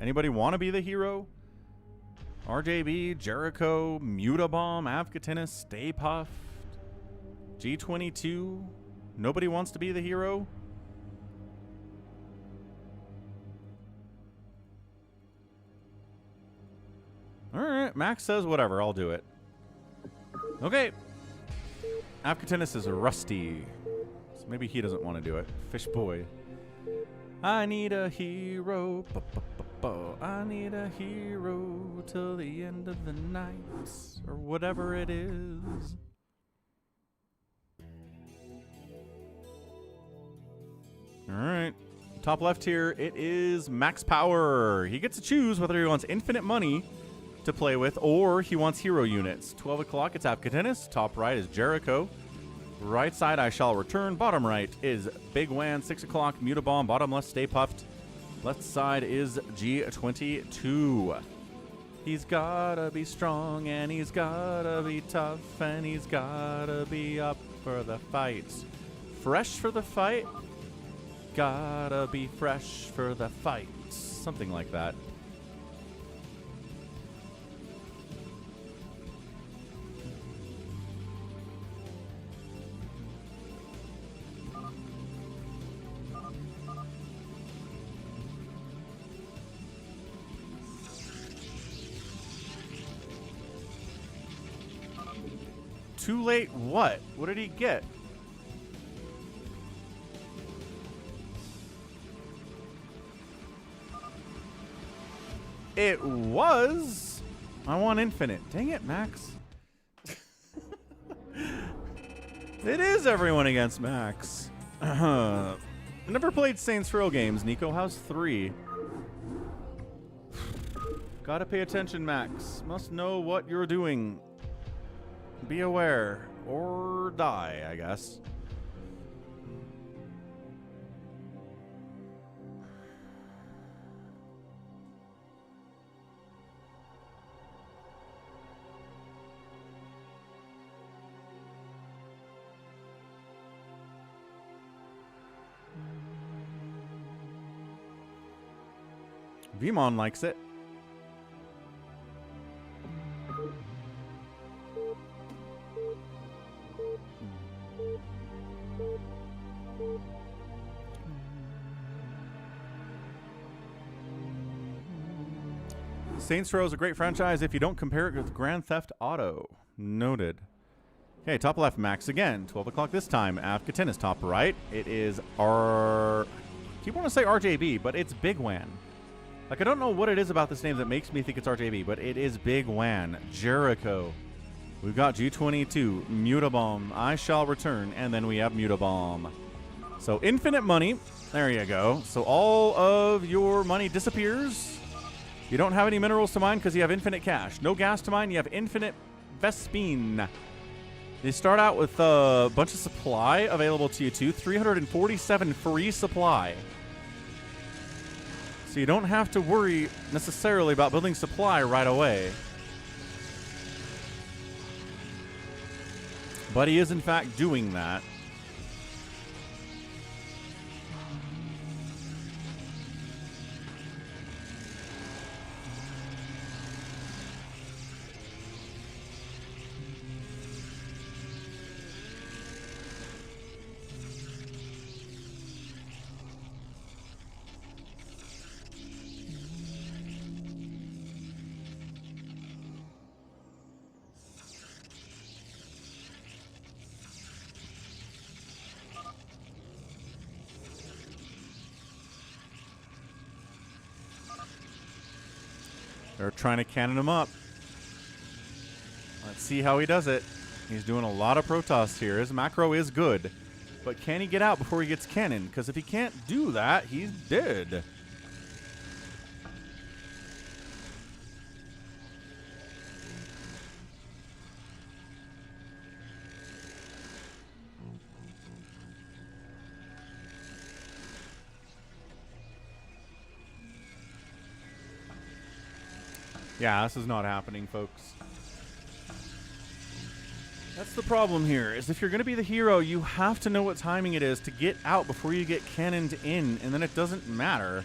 Anybody want to be the hero? RJB, Jericho, Mutabomb, Avkatinis, Stay Puffed, G22. Nobody wants to be the hero. All right, Max says whatever, I'll do it. Okay. Afkatinus is rusty, so maybe he doesn't want to do it. Fish boy. I need a hero. I need a hero till the end of the night, or whatever it is. All right. Top left here, it is Max Power. He gets to choose whether he wants infinite money to play with or he wants hero units. 12 o'clock, it's Afkatinus. Top right is Jericho. Right side, I shall return. Bottom right is Bigwan. 6 o'clock, mutabomb. Bottom left, stay puffed. Left side is G22. He's gotta be strong and he's gotta be tough and he's gotta be up for the fights. Fresh for the fight? Gotta be fresh for the fights. Something like that. Too late what? What did he get? It was... I want infinite. Dang it, Max. It is everyone against Max. Never played Saints Row games. Nico, how's 3? Gotta pay attention, Max. Must know what you're doing. Be aware. Or die, I guess. Vmon likes it. Saints Row is a great franchise if you don't compare it with Grand Theft Auto. Noted. Okay, top left, Max again. 12 o'clock this time. Afkatinus. Top right, it is I keep wanting to say RJB, but it's Bigwan. Like, I don't know what it is about this name that makes me think it's RJB, but it is Bigwan. Jericho. We've got G22, mutabomb, I shall return, and then we have mutabomb. So infinite money. There you go. So all of your money disappears. You don't have any minerals to mine because you have infinite cash. No gas to mine, you have infinite Vespine. They start out with a bunch of supply available to you too. 347 free supply. So you don't have to worry necessarily about building supply right away. But he is in fact doing that. They're trying to cannon him up. Let's see how he does it. He's doing a lot of Protoss here. His macro is good. But can he get out before he gets cannoned? Because if he can't do that, he's dead. Yeah, this is not happening, folks. That's the problem here, is if you're going to be the hero, you have to know what timing it is to get out before you get cannoned in, and then it doesn't matter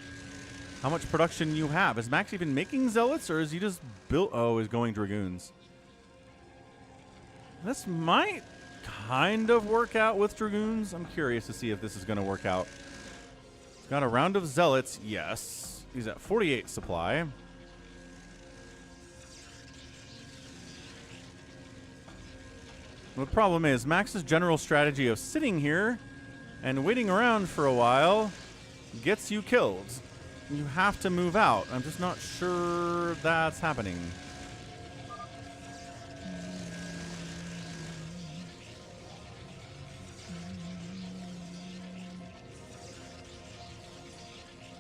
how much production you have. Is Max even making zealots, or is he just built... Oh, he's going Dragoons. This might kind of work out with Dragoons. I'm curious to see if this is going to work out. Got a round of Zealots. Yes. He's at 48 supply. The problem is Max's general strategy of sitting here and waiting around for a while gets you killed. You have to move out. I'm just not sure that's happening.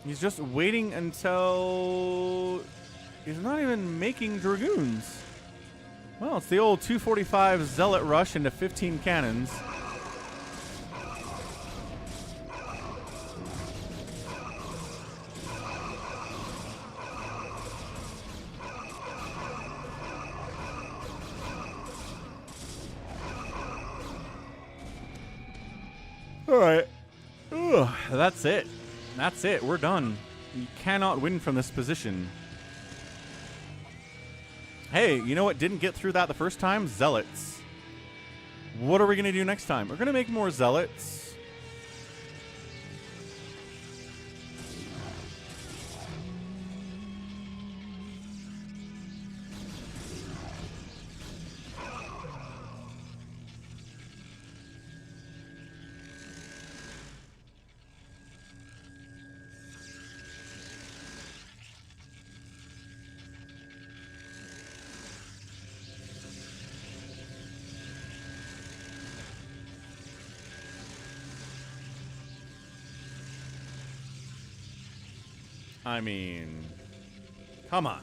He's just waiting until he's not even making Dragoons. Well, it's the old 245 Zealot rush into 15 cannons. All right. Ugh, that's it. That's it. We're done. You cannot win from this position. Hey, you know what didn't get through that the first time? Zealots. What are we going to do next time? We're going to make more Zealots. I mean, come on.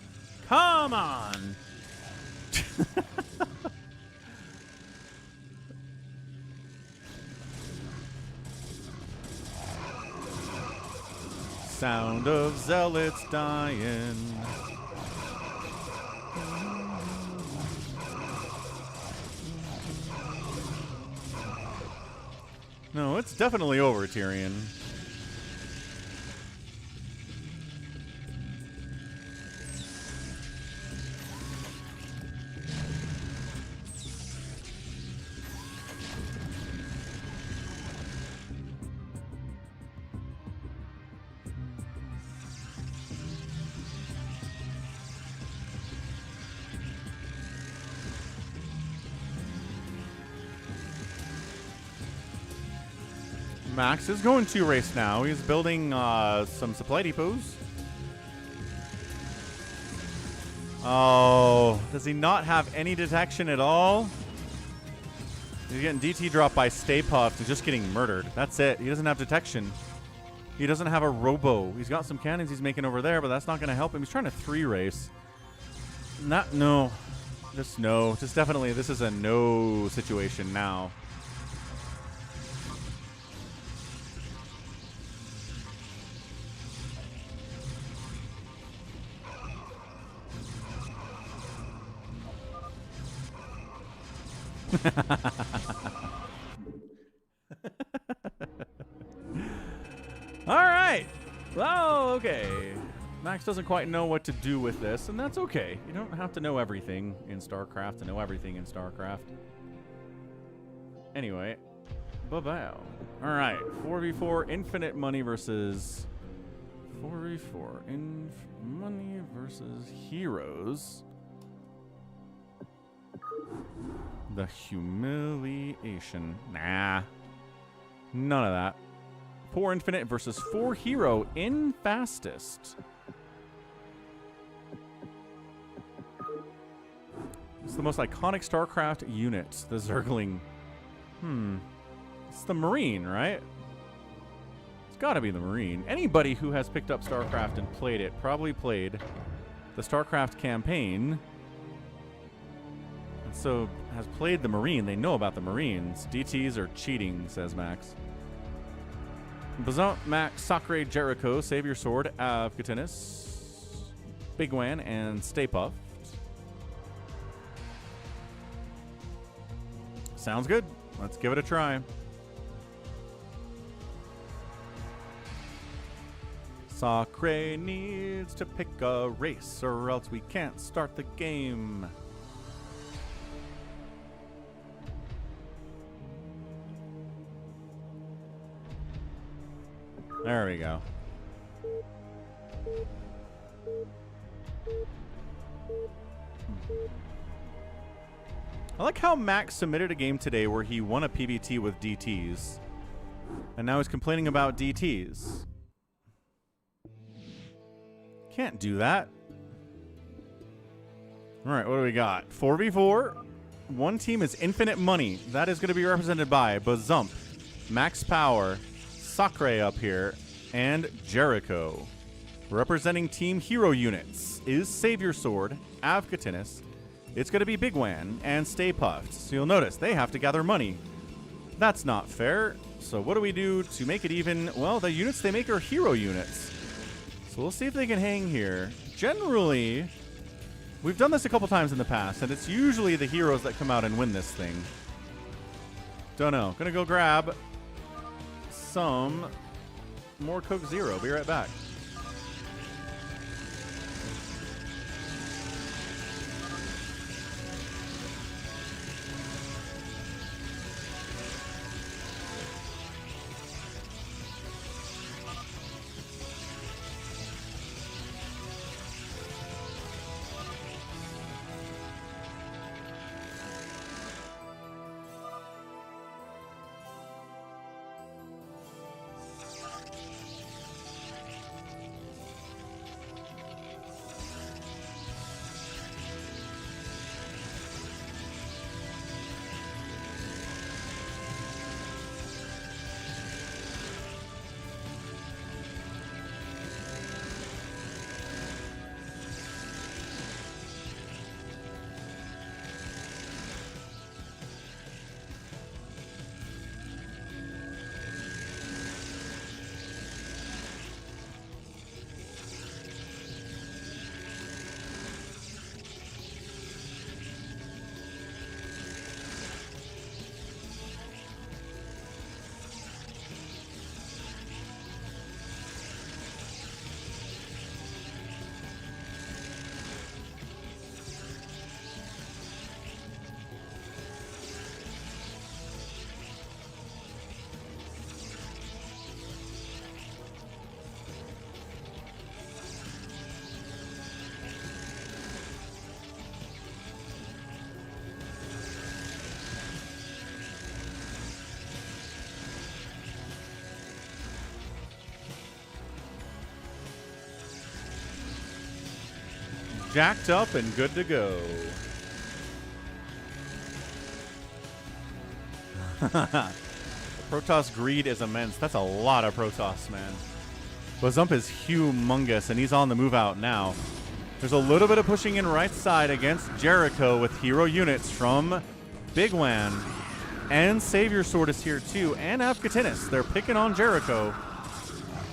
Come on. Sound of zealots dying. No, it's definitely over, Tyrion. Max is going to race now. He's building some supply depots. Oh, does he not have any detection at all? He's getting DT dropped by Stay Puft and just getting murdered. That's it. He doesn't have detection. He doesn't have a robo. He's got some cannons he's making over there, but that's not going to help him. He's trying to 3-race. No. Just no. Just definitely, this is a no situation now. All right. Well, okay. Max doesn't quite know what to do with this, and that's okay. You don't have to know everything in StarCraft to know everything in StarCraft. Anyway, bye-bye. All right, 4v4 infinite money versus 4v4 money versus heroes. The humiliation. Nah. None of that. 4 infinite versus 4 hero in fastest. It's the most iconic StarCraft unit, the Zergling. It's the Marine, right? It's gotta be the Marine. Anybody who has picked up StarCraft and played it probably played the StarCraft campaign. So has played the Marine. They know about the Marines. DTs are cheating, says Max. Bazant, Max, Sacre, Jericho, Save Your Sword, Avkatinis, Bigwan, and Stay Puft. Sounds good. Let's give it a try. Sacre needs to pick a race or else we can't start the game. There we go. I like how Max submitted a game today where he won a PBT with DTs. And now he's complaining about DTs. Can't do that. Alright, what do we got? 4v4. One team is infinite money. That is going to be represented by Bazump, Max Power, Sacre up here, and Jericho. Representing team hero units is Savior Sword, Avkatinis. It's going to be Bigwan and Stay Puffed. So you'll notice they have to gather money. That's not fair. So what do we do to make it even? Well, the units they make are hero units. So we'll see if they can hang here. Generally, we've done this a couple times in the past, and it's usually the heroes that come out and win this thing. Don't know. Gonna go grab some more Coke Zero. Be right back. Jacked up and good to go. Protoss greed is immense. That's a lot of Protoss, man. Bazump is humongous, and he's on the move out now. There's a little bit of pushing in right side against Jericho with hero units from Bigwan. And Savior Sword is here too, and Avkatinis. They're picking on Jericho.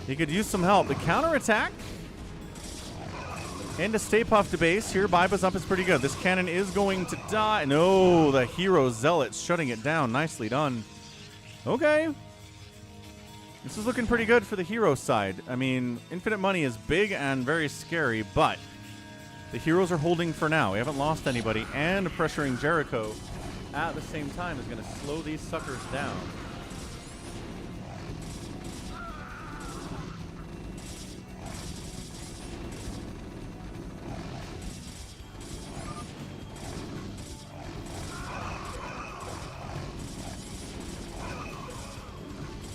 He could use some help. The counterattack and to Stay Puft to base here by Bazump is pretty good. This cannon is going to die. No, the hero zealots shutting it down. Nicely done. Okay. This is looking pretty good for the hero side. I mean, infinite money is big and very scary, but the heroes are holding for now. We haven't lost anybody, and pressuring Jericho at the same time is going to slow these suckers down.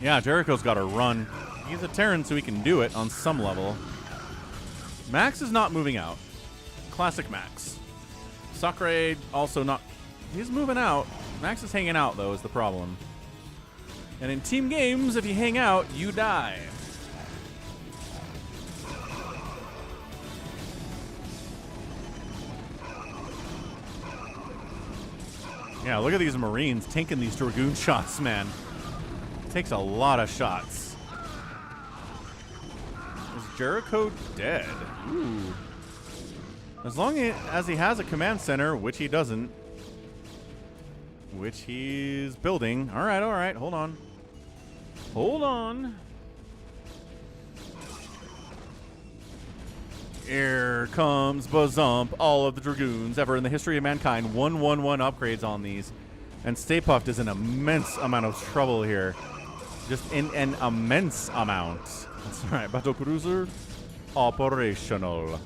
Yeah, Jericho's got to run. He's a Terran, so he can do it on some level. Max is not moving out. Classic Max. Sacre also not... He's moving out. Max is hanging out, though, is the problem. And in team games, if you hang out, you die. Yeah, look at these Marines tanking these Dragoon shots, man. Takes a lot of shots. Is Jericho dead? Ooh. As long as he has a command center, which he doesn't, which he's building. All right, hold on. Hold on. Here comes Bazump. All of the Dragoons ever in the history of mankind. 1/1/1 upgrades on these. And Stay Puft is in immense amount of trouble here. Just in an immense amount. That's right. Battle cruiser operational.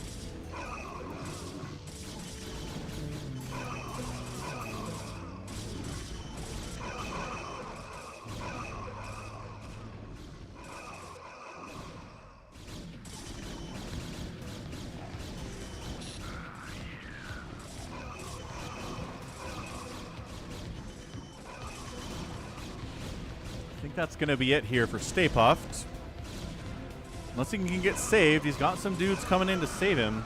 I think that's going to be it here for Stay Puffed. Unless he can get saved. He's got some dudes coming in to save him.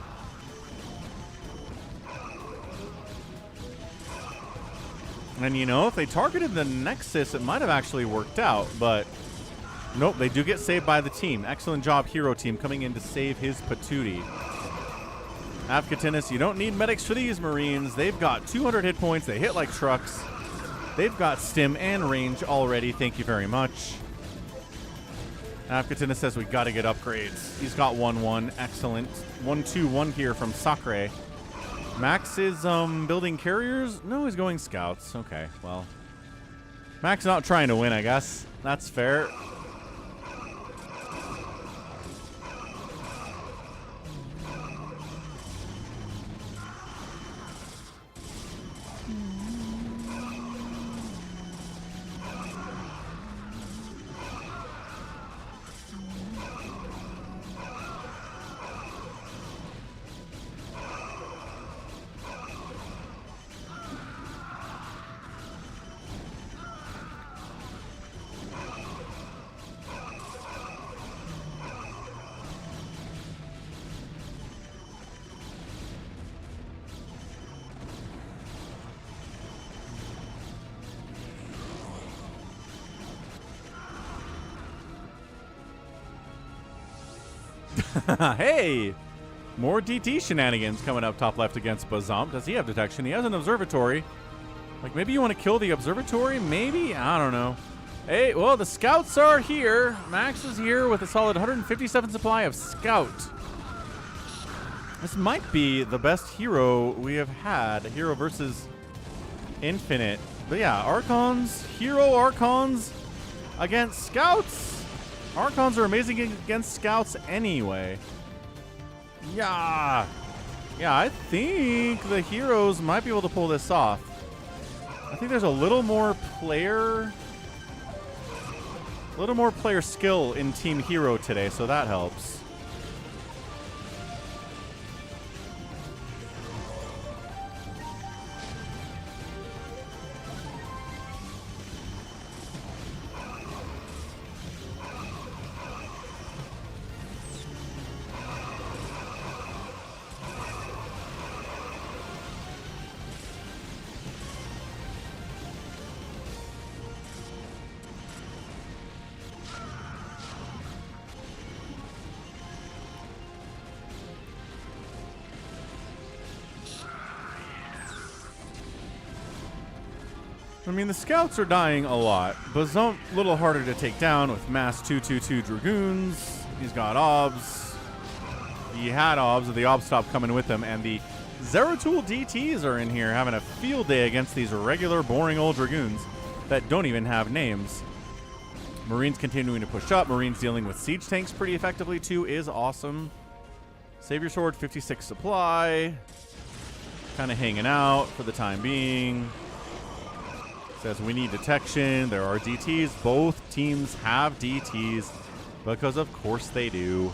And, you know, if they targeted the Nexus, it might have actually worked out. But, nope, they do get saved by the team. Excellent job, Hero Team, coming in to save his patootie. Afkatinis, you don't need medics for these Marines. They've got 200 hit points. They hit like trucks. They've got stim and range already. Thank you very much. Afkatina says we got to get upgrades. He's got 1-1. Excellent. 1-2-1 here from Sakre. Max is building carriers? No, he's going scouts. Okay, well. Max not trying to win, I guess. That's fair. Hey! More DT shenanigans coming up top left against Bazump. Does he have detection? He has an observatory. Like, maybe you want to kill the observatory? Maybe? I don't know. Hey, well, the scouts are here. Max is here with a solid 157 supply of scout. This might be the best hero we have had. Hero versus Infinite. But yeah, Archons, hero Archons against scouts. Archons are amazing against scouts anyway. Yeah. Yeah, I think the heroes might be able to pull this off. I think there's a little more player skill in Team Hero today, so that helps. I mean, the scouts are dying a lot. Bazump a little harder to take down with mass 222 Dragoons. He's got obs. He had obs, but the obs stopped coming with him. And the Zeratul DTs are in here having a field day against these regular boring old Dragoons that don't even have names. Marines continuing to push up. Marines dealing with siege tanks pretty effectively too is awesome. Save your sword, 56 supply. Kind of hanging out for the time being. Says we need detection. There are DTs. Both teams have DTs because of course they do.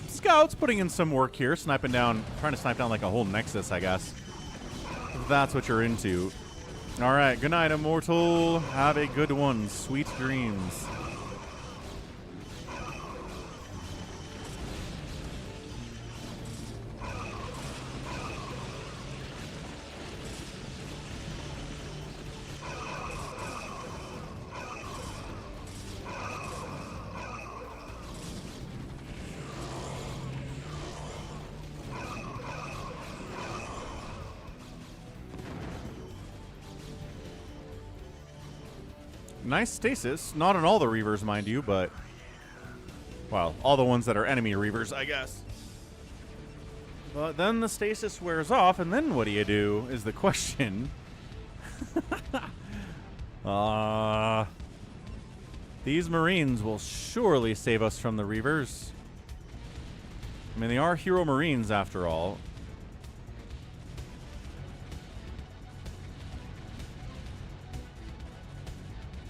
Scouts putting in some work here, trying to snipe down like a whole Nexus, I guess. If that's what you're into. All right, good night, Immortal. Have a good one. Sweet dreams. Nice stasis. Not on all the Reavers, mind you, but... well, all the ones that are enemy Reavers, I guess. But then the stasis wears off, and then what do you do, is the question. These Marines will surely save us from the Reavers. I mean, they are hero Marines, after all.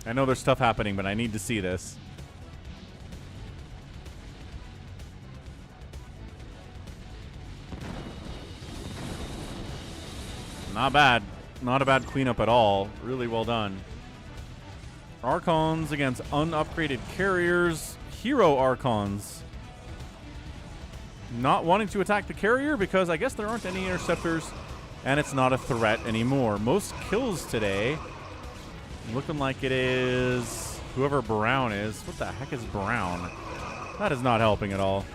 I know there's stuff happening, but I need to see this. Not bad. Not a bad cleanup at all. Really well done. Archons against unupgraded carriers. Hero Archons. Not wanting to attack the carrier because I guess there aren't any interceptors and it's not a threat anymore. Most kills today looking like it is whoever Brown is. What the heck is Brown? That is not helping at all.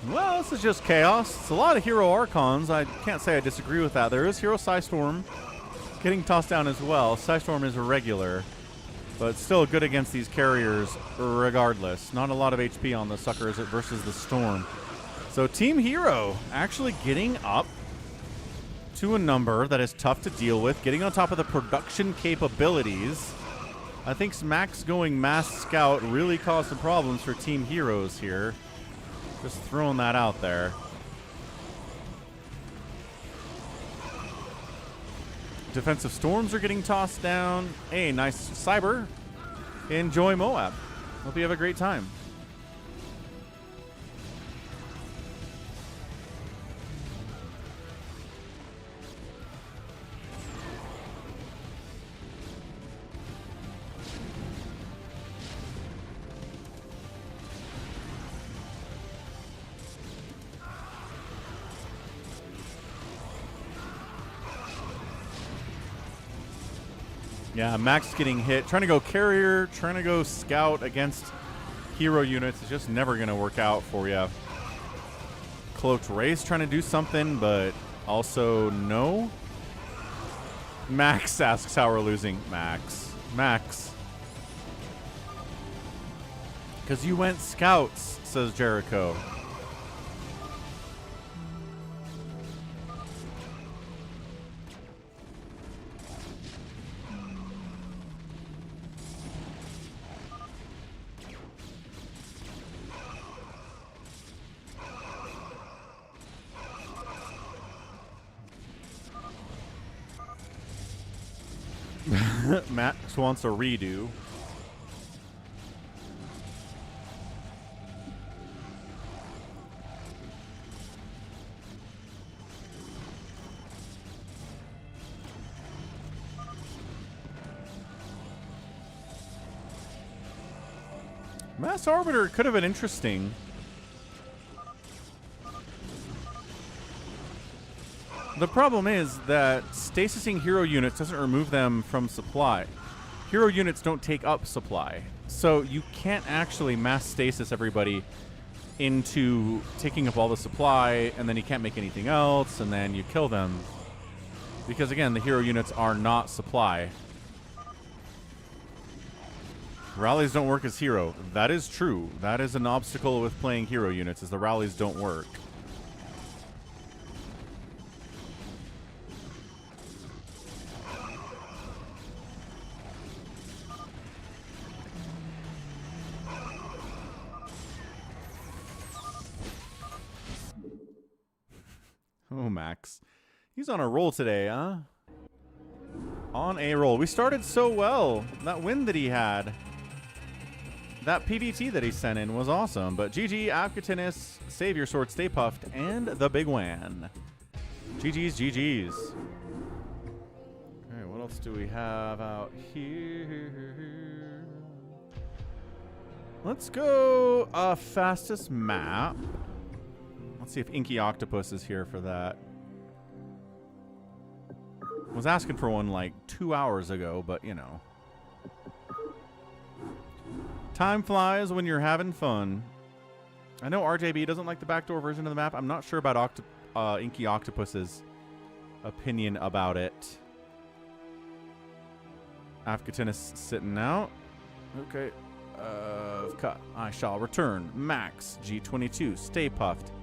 Well, this is just chaos. It's a lot of Hero Archons. I can't say I disagree with that. There is Hero Psystorm getting tossed down as well. Psystorm is irregular, but still good against these carriers regardless. Not a lot of HP on the suckers versus the Storm. So Team Hero actually getting up to a number that is tough to deal with, getting on top of the production capabilities. I think Max going Mass Scout really caused some problems for Team Heroes here. Just throwing that out there. Defensive Storms are getting tossed down. Hey, nice Cyber. Enjoy Moab. Hope you have a great time. Yeah, Max getting hit. Trying to go carrier, trying to go scout against hero units. It's just never going to work out for you. Cloaked Race trying to do something, but also no. Max asks how we're losing. Max. Because you went scouts, says Jericho. Max wants a redo. Mass Arbiter could have been interesting. The problem is that stasising hero units doesn't remove them from supply. Hero units don't take up supply. So you can't actually mass stasis everybody into taking up all the supply, and then you can't make anything else, and then you kill them. Because again, the hero units are not supply. Rallies don't work as hero. That is true. That is an obstacle with playing hero units, is the rallies don't work. Oh, Max. He's on a roll today, huh? On a roll. We started so well. That win that he had. that PVT that he sent in was awesome. But GG, Afghatinus, Save Your Sword, Stay Puffed, and the Bigwan. GG's, GG's. Okay, what else do we have out here? Let's go fastest map. Let's see if Inky Octopus is here for that. Was asking for one like 2 hours ago, but you know. Time flies when you're having fun. I know RJB doesn't like the backdoor version of the map. I'm not sure about Inky Octopus's opinion about it. Afghatinus sitting out. Okay. Cut. I shall return. Max. G22. Stay puffed.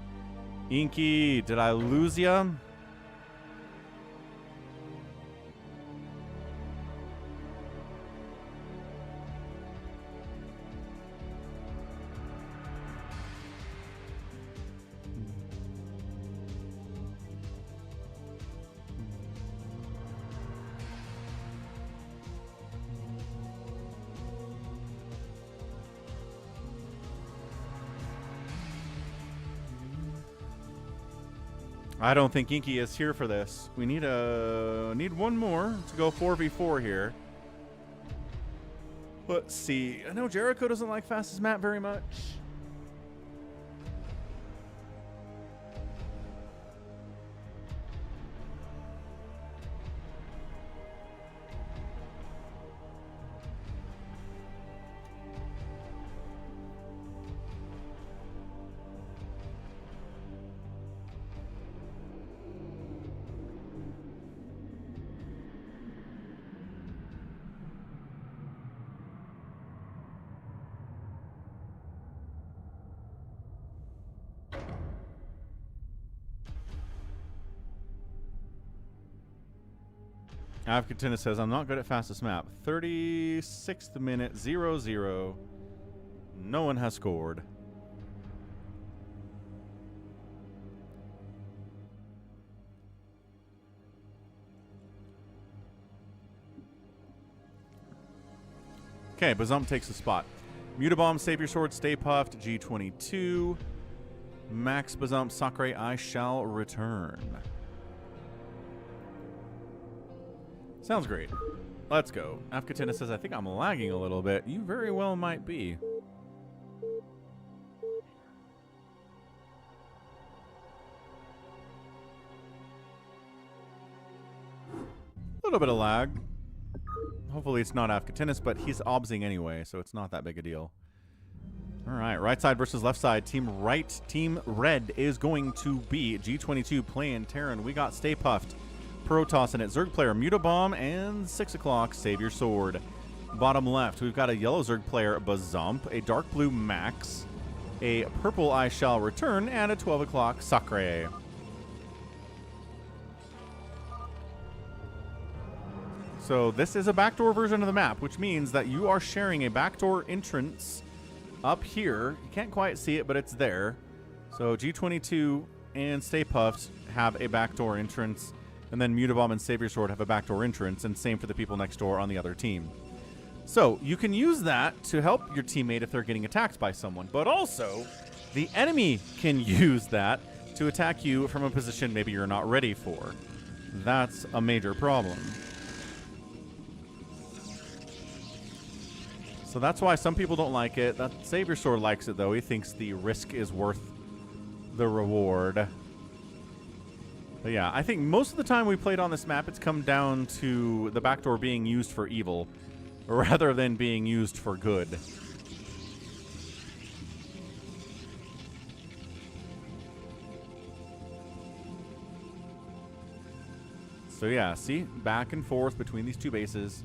Inky, did I lose ya? I don't think Inky is here for this. We need one more to go 4v4 here. Let's see. I know Jericho doesn't like fastest map very much. Afghatinus says, I'm not good at fastest map. 36th minute, 0-0. No one has scored. Okay, Bazump takes the spot. Mutabomb, Save Your Sword, Stay Puffed, G22. Max Bazump, Sakura, I shall return. Sounds great. Let's go. Afghatinus says, I think I'm lagging a little bit. You very well might be. A little bit of lag. Hopefully it's not Afghatinus, but he's obsing anyway, so it's not that big a deal. All right, right side versus left side. Team right, team red is going to be G22 playing Terran. We got Stay Puffed, Protoss in it, Zerg player, Mutabomb, and 6 o'clock, Save Your Sword. Bottom left, we've got a yellow Zerg player, Bazump, a dark blue Max, a purple I Shall Return, and a 12 o'clock, Sakura. So this is a backdoor version of the map, which means that you are sharing a backdoor entrance up here. You can't quite see it, but it's there. So G22 and Stay Puffed have a backdoor entrance, and then Mutabomb and Save Your Sword have a backdoor entrance, and same for the people next door on the other team. So you can use that to help your teammate if they're getting attacked by someone, but also the enemy can use that to attack you from a position maybe you're not ready for. That's a major problem. So that's why some people don't like it. That Save Your Sword likes it, though. He thinks the risk is worth the reward. But yeah, I think most of the time we played on this map, it's come down to the backdoor being used for evil rather than being used for good. So yeah, see? Back and forth between these two bases.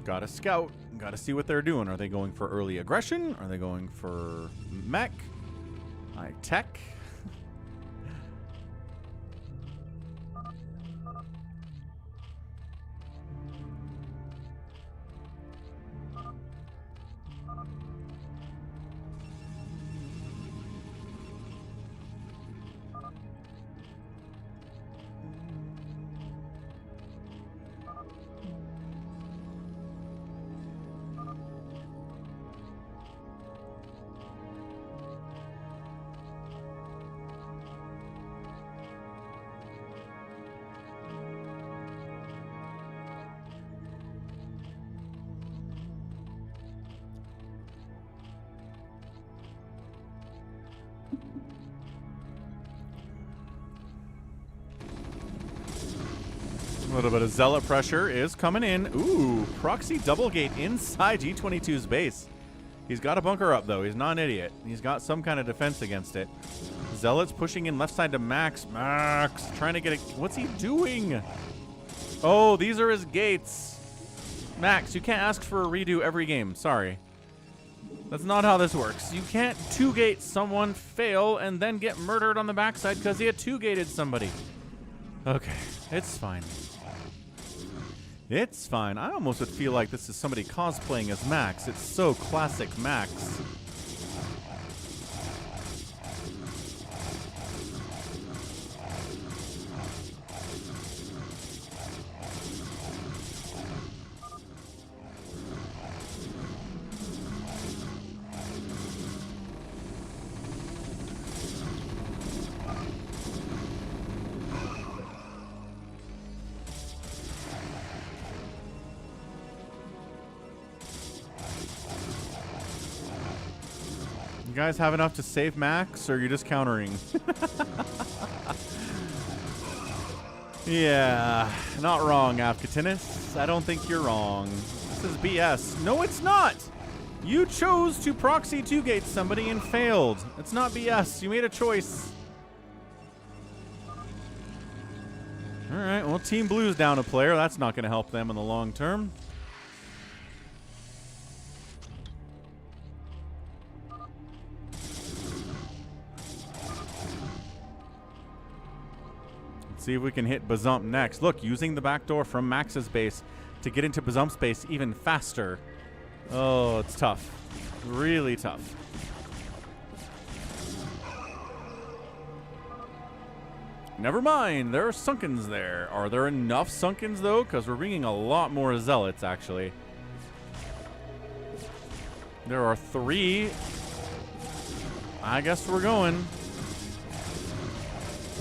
Gotta scout. Gotta see what they're doing. Are they going for early aggression? Are they going for mech? High tech? A little bit of zealot pressure is coming in. Ooh, proxy double gate inside G22's base. He's got a bunker up, though. He's not an idiot. He's got some kind of defense against it. Zealot's pushing in left side to Max. Max trying to get it. What's he doing? Oh, these are his gates. Max, you can't ask for a redo every game. Sorry. That's not how this works. You can't two-gate someone, fail, and then get murdered on the backside because he had two-gated somebody. Okay, it's fine. It's fine. I almost would feel like this is somebody cosplaying as Max. It's so classic Max. You guys have enough to save Max, or are you just countering? Yeah, not wrong, Avkatinis. I don't think you're wrong. This is BS. No, it's not! You chose to proxy 2-gate somebody and failed. It's not BS. You made a choice. Alright, well, Team Blue's down a player. That's not going to help them in the long term. See if we can hit Bazump next. Look, using the back door from Max's base to get into Bazump's base even faster. Oh, it's tough. Really tough. Never mind. There are Sunkens there. Are there enough Sunkens, though? Because we're bringing a lot more Zealots, actually. There are 3. I guess we're going.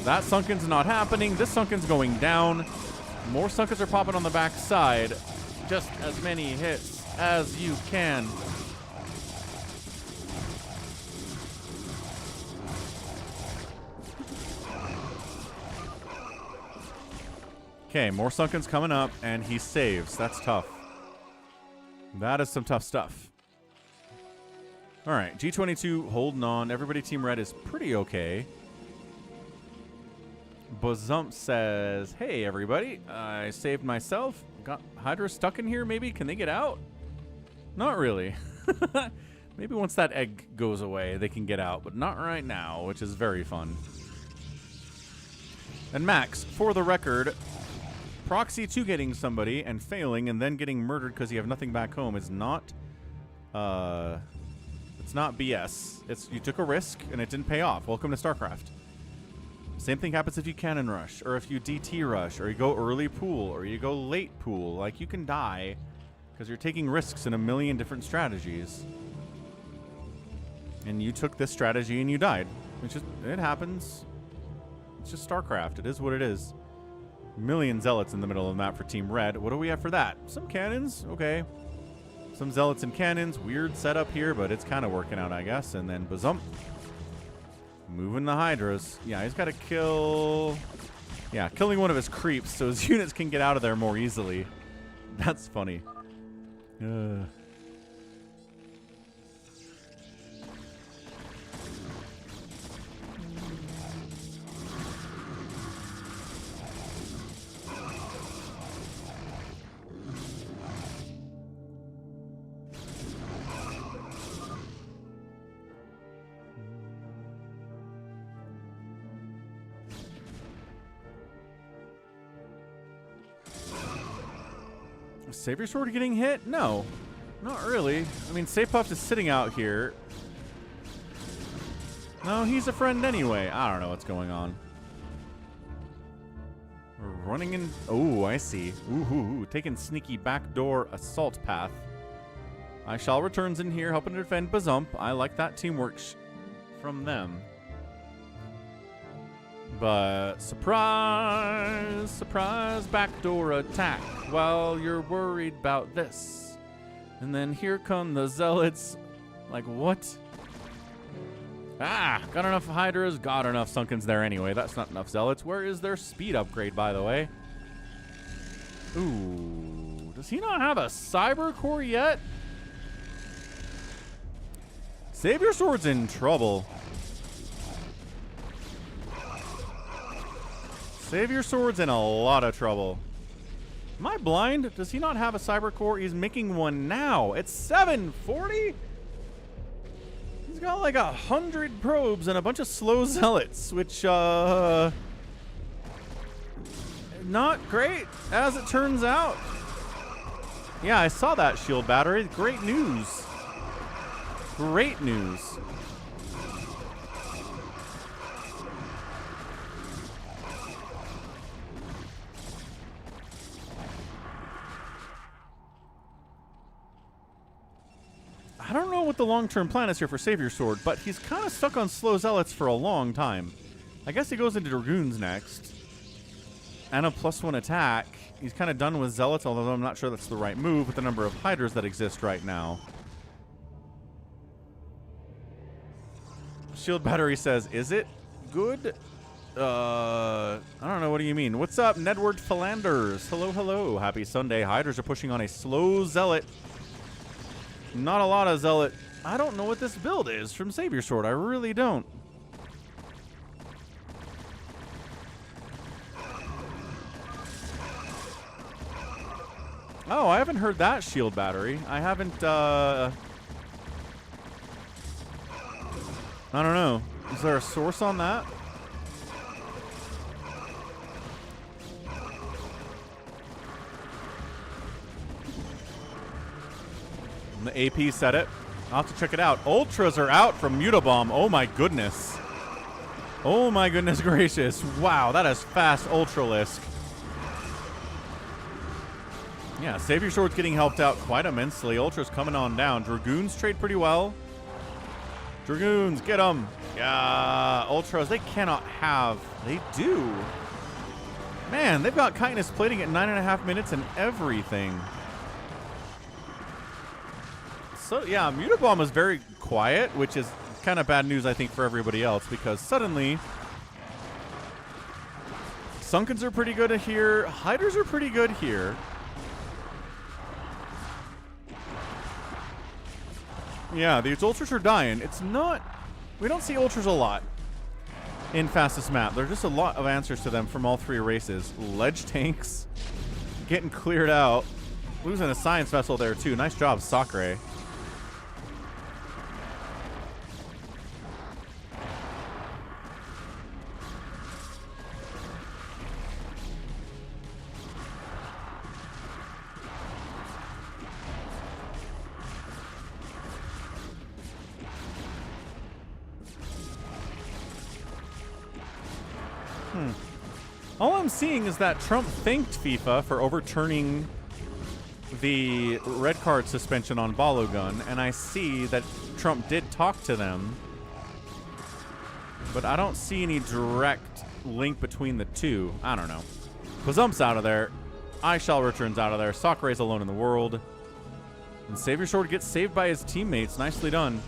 That Sunken's not happening. This Sunken's going down. More Sunkens are popping on the back side. Just as many hits as you can. Okay, more Sunken's coming up, and he saves. That's tough. That is some tough stuff. All right, G22 holding on. Everybody Team Red is pretty okay. Bazump says, hey, everybody, I saved myself. Got Hydra stuck in here, maybe? Can they get out? Not really. Maybe once that egg goes away, they can get out, but not right now, which is very fun. And Max, for the record, proxy 2-getting somebody and failing and then getting murdered because you have nothing back home is not, it's not BS. It's, you took a risk and it didn't pay off. Welcome to StarCraft. Same thing happens if you cannon rush, or if you DT rush, or you go early pool, or you go late pool. Like, you can die because you're taking risks in a million different strategies. And you took this strategy and you died. It's just, it happens. It's just StarCraft. It is what it is. Million Zealots in the middle of the map for Team Red. What do we have for that? Some cannons. Okay. Some Zealots and cannons. Weird setup here, but it's kind of working out, I guess. And then Bazump. Moving the Hydras. Yeah, he's got to kill... Yeah, killing one of his creeps so his units can get out of there more easily. That's funny. Savior Sword getting hit? No, not really. I mean, Sapuff is sitting out here. No, he's a friend anyway. I don't know what's going on. We're running in. Oh, I see. Ooh, taking sneaky backdoor assault path. I shall returns in here helping to defend Bazump. I like that teamwork from them. But surprise, surprise, backdoor attack while you're worried about this. And then here come the Zealots. Like, what? Ah, got enough Hydras, got enough Sunkens there anyway. That's not enough Zealots. Where is their speed upgrade, by the way? Ooh, does he not have a cyber core yet? Savior Sword's in trouble. Savior Sword's in a lot of trouble. Am I blind? Does he not have a cyber core? He's making one now. It's 740? He's got like 100 probes and a bunch of slow zealots, which, not great, as it turns out. Yeah, I saw that shield battery. Great news. Great news. I don't know what the long-term plan is here for Savior Sword, but he's kind of stuck on slow zealots for a long time. I guess he goes into Dragoons next. And a +1 attack. He's kind of done with zealots, although I'm not sure that's the right move with the number of hydras that exist right now. Shield battery says, is it good? I don't know. What do you mean? What's up, Nedward Philanders? Hello, hello. Happy Sunday. Hydras are pushing on a slow zealot. Not a lot of zealot. I don't know what this build is from Savior Sword. I really don't. Oh, I haven't heard that shield battery. I haven't, I don't know. Is there a source on that? The AP said it. I'll have to check it out. Ultras are out from mutabomb. Oh my goodness. Oh my goodness gracious. Wow, that is fast Ultralisk. Yeah, Savior Sword's getting helped out quite immensely. Ultra's coming on down. Dragoons trade pretty well. Dragoons, get them. Yeah, Ultras, they cannot have. They do. Man, they've got Chitinous plating at 9.5 minutes and everything. So, yeah, mutabomb is very quiet, which is kind of bad news, I think, for everybody else, because suddenly Sunkens are pretty good here. Hydras are pretty good here. Yeah, these Ultras are dying. It's not... We don't see Ultras a lot in fastest map. There's just a lot of answers to them from all three races. Ledge tanks getting cleared out. Losing a science vessel there, too. Nice job, Sakre. All I'm seeing is that Trump thanked FIFA for overturning the red card suspension on Balogun, and I see that Trump did talk to them, but I don't see any direct link between the two. I don't know. Bazump's out of there. I Shall Return's out of there. Sakure's alone in the world. And Savior Sword gets saved by his teammates. Nicely done.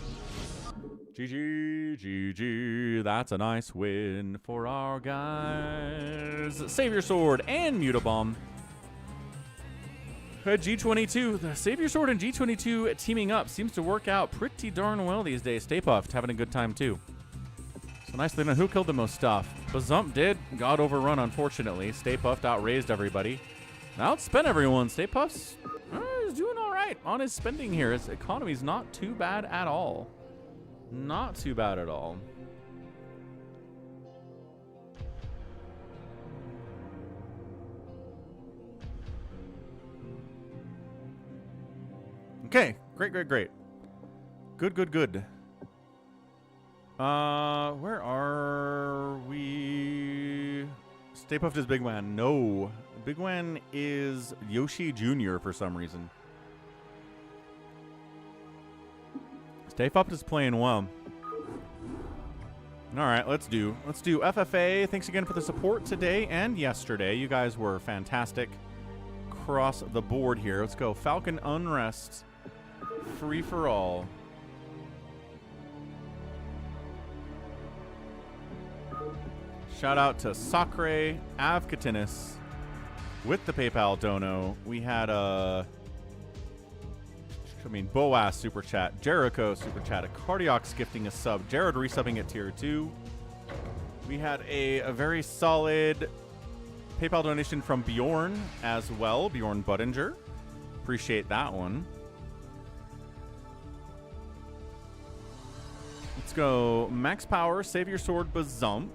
GG, GG. That's a nice win for our guys. Savior Sword and mutabomb. G22. The Savior Sword and G22 teaming up seems to work out pretty darn well these days. Stay Puffed having a good time too. So nicely done. Who killed the most stuff? Bazump did. Got overrun, unfortunately. Stay Puffed outraised everybody. Outspent everyone. Stay Puff's is doing all right on his spending here. His economy's not too bad at all. Not too bad at all. Okay, great, great, great. Good, good, good. Where are we? Stay Puffed is Bigwan. No. Bigwan is Yoshi Jr. for some reason. Stay Puffed is playing well. All right, let's do FFA. Thanks again for the support today and yesterday. You guys were fantastic across the board here. Let's go. Falcon Unrest. Free for all. Shout out to Sakre, Avkatinis, with the PayPal dono. We had Boaz super chat, Jericho super chat, Cardiacs gifting a sub, Jared resubbing at tier 2. We had a very solid PayPal donation from Bjorn as well, Bjorn Budinger. Appreciate that one. Let's go Max Power, Save Your Sword, Bazump.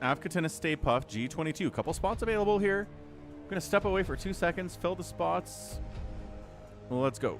Avkatina Stay Puff, G22. Couple spots available here. I'm going to step away for 2 seconds, fill the spots. Well, let's go.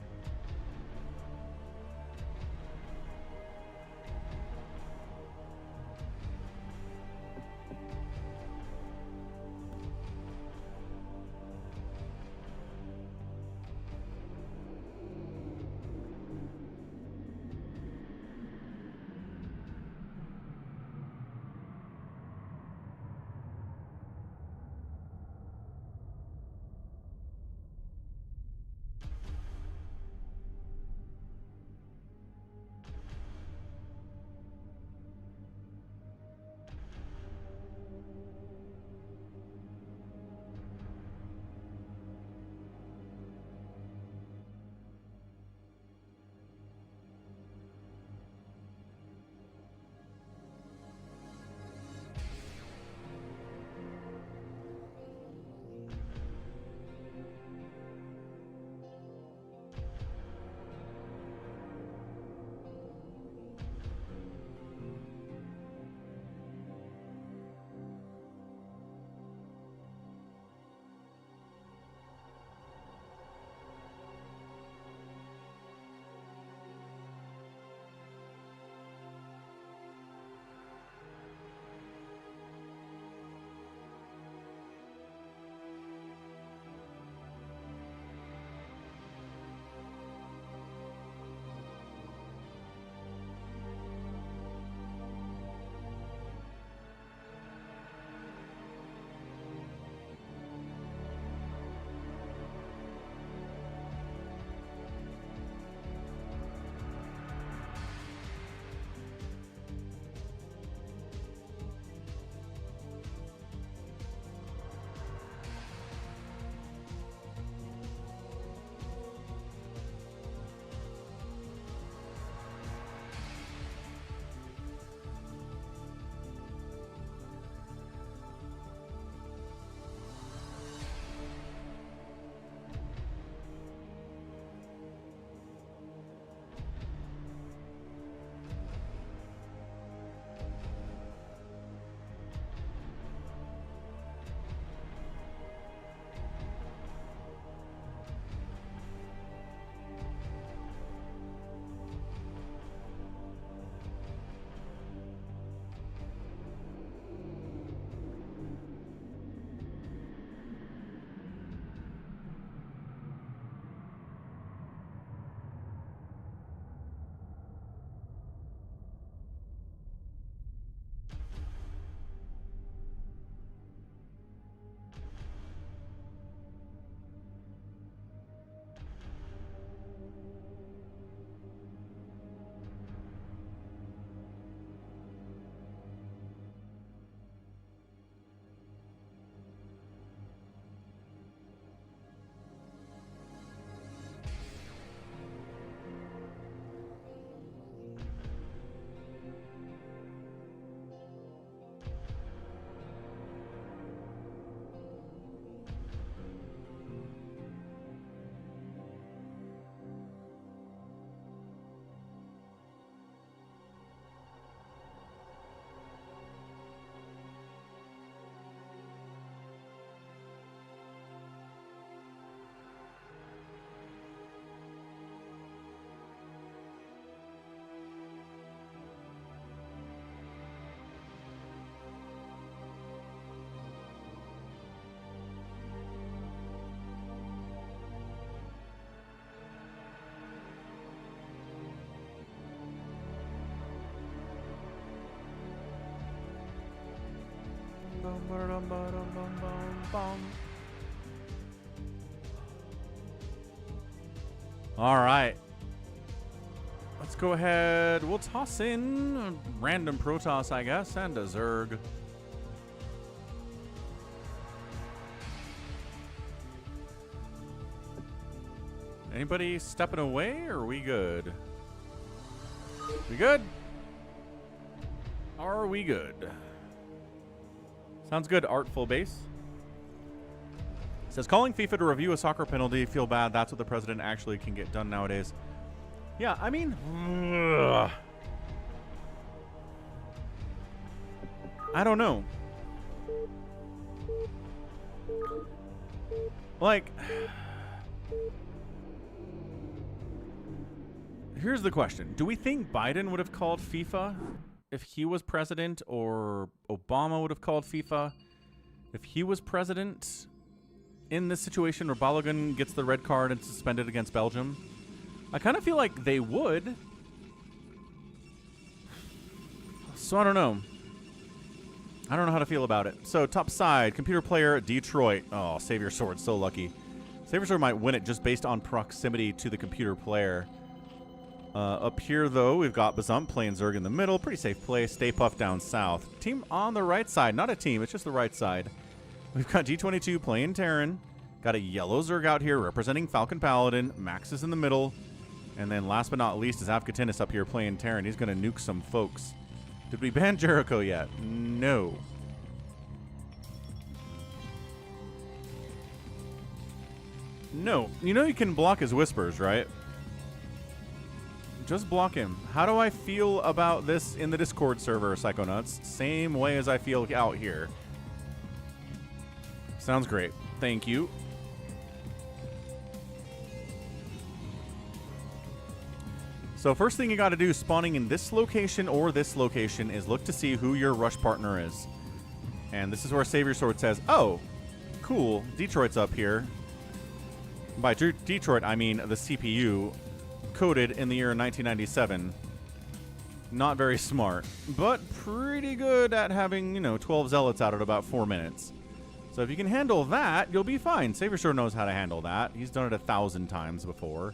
All right. Let's go ahead. We'll toss in a random Protoss, I guess, and a Zerg. Anybody stepping away, or are we good? We good? Are we good? Sounds good, Artful Base. Says, calling FIFA to review a soccer penalty, feel bad. That's what the president actually can get done nowadays. Yeah, I mean, I don't know. Like, here's the question. Do we think Biden would have called FIFA if he was president, or Obama would have called FIFA if he was president in this situation where Balogun gets the red card and suspended against Belgium? I kind of feel like they would. So I don't know. I don't know how to feel about it. So top side, computer player, Detroit. Oh, Savior Sword, so lucky. Savior Sword might win it just based on proximity to the computer player. Up here, though, we've got Bazump playing Zerg in the middle. Pretty safe play. Stay Puft down south. Team on the right side. Not a team. It's just the right side. We've got G22 playing Terran. Got a yellow Zerg out here representing Falcon Paladin. Max is in the middle. And then last but not least is Afghatinis up here playing Terran. He's going to nuke some folks. Did we ban Jericho yet? No. No. You know you can block his whispers, right? Just block him. How do I feel about this in the Discord server, Psychonauts? Same way as I feel out here. Sounds great. Thank you. So first thing you got to do spawning in this location or this location is look to see who your rush partner is. And this is where Savior Sword says, oh, cool, Detroit's up here. By Detroit, I mean the CPU. Coded in the year 1997. Not very smart, but pretty good at having, 12 zealots out at about 4 minutes. So if you can handle that, you'll be fine. Savior sure knows how to handle that. He's done it 1,000 times before.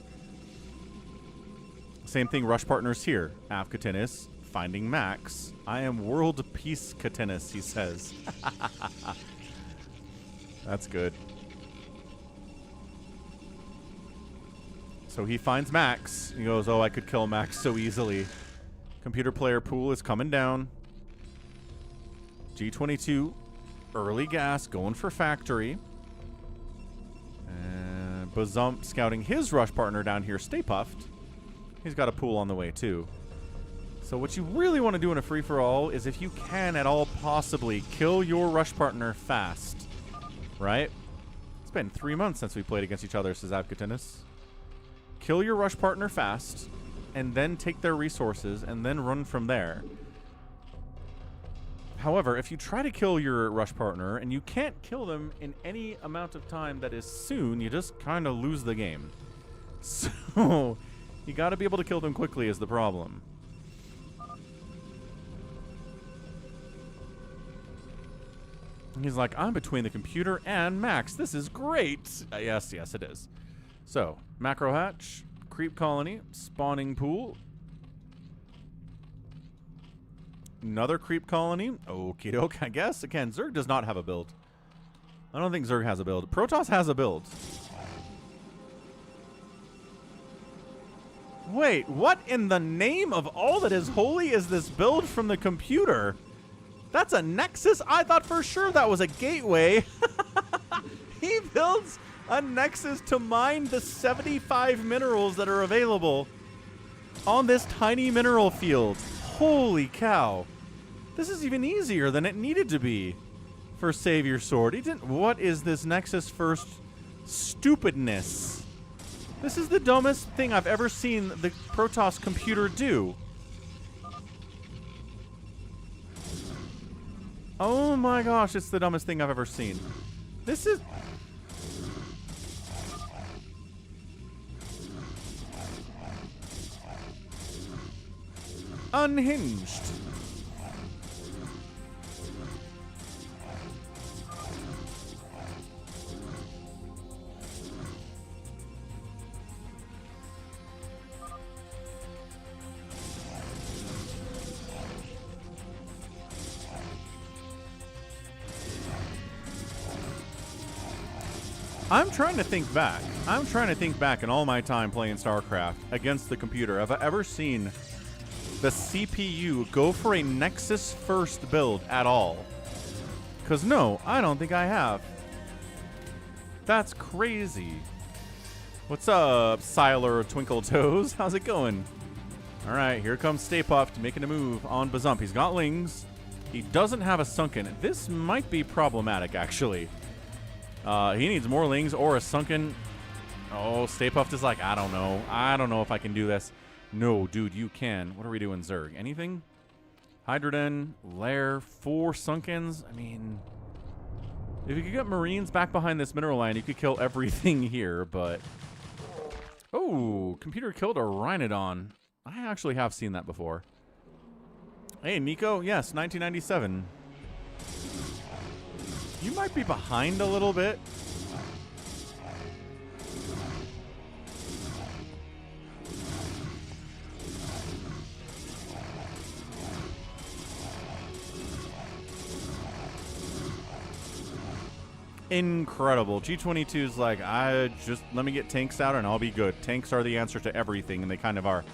Same thing, rush partners here. Afghatinis finding Max. I am world peace Katinis, he says. That's good. So he finds Max. He goes, oh, I could kill Max so easily. Computer player pool is coming down. G22, early gas, going for factory. And Bazump scouting his rush partner down here, Stay Puft. He's got a pool on the way, too. So what you really want to do in a free-for-all is, if you can at all possibly, kill your rush partner fast. Right? It's been 3 months since we played against each other, says Afghatinis. Kill your rush partner fast, and then take their resources, and then run from there. However, if you try to kill your rush partner, and you can't kill them in any amount of time that is soon, you just kind of lose the game. So, you got to be able to kill them quickly is the problem. He's like, I'm between the computer and Max. This is great. Yes, it is. So, macro hatch, creep colony, spawning pool. Another creep colony. Okie doke, I guess. Again, Zerg does not have a build. I don't think Zerg has a build. Protoss has a build. Wait, what in the name of all that is holy is this build from the computer? That's a Nexus? I thought for sure that was a gateway. He builds a Nexus to mine the 75 minerals that are available on this tiny mineral field. Holy cow. This is even easier than it needed to be for Savior Sword. He didn't. What is this Nexus first stupidness? This is the dumbest thing I've ever seen the Protoss computer do. Oh my gosh, it's the dumbest thing I've ever seen. This is... unhinged. I'm trying to think back. I'm trying to think back in all my time playing StarCraft against the computer. Have I ever seen the CPU go for a Nexus first build at all? Because no, I don't think I have. That's crazy. What's up, Siler Twinkle Toes? How's it going? All right, here comes Stay Puft making a move on Bazump. He's got Lings. He doesn't have a Sunken. This might be problematic, actually. He needs more Lings or a Sunken. Oh, Stay Puft is like, I don't know. I don't know if I can do this. No, dude, you can. What are we doing, Zerg? Anything? Hydroden, Lair, 4 Sunkens. I mean, if you could get Marines back behind this mineral line, you could kill everything here, but... Oh, computer killed a Rhinodon. I actually have seen that before. Hey, Nico. Yes, 1997. You might be behind a little bit. Incredible. G22's like, let me get tanks out and I'll be good. Tanks are the answer to everything, and they kind of are.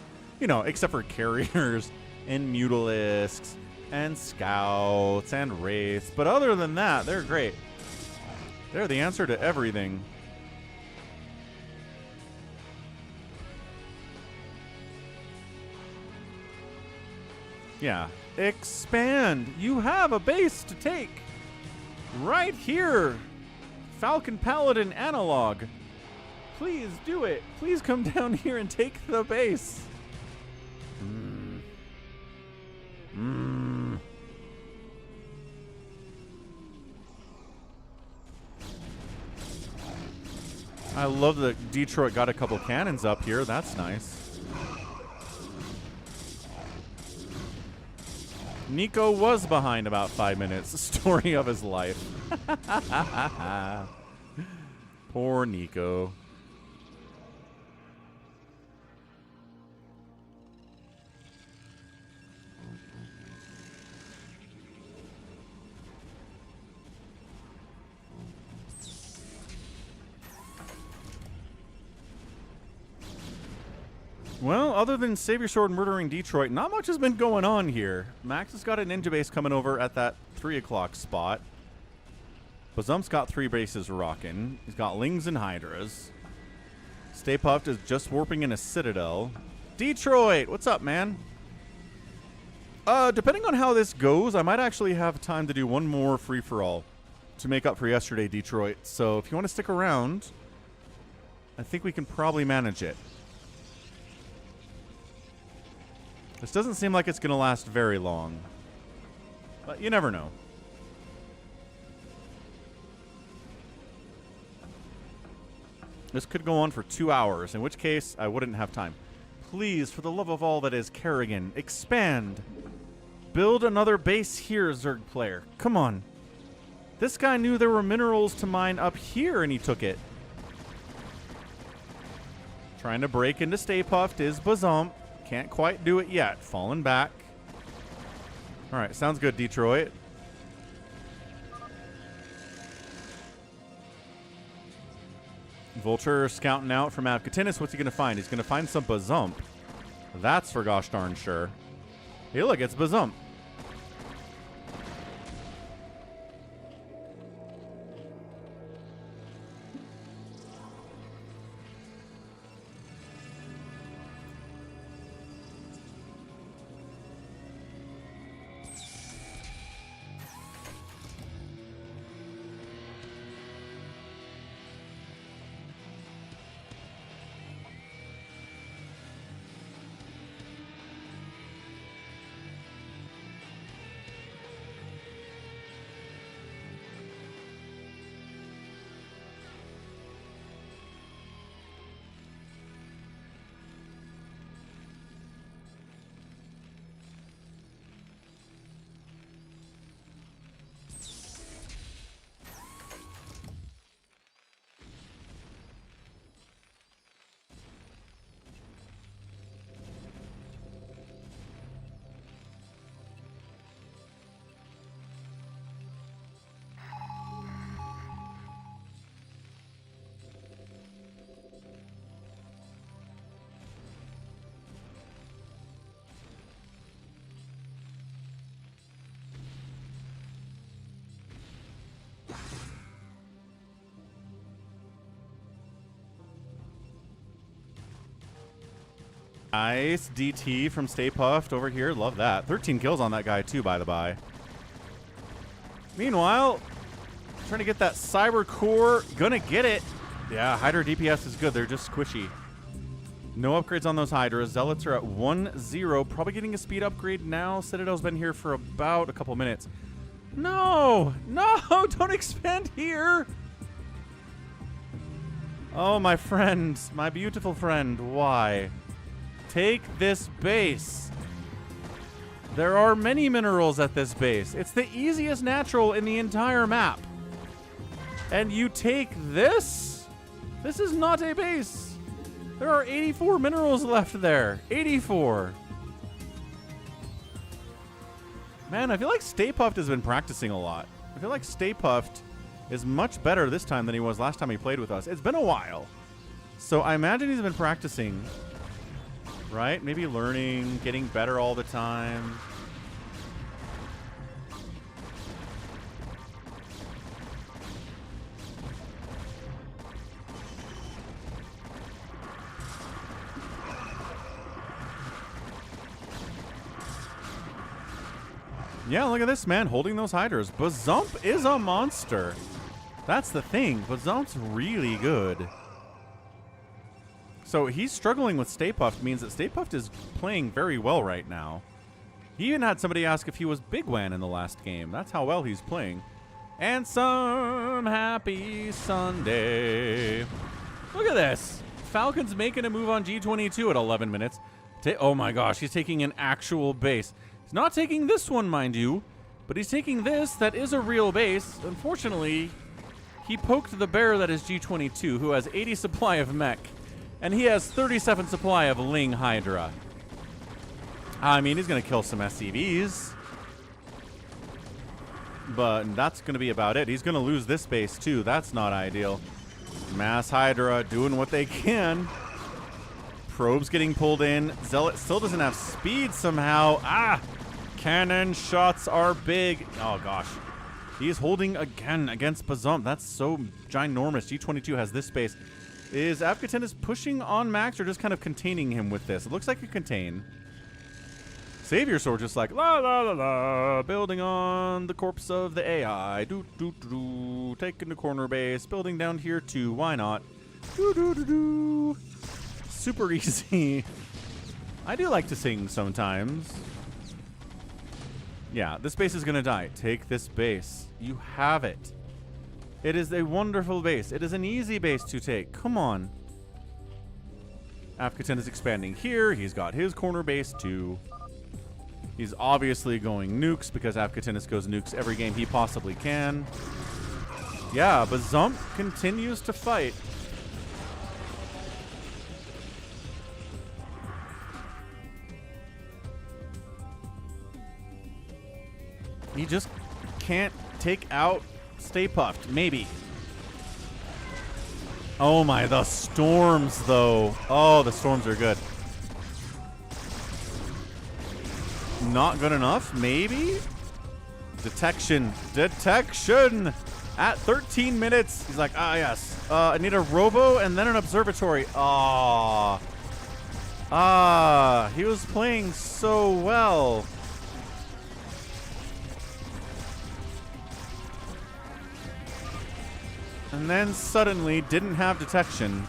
You know, except for carriers and mutalisks and scouts and wraiths. But other than that, they're great. They're the answer to everything. Yeah. Expand. You have a base to take. Right here. Falcon Paladin analog. Please do it. Please come down here and take the base. I love that Detroit got a couple cannons up here. That's nice. Nico was behind about 5 minutes. The story of his life. Poor Nico. Well, other than Savior Sword murdering Detroit, not much has been going on here. Max has got a ninja base coming over at that 3 o'clock spot. Bazump's got 3 bases rocking. He's got Lings and Hydras. Stay Puft is just warping in a Citadel. Detroit, what's up, man? Depending on how this goes, I might actually have time to do one more free-for-all to make up for yesterday, Detroit. So if you want to stick around, I think we can probably manage it. This doesn't seem like it's going to last very long, but you never know. This could go on for 2 hours, in which case I wouldn't have time. Please, for the love of all that is Kerrigan, expand. Build another base here, Zerg player. Come on. This guy knew there were minerals to mine up here, and he took it. Trying to break into Stay Puft is Bazump. Can't quite do it yet. Falling back. All right, sounds good, Detroit. Vulture scouting out from Avkatinis. What's he going to find? He's going to find some Bazump. That's for gosh darn sure. Hey, look, it's Bazump. Nice DT from Stay Puffed over here. Love that. 13 kills on that guy too, by the by. Meanwhile, trying to get that Cyber Core. Gonna get it. Yeah, Hydra DPS is good. They're just squishy. No upgrades on those Hydras. Zealots are at 1-0. Probably getting a speed upgrade now. Citadel's been here for about a couple minutes. No! No! Don't expand here! Oh, my friend. My beautiful friend. Why? Take this base. There are many minerals at this base. It's the easiest natural in the entire map. And you take this? This is not a base. There are 84 minerals left there. 84. Man, I feel like Stay Puffed has been practicing a lot. I feel like Stay Puffed is much better this time than he was last time he played with us. It's been a while. So I imagine he's been practicing, right? Maybe learning, getting better all the time. Yeah, look at this, man, holding those Hydras. Bazump is a monster. That's the thing. Bazump's really good. So he's struggling with Stay Puffed, means that Stay Puffed is playing very well right now. He even had somebody ask if he was Bigwan in the last game. That's how well he's playing. And some happy Sunday. Look at this. Falcon's making a move on G22 at 11 minutes. Oh my gosh, he's taking an actual base. He's not taking this one, mind you, but he's taking this that is a real base. Unfortunately, he poked the bear that is G22, who has 80 supply of mech, and he has 37 supply of Ling Hydra. I mean, he's going to kill some SCVs, but that's going to be about it. He's going to lose this base, too. That's not ideal. Mass Hydra doing what they can. Probe's getting pulled in. Zealot still doesn't have speed somehow. Ah! Cannon shots are big. Oh, gosh. He's holding again against Bazump. That's so ginormous. G22 has this space. Is Avkatinus pushing on Max or just kind of containing him with this? It looks like a contain. Savior Sword just like, la, la, la, la. Building on the corpse of the AI. Do, do, do, do. Taking the corner base. Building down here, too. Why not? Do, do, do, do. Super easy. I do like to sing sometimes. Yeah, this base is going to die. Take this base. You have it. It is a wonderful base. It is an easy base to take. Come on. Afghanistan is expanding here. He's got his corner base too. He's obviously going nukes because Afghanistan goes nukes every game he possibly can. Yeah, but Zump continues to fight. He just can't take out Stay Puffed. Maybe. Oh my, the storms though. Oh, the storms are good. Not good enough, maybe? Detection. Detection! At 13 minutes. He's like, ah, yes. I need a robo and then an observatory. Ah. Ah, he was playing so well. And then suddenly didn't have detection.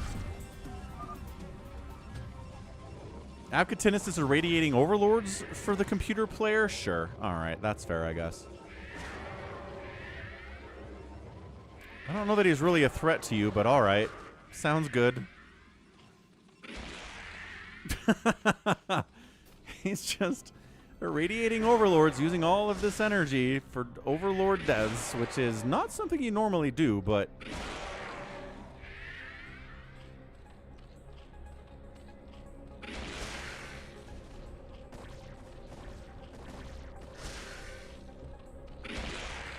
Avkatinus is irradiating overlords for the computer player? Sure. Alright, that's fair, I guess. I don't know that he's really a threat to you, but alright. Sounds good. He's just irradiating overlords using all of this energy for overlord deaths, which is not something you normally do, but...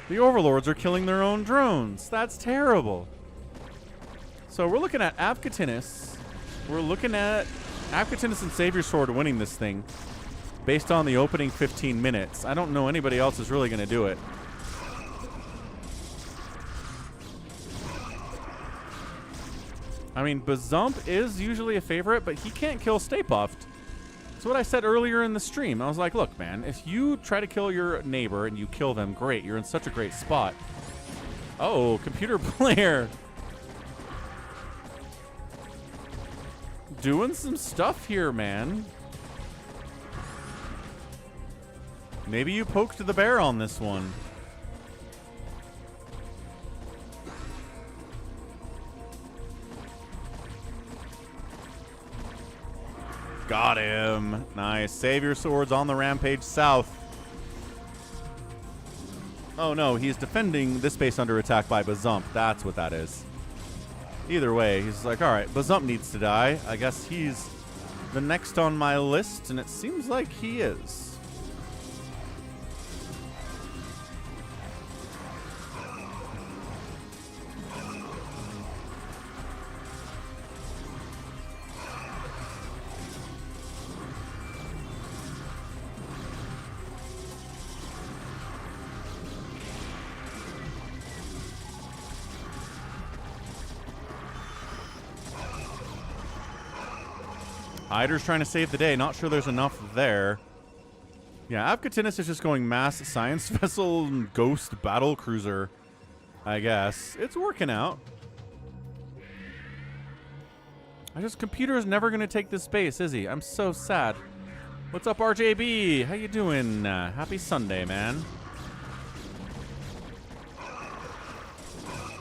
The overlords are killing their own drones. That's terrible. So we're looking at Avkatinus. We're looking at Avkatinus and Savior Sword winning this thing based on the opening 15 minutes. I don't know anybody else is really going to do it. I mean, Bazump is usually a favorite, but he can't kill Stay Puffed. That's what I said earlier in the stream. I was like, look, man, if you try to kill your neighbor and you kill them, great. You're in such a great spot. Oh, computer player. Doing some stuff here, man. Maybe you poked the bear on this one. Got him. Nice. Savior Swords on the rampage south. Oh no, he's defending this base under attack by Bazump. That's what that is. Either way, he's like, alright, Bazump needs to die. I guess he's the next on my list, and it seems like he is. Hyder's trying to save the day. Not sure there's enough there. Yeah, Avkatinis is just going mass science vessel and ghost battle cruiser, I guess. It's working out. Computer is never going to take this space, is he? I'm so sad. What's up, RJB? How you doing? Happy Sunday, man.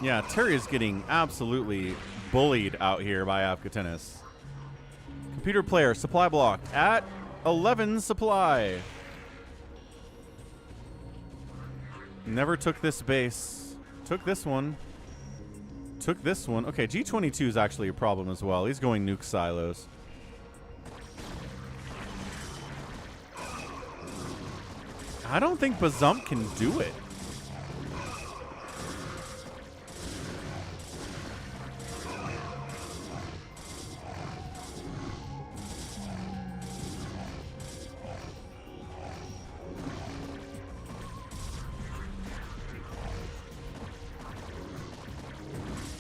Yeah, Terry is getting absolutely bullied out here by Avkatinis. Computer player, supply block at 11 supply. Never took this base. Took this one. Took this one. Okay, G22 is actually a problem as well. He's going nuke silos. I don't think Bazump can do it.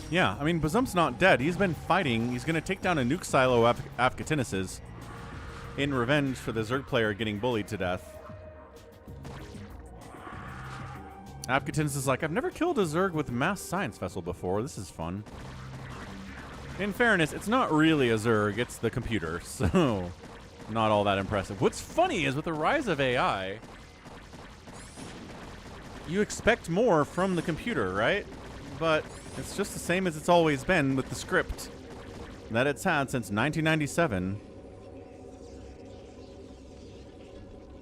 Yeah, I mean, Bazump's not dead. He's been fighting. He's going to take down a nuke silo of Avkatinis's in revenge for the Zerg player getting bullied to death. Avkatinis is like, I've never killed a Zerg with mass science vessel before. This is fun. In fairness, it's not really a Zerg. It's the computer, so not all that impressive. What's funny is with the rise of AI, you expect more from the computer, right? But it's just the same as it's always been with the script that it's had since 1997.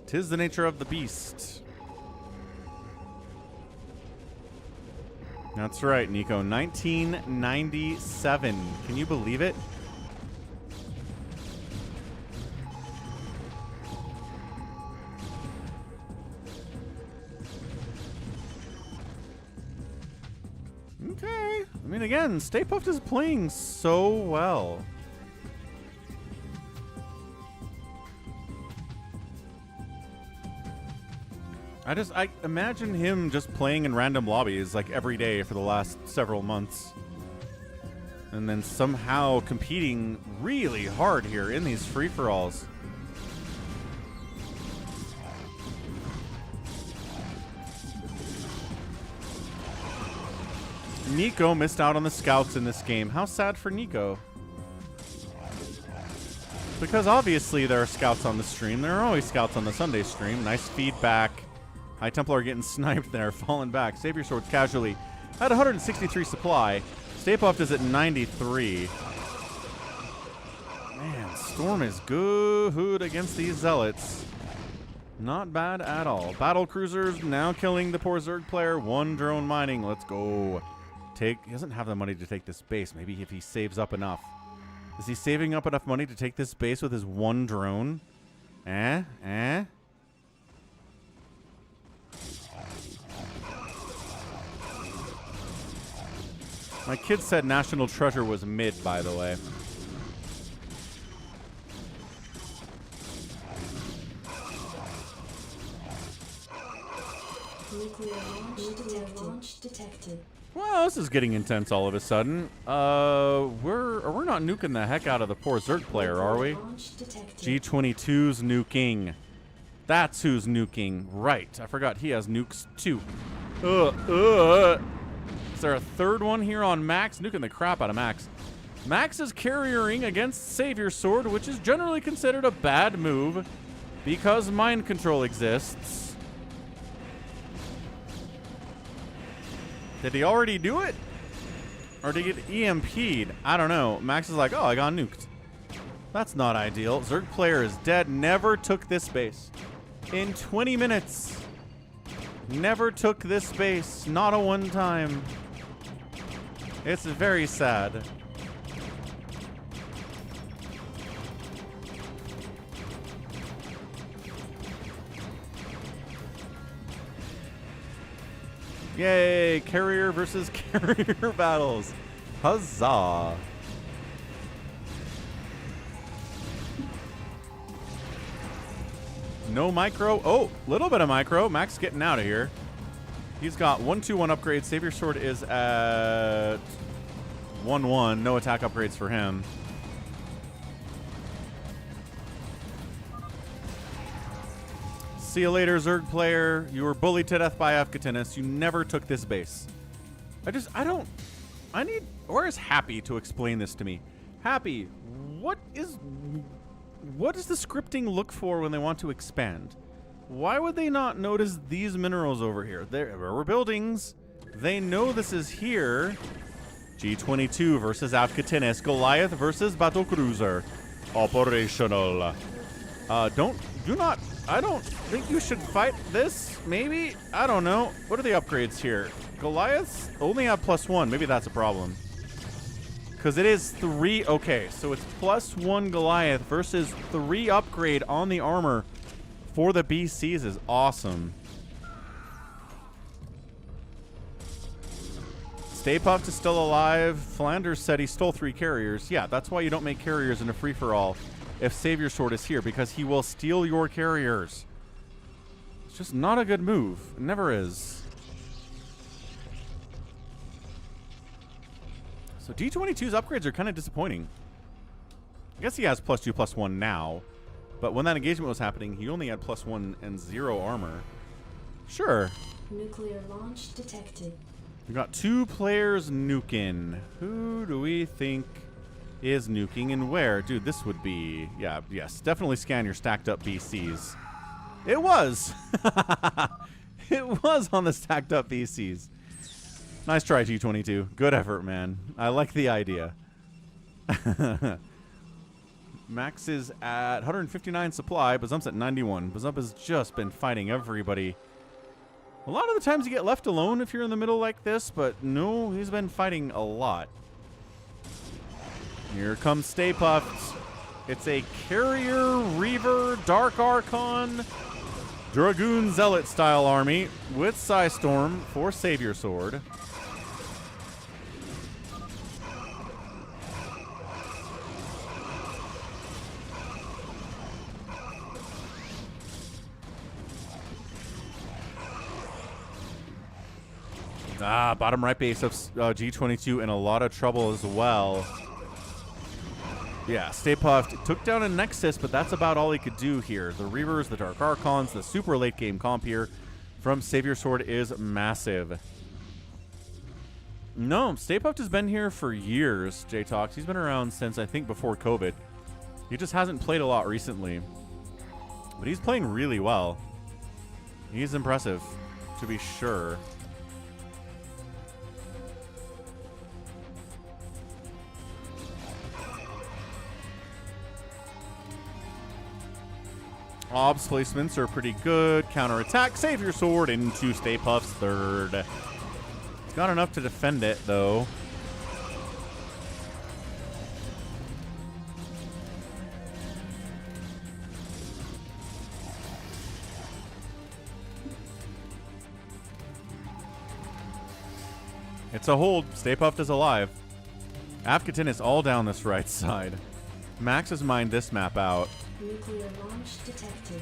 'Tis the nature of the beast. That's right, Nico. 1997. Can you believe it? Okay. I mean, again, Stay Puft is playing so well. I imagine him just playing in random lobbies like every day for the last several months. And then somehow competing really hard here in these free-for-alls. Nico missed out on the scouts in this game. How sad for Nico. Because obviously there are scouts on the stream. There are always scouts on the Sunday stream. Nice feedback. High Templar getting sniped there, falling back. Save your swords casually. At 163 supply. Stay Puft is at 93. Man, Storm is good against these zealots. Not bad at all. Battle cruisers now killing the poor Zerg player. One drone mining. Let's go. He doesn't have the money to take this base. Maybe if he saves up enough. Is he saving up enough money to take this base with his one drone? My kid said National Treasure was mid, by the way. Nuclear launch detected. launch detected. Well, this is getting intense all of a sudden. We're not nuking the heck out of the poor Zerg player, are we? Launch detected. G22's nuking. That's who's nuking. Right. I forgot he has nukes too. Is there a third one here on Max? Nuking the crap out of Max. Max is carrying against Savior Sword, which is generally considered a bad move because mind control exists. Did he already do it? Or did he get EMP'd? I don't know. Max is like, oh, I got nuked. That's not ideal. Zerg player is dead. Never took this base. In 20 minutes. Never took this base. Not a one time. It's very sad. Yay, carrier versus carrier battles. Huzzah. No micro. Oh, little bit of micro. Max getting out of here. He's got 1-2-1 upgrade. Savior Sword is at 1-1. No attack upgrades for him. See you later, Zerg player. You were bullied to death by Afkatinis. You never took this base. Where's Happy to explain this to me? Happy, what does the scripting look for when they want to expand? Why would they not notice these minerals over here? There were buildings. They know this is here. G22 versus Afkatinis. Goliath versus Battlecruiser. Operational. I don't think you should fight this, maybe? I don't know. What are the upgrades here? Goliaths only have +1. Maybe that's a problem. Because it is 3. Okay, so it's +1 Goliath versus 3 upgrade on the armor for the BCs is awesome. Stay Puft is still alive. Flanders said he stole 3 carriers. Yeah, that's why you don't make carriers in a free-for-all if Savior Sword is here, because he will steal your carriers. It's just not a good move. It never is. So D22's upgrades are kind of disappointing. I guess he has +2/+1 now, but when that engagement was happening, he only had +1 and 0 armor. Sure. Nuclear launch detected. We got 2 players nuking. Who do we think is nuking and where? Dude, this would be... Yeah, yes. Definitely scan your stacked up BCs. It was! It was on the stacked up BCs. Nice try, G22. Good effort, man. I like the idea. Max is at 159 supply. Bazump's at 91. Bazump has just been fighting everybody. A lot of the times you get left alone if you're in the middle like this, but no, he's been fighting a lot. Here comes Stay Puft. It's a Carrier, Reaver, Dark Archon, Dragoon Zealot style army with Psystorm for Savior Sword. Bottom right base of G22 in a lot of trouble as well. Yeah, Stay Puft took down a Nexus, but that's about all he could do here. The Reavers, the Dark Archons, the super late game comp here from Savior Sword is massive. No, Stay Puft has been here for years, J-Talks. He's been around since, I think, before COVID. He just hasn't played a lot recently. But he's playing really well. He's impressive, to be sure. Obs placements are pretty good. Counterattack, Savior Sword into Stay Puft's third. It's got enough to defend it, though. It's a hold. Stay Puft is alive. Afkatinis is all down this right side. Max has mined this map out. Nuclear launch detected.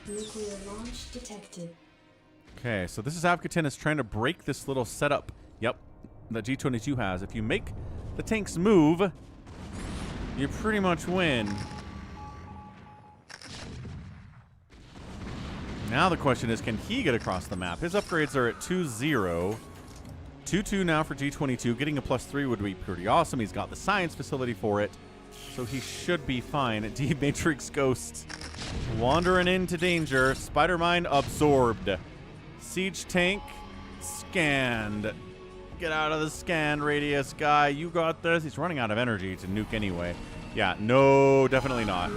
Nuclear launch detected. Okay, so this is Avkatinus trying to break this little setup. Yep, that G22 has. If you make the tanks move, you pretty much win. Now the question is, can he get across the map? His upgrades are at 2-0. 2-2 now for G22. Getting a +3 would be pretty awesome. He's got the science facility for it, so he should be fine. D-Matrix Ghost wandering into danger. Spider Mine absorbed. Siege tank scanned. Get out of the scan radius, guy. You got this. He's running out of energy to nuke anyway. Yeah, no, definitely not.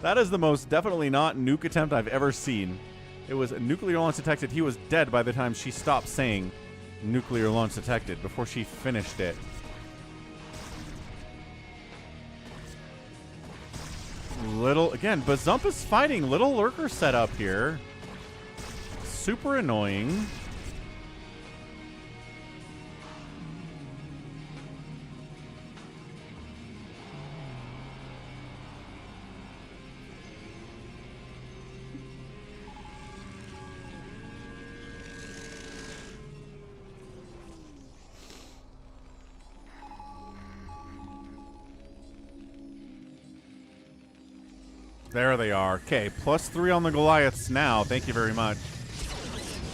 That is the most definitely not nuke attempt I've ever seen. It was nuclear launch detected. He was dead by the time she stopped saying nuclear launch detected before she finished it. Again, Bazump is fighting little lurker setup here. Super annoying. There they are. Okay, +3 on the Goliaths now. Thank you very much.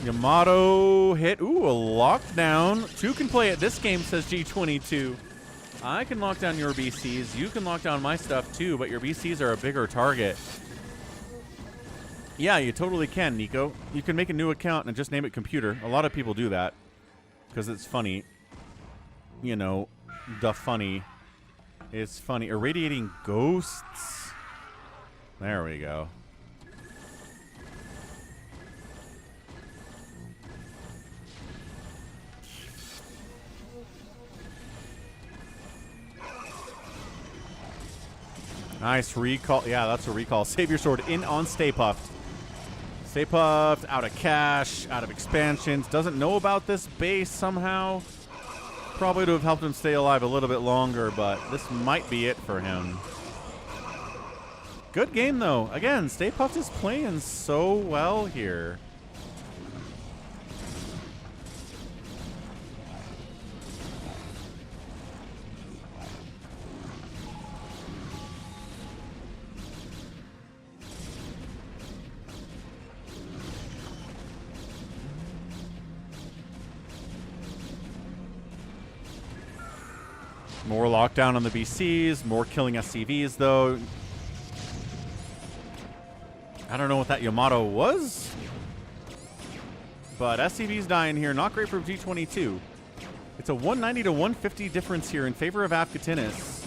Yamato hit. Ooh, a lockdown. 2 can play it this game, says G22. I can lock down your BCs. You can lock down my stuff too, but your BCs are a bigger target. Yeah, you totally can, Nico. You can make a new account and just name it computer. A lot of people do that because it's funny. You know, the funny. It's funny. Irradiating ghosts. There we go. Nice recall. Yeah, that's a recall. Save your sword in on Stay Puffed. Stay Puffed, out of cash, out of expansions. Doesn't know about this base somehow. Probably to have helped him stay alive a little bit longer, but this might be it for him. Good game, though. Again, Stay Puffed is playing so well here. More lockdown on the BCs, more killing SCVs, though. I don't know what that Yamato was, but SCV's dying here. Not great for G22. It's a 190 to 150 difference here in favor of Avkatinus.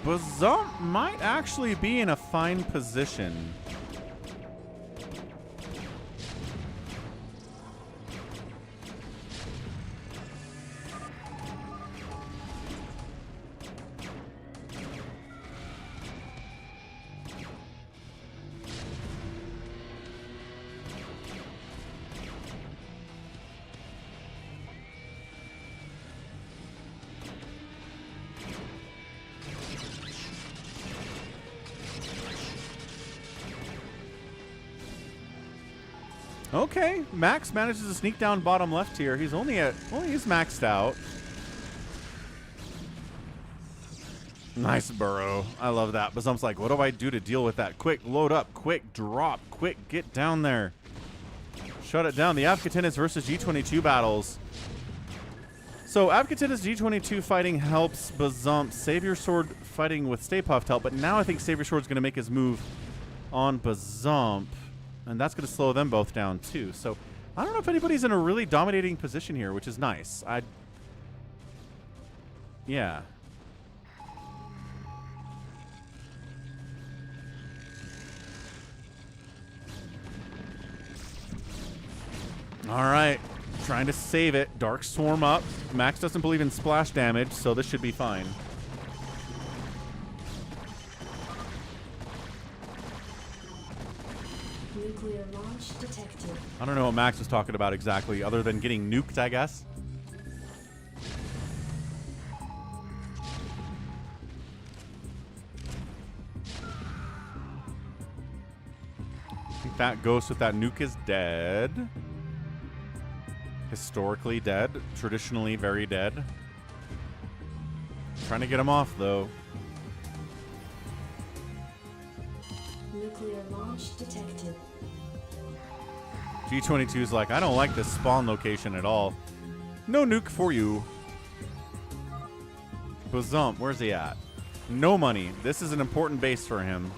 Bazump might actually be in a fine position. Okay, Max manages to sneak down bottom left here. He's only at, well, he's maxed out. Nice burrow. I love that. Bazump's like, what do I do to deal with that? Quick, load up. Quick, drop. Quick, get down there. Shut it down. The Avkatinus versus G22 battles. So Avkatinus G22 fighting helps Bazump. Savior Sword fighting with Stay Puffed help, but now I think Savior Sword's going to make his move on Bazump. And that's going to slow them both down, too. So, I don't know if anybody's in a really dominating position here, which is nice. Yeah. All right. Trying to save it. Dark Swarm up. Max doesn't believe in splash damage, so this should be fine. Nuclear launch detected. I don't know what Max was talking about exactly, other than getting nuked, I guess. think that ghost with that nuke is dead. Historically dead. Traditionally very dead. Trying to get him off, though. Nuclear launch detected. G22's like, I don't like this spawn location at all. No nuke for you. Bazump, where's he at? No money. This is an important base for him.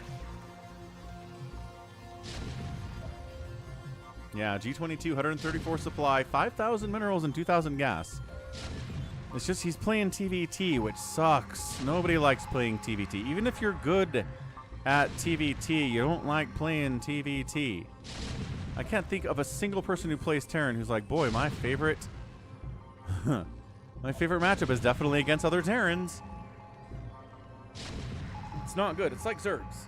Yeah, G22, 134 supply, 5,000 minerals, and 2,000 gas. It's just he's playing TVT, which sucks. Nobody likes playing TVT. Even if you're good at TVT, you don't like playing TVT. I can't think of a single person who plays Terran who's like, boy, my favorite my favorite matchup is definitely against other Terrans. It's not good. It's like Zergs.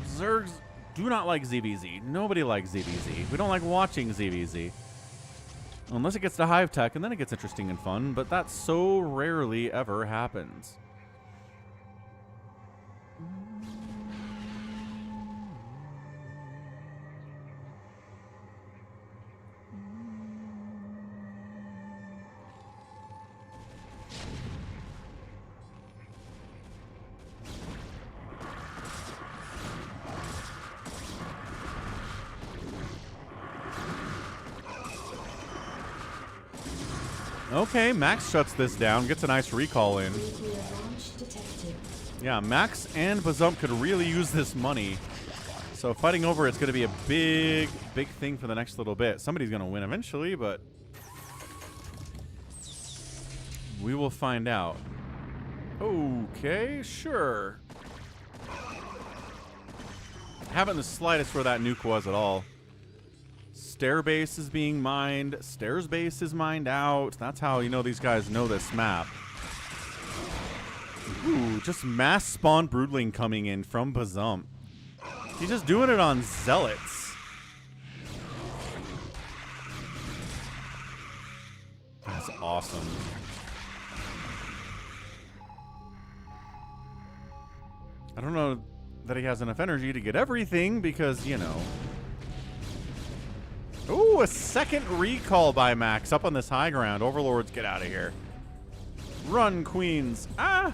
Zergs do not like ZVZ. Nobody likes ZVZ. We don't like watching ZVZ. Unless it gets to Hive Tech, and then it gets interesting and fun, but that so rarely ever happens. Okay, Max shuts this down, gets a nice recall in. Yeah, Max and Bazump could really use this money. So fighting over it's going to be a big, big thing for the next little bit. Somebody's going to win eventually, but we will find out. Okay, sure. Haven't the slightest where that nuke was at all. Stair base is being mined. Stairs base is mined out. That's how you know these guys know this map. Ooh, just mass spawn broodling coming in from Bazump. He's just doing it on zealots. That's awesome. I don't know that he has enough energy to get everything because, you know. Ooh, a second recall by Max up on this high ground. Overlords, get out of here. Run, queens. Ah!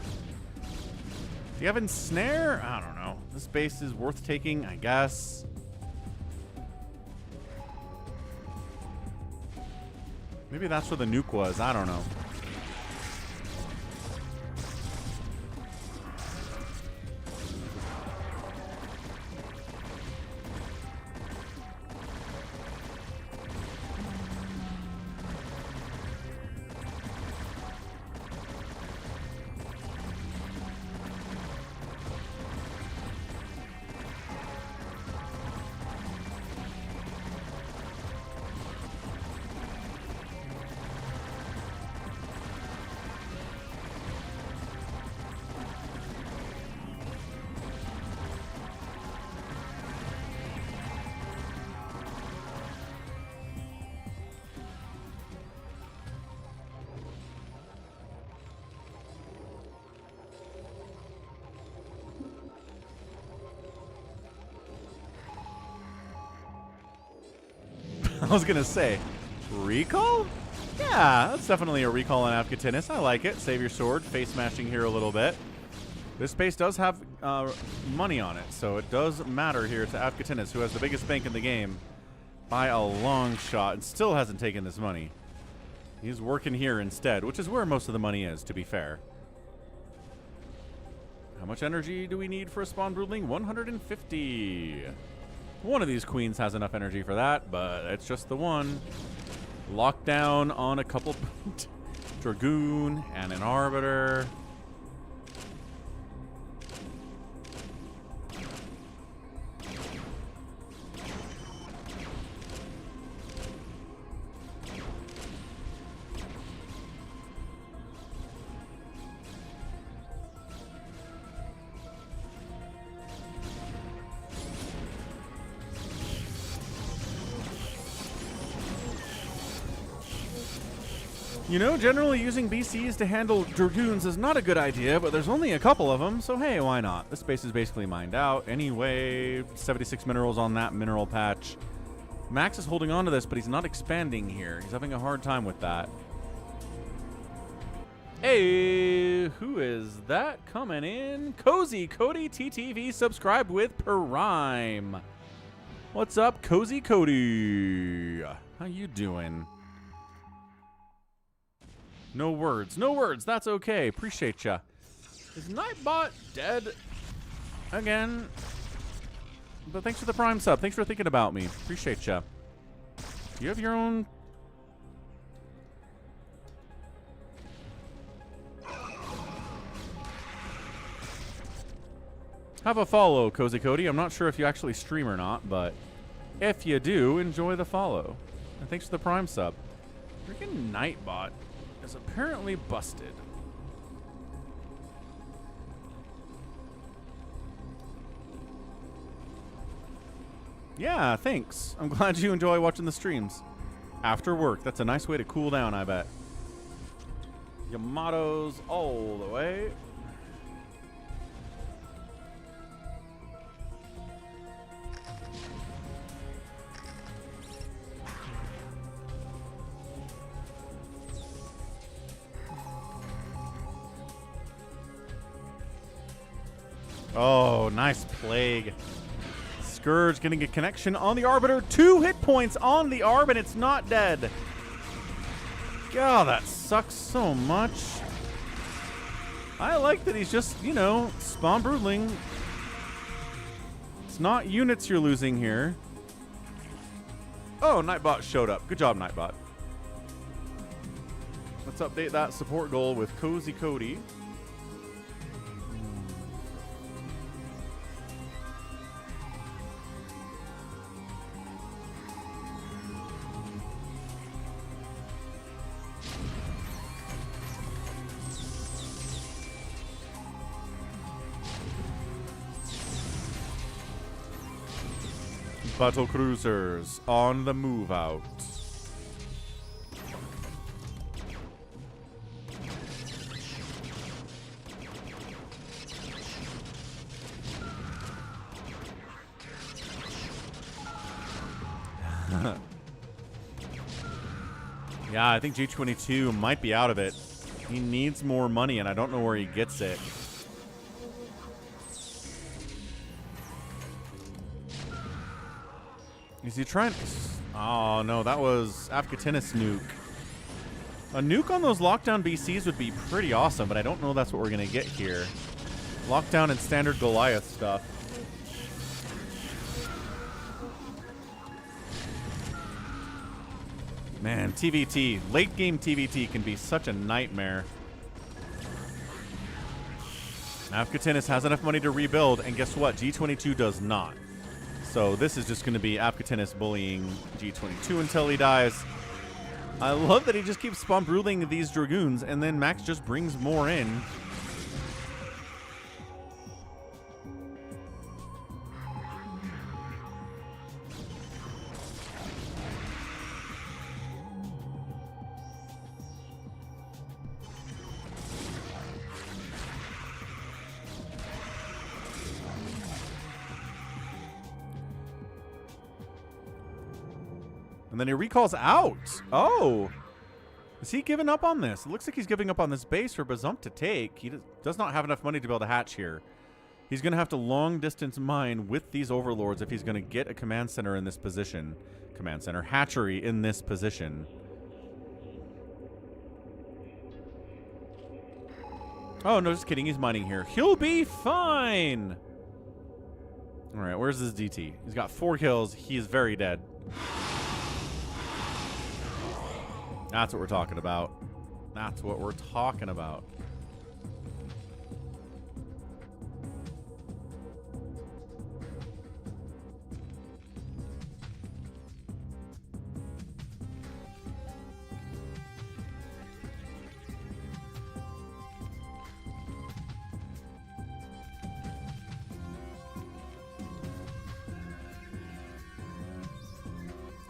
Do you have ensnare? I don't know. This base is worth taking, I guess. Maybe that's where the nuke was. I don't know. I was going to say, recall? Yeah, that's definitely a recall on Afghatinus. I like it. Save your sword. Face smashing here a little bit. This base does have money on it, so it does matter here to Afghatinus, who has the biggest bank in the game by a long shot and still hasn't taken this money. He's working here instead, which is where most of the money is, to be fair. How much energy do we need for a spawn broodling? 150. One of these queens has enough energy for that, but it's just the one. Lockdown on a couple Dragoon and an Arbiter. You know, generally using BCs to handle Dragoons is not a good idea, but there's only a couple of them, so hey, why not? This space is basically mined out. Anyway, 76 minerals on that mineral patch. Max is holding on to this, but he's not expanding here. He's having a hard time with that. Hey, who is that coming in? Cozy Cody TTV subscribed with Prime. What's up, Cozy Cody? How you doing? No words. No words. That's okay. Appreciate ya. Is Nightbot dead again? But thanks for the Prime sub. Thanks for thinking about me. Appreciate ya. You have your own... Have a follow, Cozy Cody. I'm not sure if you actually stream or not, but if you do, enjoy the follow. And thanks for the Prime sub. Freaking Nightbot is apparently busted. Yeah, thanks. I'm glad you enjoy watching the streams. After work, that's a nice way to cool down, I bet. Yamato's all the way. Oh, nice Plague. Scourge getting a connection on the Arbiter. 2 hit points on the Arb, and it's not dead. God, that sucks so much. I like that he's just, you know, spawn broodling. It's not units you're losing here. Oh, Nightbot showed up. Good job, Nightbot. Let's update that support goal with Cozy Cody. Battle cruisers on the move out. Yeah, I think G22 might be out of it. He needs more money, and I don't know where he gets it. Is he trying? Oh, no, that was Afghatinis nuke. A nuke on those lockdown BCs would be pretty awesome, but I don't know that's what we're going to get here. Lockdown and standard Goliath stuff. Man, TVT, late game TVT can be such a nightmare. Afghatinis has enough money to rebuild, and guess what? G22 does not. So this is just going to be Afghatinis bullying G22 until he dies. I love that he just keeps spawn brooding these Dragoons, and then Max just brings more in. And then he recalls out. Oh. Is he giving up on this? It looks like he's giving up on this base for Bazump to take. He does not have enough money to build a hatch here. He's going to have to long distance mine with these overlords if he's going to get a command center in this position. Command center. Hatchery in this position. Oh, no, just kidding. He's mining here. He'll be fine. All right, where's this DT? He's got 4 kills. He is very dead. That's what we're talking about. That's what we're talking about.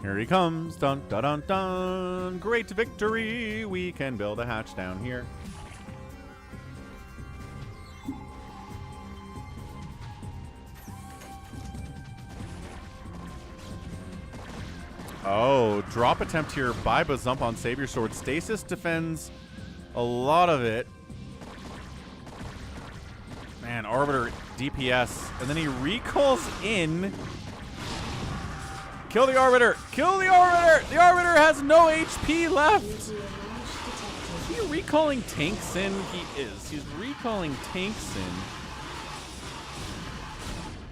Here he comes. Dun, dun, dun, dun. Great victory. We can build a hatch down here. Oh, drop attempt here by Bazump on Savior Sword. Stasis defends a lot of it. Man, Arbiter DPS. And then he recalls in. Kill the Arbiter! Kill the Arbiter! The Arbiter has no HP left! Is he recalling tanks in? He is. He's recalling tanks in.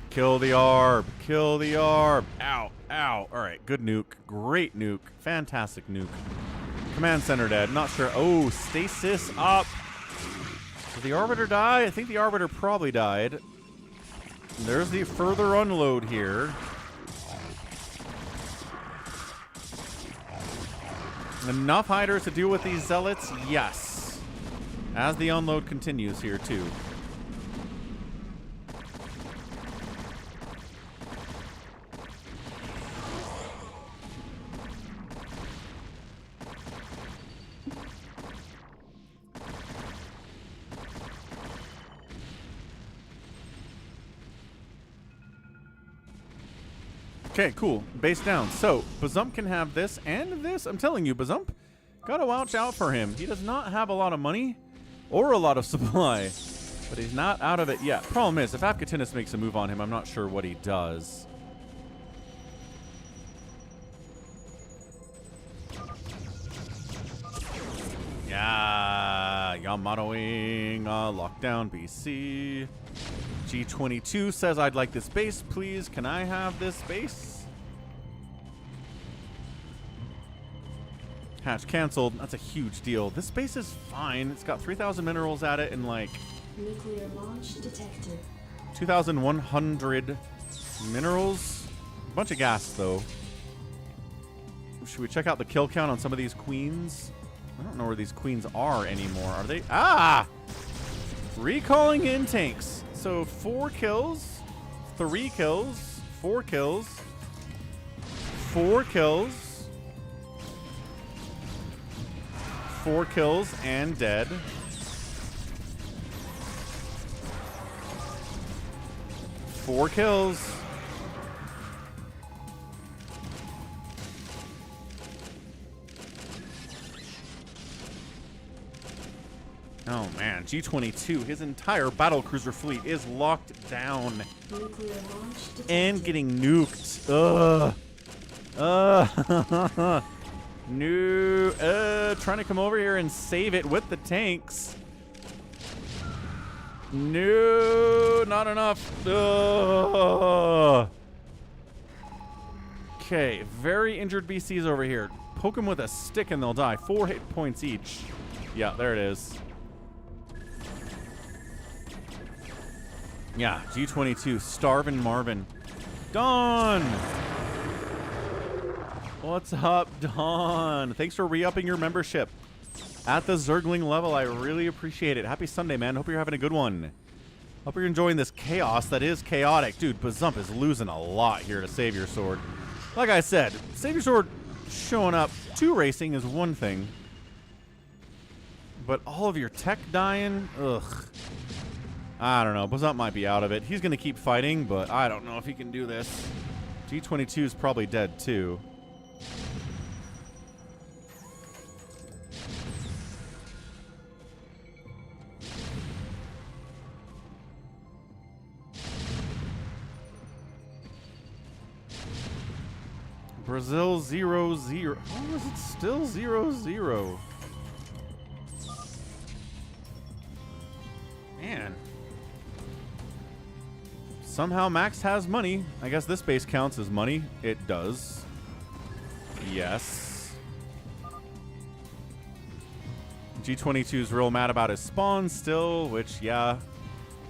Kill the Arb. Kill the Arb. Ow. Ow. Alright, good nuke. Great nuke. Fantastic nuke. Command center dead. Not sure. Oh, stasis up. Did the Arbiter die? I think the Arbiter probably died. There's the further unload here. Enough hiders to deal with these zealots? Yes. As the unload continues here, too. Okay, cool. Base down. So, Bazump can have this and this. I'm telling you, Bazump, gotta watch out for him. He does not have a lot of money or a lot of supply, but he's not out of it yet. Problem is, if Apkatinus makes a move on him, I'm not sure what he does. Yeah, Yamatoing, lockdown BC. G22 says, I'd like this base, please. Can I have this base? Hatch canceled. That's a huge deal. This base is fine. It's got 3,000 minerals at it and like Nuclear launch detected. 2,100 minerals. A bunch of gas, though. Should we check out the kill count on some of these queens? I don't know where these queens are anymore. Are they? Ah! Recalling in tanks. So 4 kills, 3 kills, 4 kills, 4 kills, 4 kills and dead. 4 kills. Oh man, G22, his entire battlecruiser fleet is locked down and getting nuked. No. Trying to come over here and save it with the tanks. No, not enough. Okay, very injured BCs over here. Poke them with a stick and they'll die. 4 hit points each. Yeah, there it is. Yeah, G22, Starvin' Marvin. Dawn! What's up, Dawn? Thanks for re-upping your membership at the Zergling level. I really appreciate it. Happy Sunday, man. Hope you're having a good one. Hope you're enjoying this chaos that is chaotic. Dude, Bazump is losing a lot here to Savior Sword. Like I said, Savior Sword showing up 2 racing is one thing. But all of your tech dying? Ugh. I don't know. Bazump might be out of it. He's going to keep fighting, but I don't know if he can do this. G22 is probably dead, too. Brazil 0-0. How is it still 0-0? Man. Somehow Max has money. I guess this base counts as money. It does. Yes. G22's real mad about his spawns still, which, yeah.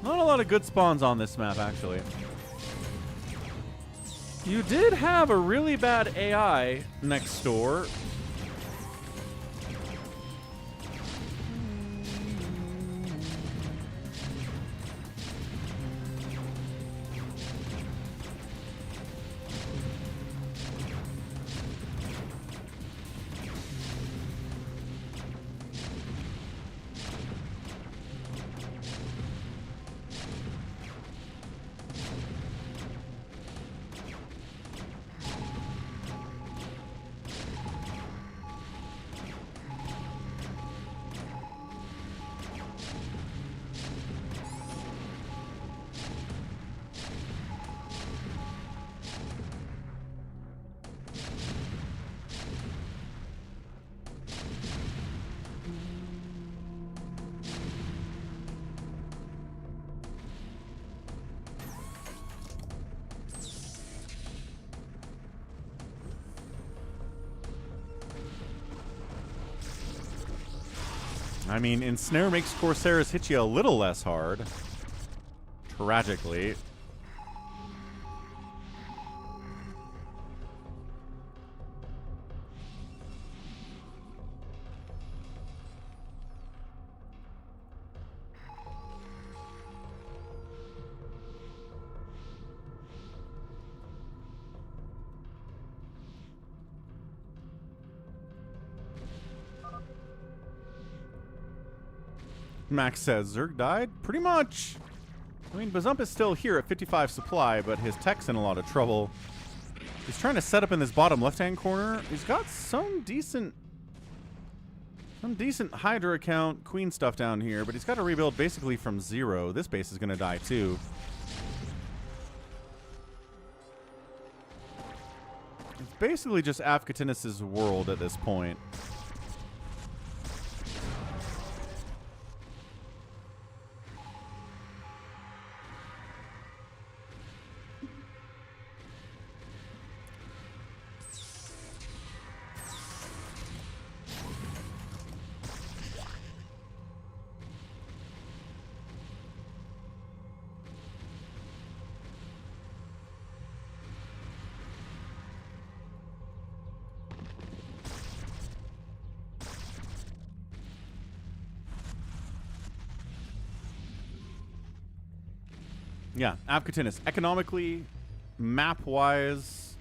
Not a lot of good spawns on this map, actually. You did have a really bad AI next door. I mean, Ensnare makes Corsairs hit you a little less hard. Tragically. Max says, Zerg died? Pretty much. I mean, Bazump is still here at 55 supply, but his tech's in a lot of trouble. He's trying to set up in this bottom left-hand corner. He's got some decent Hydra account, Queen stuff down here, but he's got to rebuild basically from zero. This base is going to die too. It's basically just Afkatinis' world at this point. Yeah, Afkatinis. Economically, map-wise,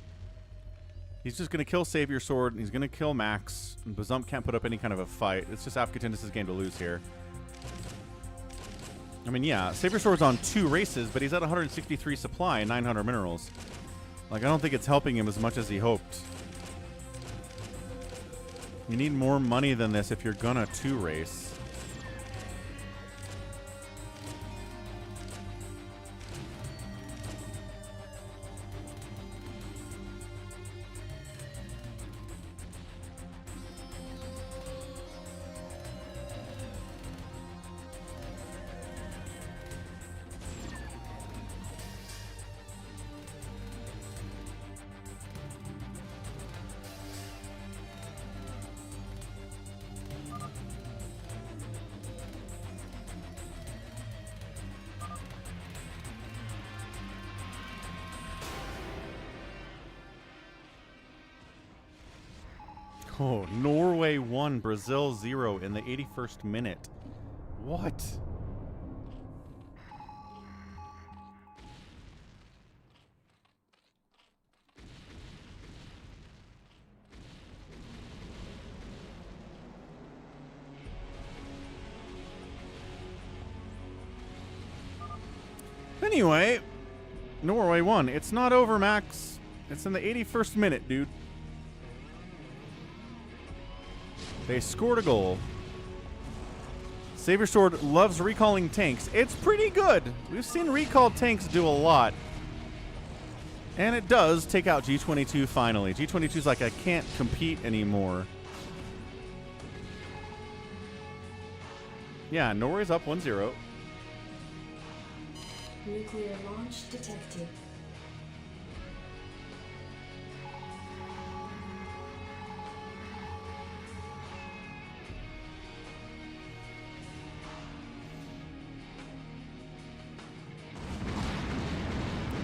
he's just going to kill Savior Sword, and he's going to kill Max. And Bazump can't put up any kind of a fight. It's just Afkatinis' game to lose here. I mean, yeah, Savior Sword's on 2 races, but he's at 163 supply and 900 minerals. Like, I don't think it's helping him as much as he hoped. You need more money than this if you're gonna 2 race. Oh, Norway 1, Brazil 0 in the 81st minute. What? Anyway, Norway 1. It's not over, Max. It's in the 81st minute, dude. They scored a goal. Savior Sword loves recalling tanks. It's pretty good. We've seen recalled tanks do a lot. And it does take out G22 finally. G22's like, I can't compete anymore. Yeah, Norway's up 1-0. Nuclear launch detected.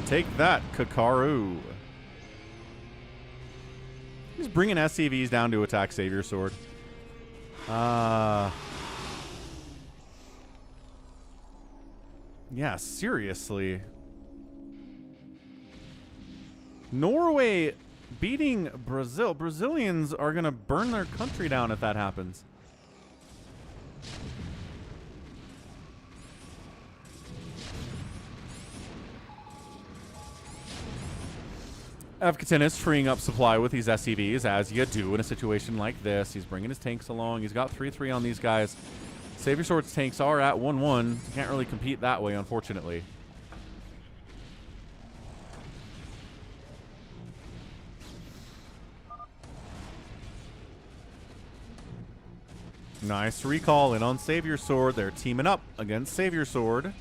Take that, Kakaru. He's bringing SCVs down to attack Savior Sword. Yeah, seriously. Norway beating Brazil. Brazilians are going to burn their country down if that happens. Afkatinis freeing up supply with these SCVs, as you do in a situation like this. He's bringing his tanks along. He's got 3-3 on these guys. Savior Sword's tanks are at 1-1. Can't really compete that way, unfortunately. Nice recall in on Savior Sword. They're teaming up against Savior Sword.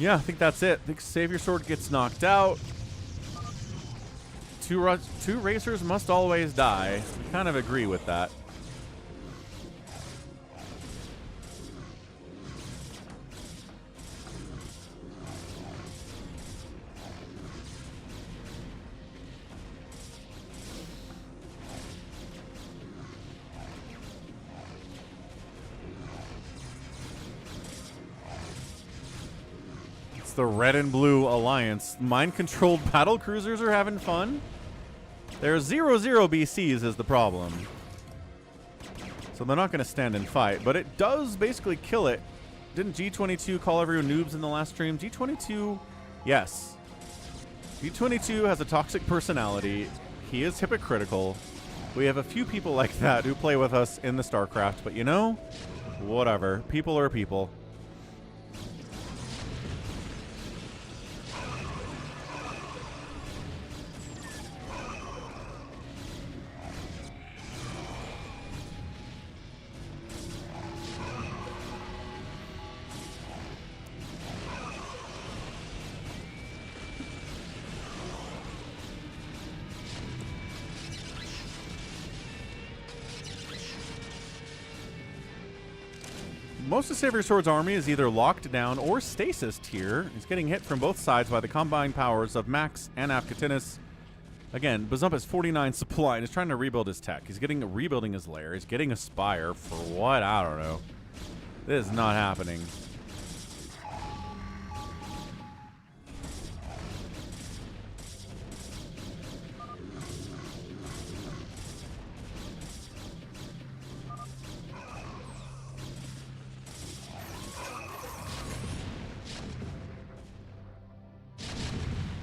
Yeah, I think that's it. I think Savior Sword gets knocked out. Two racers must always die. I kind of agree with that. The red and blue alliance. Mind-controlled battle cruisers are having fun. There's 0 BCs is the problem. So they're not going to stand and fight, but it does basically kill it. Didn't G22 call everyone noobs in the last stream? G22, yes. G22 has a toxic personality. He is hypocritical. We have a few people like that who play with us in the StarCraft, but you know, whatever. People are people. Most of Savior Sword's army is either locked down or stasised here. He's getting hit from both sides by the combined powers of Max and Afkatinus. Again, Bazump has 49 supply and is trying to rebuild his tech. He's rebuilding his lair. He's getting a spire for what? I don't know. This is not happening.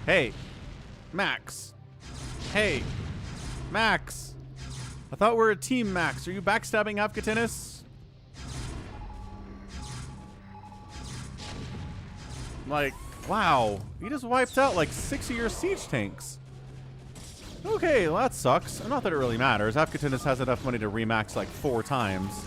Hey, Max. Hey, Max. I thought we were a team, Max. Are you backstabbing Afkatinus? Like, wow. He just wiped out like 6 of your siege tanks. Okay, well that sucks. Not that it really matters. Afkatinus has enough money to remax like 4 times.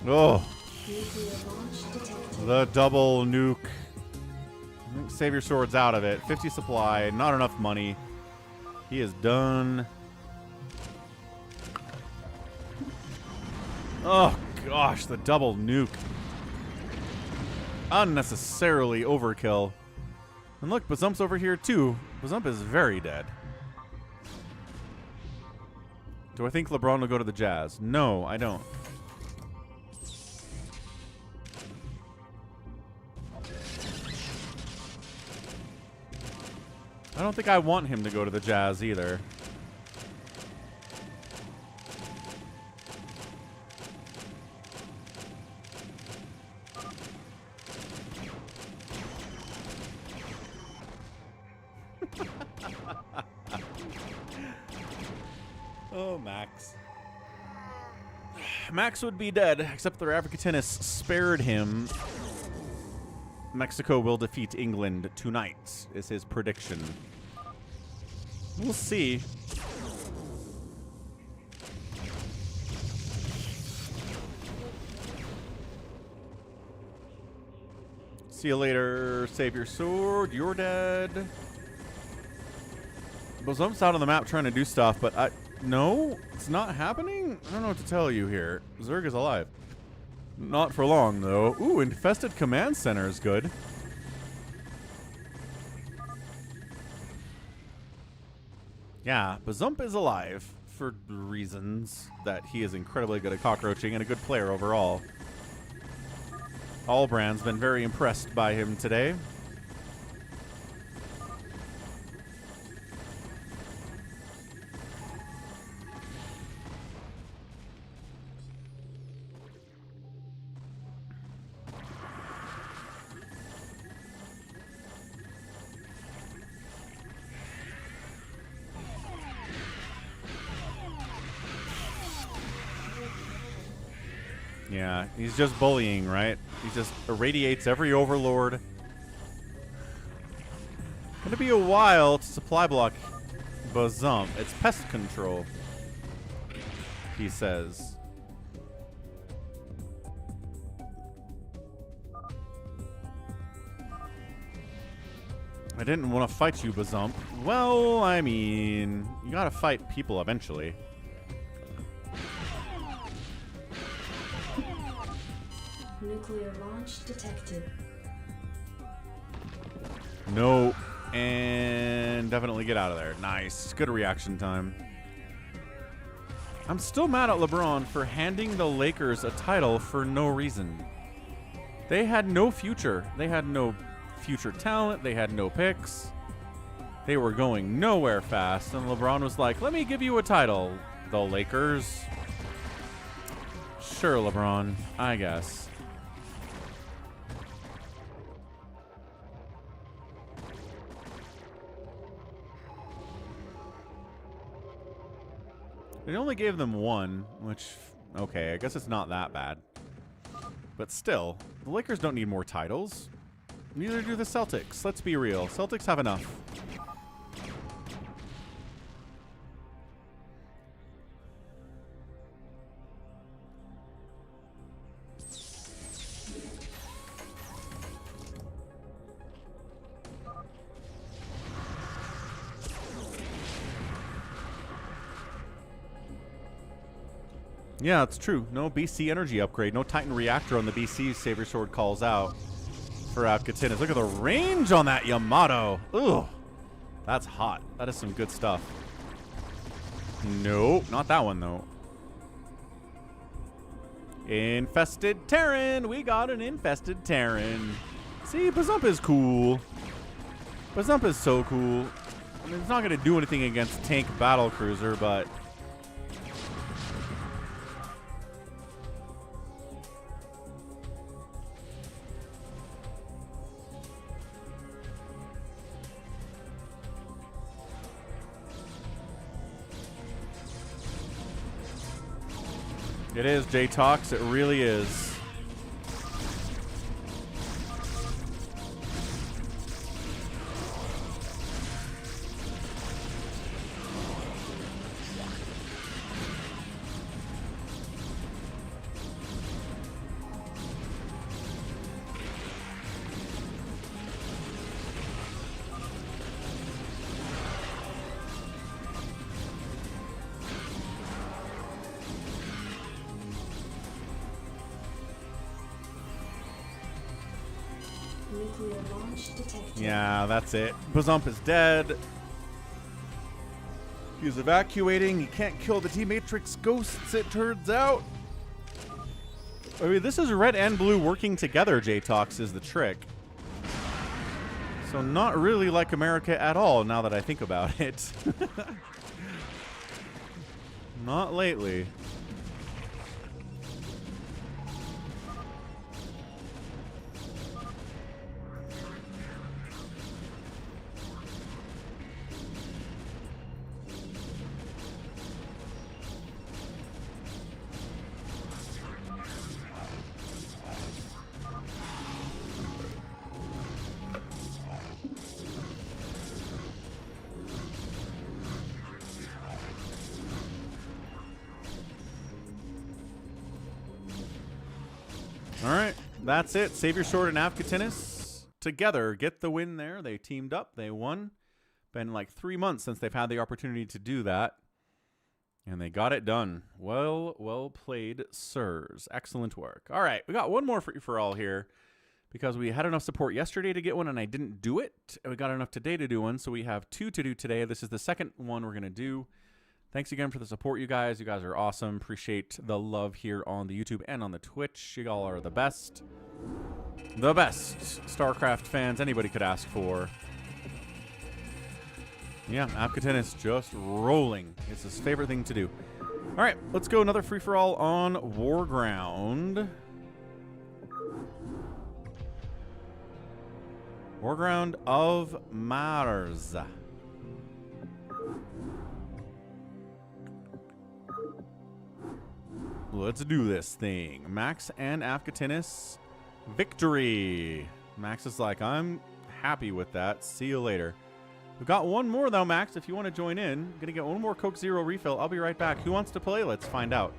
Oh, the double nuke. I think Savior Sword's out of it. 50 supply, not enough money. He is done. Oh, gosh, the double nuke. Unnecessarily overkill. And look, Bazump's over here, too. Bazump is very dead. Do I think LeBron will go to the Jazz? No, I don't. I don't think I want him to go to the Jazz either. Oh, Max. Max would be dead, except the Afkatinus spared him. Mexico will defeat England tonight, is his prediction. We'll see. See you later, Savior Sword. You're dead. Bazump's out on the map trying to do stuff, but no, it's not happening. I don't know what to tell you here. Zerg is alive. Not for long, though. Ooh, Infested Command Center is good. Yeah, Bazump is alive for reasons that he is incredibly good at cockroaching and a good player overall. Allbrand's been very impressed by him today. Yeah, he's just bullying, right? He just irradiates every overlord. Gonna be a while to supply block Bazump. It's pest control, he says. I didn't want to fight you, Bazump. Well, I mean, you gotta fight people eventually. Nuclear launch detected. No. And definitely get out of there. Nice. Good reaction time. I'm still mad at LeBron for handing the Lakers a title for no reason. They had no future. They had no future talent. They had no picks. They were going nowhere fast. And LeBron was like, let me give you a title, the Lakers. Sure, LeBron. I guess. They only gave them one, which, okay, I guess it's not that bad. But still, the Lakers don't need more titles. Neither do the Celtics. Let's be real. Celtics have enough. Yeah, it's true. No BC energy upgrade. No Titan reactor on the BC. Savior Sword calls out for Katinas. Look at the range on that Yamato. Ugh. That's hot. That is some good stuff. Nope. Not that one, though. Infested Terran. We got an infested Terran. See, Bazump is cool. Bazump is so cool. I mean, it's not going to do anything against tank battle cruiser, but... It is, J-Tox. It really is. Nuclear launch detected. Yeah, that's it. Bazump is dead. He's evacuating. He can't kill the T-Matrix ghosts, it turns out. I mean, this is red and blue working together, J-Tox, is the trick. So not really like America at all, now that I think about it. Not lately. Alright, that's it. Savior Sword and Avkatinis together get the win there. They teamed up. They won. Been like 3 months since they've had the opportunity to do that. And they got it done. Well played, sirs. Excellent work. Alright, we got one more for all here. Because we had enough support yesterday to get one and I didn't do it. And we got enough today to do one. So we have 2 to do today. This is the second one we're going to do. Thanks again for the support, you guys. You guys are awesome. Appreciate the love here on the YouTube and on the Twitch. You all are the best. The best StarCraft fans anybody could ask for. Yeah, Avkatinis just rolling. It's his favorite thing to do. All right, let's go another free-for-all on Warground. Warground of Mars. Let's do this thing. Max and Afghanis. Victory. Max is like, I'm happy with that. See you later. We've got one more, though, Max, if you want to join in. Gonna get one more Coke Zero refill. I'll be right back. Who wants to play? Let's find out.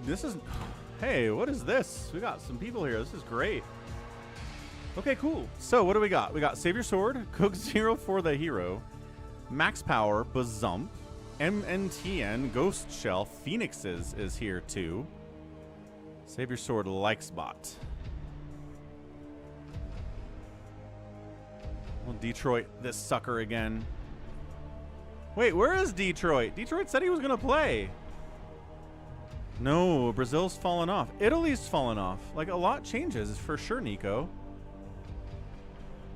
this is... Hey, what is this? We got some people here. This is great. Okay, cool. So, what do we got? We got Savior Sword, Coke Zero for the hero, Max Power, Bazump, MNTN, Ghost Shell, Phoenixes is here too. Savior Sword likes bot. Well, Detroit, this sucker again. Wait, where is Detroit? Detroit said he was going to play. No, Brazil's fallen off. Italy's fallen off. Like, a lot changes for sure, Nico.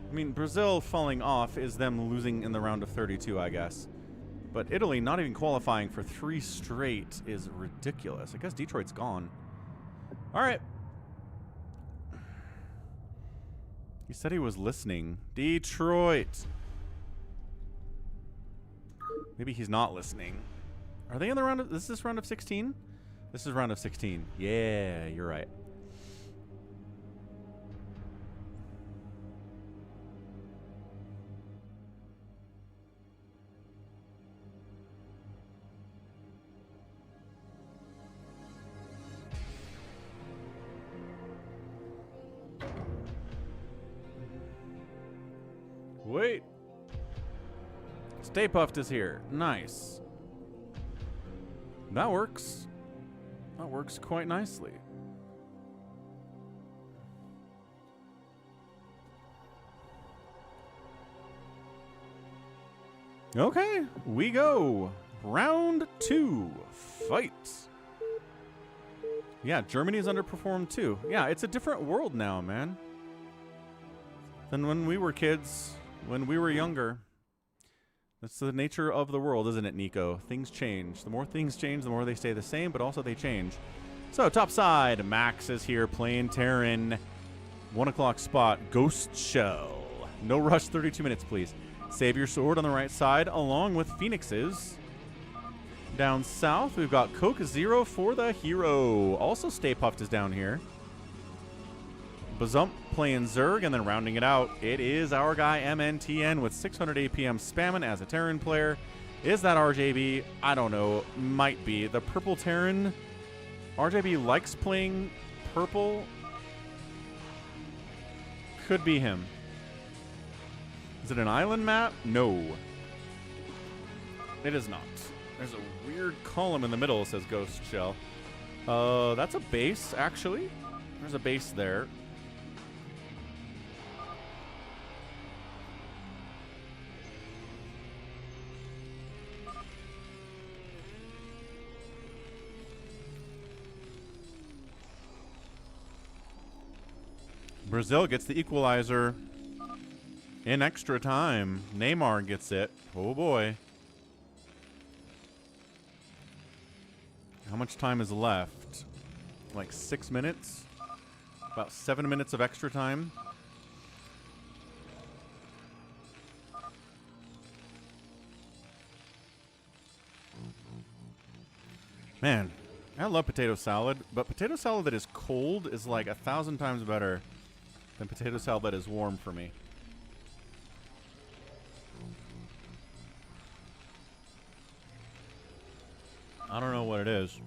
I mean, Brazil falling off is them losing in the round of 32, I guess. But Italy not even qualifying for 3 straight is ridiculous. I guess Detroit's gone. All right. He said he was listening. Detroit. Maybe he's not listening. Are they in the round of... Is this round of 16? This is round of 16. Yeah, you're right. Wait. Stay Puffed is here. Nice. That works. That works quite nicely. Okay, we go. Round 2. Fight. Yeah, Germany's underperformed too. Yeah, it's a different world now, man. Than when we were kids. When we were younger. That's the nature of the world, isn't it, Nico? Things change. The more things change, the more they stay the same, but also they change. So, top side, Max is here playing Terran. 1 o'clock spot, Ghost Shell. No rush, 32 minutes, please. Savior Sword on the right side, along with Phoenixes. Down south, we've got Coke Zero for the hero. Also, Stay Puffed is down here. Bazump playing Zerg, and then rounding it out, it is our guy MNTN with 600 APM spamming as a Terran player. Is that RJB? I don't know. Might be. The purple Terran. RJB likes playing purple. Could be him. Is it an island map? No. It is not. There's a weird column in the middle, says Ghost Shell. That's a base, actually. There's a base there. Brazil gets the equalizer in extra time. Neymar gets it. Oh boy. How much time is left? Like 6 minutes? About 7 minutes of extra time. Man, I love potato salad, but potato salad that is cold is like 1,000 times better than potato salad that is warm for me. I don't know what it is.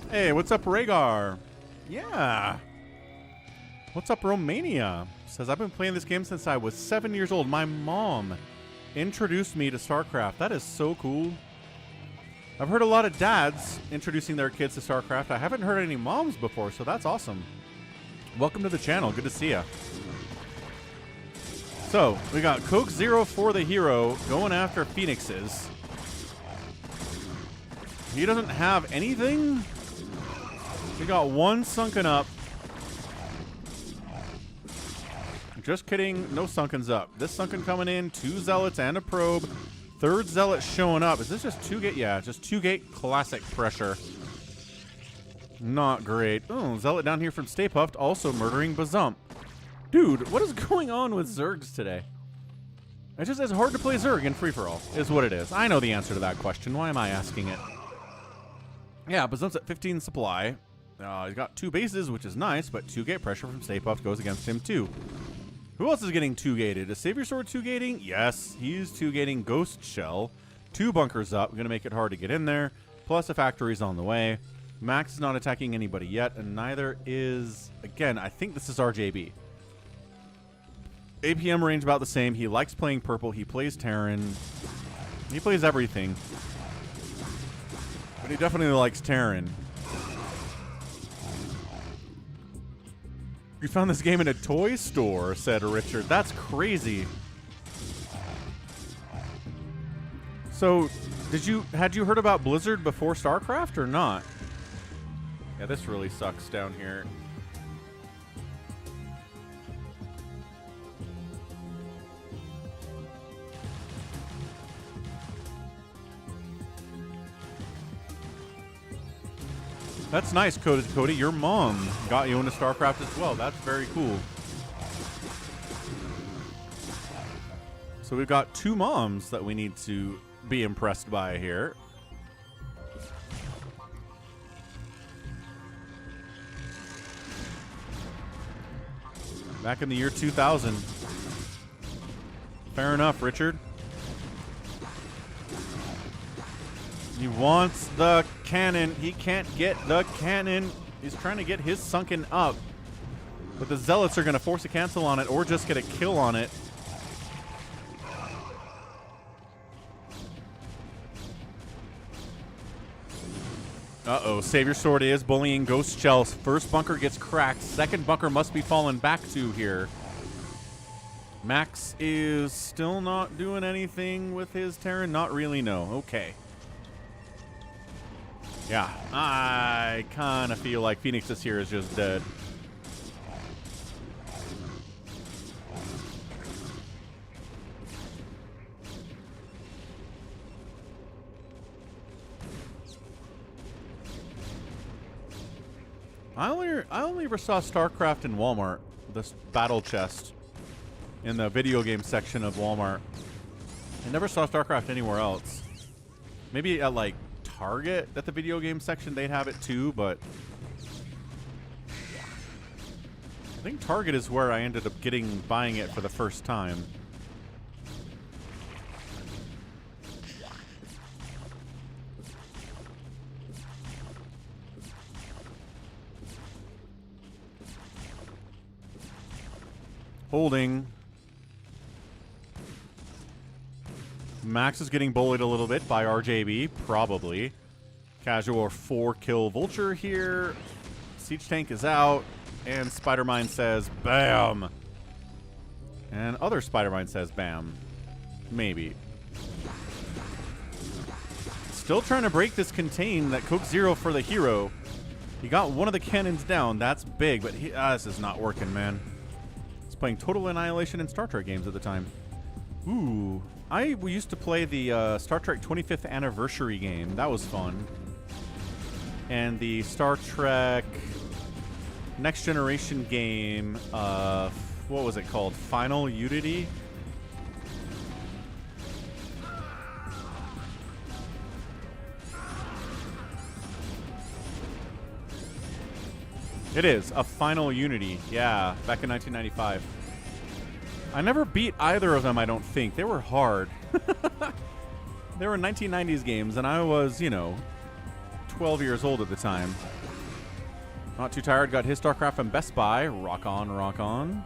Hey, what's up, Rhaegar? Yeah. What's up, Romania? Says, I've been playing this game since I was 7 years old. My mom introduced me to StarCraft. That is so cool. I've heard a lot of dads introducing their kids to StarCraft. I haven't heard any moms before, so that's awesome. Welcome to the channel. Good to see ya. So, we got Coke Zero for the hero going after Phoenixes. He doesn't have anything. We got one sunken up. Just kidding. No sunkens up. This sunken coming in. 2 zealots and a probe. 3rd zealot showing up. Is this just 2-gate? Yeah, just 2-gate classic pressure. Not great. Oh, zealot down here from Stay Puft also murdering Bazump. Dude, what is going on with Zergs today? It's hard to play Zerg in free-for-all, is what it is. I know the answer to that question. Why am I asking it? Yeah, Bazump's at 15 supply. He's got 2 bases, which is nice, but 2-gate pressure from Stay Puft goes against him, too. Who else is getting 2-gated? Is Savior Sword 2-gating? Yes, he's 2-gating Ghost Shell. 2 bunkers up. Going to make it hard to get in there. Plus, a factory's on the way. Max is not attacking anybody yet, and neither is... Again, I think this is RJB. APM range about the same. He likes playing purple. He plays Terran. He plays everything. But he definitely likes Terran. You found this game in a toy store, said Richard. That's crazy. So, had you heard about Blizzard before StarCraft or not? Yeah, this really sucks down here. That's nice, Cody. Your mom got you into StarCraft as well. That's very cool. So we've got 2 moms that we need to be impressed by here. Back in the year 2000. Fair enough, Richard. He wants the cannon. He can't get the cannon. He's trying to get his sunken up. But the zealots are going to force a cancel on it or just get a kill on it. Uh-oh. Savior Sword is bullying Ghost Shells. First bunker gets cracked. Second bunker must be fallen back to here. Max is still not doing anything with his Terran. Not really, no. Okay. Yeah, I kind of feel like Phoenix this here is just dead. I only ever saw StarCraft in Walmart, this battle chest in the video game section of Walmart. I never saw StarCraft anywhere else. Maybe at like Target at the video game section they'd have it too, but I think Target is where I ended up buying it for the first time. Holding. Max is getting bullied a little bit by RJB, probably. Casual 4-kill Vulture here. Siege Tank is out. And Spider-Mine says, bam. And other Spider-Mine says, bam. Maybe. Still trying to break this contain that Coke Zero for the hero. He got one of the cannons down. That's big, but this is not working, man. He's playing Total Annihilation and Star Trek games at the time. Ooh. We used to play the Star Trek 25th Anniversary game. That was fun. And the Star Trek Next Generation game, what was it called? Final Unity? It is, a Final Unity. Yeah, back in 1995. I never beat either of them, I don't think. They were hard. They were 1990s games, and I was, 12 years old at the time. Not too tired. Got his StarCraft from Best Buy. Rock on, rock on.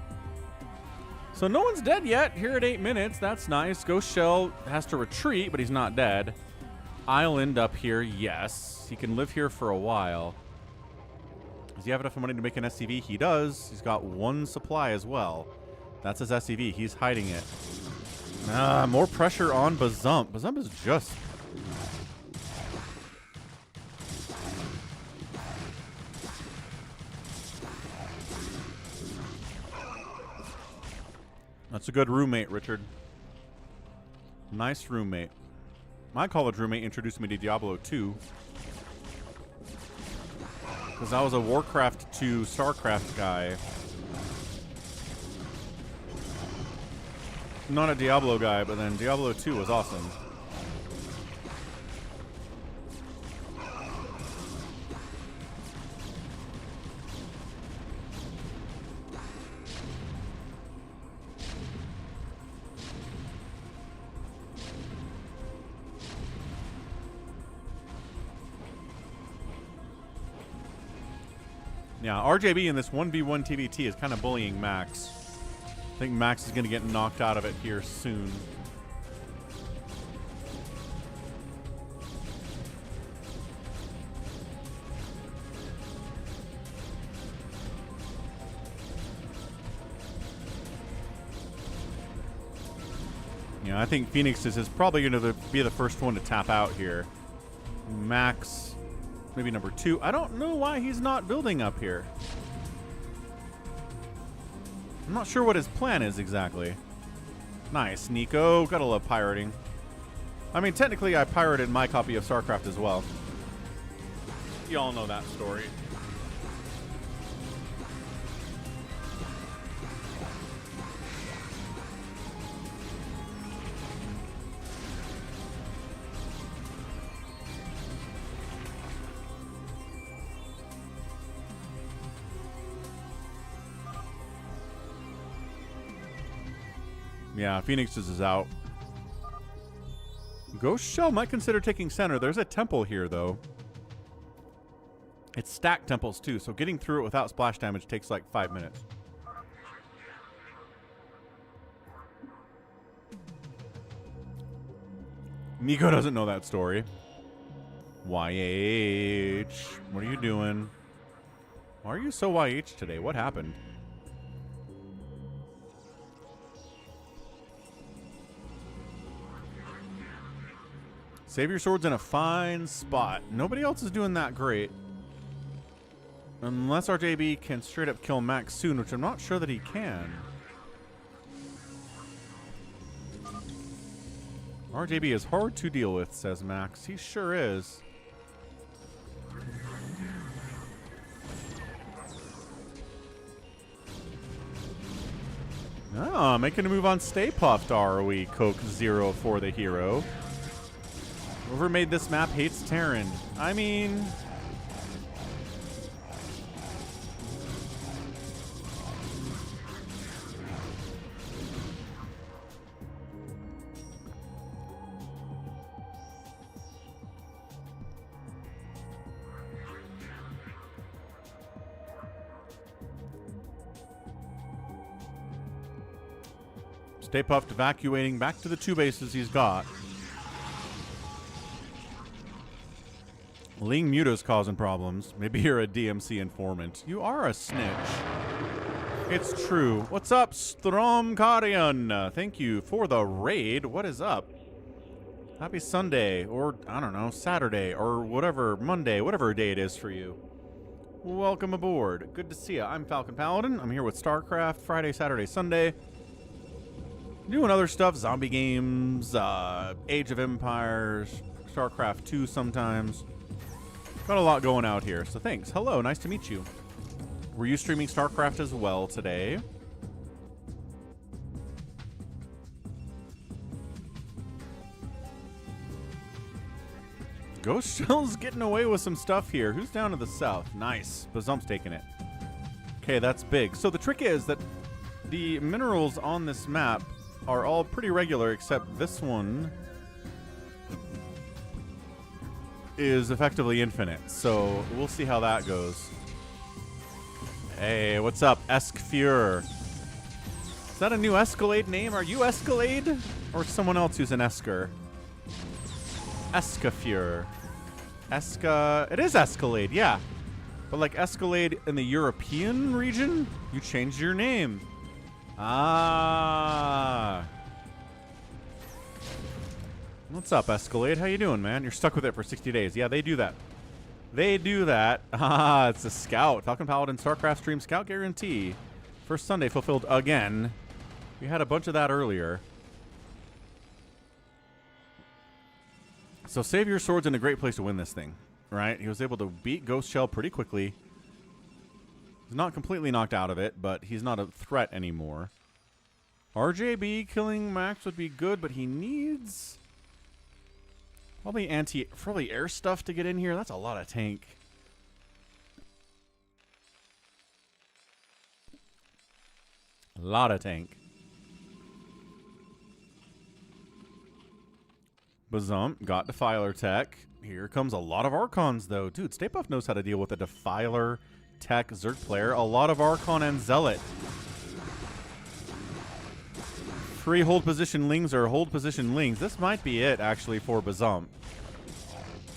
So no one's dead yet. Here at 8 minutes. That's nice. Ghost Shell has to retreat, but he's not dead. Island up here. Yes. He can live here for a while. Does he have enough money to make an SCV? He does. He's got 1 supply as well. That's his SCV. He's hiding it. More pressure on Bazump. Bazump is just... That's a good roommate, Richard. Nice roommate. My college roommate introduced me to Diablo 2. Because I was a Warcraft 2 StarCraft guy. Not a Diablo guy, but then Diablo 2 was awesome. Yeah, RJB in this 1v1 TVT is kind of bullying Max. I think Max is going to get knocked out of it here soon. Yeah, I think Phoenix is probably going to be the first one to tap out here. Max, maybe number 2. I don't know why he's not building up here. I'm not sure what his plan is exactly. Nice, Nico. Gotta love pirating. I mean, technically, I pirated my copy of StarCraft as well. You all know that story. Yeah, Phoenix is out. Ghost Shell might consider taking center. There's a temple here, though. It's stacked temples, too, so getting through it without splash damage takes like 5 minutes. Nico doesn't know that story. YH. What are you doing? Why are you so YH today? What happened? Save your swords in a fine spot. Nobody else is doing that great. Unless RJB can straight up kill Max soon, which I'm not sure that he can. RJB is hard to deal with, says Max. He sure is. Ah, making a move on Stay Puffed, are we? Coke 0 for the hero. Whoever made this map hates Terran. I mean... Stay Puffed evacuating back to the 2 bases he's got. Ling Muta's causing problems. Maybe you're a DMC informant. You are a snitch. It's true. What's up, Stromkarian? Thank you for the raid. What is up? Happy Sunday, or I don't know, Saturday, or whatever, Monday, whatever day it is for you. Welcome aboard. Good to see you. I'm Falcon Paladin. I'm here with StarCraft Friday, Saturday, Sunday. Doing other stuff, zombie games, Age of Empires, StarCraft 2 sometimes. Got a lot going out here, so thanks. Hello, nice to meet you. Were you streaming StarCraft as well today? Ghost Shell's getting away with some stuff here. Who's down to the south? Nice. Bazump's taking it. Okay, that's big. So the trick is that the minerals on this map are all pretty regular, except this one is effectively infinite. So we'll see how that goes. Hey, what's up, SkilletMaster? Is that a new Escalade name? Are you Escalade? Or someone else who's an Esker? SkilletMaster. It is Escalade, yeah. But like Escalade in the European region, you changed your name. Ah. What's up, Escalade? How you doing, man? You're stuck with it for 60 days. Yeah, they do that. They do that. Ah, it's a scout. Falcon Paladin StarCraft stream scout guarantee. First Sunday fulfilled again. We had a bunch of that earlier. So save your swords in a great place to win this thing, right? He was able to beat Ghost Shell pretty quickly. He's not completely knocked out of it, but he's not a threat anymore. RJB killing Max would be good, but he needs probably air stuff to get in here. That's a lot of tank. A lot of tank. Bazump got Defiler Tech. Here comes a lot of Archons, though. Dude, Stay Puft knows how to deal with a Defiler Tech Zerg player. A lot of Archon and Zealot. Free hold position lings or hold position lings. This might be it, actually, for Bazump.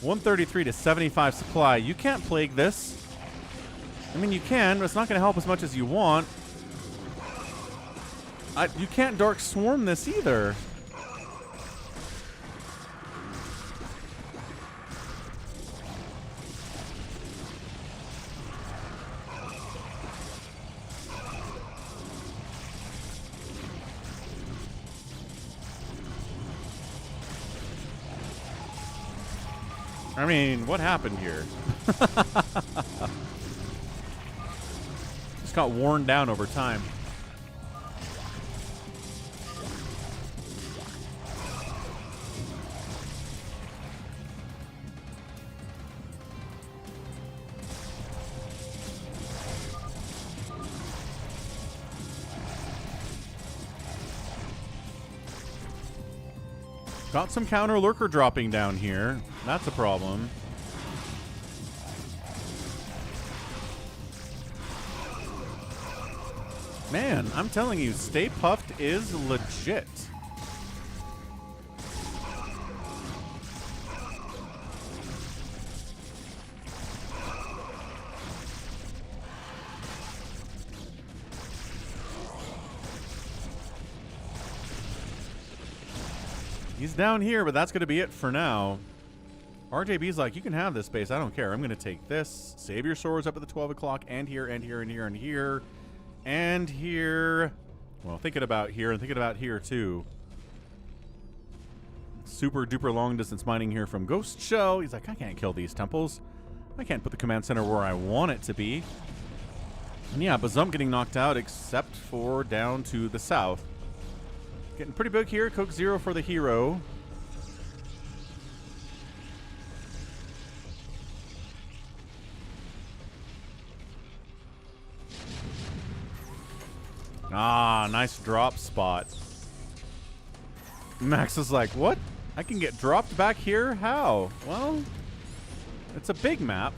133 to 75 supply. You can't plague this. I mean, you can, but it's not going to help as much as you want. You can't Dark Swarm this either. I mean, what happened here? Just got worn down over time. Got some counter lurker dropping down here. That's a problem. Man, I'm telling you, Stay Puft is legit. He's down here, but that's going to be it for now. RJB's like, you can have this space. I don't care. I'm going to take this. Save your swords up at the 12 o'clock. And here, and here, and here, and here. And here. Well, thinking about here and thinking about here, too. Super duper long distance mining here from Ghost Shell. He's like, I can't kill these temples. I can't put the command center where I want it to be. And yeah, Bazump getting knocked out except for down to the south. Getting pretty big here. Coke 0 for the hero. Ah, nice drop spot. Max is like, what? I can get dropped back here? How? Well, it's a big map.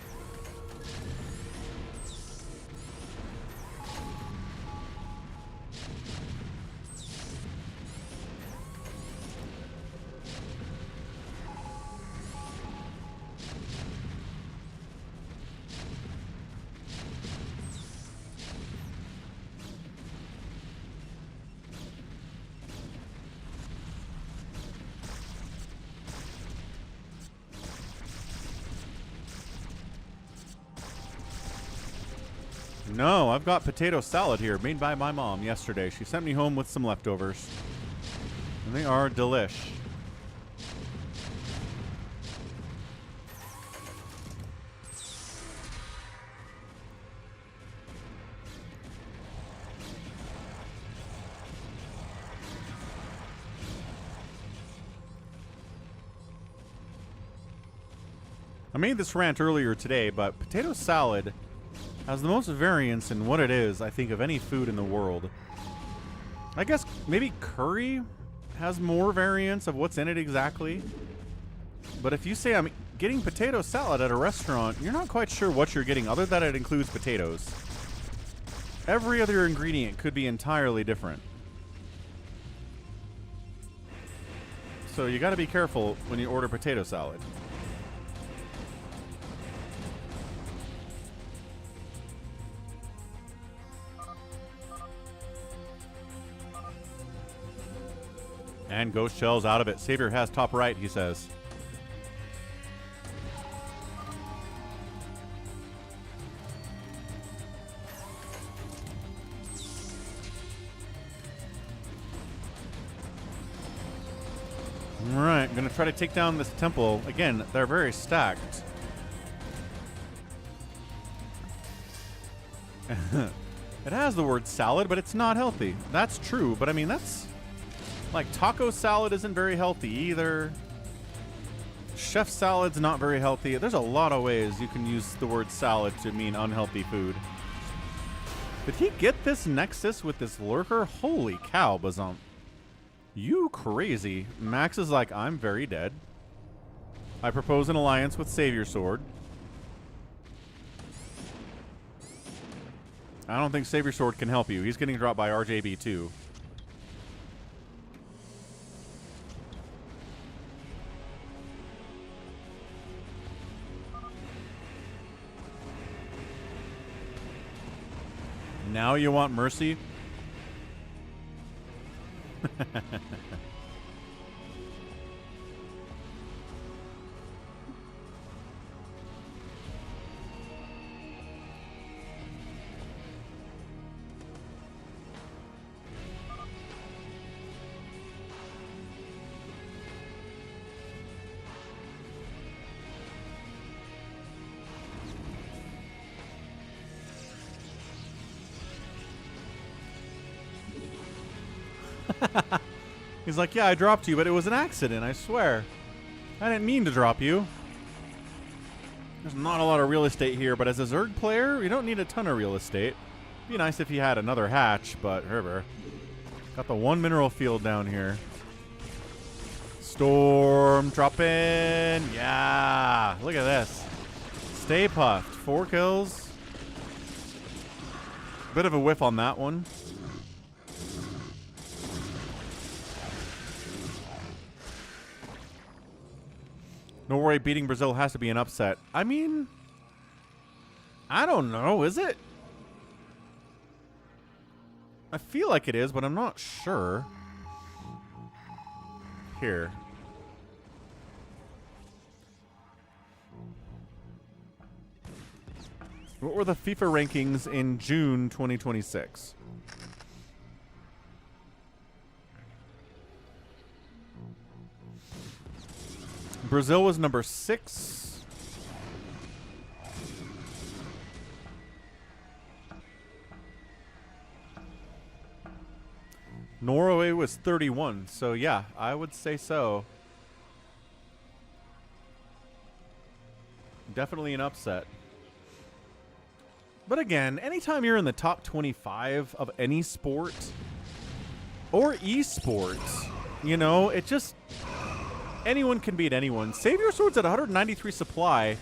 No, I've got potato salad here, made by my mom yesterday. She sent me home with some leftovers. And they are delish. I made this rant earlier today, but potato salad has the most variance in what it is, I think, of any food in the world. I guess maybe curry has more variance of what's in it exactly. But if you say I'm getting potato salad at a restaurant, you're not quite sure what you're getting other than it includes potatoes. Every other ingredient could be entirely different. So you got to be careful when you order potato salad. And Ghost Shell's out of it. Savior has top right, he says. Alright, I'm going to try to take down this temple. Again, they're very stacked. It has the word salad, but it's not healthy. That's true, but I mean, that's... Like, taco salad isn't very healthy either. Chef salad's not very healthy. There's a lot of ways you can use the word salad to mean unhealthy food. Did he get this Nexus with this lurker? Holy cow, Bazump. You crazy. Max is like, I'm very dead. I propose an alliance with Savior Sword. I don't think Savior Sword can help you. He's getting dropped by RJB too. Now you want mercy? He's like, yeah, I dropped you, but it was an accident, I swear. I didn't mean to drop you. There's not a lot of real estate here, but as a Zerg player, you don't need a ton of real estate. It'd be nice if you had another hatch, but whatever. Got the one mineral field down here. Storm dropping. Yeah, look at this. Stay puffed. 4 kills. Bit of a whiff on that one. Norway beating Brazil has to be an upset. I mean, I don't know. Is it? I feel like it is, but I'm not sure. Here. What were the FIFA rankings in June 2026? Brazil was number 6. Norway was 31. So yeah, I would say so. Definitely an upset. But again, anytime you're in the top 25 of any sport or esports, you know, it just... Anyone can beat anyone. Savior Sword's at 193 supply.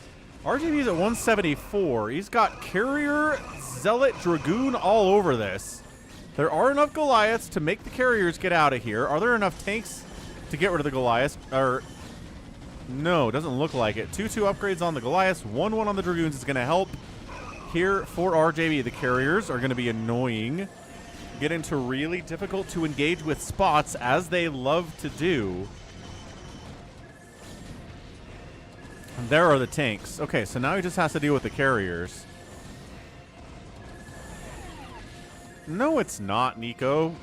RGB's at 174. He's got Carrier, Zealot, Dragoon all over this. There are enough Goliaths to make the Carriers get out of here. Are there enough tanks to get rid of the Goliaths? Or no, doesn't look like it. 2-2 upgrades on the Goliaths. 1-1 on the Dragoons is going to help here for RJB. The Carriers are going to be annoying. Get into really difficult to engage with spots, as they love to do. And there are the tanks. Okay, so now he just has to deal with the Carriers. No, it's not, Nico.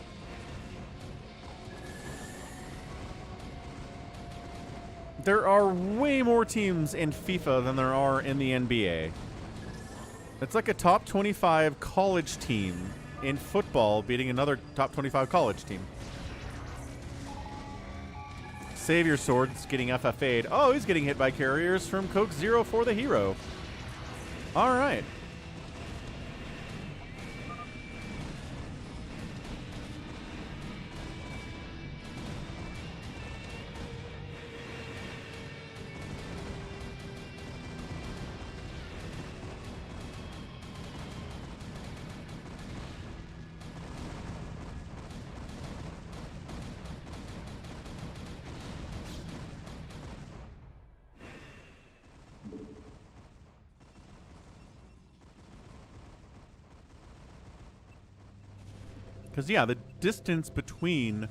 There are way more teams in FIFA than there are in the NBA. It's like a top 25 college team in football beating another top 25 college team. Savior Sword's getting FFA'd. Oh, he's getting hit by Carriers from Coke Zero for the hero. All right. Because, yeah, the distance between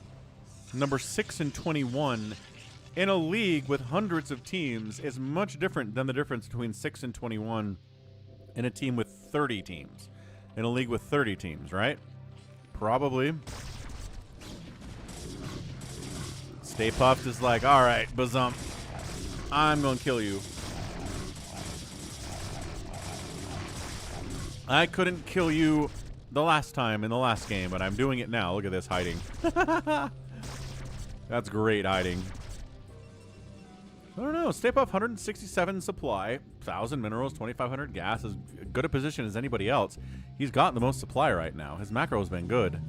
number 6 and 21 in a league with hundreds of teams is much different than the difference between 6 and 21 in a team with 30 teams. In a league with 30 teams, right? Probably. Stay Puffed is like, all right, Bazump, I'm going to kill you. I couldn't kill you the last time in the last game, but I'm doing it now. Look at this hiding. That's great hiding. I don't know. Stay Puft, 167 supply, 1,000 minerals, 2,500 gas. As good a position as anybody else. He's got the most supply right now. His macro has been good.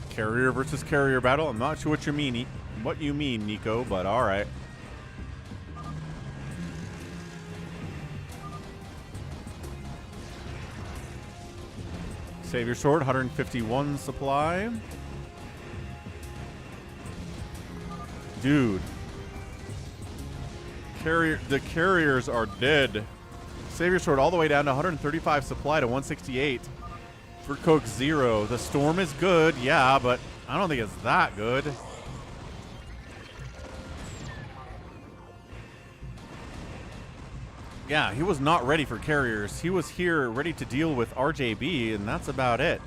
Carrier versus carrier battle. I'm not sure what you mean, Nico, but all right. Save your sword, 151 supply. Dude. The carriers are dead. Save your sword all the way down to 135 supply to 168 for Coke Zero. The storm is good, yeah, but I don't think it's that good. Yeah, he was not ready for carriers. He was here ready to deal with RJB, and that's about it.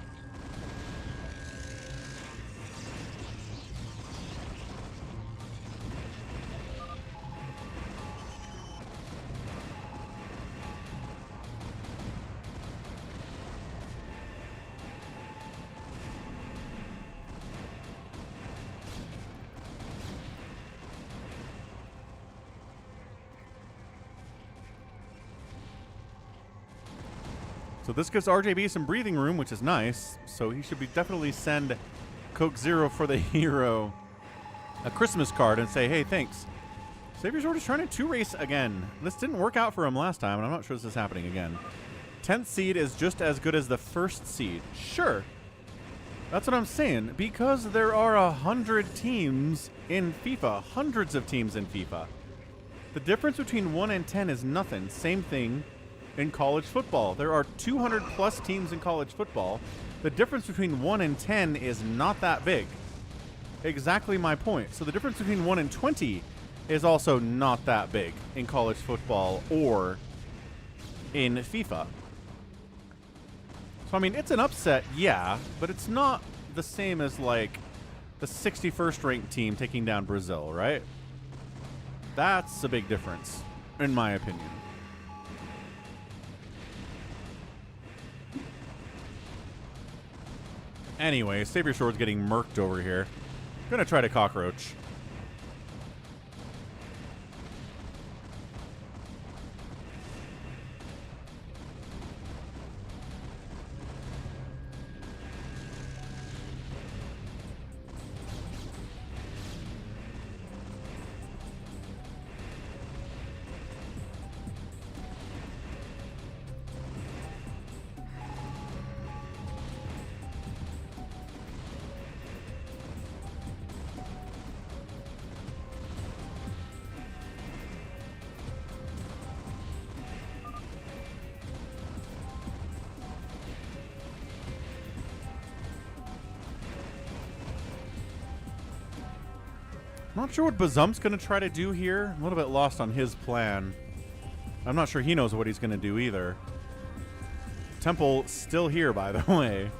So this gives RJB some breathing room, which is nice. So he should definitely send Coke Zero for the hero a Christmas card and say, hey, thanks. Savior Sword is trying to 2-race again. This didn't work out for him last time, and I'm not sure this is happening again. 10th seed is just as good as the 1st seed. Sure. That's what I'm saying. Because there are 100 teams in FIFA. Hundreds of teams in FIFA. The difference between 1 and 10 is nothing. Same thing in college football. There are 200 plus teams in college football. The difference between 1 and 10 is not that big. Exactly my point. So the difference between 1 and 20 is also not that big in college football or in FIFA. So I mean, it's an upset, yeah, but it's not the same as like the 61st ranked team taking down Brazil, right? That's a big difference, in my opinion. Anyway, Savior Sword's getting murked over here. Gonna try to cockroach. Not sure what Bazump's going to try to do here. I'm a little bit lost on his plan. I'm not sure he knows what he's going to do either. Temple still here, by the way.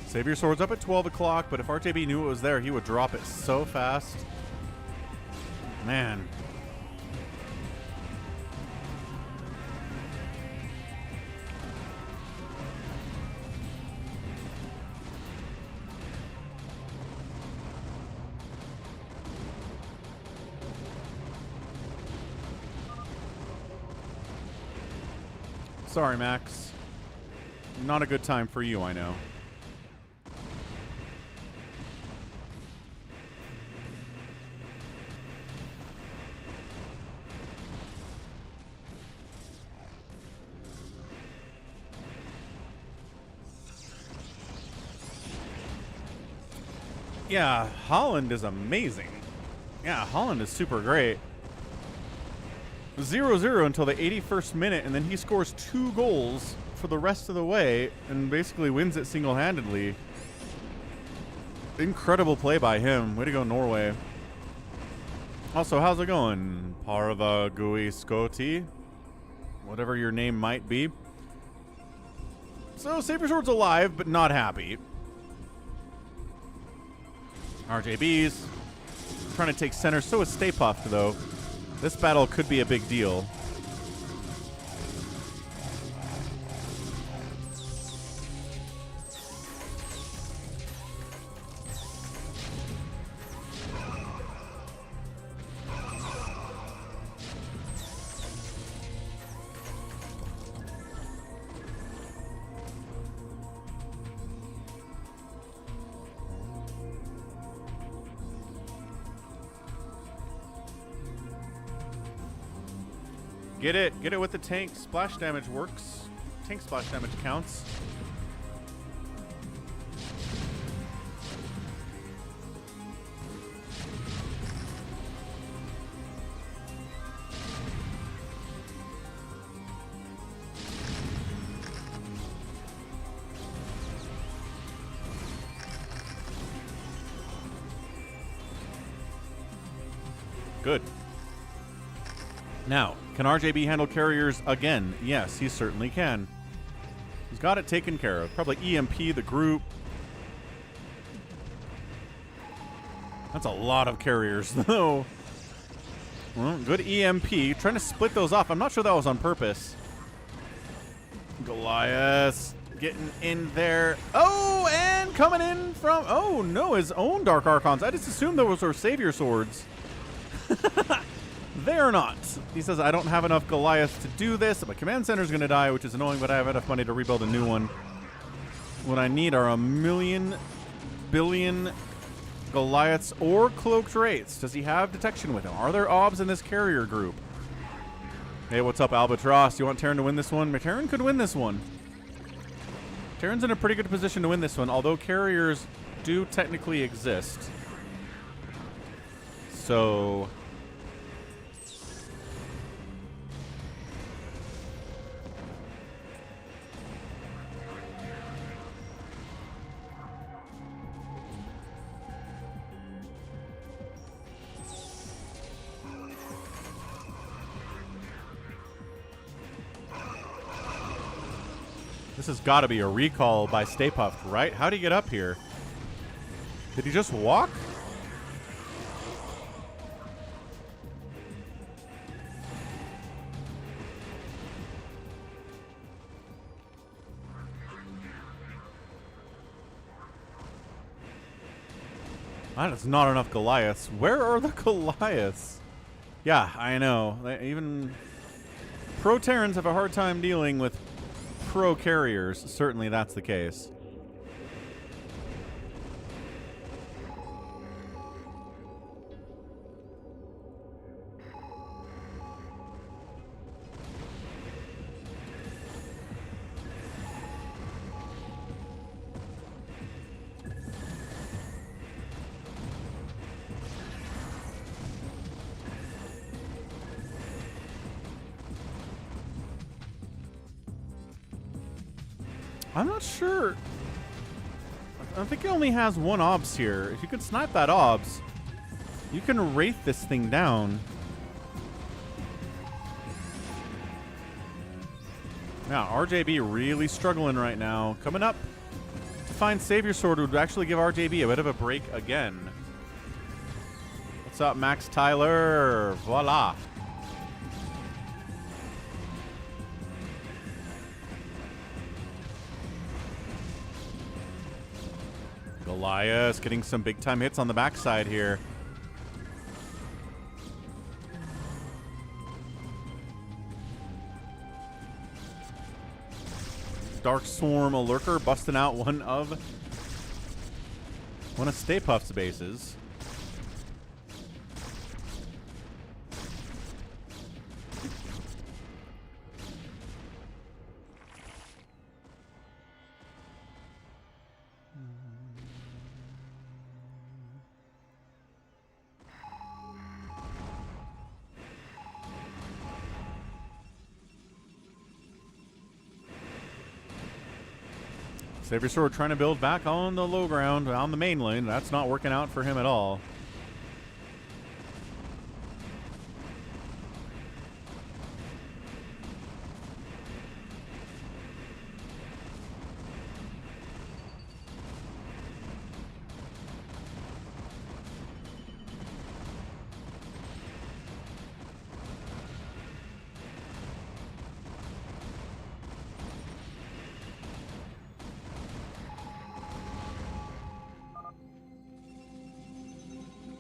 Savior Sword's up at 12 o'clock, but if RJB knew it was there, he would drop it so fast. Man. Sorry, Max. Not a good time for you, I know. Yeah, Holland is amazing. Yeah, Holland is super great. 0-0 until the 81st minute, and then he scores 2 goals for the rest of the way and basically wins it single-handedly. Incredible play by him. Way to go, Norway. Also, how's it going? Parva Gui Scoti? Whatever your name might be. So, Saber Sword's alive, but not happy. RJB's trying to take center. So is Stay Puffed, though. This battle could be a big deal. Get it with the tank. Splash damage works. Tank splash damage counts. Good. Now, can RJB handle carriers again? Yes, he certainly can. He's got it taken care of. Probably EMP the group. That's a lot of carriers, though. Well, good EMP. Trying to split those off. I'm not sure that was on purpose. Goliath getting in there. Oh, and coming in from... Oh, no, his own Dark Archons. I just assumed those were Savior Swords. They're not. He says, I don't have enough Goliaths to do this. My command center's going to die, which is annoying, but I have enough money to rebuild a new one. What I need are 1,000,000,000 billion Goliaths or Cloaked Wraiths. Does he have detection with him? Are there obs in this carrier group? Hey, what's up, Albatross? You want Terran to win this one? Terran could win this one. Terran's in a pretty good position to win this one, although carriers do technically exist. So... This has got to be a recall by Stay Puffed, right? How'd he get up here? Did he just walk? That is not enough Goliaths. Where are the Goliaths? Yeah, I know. Even pro Terrans have a hard time dealing with pro carriers. Certainly that's the case. I'm not sure. I think he only has one obs here. If you could snipe that obs, you can wraith this thing down. Now, RJB really struggling right now. Coming up to find Savior Sword would actually give RJB a bit of a break again. What's up, Max Tyler? Voila. Goliath getting some big time hits on the backside here. Dark Swarm, a lurker, busting out one of Stay Puft's bases. Savior Sword trying to build back on the low ground, on the main lane. That's not working out for him at all.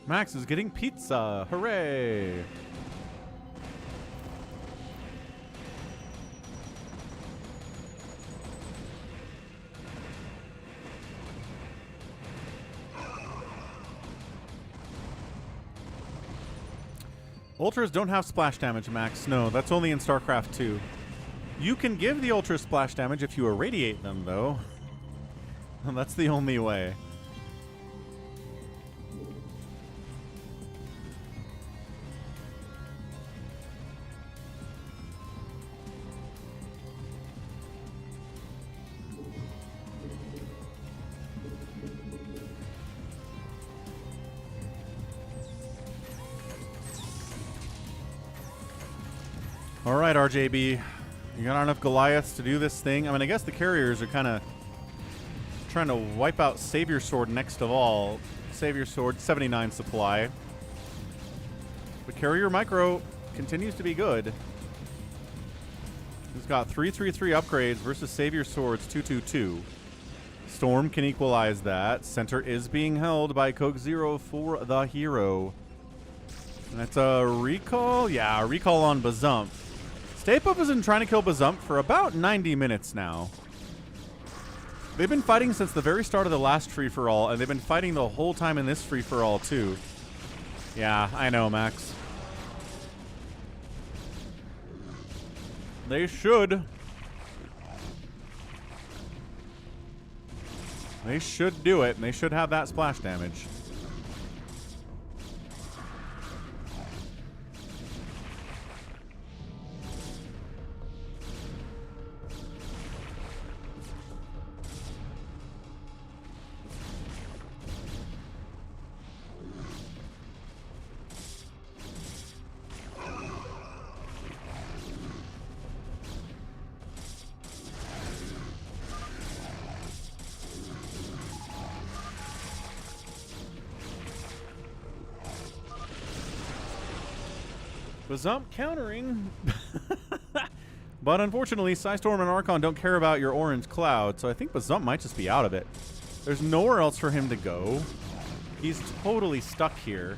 Max is getting pizza. Hooray! Ultras don't have splash damage, Max. No, that's only in StarCraft 2. You can give the Ultras splash damage if you irradiate them, though. That's the only way. All right, RJB. You got enough Goliaths to do this thing? I mean, I guess the carriers are kind of trying to wipe out Savior Sword next of all. Savior Sword, 79 supply. But Carrier Micro continues to be good. He's got 333 upgrades versus Savior Sword's 222. Storm can equalize that. Center is being held by Coke Zero for the hero. And that's a recall? Yeah, a recall on Bazump. Stay Puft has been trying to kill Bazump for about 90 minutes now. They've been fighting since the very start of the last free-for-all, and they've been fighting the whole time in this free-for-all, too. Yeah, I know, Max. They should. They should do it, and they should have that splash damage. Bazump countering. But unfortunately, Psystorm and Archon don't care about your orange cloud, so I think Bazump might just be out of it. There's nowhere else for him to go. He's totally stuck here.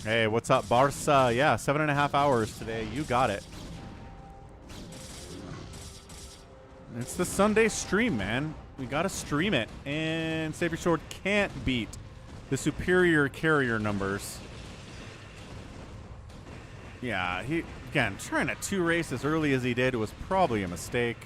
Hey, what's up, Barca? Yeah, 7.5 hours today. You got it. It's the Sunday stream, man. We gotta stream it. And Savior Sword can't beat the superior carrier numbers. Yeah, he, again, trying to 2-race as early as he did was probably a mistake.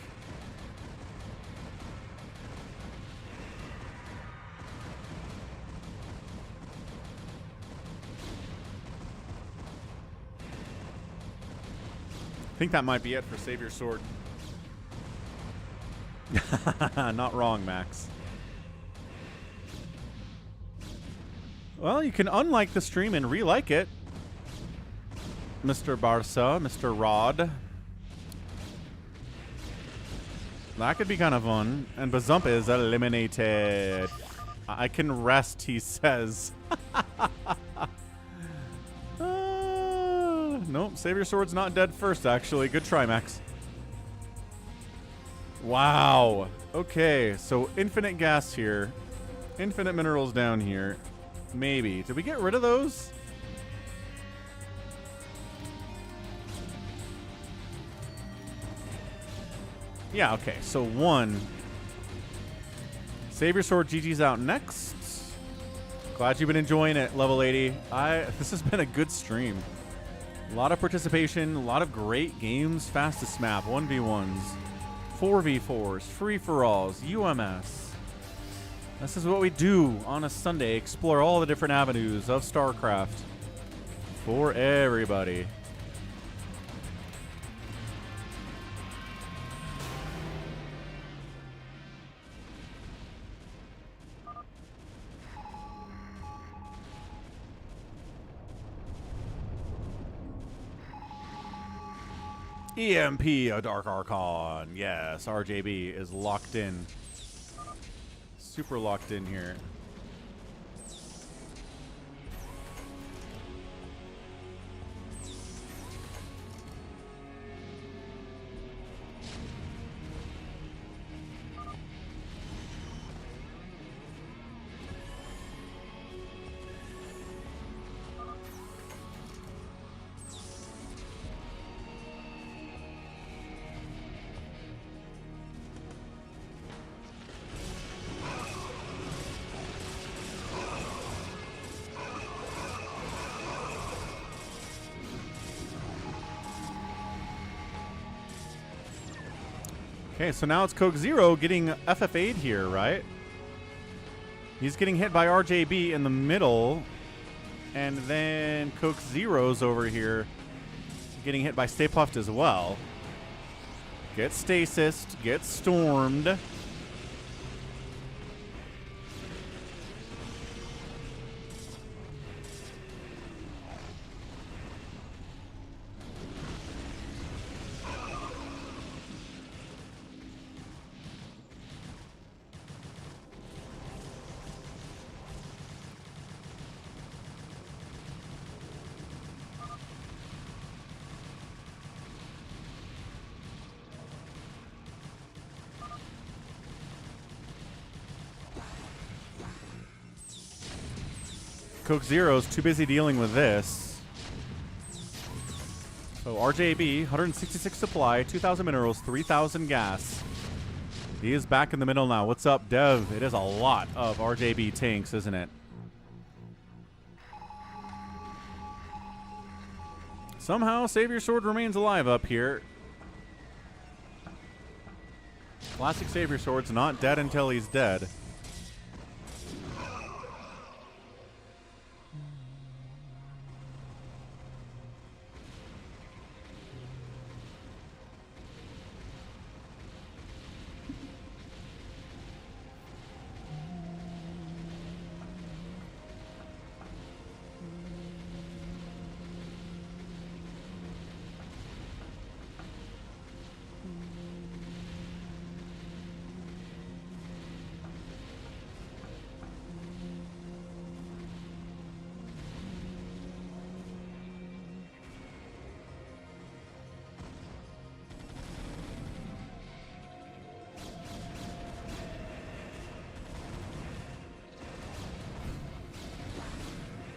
I think that might be it for Savior Sword. Not wrong, Max. Well, you can unlike the stream and re-like it, Mr. Barca, Mr. Rod. That could be kind of fun. And Bazump is eliminated. I can rest, he says. Nope, Savior Sword's not dead first, actually. Good try, Max. Wow. Okay, so infinite gas here. Infinite minerals down here. Maybe. Did we get rid of those? Yeah, okay. So 1. Savior Sword GG's out next. Glad you've been enjoying it, level 80. This has been a good stream. A lot of participation, a lot of great games. Fastest map, 1v1s. 4v4s, free-for-alls, UMS. This is what we do on a Sunday. Explore all the different avenues of StarCraft for everybody. EMP, a Dark Archon. Yes, RJB is locked in. Super locked in here. Okay, so now it's Coke Zero getting FFA'd here, right? He's getting hit by RJB in the middle. And then Coke Zero's over here getting hit by Stay Puffed as well. Gets stasised, gets stormed. Coke Zero's too busy dealing with this. So RJB, 166 supply, 2,000 minerals, 3,000 gas. He is back in the middle now. What's up, Dev? It is a lot of RJB tanks, isn't it? Somehow, Savior Sword remains alive up here. Classic Savior Sword's not dead until he's dead.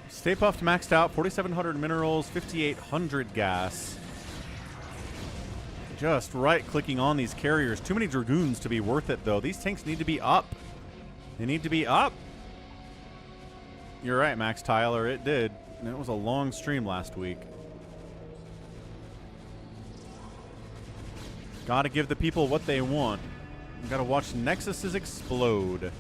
Stay Puffed maxed out, 4,700 minerals, 5,800 gas. Just right-clicking on these carriers. Too many Dragoons to be worth it, though. These tanks need to be up. They need to be up. You're right, Max Tyler. It did. And it was a long stream last week. Gotta give the people what they want. You gotta watch Nexuses explode.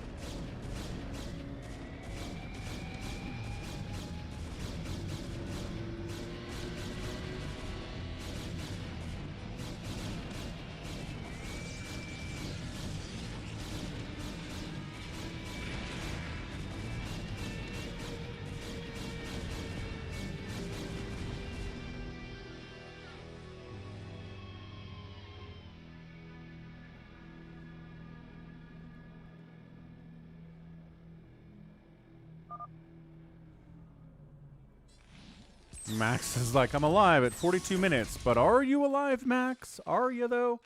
Max is like, I'm alive at 42 minutes. But are you alive, Max? Are you, though?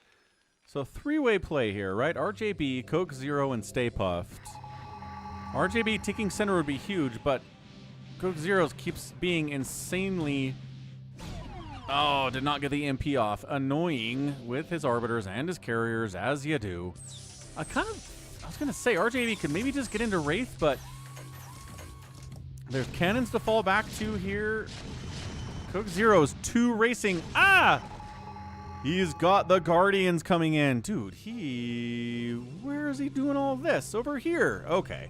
So three-way play here, right? RJB, Coke Zero, and Stay Puffed. RJB taking center would be huge, but Coke Zero keeps being insanely... Oh, did not get the MP off. Annoying with his Arbiters and his Carriers, as you do. I was going to say, RJB could maybe just get into Wraith, but... There's cannons to fall back to here. Coke Zero's 2 racing. Ah! He's got the Guardians coming in. Dude, where is he doing all this? Over here. Okay.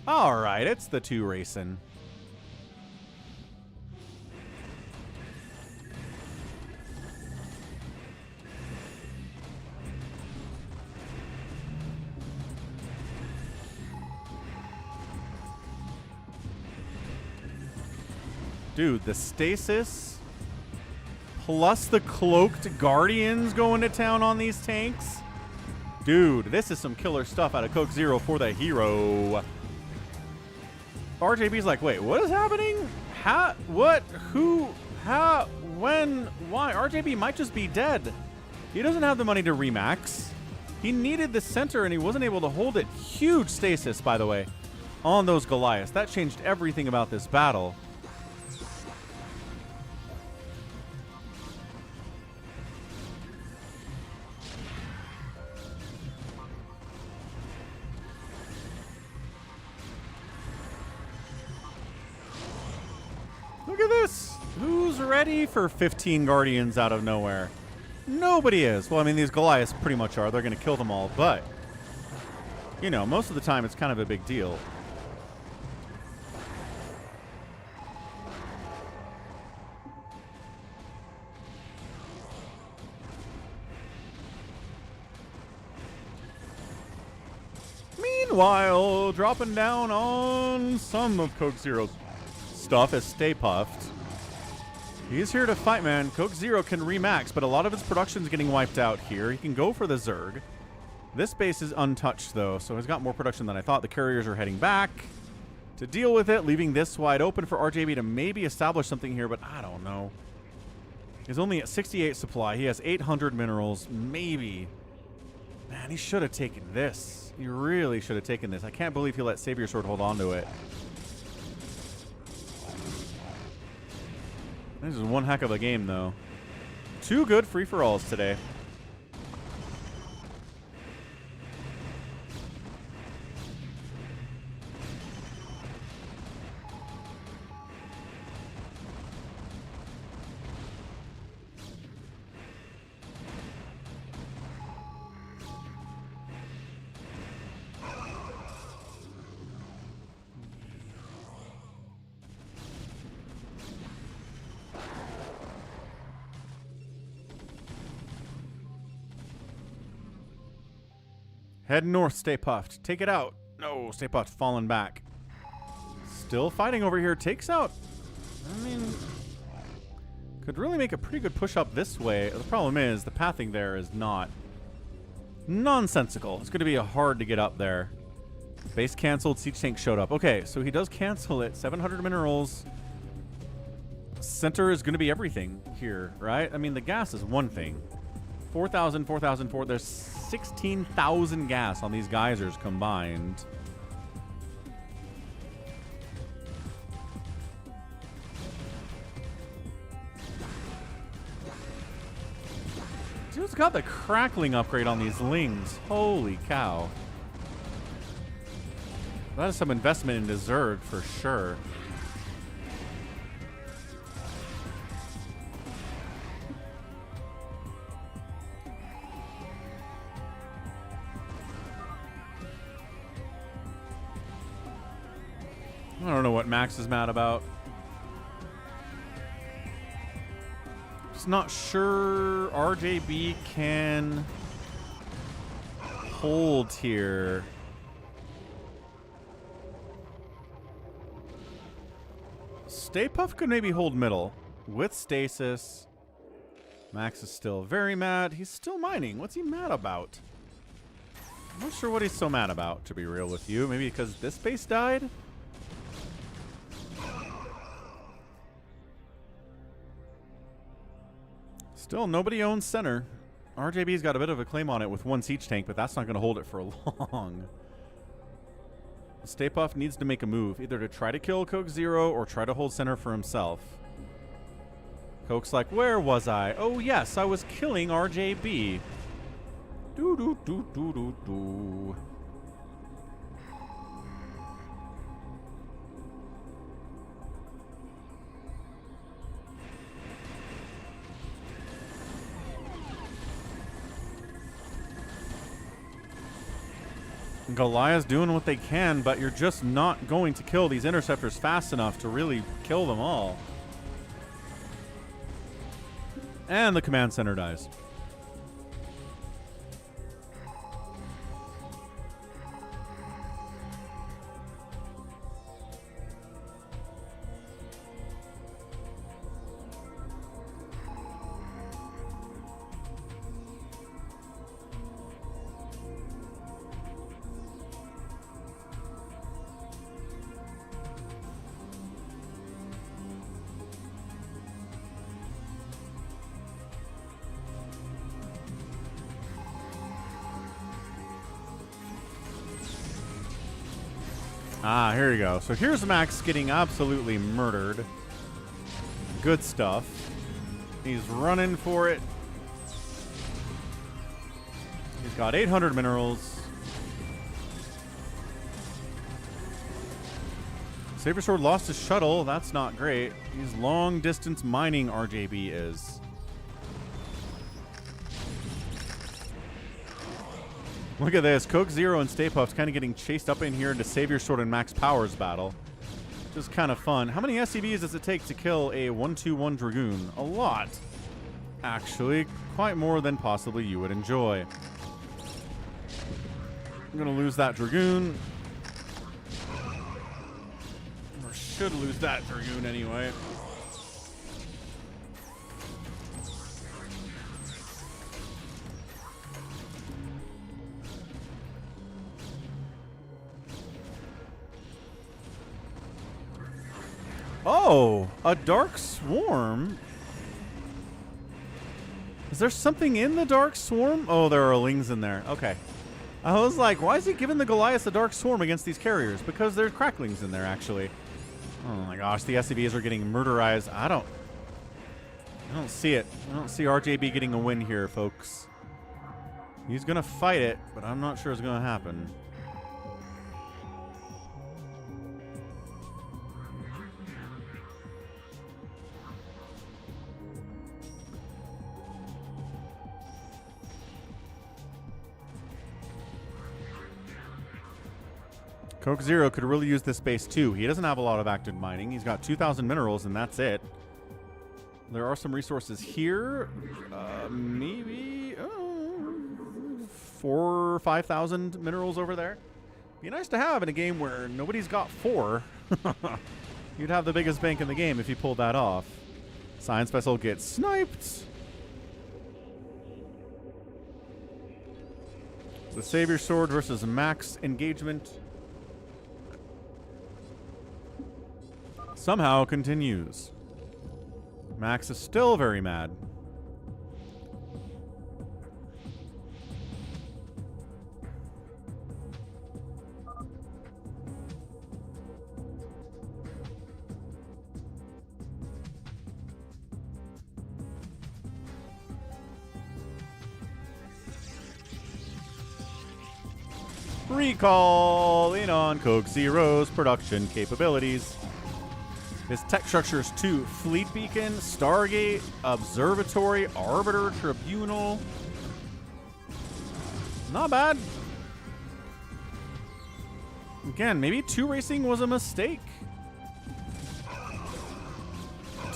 All right, it's the two racing. Dude, the stasis plus the cloaked Guardians going to town on these tanks. Dude, this is some killer stuff out of Coke Zero for the hero. RJB's like, wait, what is happening? How? What? Who? How? When? Why? RJB might just be dead. He doesn't have the money to remax. He needed the center and he wasn't able to hold it. Huge stasis, by the way, on those Goliaths. That changed everything about this battle. Look at this. Who's ready for 15 Guardians out of nowhere? Nobody is. Well, I mean, these Goliaths pretty much are. They're going to kill them all. But, you know, most of the time it's kind of a big deal. Meanwhile, dropping down on some of Coke Zero's stuff is Stay Puffed. He's here to fight, man. Coke Zero can remax, but a lot of his production's getting wiped out here. He can go for the Zerg. This base is untouched, though, so he's got more production than I thought. The carriers are heading back to deal with it, leaving this wide open for RJB to maybe establish something here, but I don't know. He's only at 68 supply. He has 800 minerals, maybe. Man, he should have taken this. He really should have taken this. I can't believe he let Savior Sword hold on to it. This is one heck of a game, though. Two good free-for-alls today. Head north, Stay Puffed. Take it out. No, Stay Puffed falling back. Still fighting over here. Takes out. I mean, could really make a pretty good push up this way. The problem is the pathing there is not nonsensical. It's going to be hard to get up there. Base canceled. Siege tank showed up. Okay, so he does cancel it. 700 minerals. Center is going to be everything here, right? I mean, the gas is one thing. 4,000, 4,000, 4. There's 16,000 gas on these geysers combined. Dude's got the crackling upgrade on these lings. Holy cow. That is some investment in Zerg for sure. I don't know what Max is mad about. Just not sure RJB can hold here. Stay Puft could maybe hold middle with stasis. Max is still very mad. He's still mining. What's he mad about? I'm not sure what he's so mad about, to be real with you. Maybe because this base died? Still, nobody owns center. RJB's got a bit of a claim on it with one siege tank, but that's not going to hold it for long. Stay Puft needs to make a move, either to try to kill Coke Zero or try to hold center for himself. Coke's like, where was I? Oh, yes, I was killing RJB. Do-do-do-do-do-do. Goliath's doing what they can, but you're just not going to kill these interceptors fast enough to really kill them all. And the command center dies. Ah, here you go. So here's Max getting absolutely murdered. Good stuff. He's running for it. He's got 800 minerals. Saber Sword lost his shuttle. That's not great. He's long distance mining, RJB is. Look at this. Coke Zero and Stay Puft's kind of getting chased up in here into Savior Sword and Max Powers battle. Just kind of fun. How many SCVs does it take to kill a 1-2-1 Dragoon? A lot. Actually, quite more than possibly you would enjoy. I'm going to lose that Dragoon. Or should lose that Dragoon anyway. Oh, a Dark Swarm? Is there something in the Dark Swarm? Oh, there are lings in there. Okay. I was like, why is he giving the Goliath the Dark Swarm against these carriers? Because there's cracklings in there, actually. Oh my gosh, the SCVs are getting murderized. I don't see it. I don't see RJB getting a win here, folks. He's going to fight it, but I'm not sure it's going to happen. Coke Zero could really use this base too. He doesn't have a lot of active mining. He's got 2,000 minerals and that's it. There are some resources here. Maybe 4,000 or 5,000 minerals over there. Be nice to have in a game where nobody's got 4. You'd have the biggest bank in the game if you pulled that off. Science Vessel gets sniped. The Savior Sword versus Max engagement. Somehow continues. Max is still very mad. Recalling on Coke Zero's production capabilities. His tech structures too: Fleet Beacon, Stargate, Observatory, Arbiter, Tribunal. Not bad. Again, maybe 2 racing was a mistake.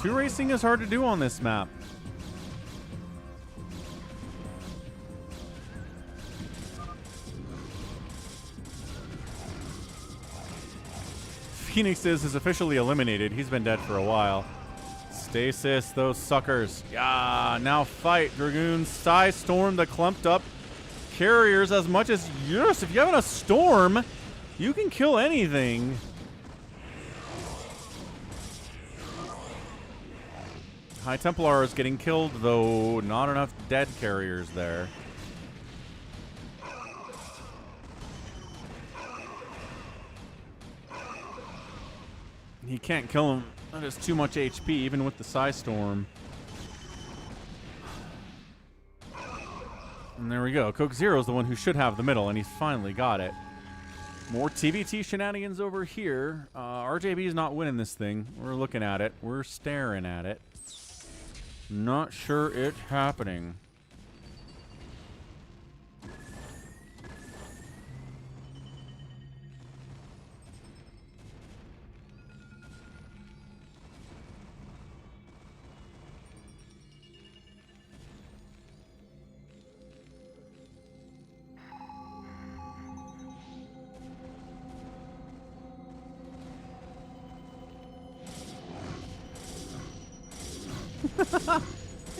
2 racing is hard to do on this map. Phoenix is officially eliminated. He's been dead for a while. Stasis, those suckers. Yeah, now fight, Dragoons. Storm the clumped up carriers as much as... Yes, if you have a storm, you can kill anything. High Templar is getting killed, though not enough dead carriers there. He can't kill him. That is too much HP, even with the Storm. And there we go. Coke Zero is the one who should have the middle, and he finally got it. More TVT shenanigans over here. RJB is not winning this thing. We're looking at it. We're staring at it. Not sure it's happening.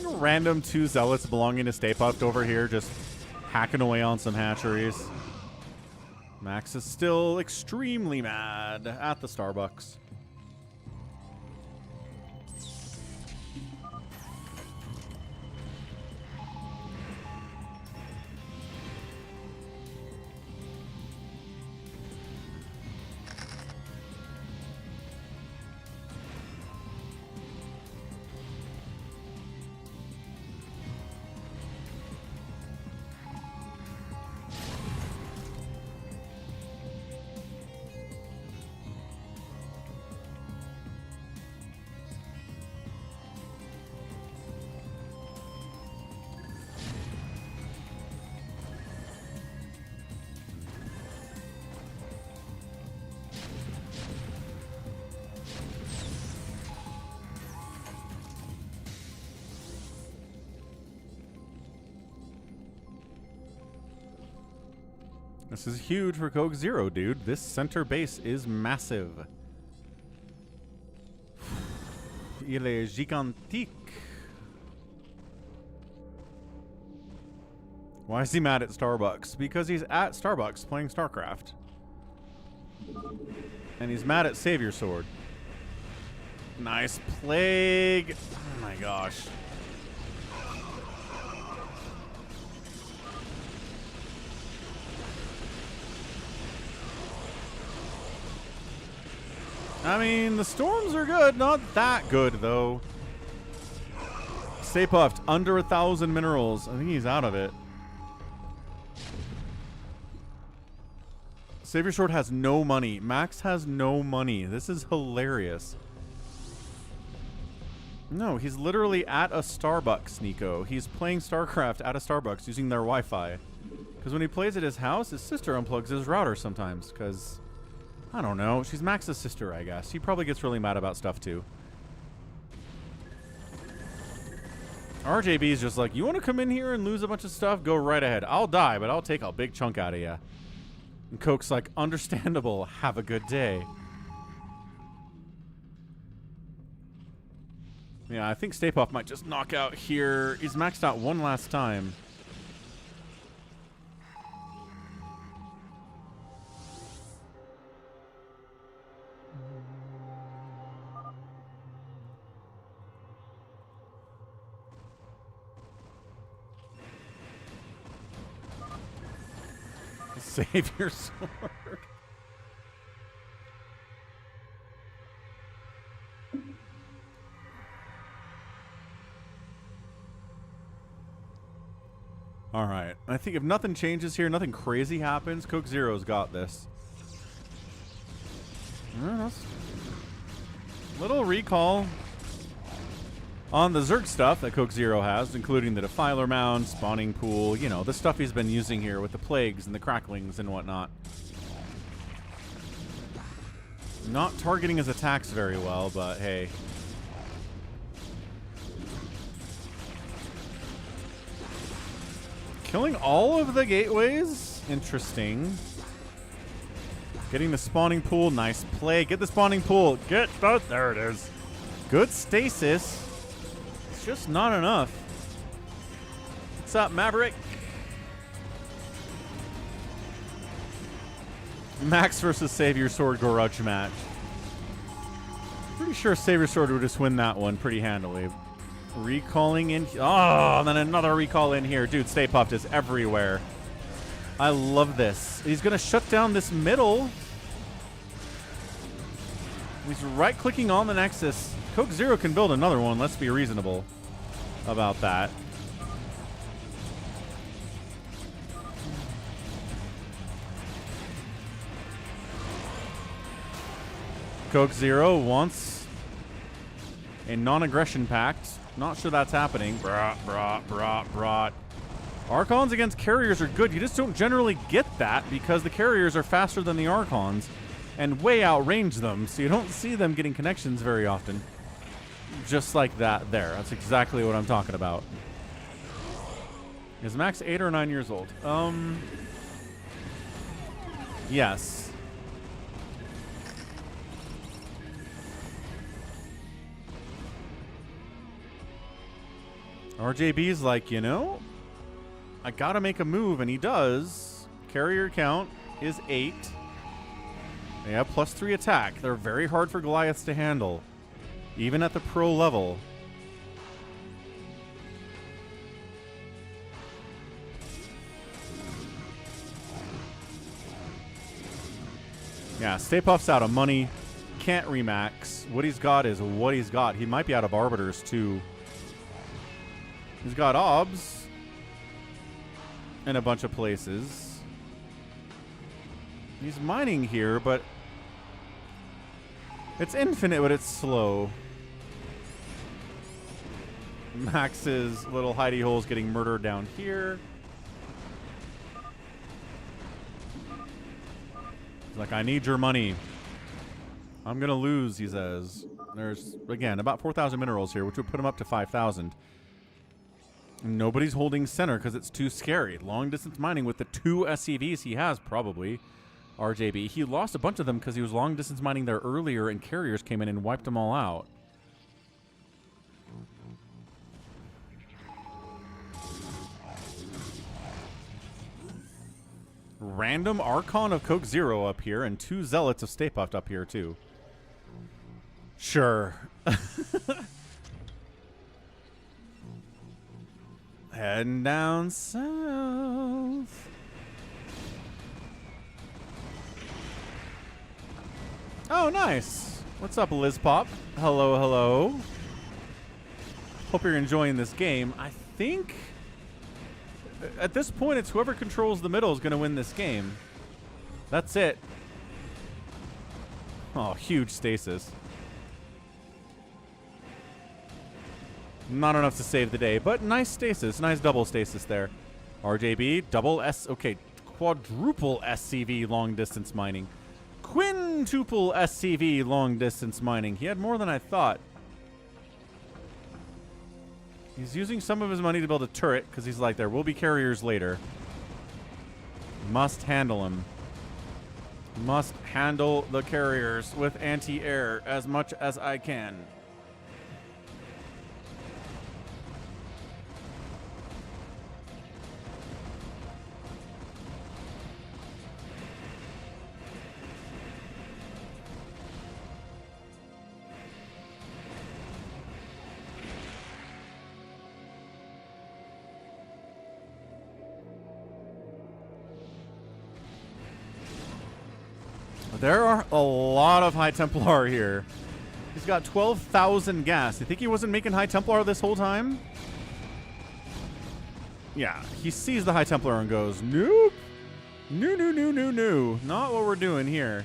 Random 2 zealots belonging to Stay Puft over here just hacking away on some hatcheries. Max is still extremely mad at the Starbucks. This is huge for Coke Zero, dude. This center base is massive. Il est gigantique. Why is he mad at Starbucks? Because he's at Starbucks playing StarCraft. And he's mad at Savior Sword. Nice plague. Oh my gosh. I mean, the storms are good. Not that good, though. Stay Puffed. Under 1,000 minerals. I think he's out of it. Savior Sword has no money. Max has no money. This is hilarious. No, he's literally at a Starbucks, Nico. He's playing StarCraft at a Starbucks using their Wi-Fi. Because when he plays at his house, his sister unplugs his router sometimes. Because... I don't know. She's Max's sister, I guess. She probably gets really mad about stuff, too. RJB is just like, you want to come in here and lose a bunch of stuff? Go right ahead. I'll die, but I'll take a big chunk out of you. And Coke's like, understandable. Have a good day. Yeah, I think Stay Puft might just knock out here. He's maxed out one last time. Savior Sword. All right. I think if nothing changes here, nothing crazy happens, Coke Zero's got this. Little recall on the Zerg stuff that Coke Zero has, including the Defiler Mound, Spawning Pool, you know, the stuff he's been using here with the Plagues and the Cracklings and whatnot. Not targeting his attacks very well, but hey. Killing all of the gateways? Interesting. Getting the Spawning Pool, nice play. Get the Spawning Pool. Get the, there it is. Good stasis. Just not enough. What's up, Maverick? Max versus Savior Sword grudge match. Pretty sure Savior Sword would just win that one pretty handily. Recalling in. Oh, and then another recall in here. Dude, Stay Puft is everywhere. I love this. He's going to shut down this middle. He's right-clicking on the Nexus. Coke Zero can build another one. Let's be reasonable about that. Coke Zero wants a non-aggression pact. Not sure that's happening. Brat. Archons against carriers are good. You just don't generally get that because the carriers are faster than the Archons and way outrange them, so you don't see them getting connections very often. Just like that there. That's exactly what I'm talking about. Is Max 8 or 9 years old? Yes. RJB's like, you know, I gotta make a move, and he does. Carrier count is 8. They have +3 attack. They're very hard for Goliaths to handle, even at the pro level. Yeah, Stay Puft's out of money. Can't remax. What he's got is what he's got. He might be out of Arbiters, too. He's got Obs in a bunch of places. He's mining here, but it's infinite, but it's slow. Max's little hidey hole's getting murdered down here. He's like, I need your money. I'm going to lose, he says. There's, again, about 4,000 minerals here, which would put him up to 5,000. Nobody's holding center because it's too scary. Long distance mining with the 2 SCVs he has, probably. RJB. He lost a bunch of them because he was long distance mining there earlier and carriers came in and wiped them all out. Random Archon of Coke Zero up here and 2 Zealots of Stay Puft up here too. Sure. Heading down south. Oh, nice. What's up, Liz Pop? Hello, hello. Hope you're enjoying this game. I think at this point, it's whoever controls the middle is going to win this game. That's it. Oh, huge stasis. Not enough to save the day, but nice stasis. Nice double stasis there. RJB, double S. Okay, quadruple SCV long distance mining. Quintuple SCV long distance mining. He had more than I thought. He's using some of his money to build a turret because he's like, there will be carriers later. Must handle him. Must handle the carriers with anti-air as much as I can. There are a lot of High Templar here. He's got 12,000 gas. You think he wasn't making High Templar this whole time? Yeah, he sees the High Templar and goes, nope. No, no, no, no, no. Not what we're doing here.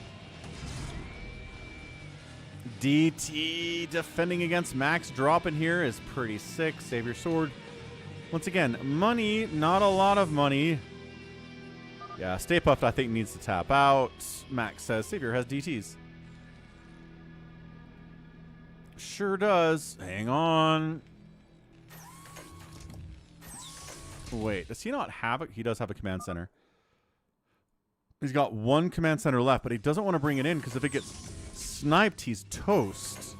DT defending against Max dropping here is pretty sick. Save your sword. Once again, money, not a lot of money. Yeah, Stay Puft, I think, needs to tap out. Max says Savior has DTs. Sure does. Hang on. Wait, does he not have it? He does have a command center. He's got 1 command center left, but he doesn't want to bring it in because if it gets sniped, he's toast.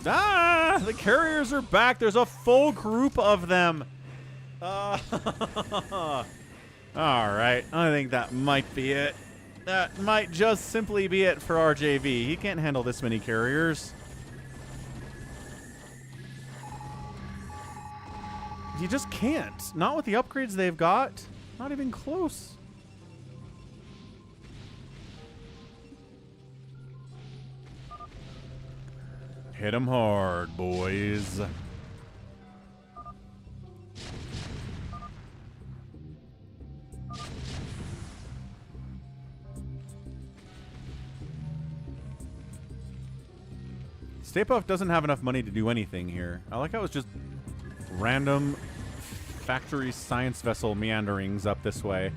Ah! The carriers are back. There's a full group of them. All right, I think that might be it. That might just simply be it for RJV. He can't handle this many carriers. He just can't. Not with the upgrades they've got. Not even close. Hit him hard, boys. Stay Puft doesn't have enough money to do anything here. I like how it's just random factory science vessel meanderings up this way.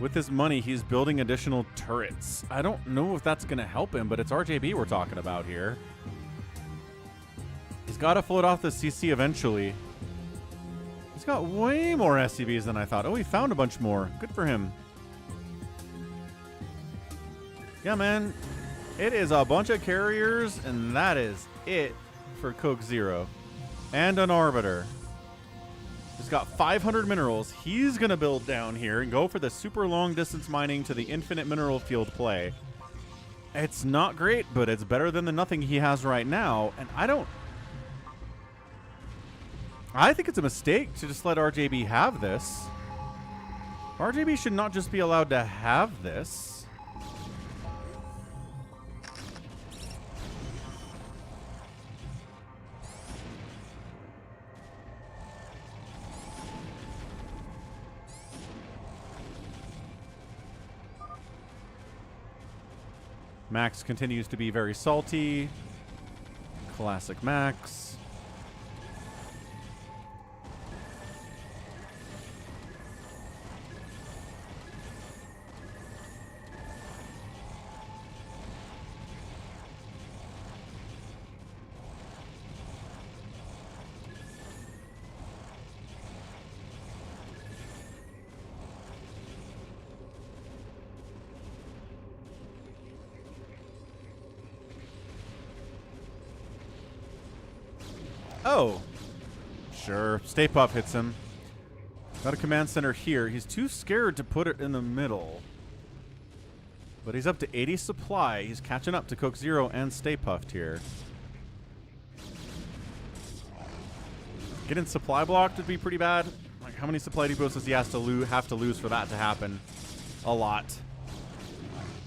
With his money, he's building additional turrets. I don't know if that's going to help him, but it's RJB we're talking about here. He's got to float off the CC eventually. He's got way more SCVs than I thought. Oh, he found a bunch more. Good for him. Yeah, man. It is a bunch of carriers, and that is it for Coke Zero. And an Arbiter. He's got 500 minerals. He's going to build down here and go for the super long distance mining to the infinite mineral field play. It's not great, but it's better than the nothing he has right now. And I think it's a mistake to just let RJB have this. RJB should not just be allowed to have this. Max continues to be very salty. Classic Max. Oh, sure. Stay Puff hits him. Got a command center here. He's too scared to put it in the middle. But he's up to 80 supply. He's catching up to Coke Zero and Stay Puffed here. Getting supply blocked would be pretty bad. Like, how many supply depots does he have to lose for that to happen? A lot.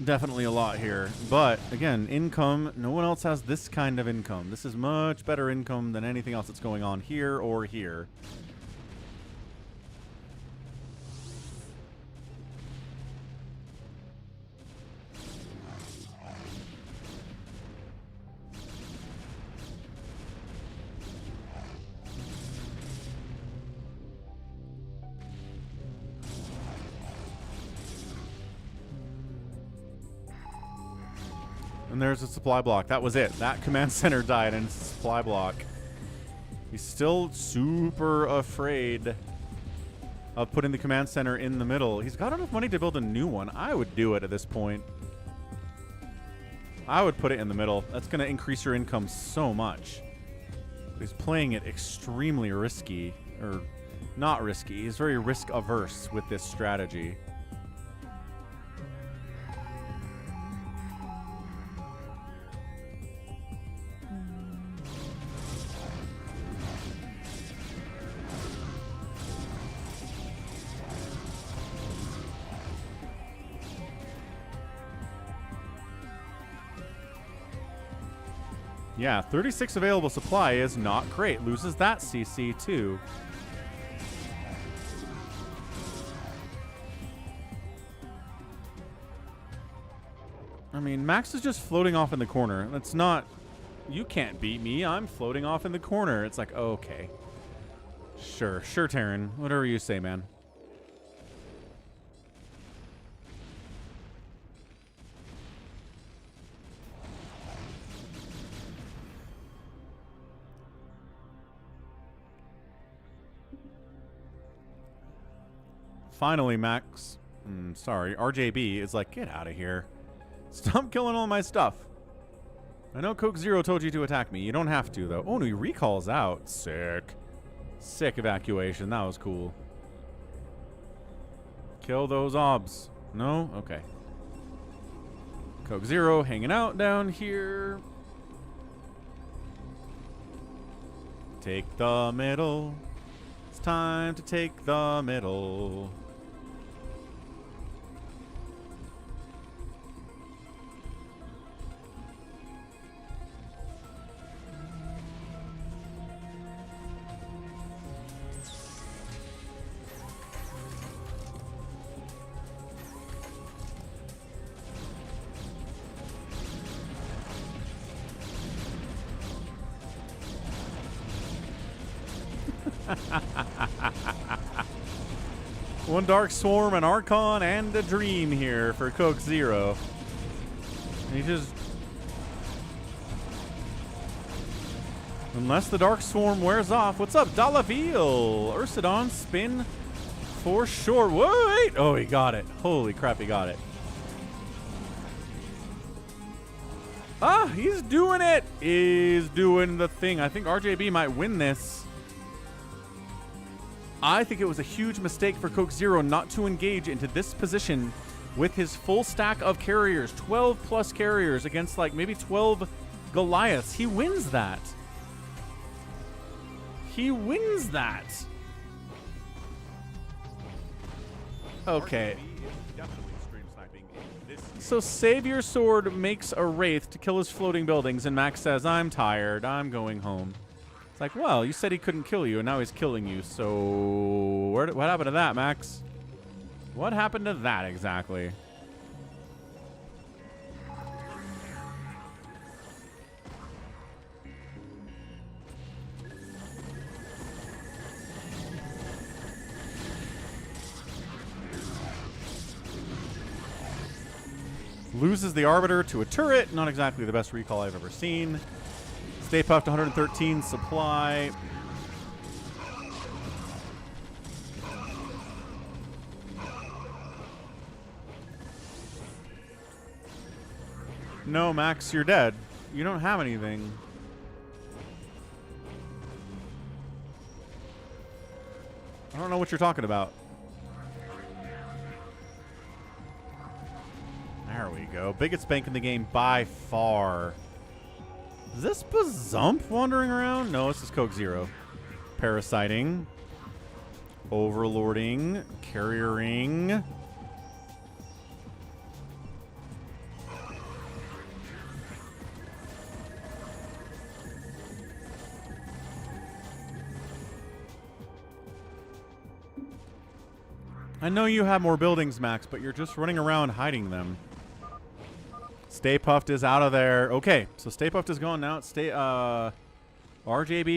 Definitely a lot here. But, again, income. No one else has this kind of income. This is much better income than anything else that's going on here or here. And there's a supply block. That was it. That command center died and it's a supply block. He's still super afraid of putting the command center in the middle. He's got enough money to build a new one. I would do it at this point. I would put it in the middle. That's going to increase your income so much. He's playing it extremely risky. Or not risky. He's very risk averse with this strategy. Yeah, 36 available supply is not great. Loses that CC too. I mean, Max is just floating off in the corner. That's not... You can't beat me. I'm floating off in the corner. It's like, okay. Sure. Sure, Terran. Whatever you say, man. Finally, Max, sorry, RJB is like, get out of here. Stop killing all my stuff. I know Coke Zero told you to attack me. You don't have to, though. Oh, no, he recalls out. Sick. Sick evacuation. That was cool. Kill those obs. No? Okay. Coke Zero hanging out down here. Take the middle. It's time to take the middle. One Dark Swarm, an Archon, and a Dream here for Coke Zero. He just... Unless the Dark Swarm wears off. What's up, Dalaville? Ursidon, spin for sure. Wait! Oh, he got it. Holy crap, he got it. Ah, he's doing it. He's doing the thing. I think RJB might win this. I think it was a huge mistake for Coke Zero not to engage into this position with his full stack of carriers. 12 plus carriers against like maybe 12 Goliaths. He wins that. He wins that. Okay. So Savior Sword makes a Wraith to kill his floating buildings, and Max says, I'm tired. I'm going home. It's like, well, you said he couldn't kill you, and now he's killing you. So what happened to that, Max? What happened to that exactly? Loses the Arbiter to a turret. Not exactly the best recall I've ever seen. Stay Puffed 113 supply. No, Max, you're dead. You don't have anything. I don't know what you're talking about. There we go. Biggest bank in the game by far. Is this Bazump wandering around? No, this is Coke Zero. Parasiting. Overlording. Carriering. I know you have more buildings, Max, but you're just running around hiding them. Stay Puffed is out of there. Okay, so Stay Puffed is gone now. It's RJB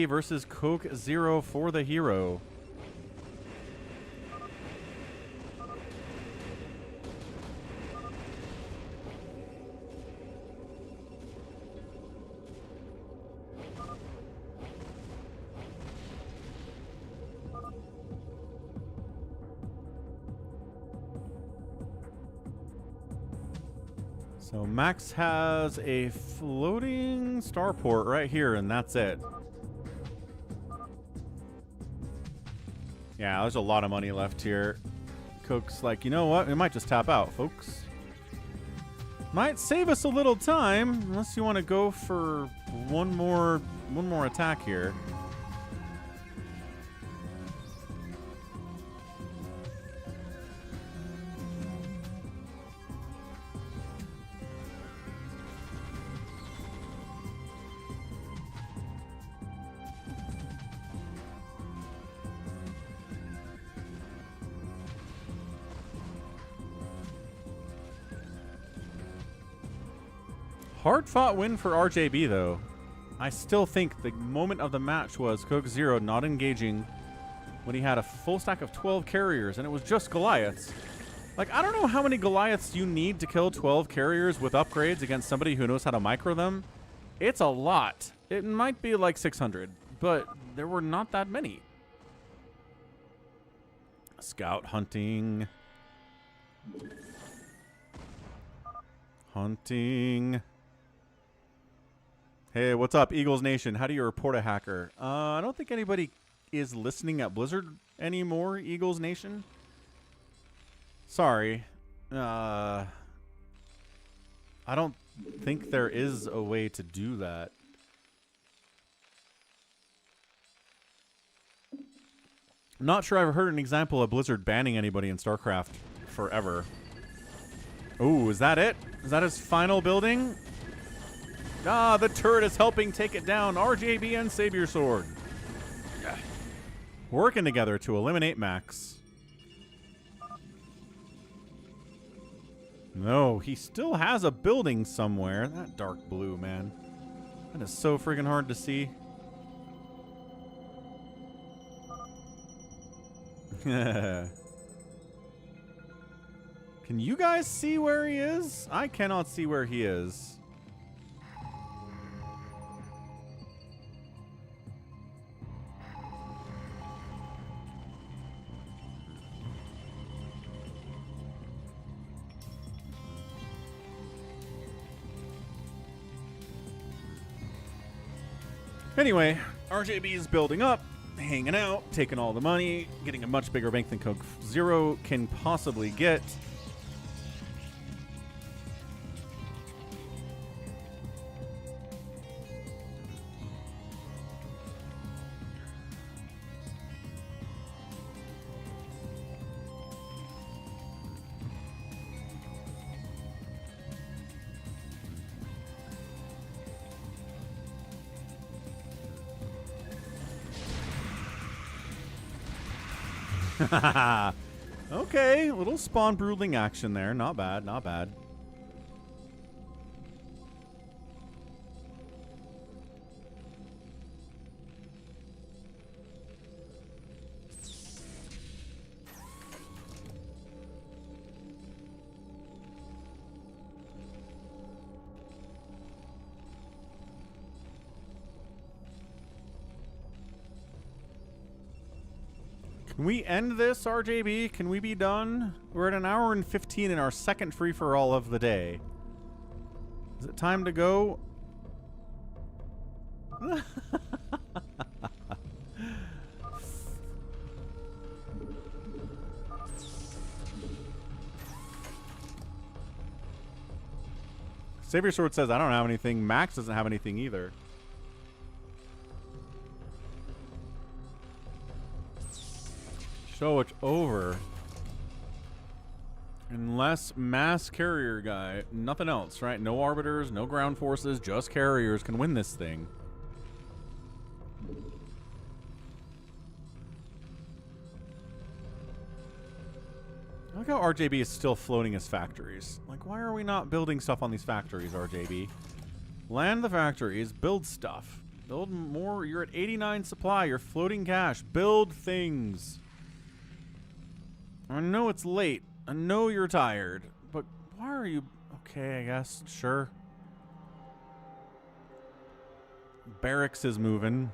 versus Coke Zero for the hero. So Max has a floating starport right here, and that's it. Yeah, there's a lot of money left here. Coke's like, you know what? We might just tap out, folks. Might save us a little time, unless you want to go for one more attack here. Hard-fought win for RJB, though. I still think the moment of the match was Coke Zero not engaging when he had a full stack of 12 carriers, and it was just Goliaths. Like, I don't know how many Goliaths you need to kill 12 carriers with upgrades against somebody who knows how to micro them. It's a lot. It might be like 600, but there were not that many. Scout hunting. Hunting. Hey, what's up, Eagles Nation? How do you report a hacker? I don't think anybody is listening at Blizzard anymore, Eagles Nation. Sorry. I don't think there is a way to do that. I'm not sure I've heard an example of Blizzard banning anybody in StarCraft forever. Oh, is that it? Is that his final building? Ah, the turret is helping take it down. RJB and Savior Sword. Working together to eliminate Max. No, he still has a building somewhere. That dark blue, man. That is so friggin' hard to see. Can you guys see where he is? I cannot see where he is. Anyway, RJB is building up, hanging out, taking all the money, getting a much bigger bank than Coke Zero can possibly get. Okay, a little spawn brooding action there. Not bad, not bad. Can we end this, RJB? Can we be done? We're at 1 hour and 15 in our second free-for-all of the day. Is it time to go? Savior Sword says, I don't have anything. Max doesn't have anything either. So it's over. Unless mass carrier guy, nothing else, right? No arbiters, no ground forces, just carriers can win this thing. I like how RJB is still floating his factories. Like, why are we not building stuff on these factories, RJB? Land the factories, build stuff. Build more. You're at 89 supply. You're floating cash. Build things. I know it's late. I know you're tired. But why are you... Okay, I guess. Sure. Barracks is moving.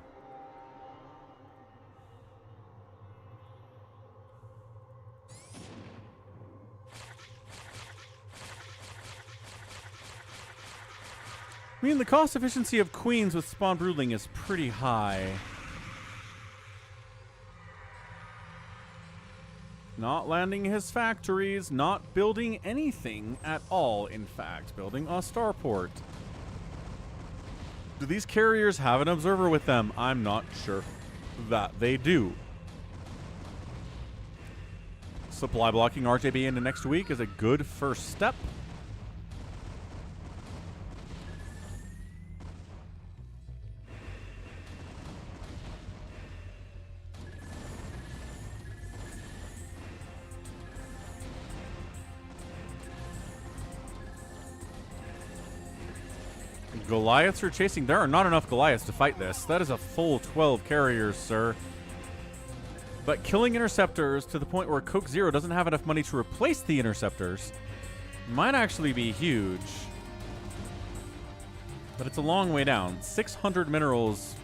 I mean, the cost efficiency of queens with spawn broodling is pretty high. Not landing his factories, not building anything at all, in fact. Building a starport. Do these carriers have an observer with them? I'm not sure that they do. Supply blocking RJB into next week is a good first step. Goliaths are chasing. There are not enough Goliaths to fight this. That is a full 12 carriers, sir. But killing interceptors to the point where Coke Zero doesn't have enough money to replace the interceptors might actually be huge. But it's a long way down. 600 minerals.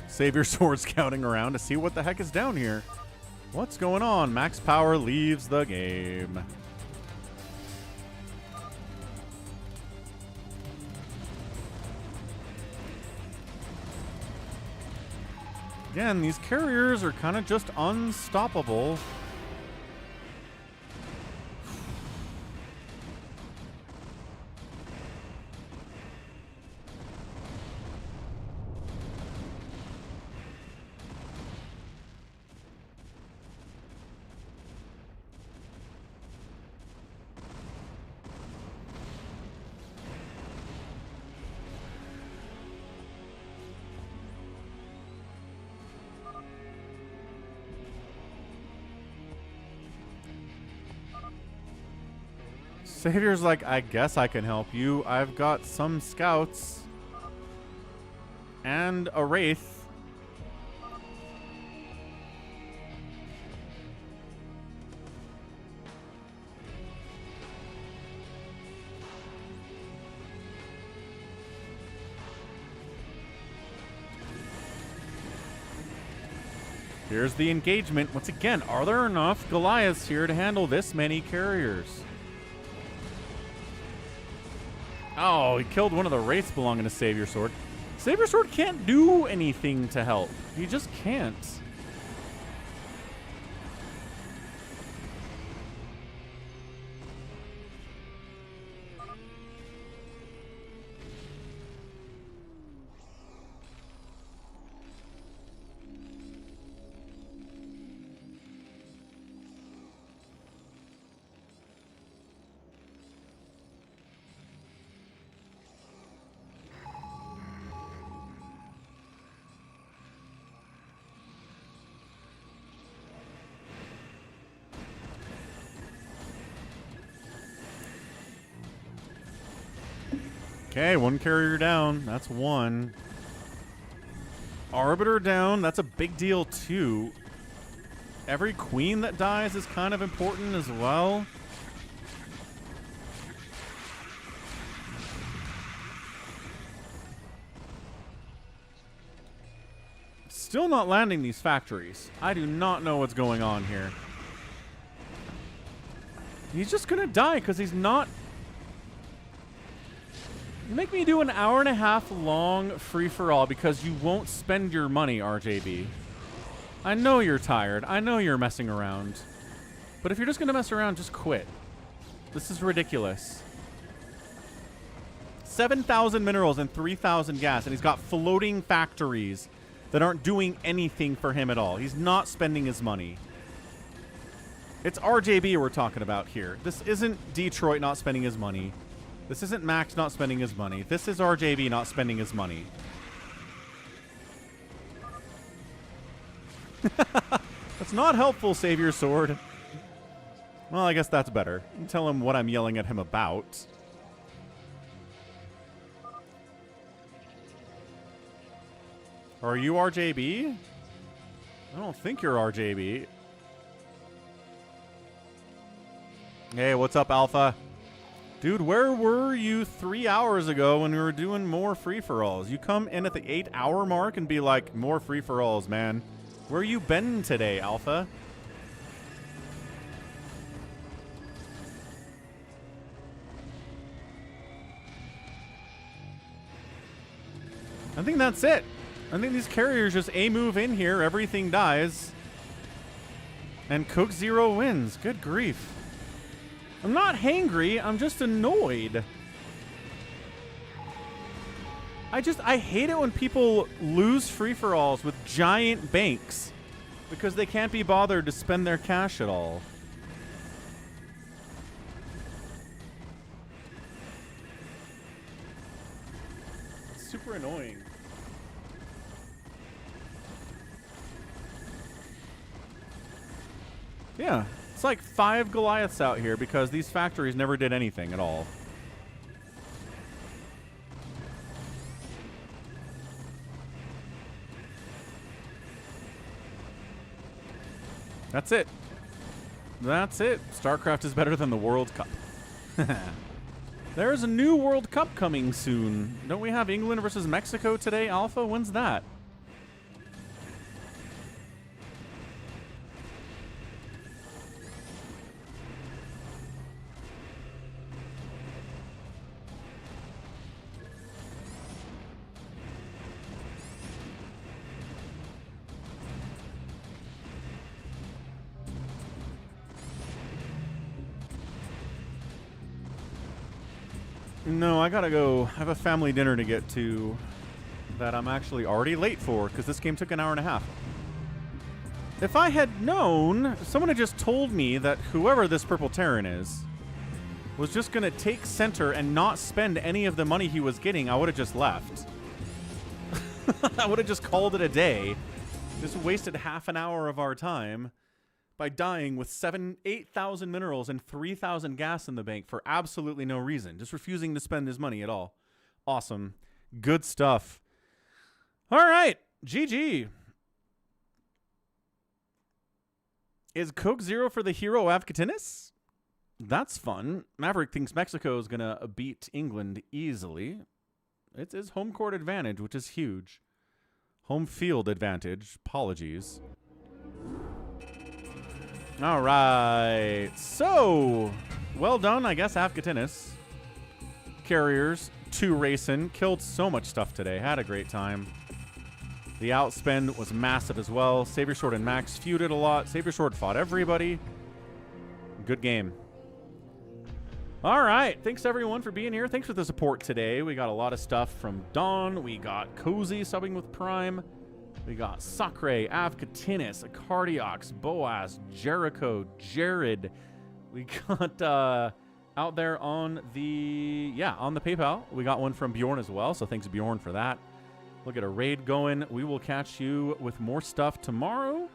Savior Sword scouting around to see what the heck is down here. What's going on? Max Power leaves the game. Again, these carriers are kind of just unstoppable. Savior's like, I guess I can help you. I've got some scouts and a wraith. Here's the engagement. Once again, are there enough Goliaths here to handle this many carriers? Oh, he killed one of the wraiths belonging to Savior Sword. Savior Sword can't do anything to help. He just can't. Okay, one carrier down. That's one. Arbiter down. That's a big deal, too. Every queen that dies is kind of important as well. Still not landing these factories. I do not know what's going on here. He's just going to die because he's not... You make me do an hour-and-a-half long free-for-all because you won't spend your money, RJB. I know you're tired. I know you're messing around. But if you're just going to mess around, just quit. This is ridiculous. 7,000 minerals and 3,000 gas, and he's got floating factories that aren't doing anything for him at all. He's not spending his money. It's RJB we're talking about here. This isn't Detroit not spending his money. This isn't Max not spending his money. This is RJB not spending his money. That's not helpful, Savior Sword. Well, I guess that's better. You can tell him what I'm yelling at him about. Are you RJB? I don't think you're RJB. Hey, what's up, Alpha? Dude, where were you 3 hours ago when we were doing more free-for-alls? You come in at the 8-hour mark and be like, more free-for-alls, man. Where you been today, Alpha? I think that's it. I think these carriers just A-move in here, everything dies, and Cook Zero wins. Good grief. I'm not hangry, I'm just annoyed. I hate it when people lose free-for-alls with giant banks because they can't be bothered to spend their cash at all. It's super annoying. Yeah. It's like 5 Goliaths out here because these factories never did anything at all. That's it. That's it. StarCraft is better than the World Cup. There's a new World Cup coming soon. Don't we have England versus Mexico today, Alpha? When's that? No, I gotta go. I have a family dinner to get to that I'm actually already late for because this game took an hour and a half. If I had known, if someone had just told me that whoever this Purple Terran is was just gonna take center and not spend any of the money he was getting, I would have just left. I would have just called it a day. Just wasted half an hour of our time by dying with 8,000 minerals and 3,000 gas in the bank for absolutely no reason. Just refusing to spend his money at all. Awesome. Good stuff. All right. GG. Is Coke Zero for the hero Avkatinis? That's fun. Maverick thinks Mexico is going to beat England easily. It's his home court advantage, which is huge. Home field advantage. Apologies. All right. So, well done, I guess, Afghatinus. Carriers, 2 racing. Killed so much stuff today. Had a great time. The outspend was massive as well. Savior Sword and Max feuded a lot. Savior Sword fought everybody. Good game. All right. Thanks, everyone, for being here. Thanks for the support today. We got a lot of stuff from Dawn. We got Cozy subbing with Prime. We got Sacre, Avcatinis, Acardiox, Boaz, Jericho, Jared. We got out there on the PayPal. We got one from Bjorn as well. So thanks, Bjorn, for that. We'll get a raid going. We will catch you with more stuff tomorrow.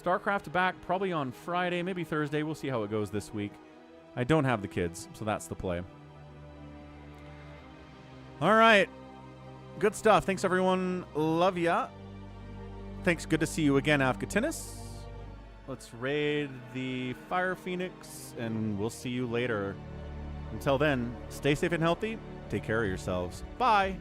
StarCraft back probably on Friday, maybe Thursday. We'll see how it goes this week. I don't have the kids, so that's the play. All right. Good stuff. Thanks, everyone. Love ya. Thanks. Good to see you again, Afghatinus. Let's raid the Fire Phoenix, and we'll see you later. Until then, stay safe and healthy. Take care of yourselves. Bye.